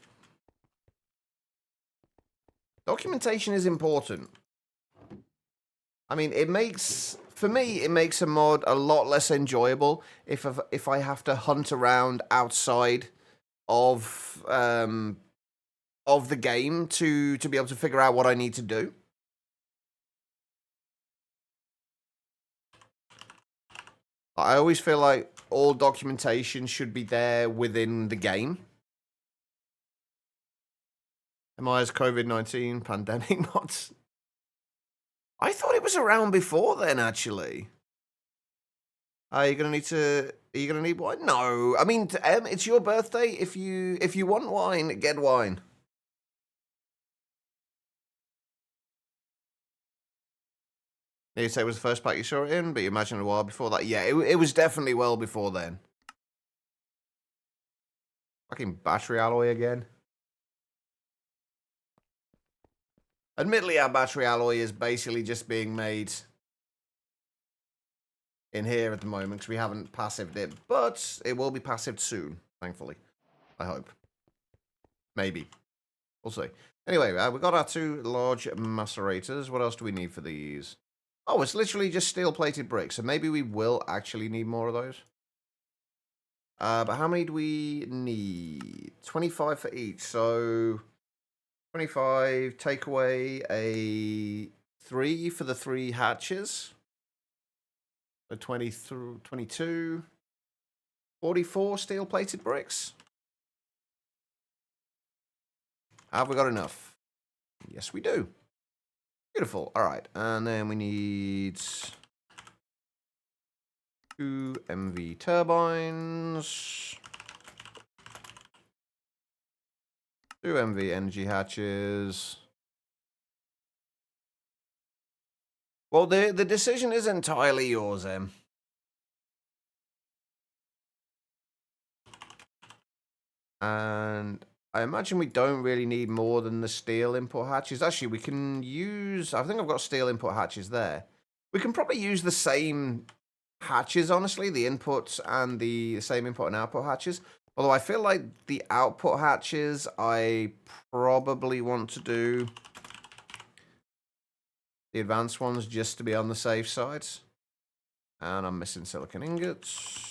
Documentation is important. I mean, it makes... For me, it makes a mod a lot less enjoyable if I have to hunt around outside of the game to be able to figure out what I need to do. I always feel like all documentation should be there within the game. MI's COVID-19 pandemic mods. I thought it was around before then, actually. Are you gonna need wine? No. I mean, it's your birthday. If you want wine, get wine. You say it was the first pack you saw it in, but you imagine a while before that. Yeah, it was definitely well before then. Fucking battery alloy again. Admittedly, our battery alloy is basically just being made in here at the moment because we haven't passived it, but it will be passived soon, thankfully. I hope. Maybe. We'll see. Anyway, we got our 2 large macerators. What else do we need for these? Oh, it's literally just steel-plated bricks, so maybe we will actually need more of those. But how many do we need? 25 for each, so 25, take away a 3 for the 3 hatches. So 20 through 22, 44 steel-plated bricks. Have we got enough? Yes, we do. Beautiful. All right, and then we need 2 MV turbines, 2 MV energy hatches. Well, the decision is entirely yours, Em. And I imagine we don't really need more than the steel input hatches. Actually, we can use... I think I've got steel input hatches there. We can probably use the same hatches, honestly. The inputs and the same input and output hatches. Although I feel like the output hatches, I probably want to do the advanced ones just to be on the safe side. And I'm missing silicon ingots.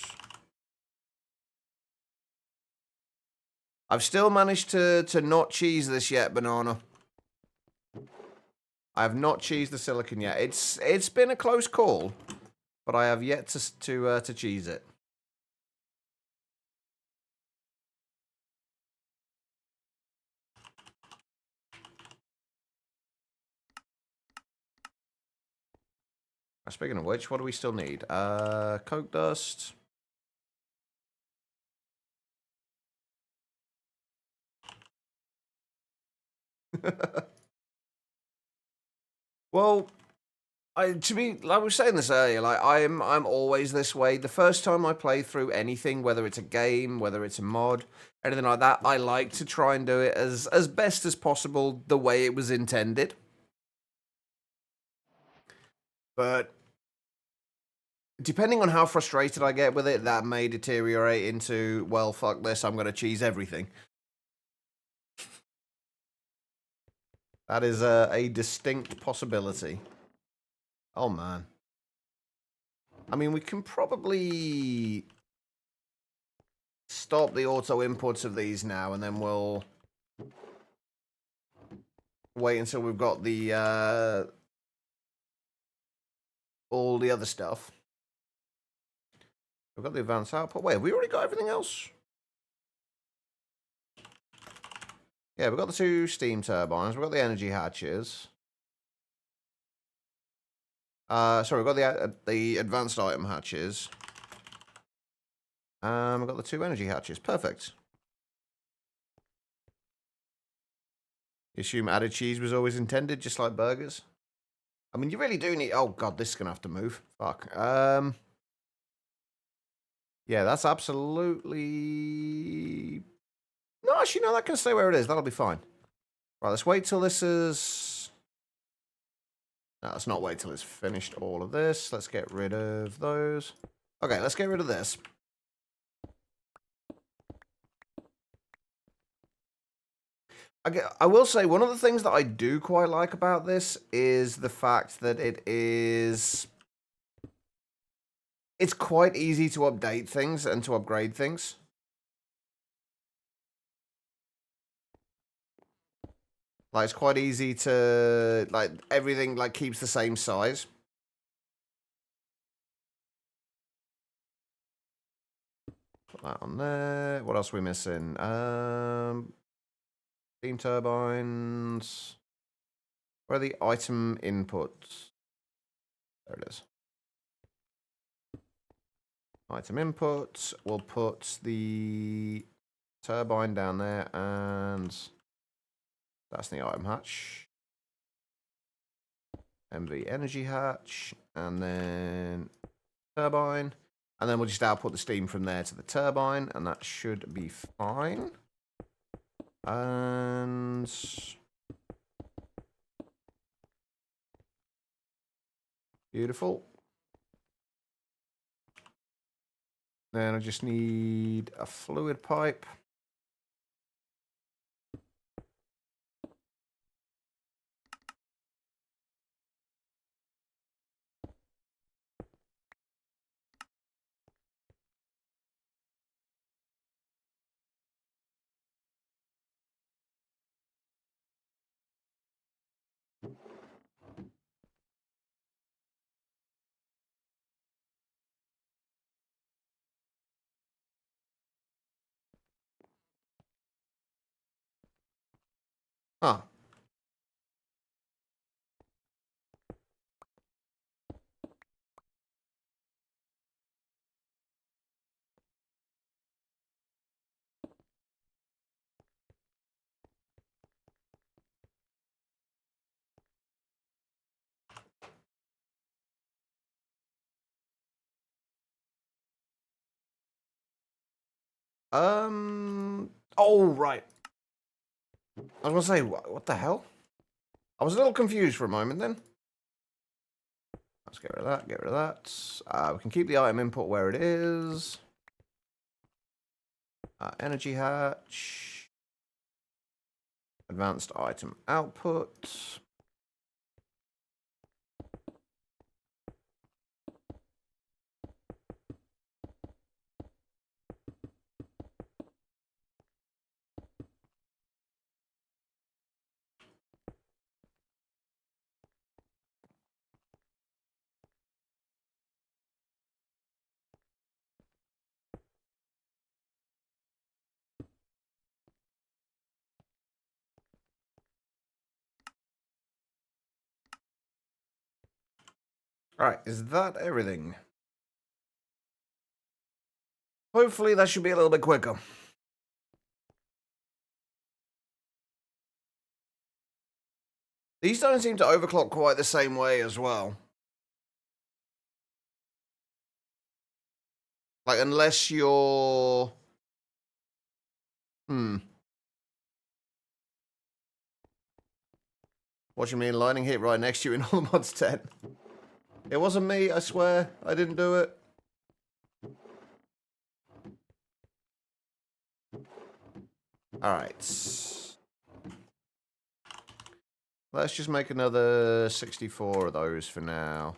I've still managed to not cheese this yet, Banana. I have not cheesed the silicon yet. It's been a close call, but I have yet to cheese it. Speaking of which, what do we still need? Coke dust. Well, I was saying this earlier, like I'm always this way. The first time I play through anything, whether it's a game, whether it's a mod, anything like that, I like to try and do it as best as possible the way it was intended. But depending on how frustrated I get with it, that may deteriorate into, well, fuck this, I'm going to cheese everything. That is a distinct possibility. Oh, man. I mean, we can probably stop the auto inputs of these now, and then we'll wait until we've got the all the other stuff. We've got the advanced output. Wait, have we already got everything else? Yeah, we've got the 2 steam turbines. We've got the energy hatches. Sorry, we've got the advanced item hatches. We've got the 2 energy hatches. Perfect. You assume added cheese was always intended, just like burgers? I mean, you really do need... Oh, God, this is going to have to move. Fuck. Yeah, that's absolutely... No, actually, no, that can stay where it is. That'll be fine. Right, let's wait till this is... No, let's not wait till it's finished all of this. Let's get rid of those. Okay, let's get rid of this. I will say, one of the things that I do quite like about this is the fact that it's quite easy to update things and to upgrade things. Like, it's quite easy to, like, everything, like, keeps the same size. Put that on there. What else are we missing? Steam turbines. Where are the item inputs? There it is. Item inputs. We'll put the turbine down there, and that's the item hatch. MV energy hatch, and then turbine. And then we'll just output the steam from there to the turbine, and that should be fine. And beautiful. Then I just need a fluid pipe. Huh. Oh, right. I was gonna say, what the hell? I was a little confused for a moment then. Let's get rid of that, get rid of that. We can keep the item input where it is. Energy hatch. Advanced item output. Alright, is that everything? Hopefully that should be a little bit quicker. These don't seem to overclock quite the same way as well. Like, unless you're... What you mean, lightning hit right next to you in all mods 10? It wasn't me, I swear. I didn't do it. Alright. Let's just make another 64 of those for now.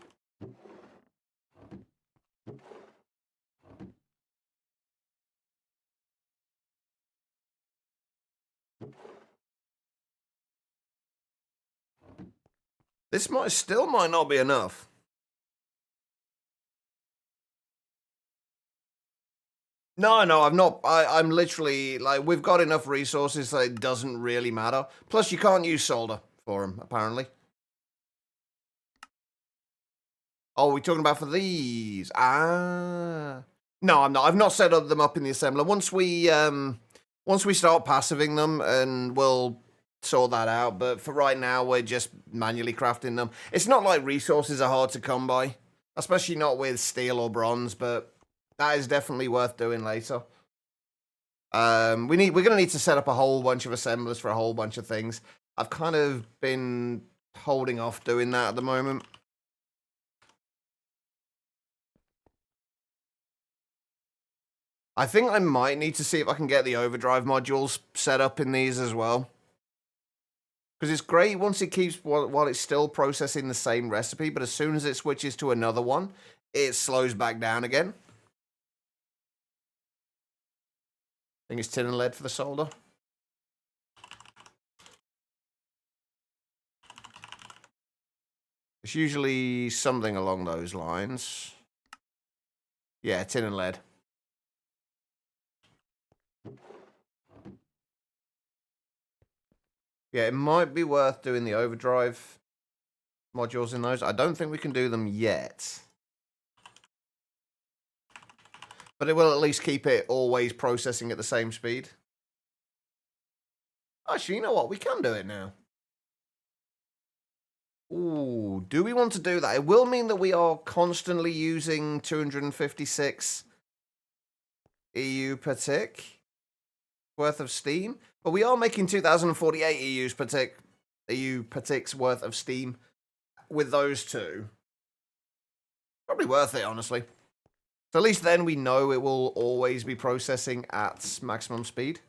This still might not be enough. No, I'm not. I'm literally, like, we've got enough resources that it doesn't really matter. Plus, you can't use solder for them, apparently. Oh, we're talking about for these. Ah. No, I'm not. I've not set them up in the assembler. Once we start passiving them, and we'll sort that out. But for right now, we're just manually crafting them. It's not like resources are hard to come by, especially not with steel or bronze, but that is definitely worth doing later. We're gonna need to set up a whole bunch of assemblers for a whole bunch of things. I've kind of been holding off doing that at the moment. I think I might need to see if I can get the overdrive modules set up in these as well. Because it's great once it keeps, while it's still processing the same recipe, but as soon as it switches to another one, it slows back down again. I think it's tin and lead for the solder. It's usually something along those lines. Yeah, tin and lead. Yeah, it might be worth doing the overdrive modules in those. I don't think we can do them yet. But it will at least keep it always processing at the same speed. Actually, you know what? We can do it now. Ooh, Do we want to do that? It will mean that we are constantly using 256 EU per tick worth of steam, but we are making 2,048 EU per ticks worth of steam with those two. Probably worth it, honestly. So at least then we know it will always be processing at maximum speed.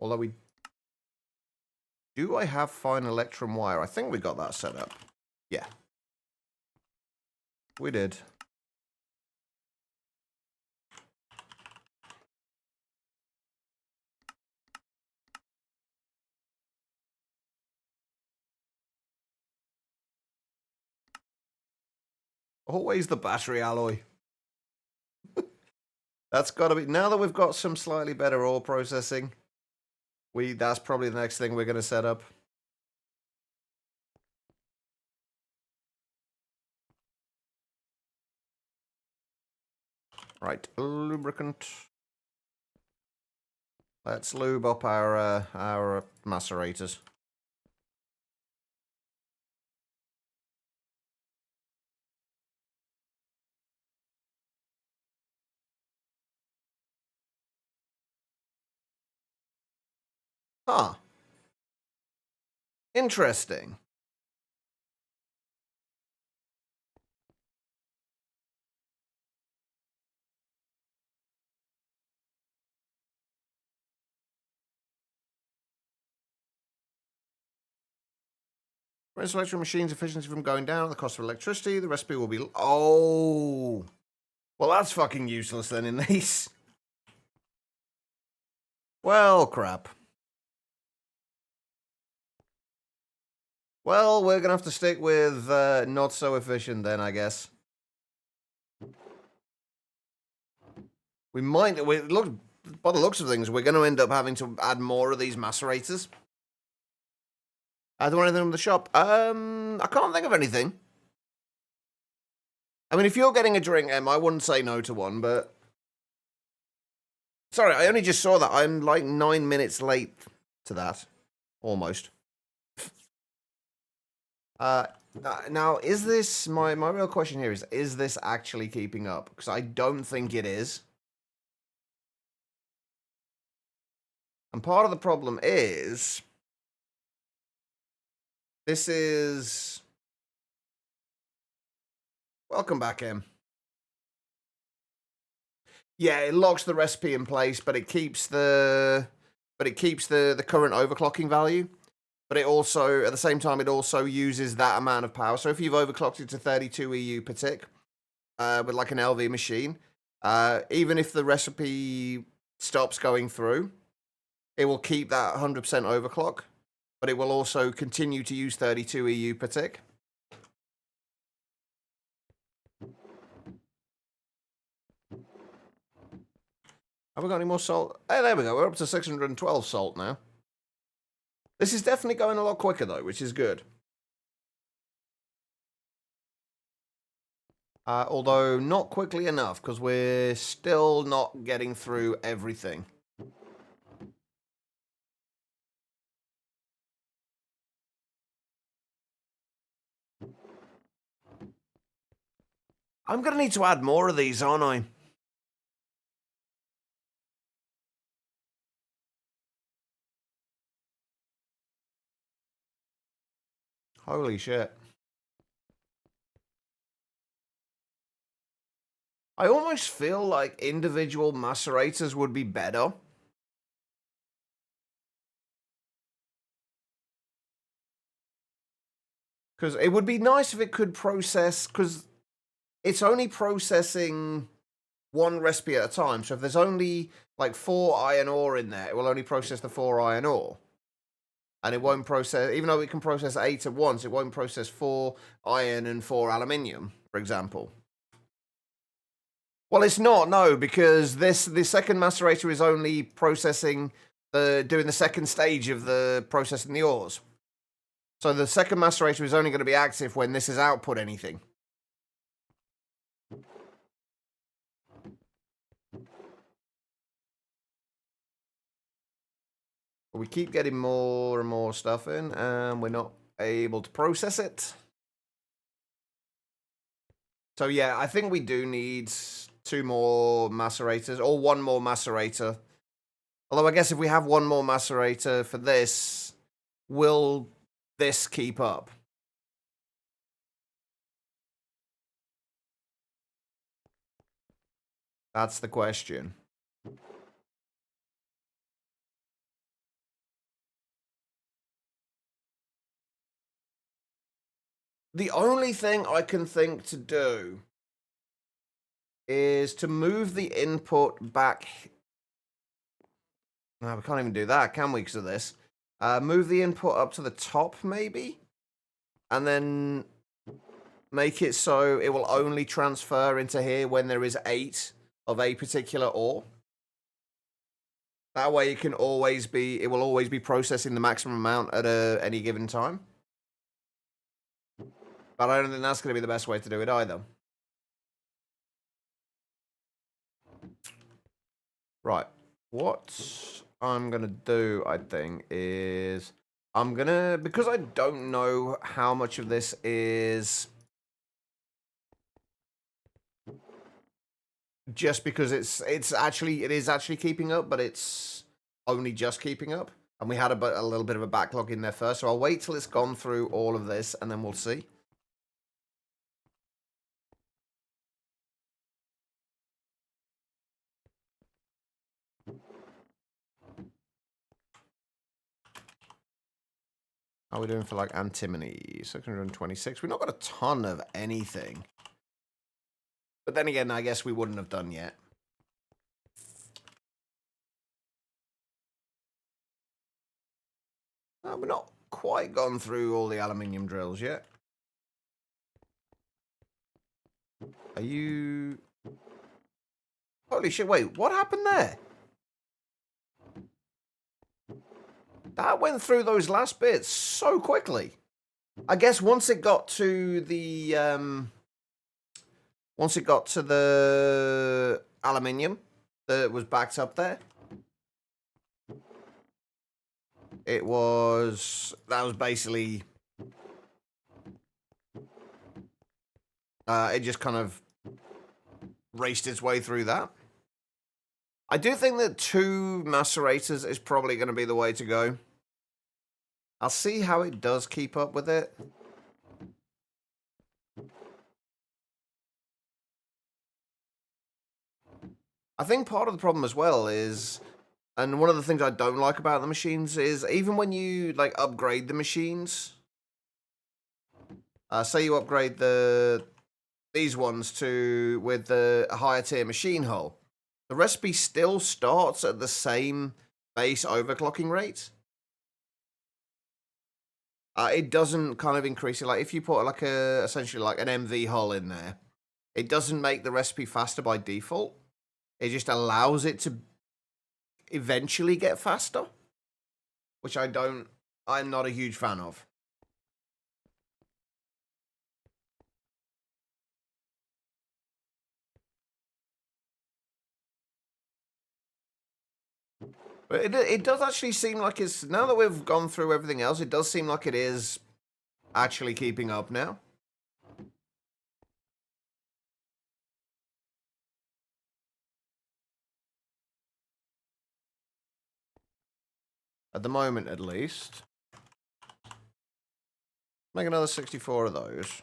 Although do I have fine electrum wire? I think we got that set up. Yeah. We did. Always the battery alloy. That's got to be... Now that we've got some slightly better ore processing, that's probably the next thing we're going to set up. Right, lubricant. Let's lube up our macerators. Huh. Interesting. Raise electric machines' efficiency from going down, the cost of electricity, the recipe will be... Oh! Well, that's fucking useless then in these. Well, crap. Well, we're gonna have to stick with not so efficient then, I guess. By the looks of things, we're gonna end up having to add more of these macerators. Do anything from the shop? I can't think of anything. I mean, if you're getting a drink, Em, I wouldn't say no to one, but... Sorry, I only just saw that. I'm like 9 minutes late to that. Almost. Now, is this... My real question here is this actually keeping up? Because I don't think it is. And part of the problem is... This is... Welcome back, Em. Yeah, it locks the recipe in place, but it keeps the current overclocking value. But it also, at the same time, it also uses that amount of power. So if you've overclocked it to 32 EU per tick with like an LV machine, even if the recipe stops going through, it will keep that 100% overclock, but it will also continue to use 32 EU per tick. Have we got any more salt? Hey, there we go. We're up to 612 salt now. This is definitely going a lot quicker, though, which is good. Although not quickly enough, because we're still not getting through everything. I'm going to need to add more of these, aren't I? Holy shit. I almost feel like individual macerators would be better. Because it would be nice if it could process, because it's only processing one recipe at a time. So if there's only like 4 iron ore in there, it will only process the 4 iron ore. And it won't process, even though it can process 8 at once, it won't process 4 iron and 4 aluminium, for example. Well, it's not, no, because the second macerator is only processing doing the second stage of the processing the ores. So the second macerator is only going to be active when this is output anything. But we keep getting more and more stuff in, and we're not able to process it. So yeah, I think we do need 2 more macerators, or 1 more macerator. Although I guess if we have 1 more macerator for this, will this keep up? That's the question. The only thing I can think to do is to move the input back. No, we can't even do that, can we, because of this? Move the input up to the top, maybe? And then make it so it will only transfer into here when there is 8 of a particular ore. That way it will always be processing the maximum amount at any given time. But I don't think that's going to be the best way to do it either. Right. What I'm going to do, I think, is I'm going to, because I don't know how much of this is just because it is actually keeping up, but it's only just keeping up. And we had a little bit of a backlog in there first, so I'll wait till it's gone through all of this, and then we'll see. How are we doing for, like, antimony? 626. We've not got a ton of anything. But then again, I guess we wouldn't have done yet. We're not quite gone through all the aluminium drills yet. Are you... Holy shit, wait, what happened there? That went through those last bits so quickly. I guess once it got to the aluminium that was backed up there, that was basically it just kind of raced its way through that. I do think that 2 macerators is probably going to be the way to go. I'll see how it does keep up with it. I think part of the problem as well is, and one of the things I don't like about the machines is, even when you, like, upgrade the machines, say you upgrade these ones with the higher tier machine hull, the recipe still starts at the same base overclocking rate. It doesn't kind of increase it. Like, if you put like essentially like an MV hull in there, it doesn't make the recipe faster by default. It just allows it to eventually get faster, which I'm not a huge fan of. But it does actually seem like it's, now that we've gone through everything else, it does seem like it is actually keeping up now. At the moment, at least. Make another 64 of those.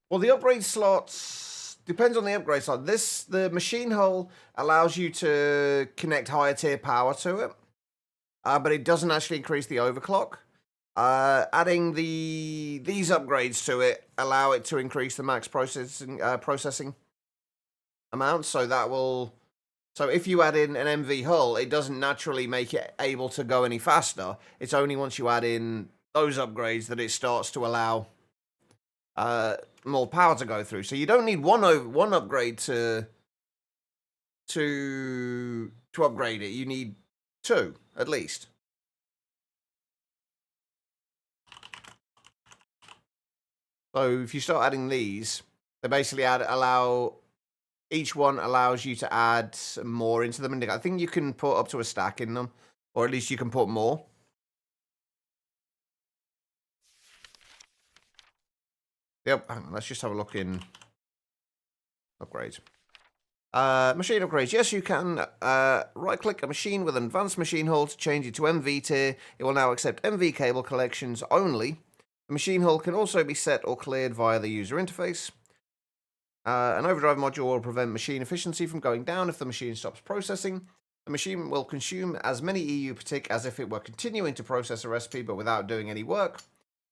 Well, the upgrade slots depends on the upgrade slot. The machine hull allows you to connect higher tier power to it, but it doesn't actually increase the overclock. Adding these upgrades to it allow it to increase the max processing amount. So if you add in an MV hull, it doesn't naturally make it able to go any faster. It's only once you add in those upgrades that it starts to allow more power to go through. So you don't need one upgrade to upgrade it. You need 2 at least. So if you start adding these, they basically allow each one allows you to add more into them. And I think you can put up to a stack in them, or at least you can put more. Yep, hang on, let's just have a look in upgrades. Machine upgrades. Yes, you can right-click a machine with an advanced machine hull to change it to MV tier. It will now accept MV cable collections only. The machine hull can also be set or cleared via the user interface. An overdrive module will prevent machine efficiency from going down if the machine stops processing. The machine will consume as many EU per tick as if it were continuing to process a recipe but without doing any work.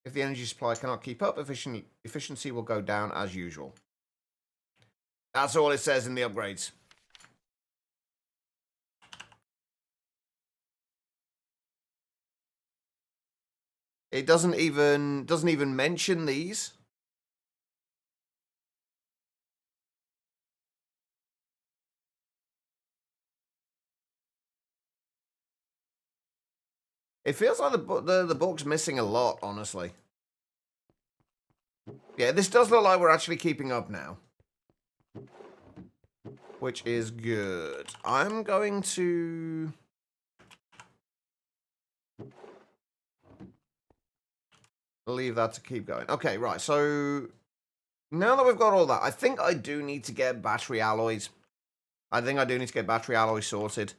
If the energy supply cannot keep up, efficiency will go down as usual. That's all it says in the upgrades. It doesn't even mention these. It feels like the book's missing a lot, honestly. Yeah, this does look like we're actually keeping up now, which is good. I'm going to leave that to keep going. Okay, right. So now that we've got all that, I think I do need to get battery alloys. I think I do need to get battery alloys sorted.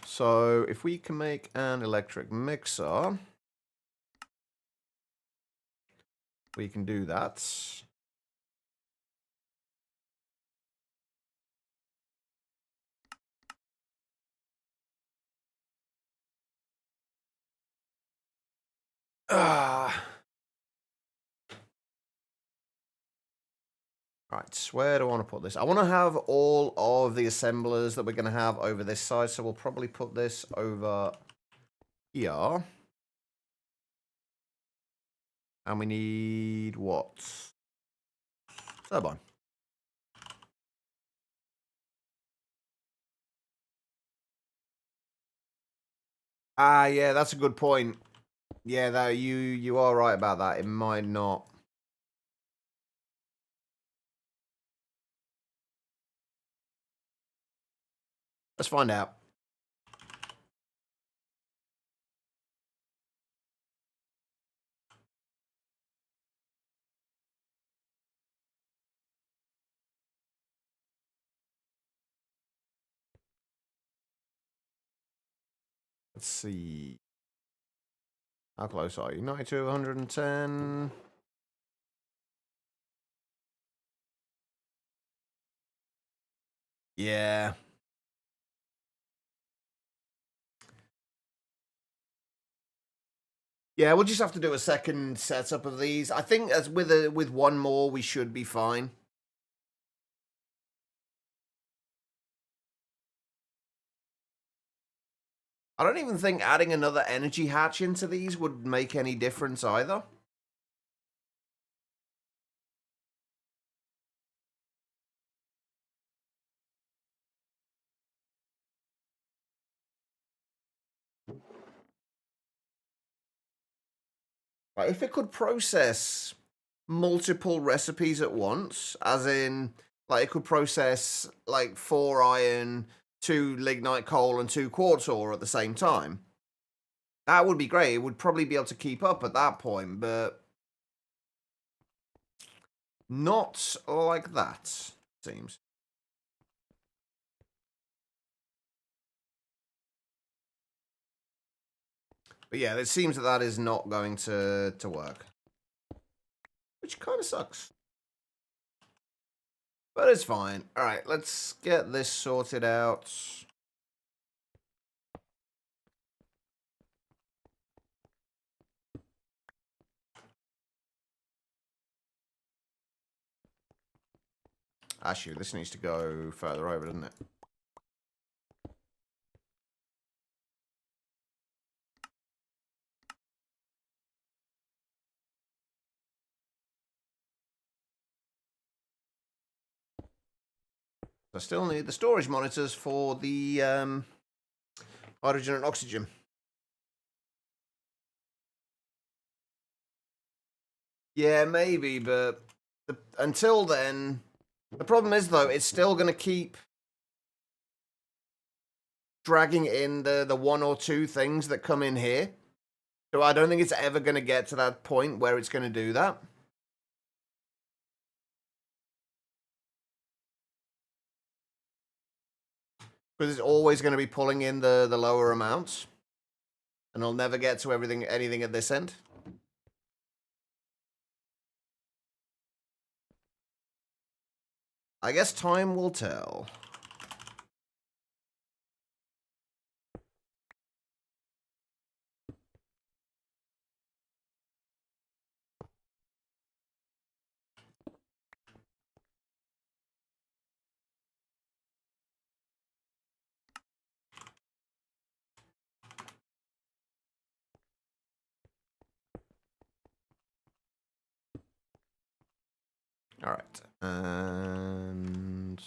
So if we can make an electric mixer, we can do that. Right, where do I want to put this? I want to have all of the assemblers that we're going to have over this side, so we'll probably put this over here. And we need what? Turbine. Ah, yeah, that's a good point. Yeah, that you are right about that. It might not. Let's find out. Let's see. How close are you? 92, 110. Yeah. Yeah, we'll just have to do a second setup of these. I think as with one more, we should be fine. I don't even think adding another energy hatch into these would make any difference either. Like, if it could process multiple recipes at once, as in, like, it could process, like, 4 iron, 2 lignite coal, and 2 quartz ore at the same time, that would be great. It would probably be able to keep up at that point, but not like that, seems. But yeah, it seems that that is not going to work. Which kind of sucks. But it's fine. Alright, let's get this sorted out. Actually, this needs to go further over, doesn't it? I still need the storage monitors for the hydrogen and oxygen. Yeah, maybe, but until then, the problem is though, it's still going to keep dragging in the one or two things that come in here. So I don't think it's ever going to get to that point where it's going to do that. Because it's always going to be pulling in the lower amounts. And I'll never get to anything at this end. I guess time will tell. All right. And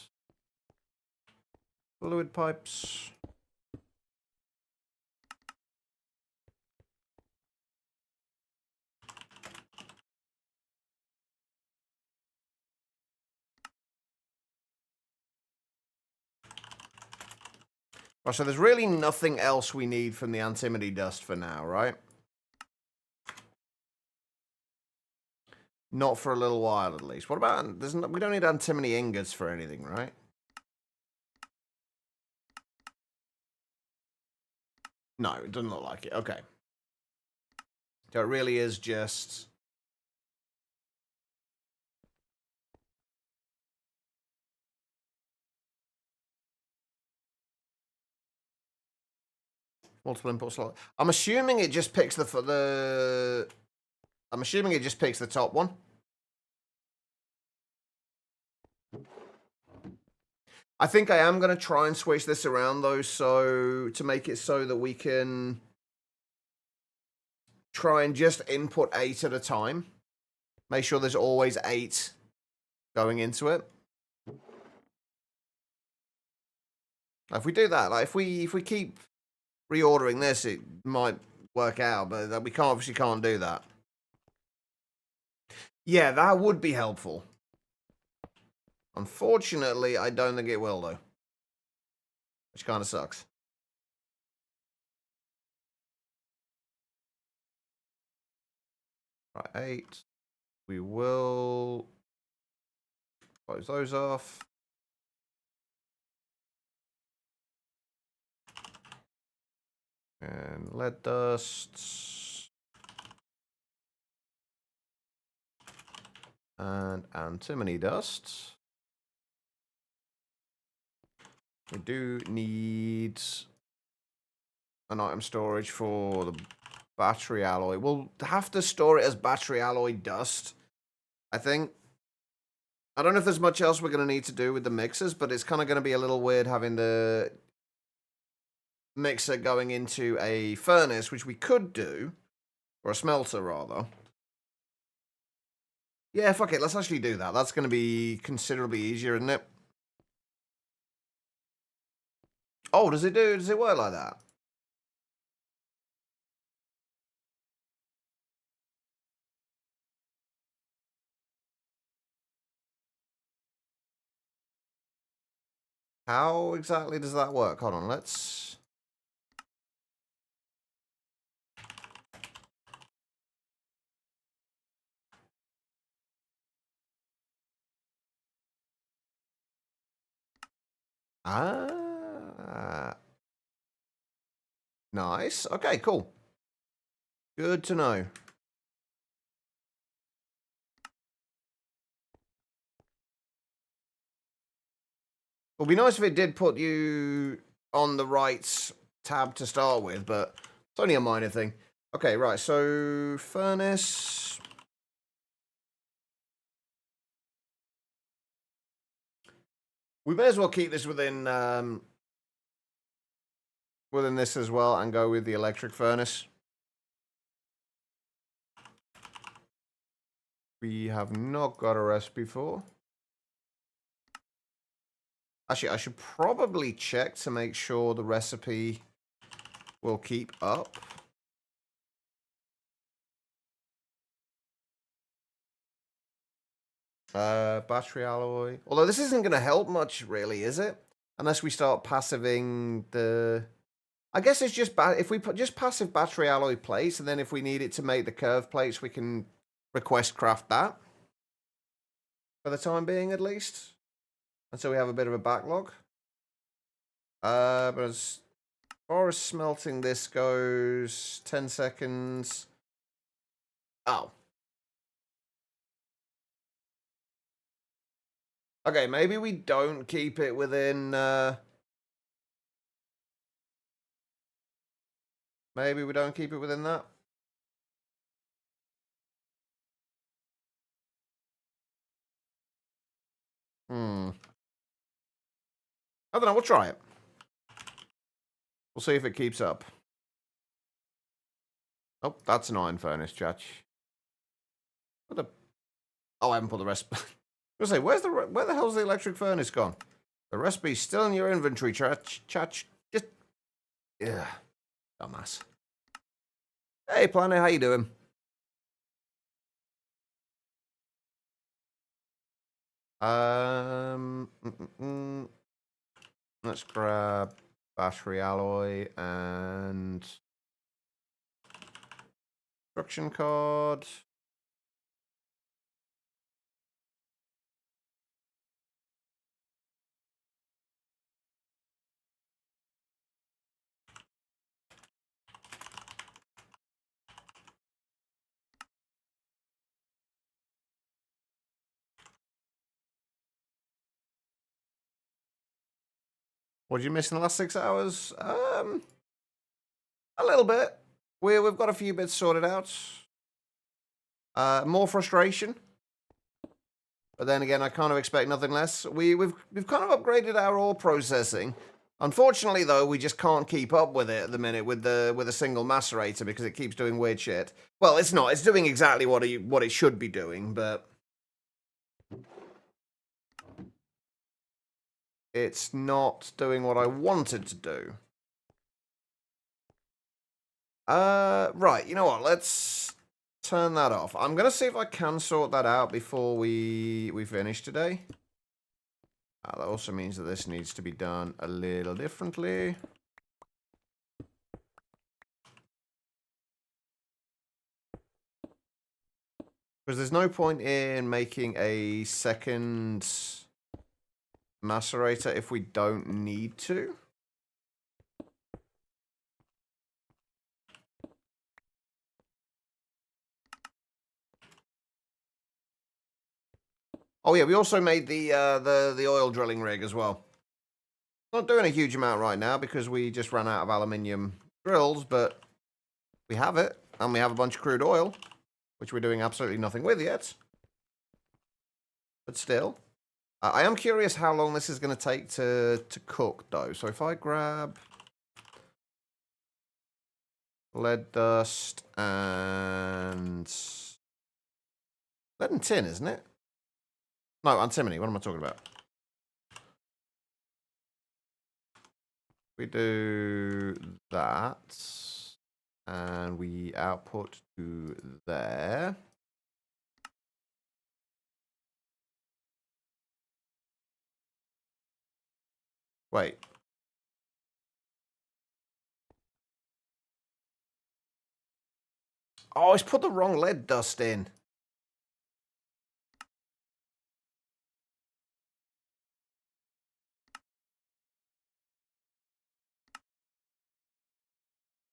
fluid pipes. Right, so there's really nothing else we need from the antimony dust for now, right? Not for a little while, at least. What about... we don't need antimony ingots for anything, right? No, it doesn't look like it. Okay. So it really is just... multiple input slot. I'm assuming it just picks I'm assuming it just picks the top one. I think I am going to try and switch this around, though, so to make it so that we can try and just input 8 at a time. Make sure there's always 8 going into it. If we do that, like if we keep reordering this, it might work out, but we obviously can't do that. Yeah, that would be helpful. Unfortunately, I don't think it will, though. Which kind of sucks. Right, 8. We will close those off. And lead dust. And antimony dust. We do need an item storage for the battery alloy. We'll have to store it as battery alloy dust, I think. I don't know if there's much else we're going to need to do with the mixers, but it's kind of going to be a little weird having the mixer going into a furnace, which we could do, or a smelter, rather. Yeah, fuck it. Let's actually do that. That's going to be considerably easier, isn't it? Oh, does it work like that? How exactly does that work? Hold on, let's... Ah. Nice. Okay, cool. Good to know. It would be nice if it did put you on the right tab to start with, but it's only a minor thing. Okay, right, so furnace. We may as well keep this within this as well and go with the electric furnace. We have not got a recipe for. Actually, I should probably check to make sure the recipe will keep up. Battery alloy. Although this isn't going to help much, really, is it? Unless we start passiving the... I guess it's just if we put just passive battery alloy plates, and then if we need it to make the curved plates, we can request craft that. For the time being, at least. Until we have a bit of a backlog. But as far as smelting this goes, 10 seconds. Oh. Okay, maybe we don't keep it within... Maybe we don't keep it within that. I don't know, we'll try it. We'll see if it keeps up. Oh, that's an iron furnace, Chatch. What the... Oh, I haven't put the rest... I was going to say, where the hell's the electric furnace gone? The recipe's still in your inventory, Chatch. Just... Yeah. Dumbass. Hey, Planet, how you doing? Let's grab battery alloy and instruction card. What did you miss in the last 6 hours? A little bit. We've got a few bits sorted out. More frustration. But then again, I kind of expect nothing less. We've kind of upgraded our ore processing. Unfortunately, though, we just can't keep up with it at the minute with a single macerator because it keeps doing weird shit. Well, it's not. It's doing exactly what it should be doing, but it's not doing what I wanted to do. Right. You know what? Let's turn that off. I'm gonna see if I can sort that out before we finish today. That also means that this needs to be done a little differently. Because there's no point in making a second macerator if we don't need to. Oh yeah, we also made the oil drilling rig as well. Not doing a huge amount right now because we just ran out of aluminium drills, but we have it, and we have a bunch of crude oil, which we're doing absolutely nothing with yet. But still. I am curious how long this is going to take to cook, though. So if I grab lead dust and... Lead and tin, isn't it? No, antimony. What am I talking about? We do that, and we output to there. Wait. Oh, it's put the wrong lead dust in.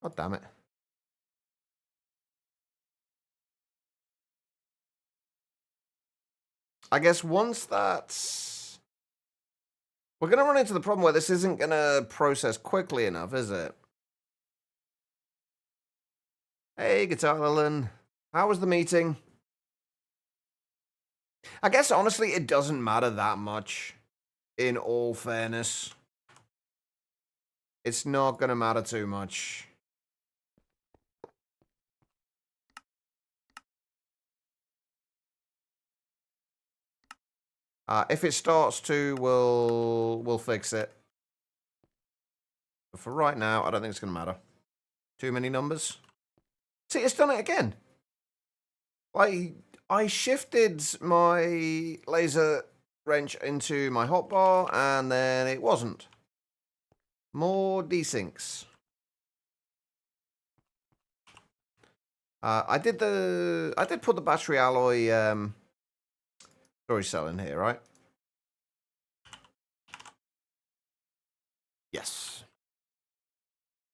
Oh, damn it. I guess once that's... We're going to run into the problem where this isn't going to process quickly enough, is it? Hey, Guitar Lilin. How was the meeting? I guess, honestly, it doesn't matter that much, in all fairness. It's not going to matter too much. If it starts to, we'll fix it. But for right now, I don't think it's going to matter. Too many numbers. See, it's done it again. Like, I shifted my laser wrench into my hotbar, and then it wasn't. More desyncs. I did put the battery alloy storage cell in here, right? Yes.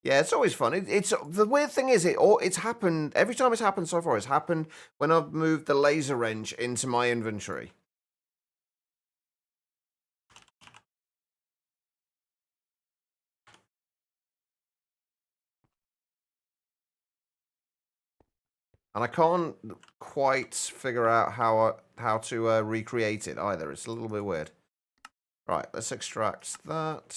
Yeah, it's always fun. It's the weird thing is it's happened every time it's happened so far. It's happened when I've moved the laser wrench into my inventory. And I can't quite figure out how to recreate it either. It's a little bit weird. Right, let's extract that.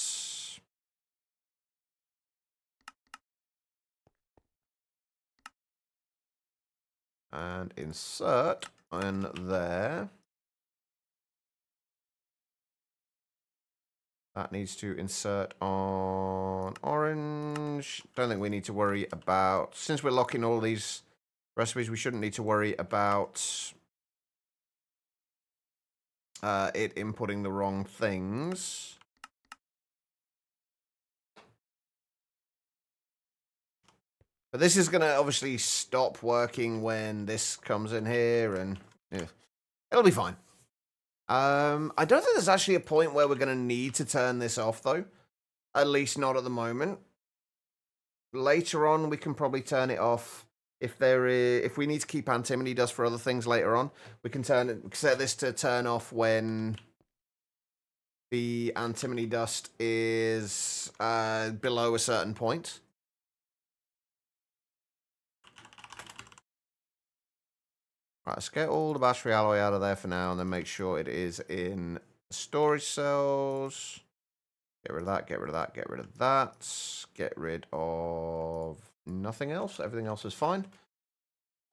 And insert in there. That needs to insert on orange. Don't think we need to worry about, since we're locking all these recipes, we shouldn't need to worry about it inputting the wrong things. But this is going to obviously stop working when this comes in here, and yeah, it'll be fine. I don't think there's actually a point where we're going to need to turn this off, though. At least not at the moment. Later on, we can probably turn it off. If we need to keep antimony dust for other things later on, we can set this to turn off when the antimony dust is below a certain point. Right, let's get all the battery alloy out of there for now, and then make sure it is in storage cells. Get rid of that, get rid of that, get rid of that. Get rid of nothing else. Everything else is fine.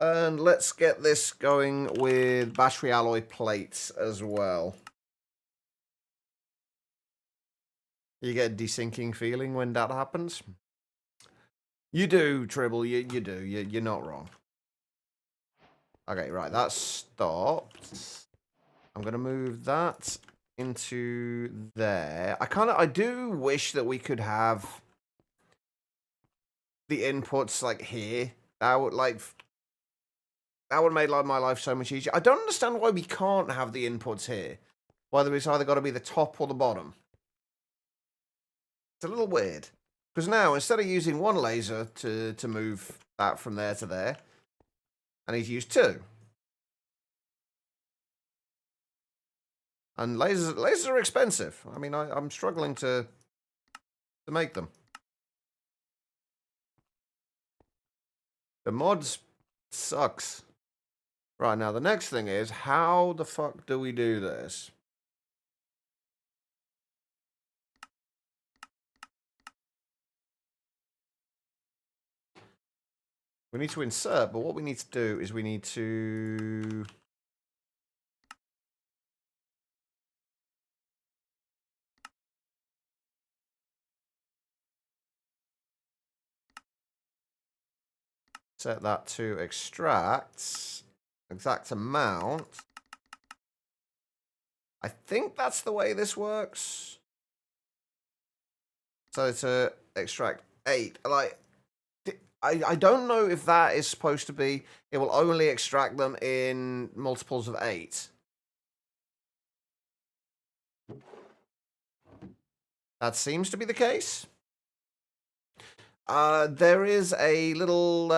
And let's get this going with battery alloy plates as well. You get a desyncing feeling when that happens? You do, Tribble, you do. You're not wrong. Okay, right, that's stopped. I'm going to move that into there. I do wish that we could have the inputs like here. That would make my life so much easier. I don't understand why we can't have the inputs here. Whether it's either got to be the top or the bottom. It's a little weird. Because now, instead of using one laser to move that from there to there, I need to use two. And lasers are expensive. I mean, I'm struggling to make them. The mods sucks. Right, now the next thing is, how the fuck do we do this? We need to insert, but what we need to do is we need to... set that to extract exact amount. I think that's the way this works. So to extract 8, like, I don't know if that is supposed to be, it will only extract them in multiples of 8. That seems to be the case. There is a little,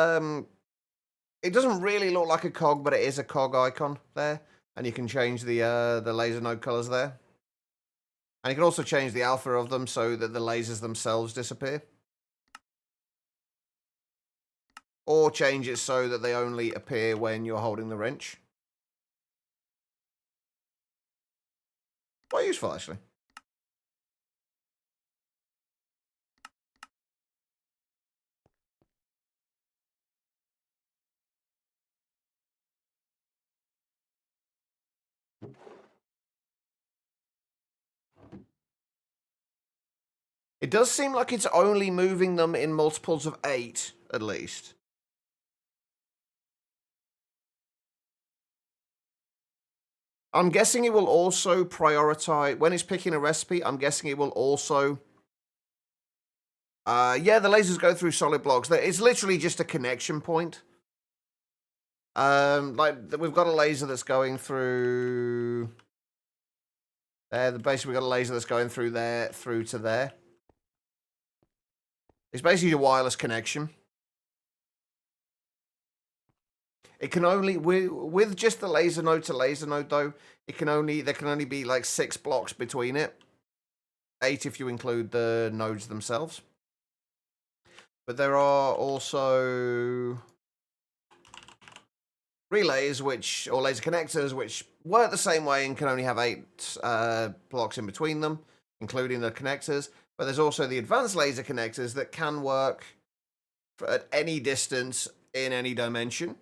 it doesn't really look like a cog, but it is a cog icon there. And you can change the laser node colors there. And you can also change the alpha of them so that the lasers themselves disappear. Or change it so that they only appear when you're holding the wrench. Quite useful, actually. It does seem like it's only moving them in multiples of 8, at least. I'm guessing it will also prioritize when it's picking a recipe. I'm guessing it will also. Yeah, the lasers go through solid blocks. It's literally just a connection point. Like we've got a laser that's going through there. Basically, we've got a laser that's going through there, through to there. It's basically a wireless connection. It can only with just the laser node to laser node though. There can only be like 6 blocks between it. 8 if you include the nodes themselves. But there are also relays or laser connectors which work the same way and can only have 8 blocks in between them, including the connectors. But there's also the advanced laser connectors that can work at any distance in any dimension.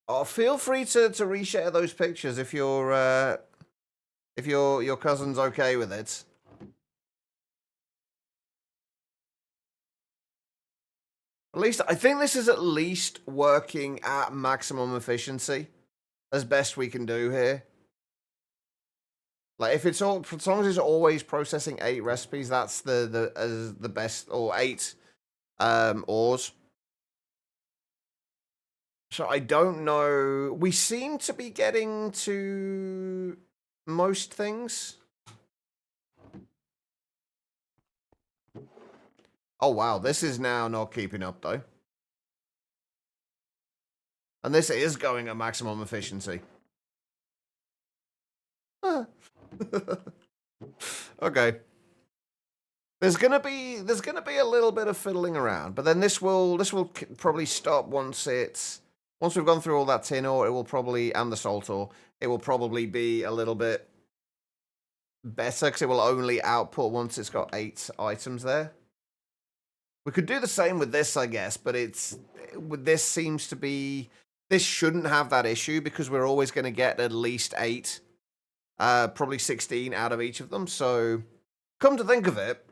Oh, feel free to reshare those pictures if your cousin's okay with it. At least I think this is at least working at maximum efficiency, as best we can do here. Like if it's all, as long as it's always processing 8 recipes, that's the best, or 8 ores. So I don't know. We seem to be getting to most things. Oh wow, this is now not keeping up though. And this is going at maximum efficiency. Okay. There's gonna be a little bit of fiddling around, but then this will probably stop once we've gone through all that tin ore. It will probably, and the salt ore, it will probably be a little bit better because it will only output once it's got 8 items there. We could do the same with this, I guess, but this shouldn't have that issue because we're always going to get at least 8, probably 16 out of each of them. So, come to think of it,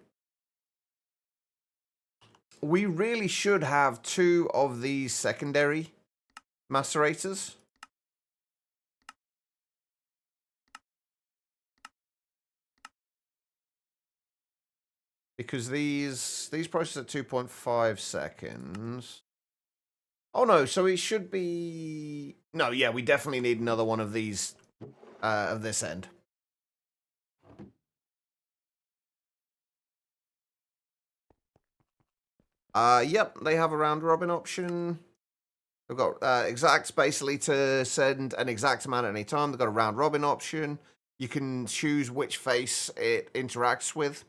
we really should have 2 of these secondary macerators. Because these process at 2.5 seconds. Oh no, so it should be... No, yeah, we definitely need another one of these, of this end. Yep, they have a round robin option. They've got exacts basically to send an exact amount at any time. They've got a round robin option. You can choose which face it interacts with.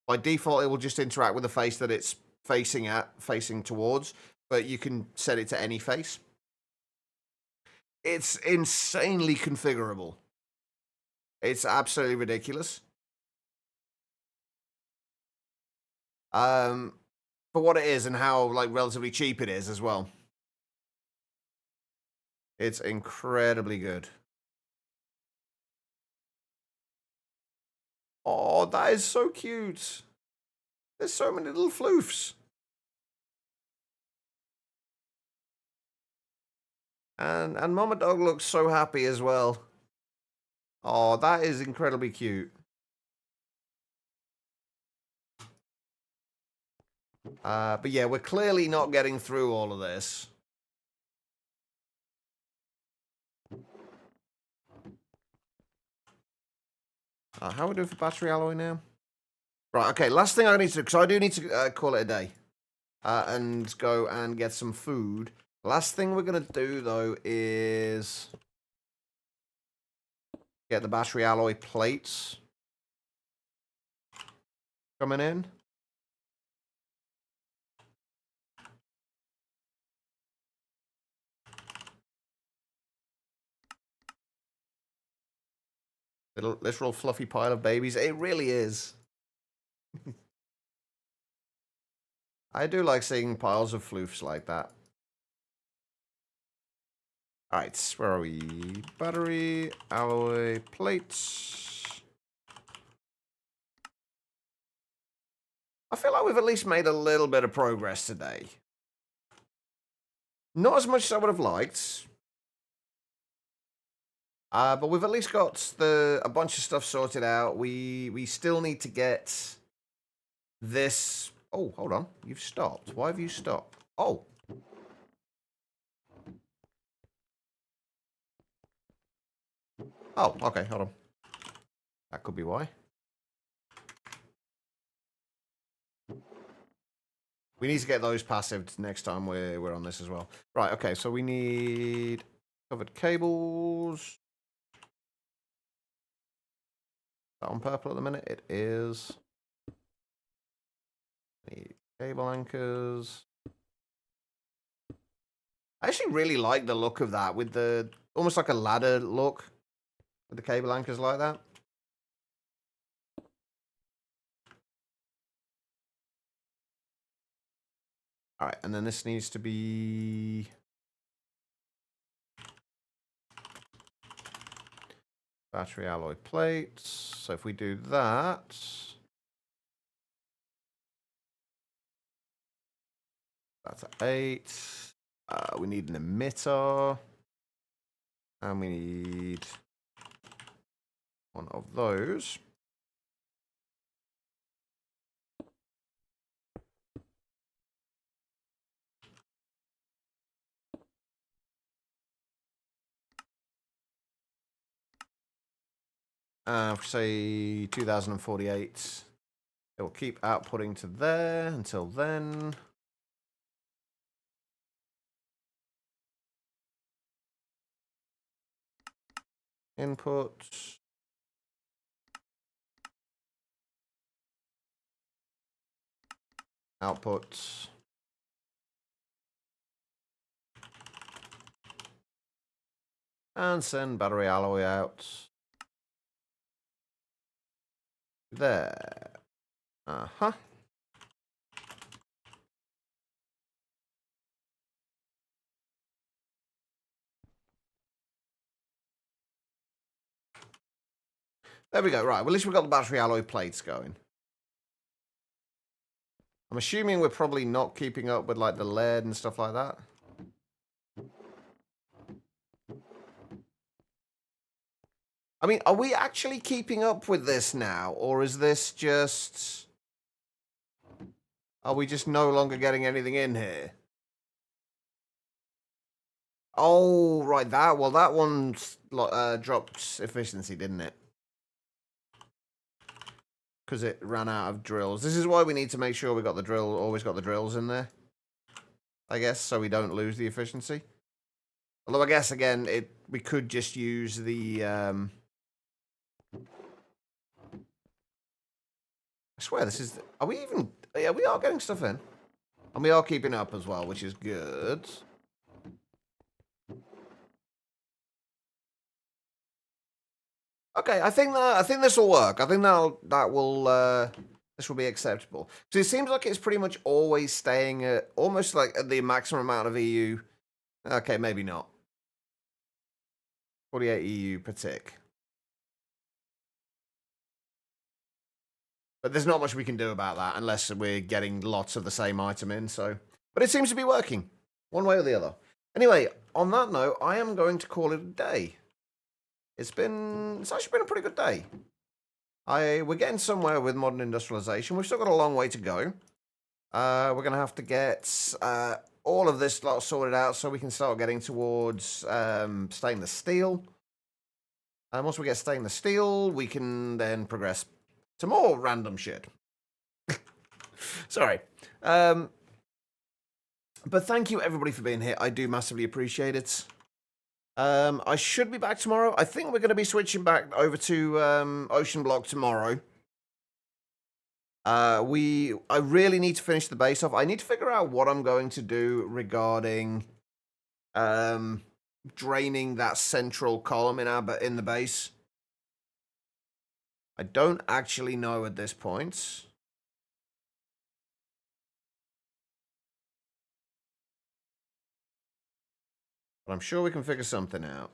By default, it will just interact with the face that it's facing towards, but you can set it to any face. It's insanely configurable. It's absolutely ridiculous. For what it is and how like relatively cheap it is as well. It's incredibly good. Oh, that is so cute. There's so many little floofs. And Mama Dog looks so happy as well. Oh, that is incredibly cute. But yeah, we're clearly not getting through all of this. How are we doing for battery alloy now? Right, okay, last thing I need to do, because I do need to call it a day. And go and get some food. Last thing we're going to do, though, is get the battery alloy plates coming in. Little literal fluffy pile of babies. It really is. I do like seeing piles of floofs like that. Alright, where are we? Battery, alloy, plates. I feel like we've at least made a little bit of progress today. Not as much as I would have liked. But we've at least got a bunch of stuff sorted out. We still need to get this. Oh, hold on. You've stopped. Why have you stopped? Oh. Oh, okay, hold on. That could be why. We need to get those passive next time we're on this as well. Right, okay, so we need covered cables. That on purple at the minute? It is. Need cable anchors. I actually really like the look of that with the almost like a ladder look with the cable anchors like that. All right, and then this needs to be battery alloy plates. So if we do that, that's 8. We need an emitter. And we need one of those. If we say 2048, it will keep outputting to there until then. Input. Output. And send battery alloy out. There. Uh-huh. There we go. Right, well, at least we've got the battery alloy plates going. I'm assuming we're probably not keeping up with, like, the lead and stuff like that. I mean, are we actually keeping up with this now? Or is this just... Are we just no longer getting anything in here? Oh, right, that. Well, that one dropped efficiency, didn't it? Because it ran out of drills. This is why we need to make sure we got the drill, always got the drills in there. I guess, so we don't lose the efficiency. Although I guess, again, we could just use the... I swear, this is... Are we even... Yeah, we are getting stuff in. And we are keeping up as well, which is good. Okay, I think this will work. I think this will be acceptable. So it seems like it's pretty much always staying at almost like at the maximum amount of EU. Okay, maybe not. 48 EU per tick. But there's not much we can do about that unless we're getting lots of the same item in, so... But it seems to be working, one way or the other. Anyway, on that note, I am going to call it a day. It's actually been a pretty good day. We're getting somewhere with modern industrialization. We've still got a long way to go. We're going to have to get all of this lot sorted out so we can start getting towards stainless steel. And once we get stainless steel, we can then progress to more random shit. Sorry. But thank you, everybody, for being here. I do massively appreciate it. I should be back tomorrow. I think we're going to be switching back over to Ocean Block tomorrow. I really need to finish the base off. I need to figure out what I'm going to do regarding draining that central column in the base. I don't actually know at this point. But I'm sure we can figure something out.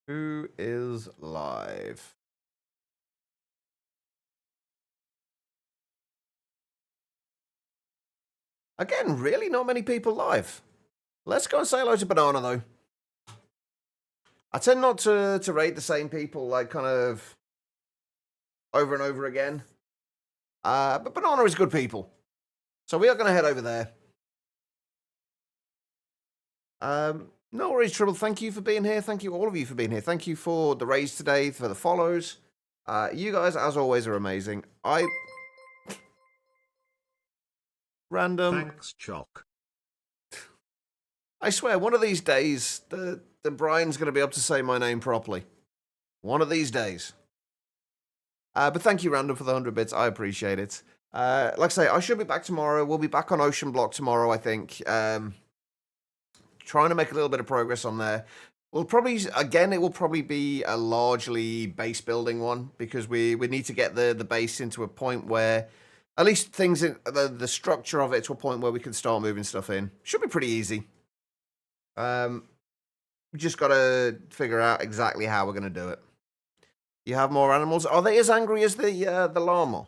Who is live? Again, really not many people live. Let's go and say hello to Banana, though. I tend not to raid the same people, like, kind of over and over again. But Banana is good people. So we are going to head over there. No worries, Tribble. Thank you for being here. Thank you, all of you, for being here. Thank you for the raids today, for the follows. You guys, as always, are amazing. Random. Thanks, Choc. I swear, one of these days, the Brian's going to be able to say my name properly. One of these days. But thank you, Random, for the 100 bits. I appreciate it. Like I say, I should be back tomorrow. We'll be back on Ocean Block tomorrow, I think. Trying to make a little bit of progress on there. We'll probably, again, it will probably be a largely base building one, because we need to get the base into a point where, at least things in the structure of it to a point where we can start moving stuff in. Should be pretty easy. We just got to figure out exactly how we're going to do it. You have more animals. Are they as angry as the llama?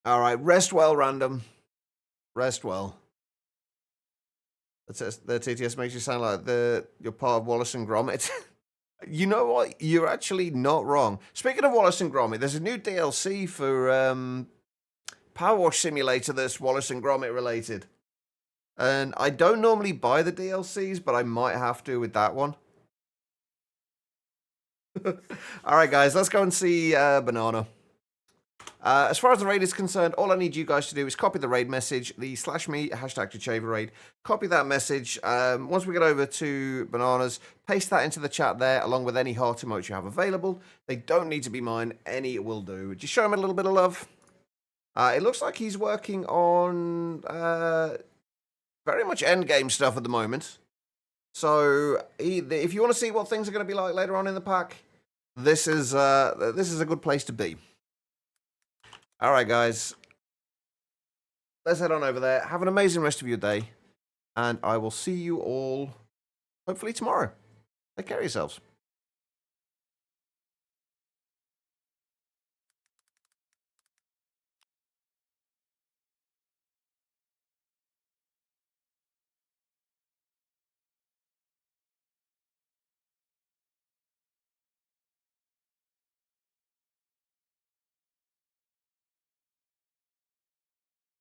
All right, rest well, Random. Rest well. The TTS makes you sound like you're part of Wallace and Gromit. You know what? You're actually not wrong. Speaking of Wallace and Gromit, there's a new DLC for Power Wash Simulator that's Wallace and Gromit related. And I don't normally buy the DLCs, but I might have to with that one. All right, guys, let's go and see Banana. As far as the raid is concerned, all I need you guys to do is copy the raid message, the /me #Chaver raid. Copy that message. Once we get over to Bananas, paste that into the chat there, along with any heart emotes you have available. They don't need to be mine. Any will do. Just show him a little bit of love. It looks like he's working on very much endgame stuff at the moment. So if you want to see what things are going to be like later on in the pack, this is a good place to be. All right, guys. Let's head on over there. Have an amazing rest of your day. And I will see you all, hopefully, tomorrow. Take care of yourselves.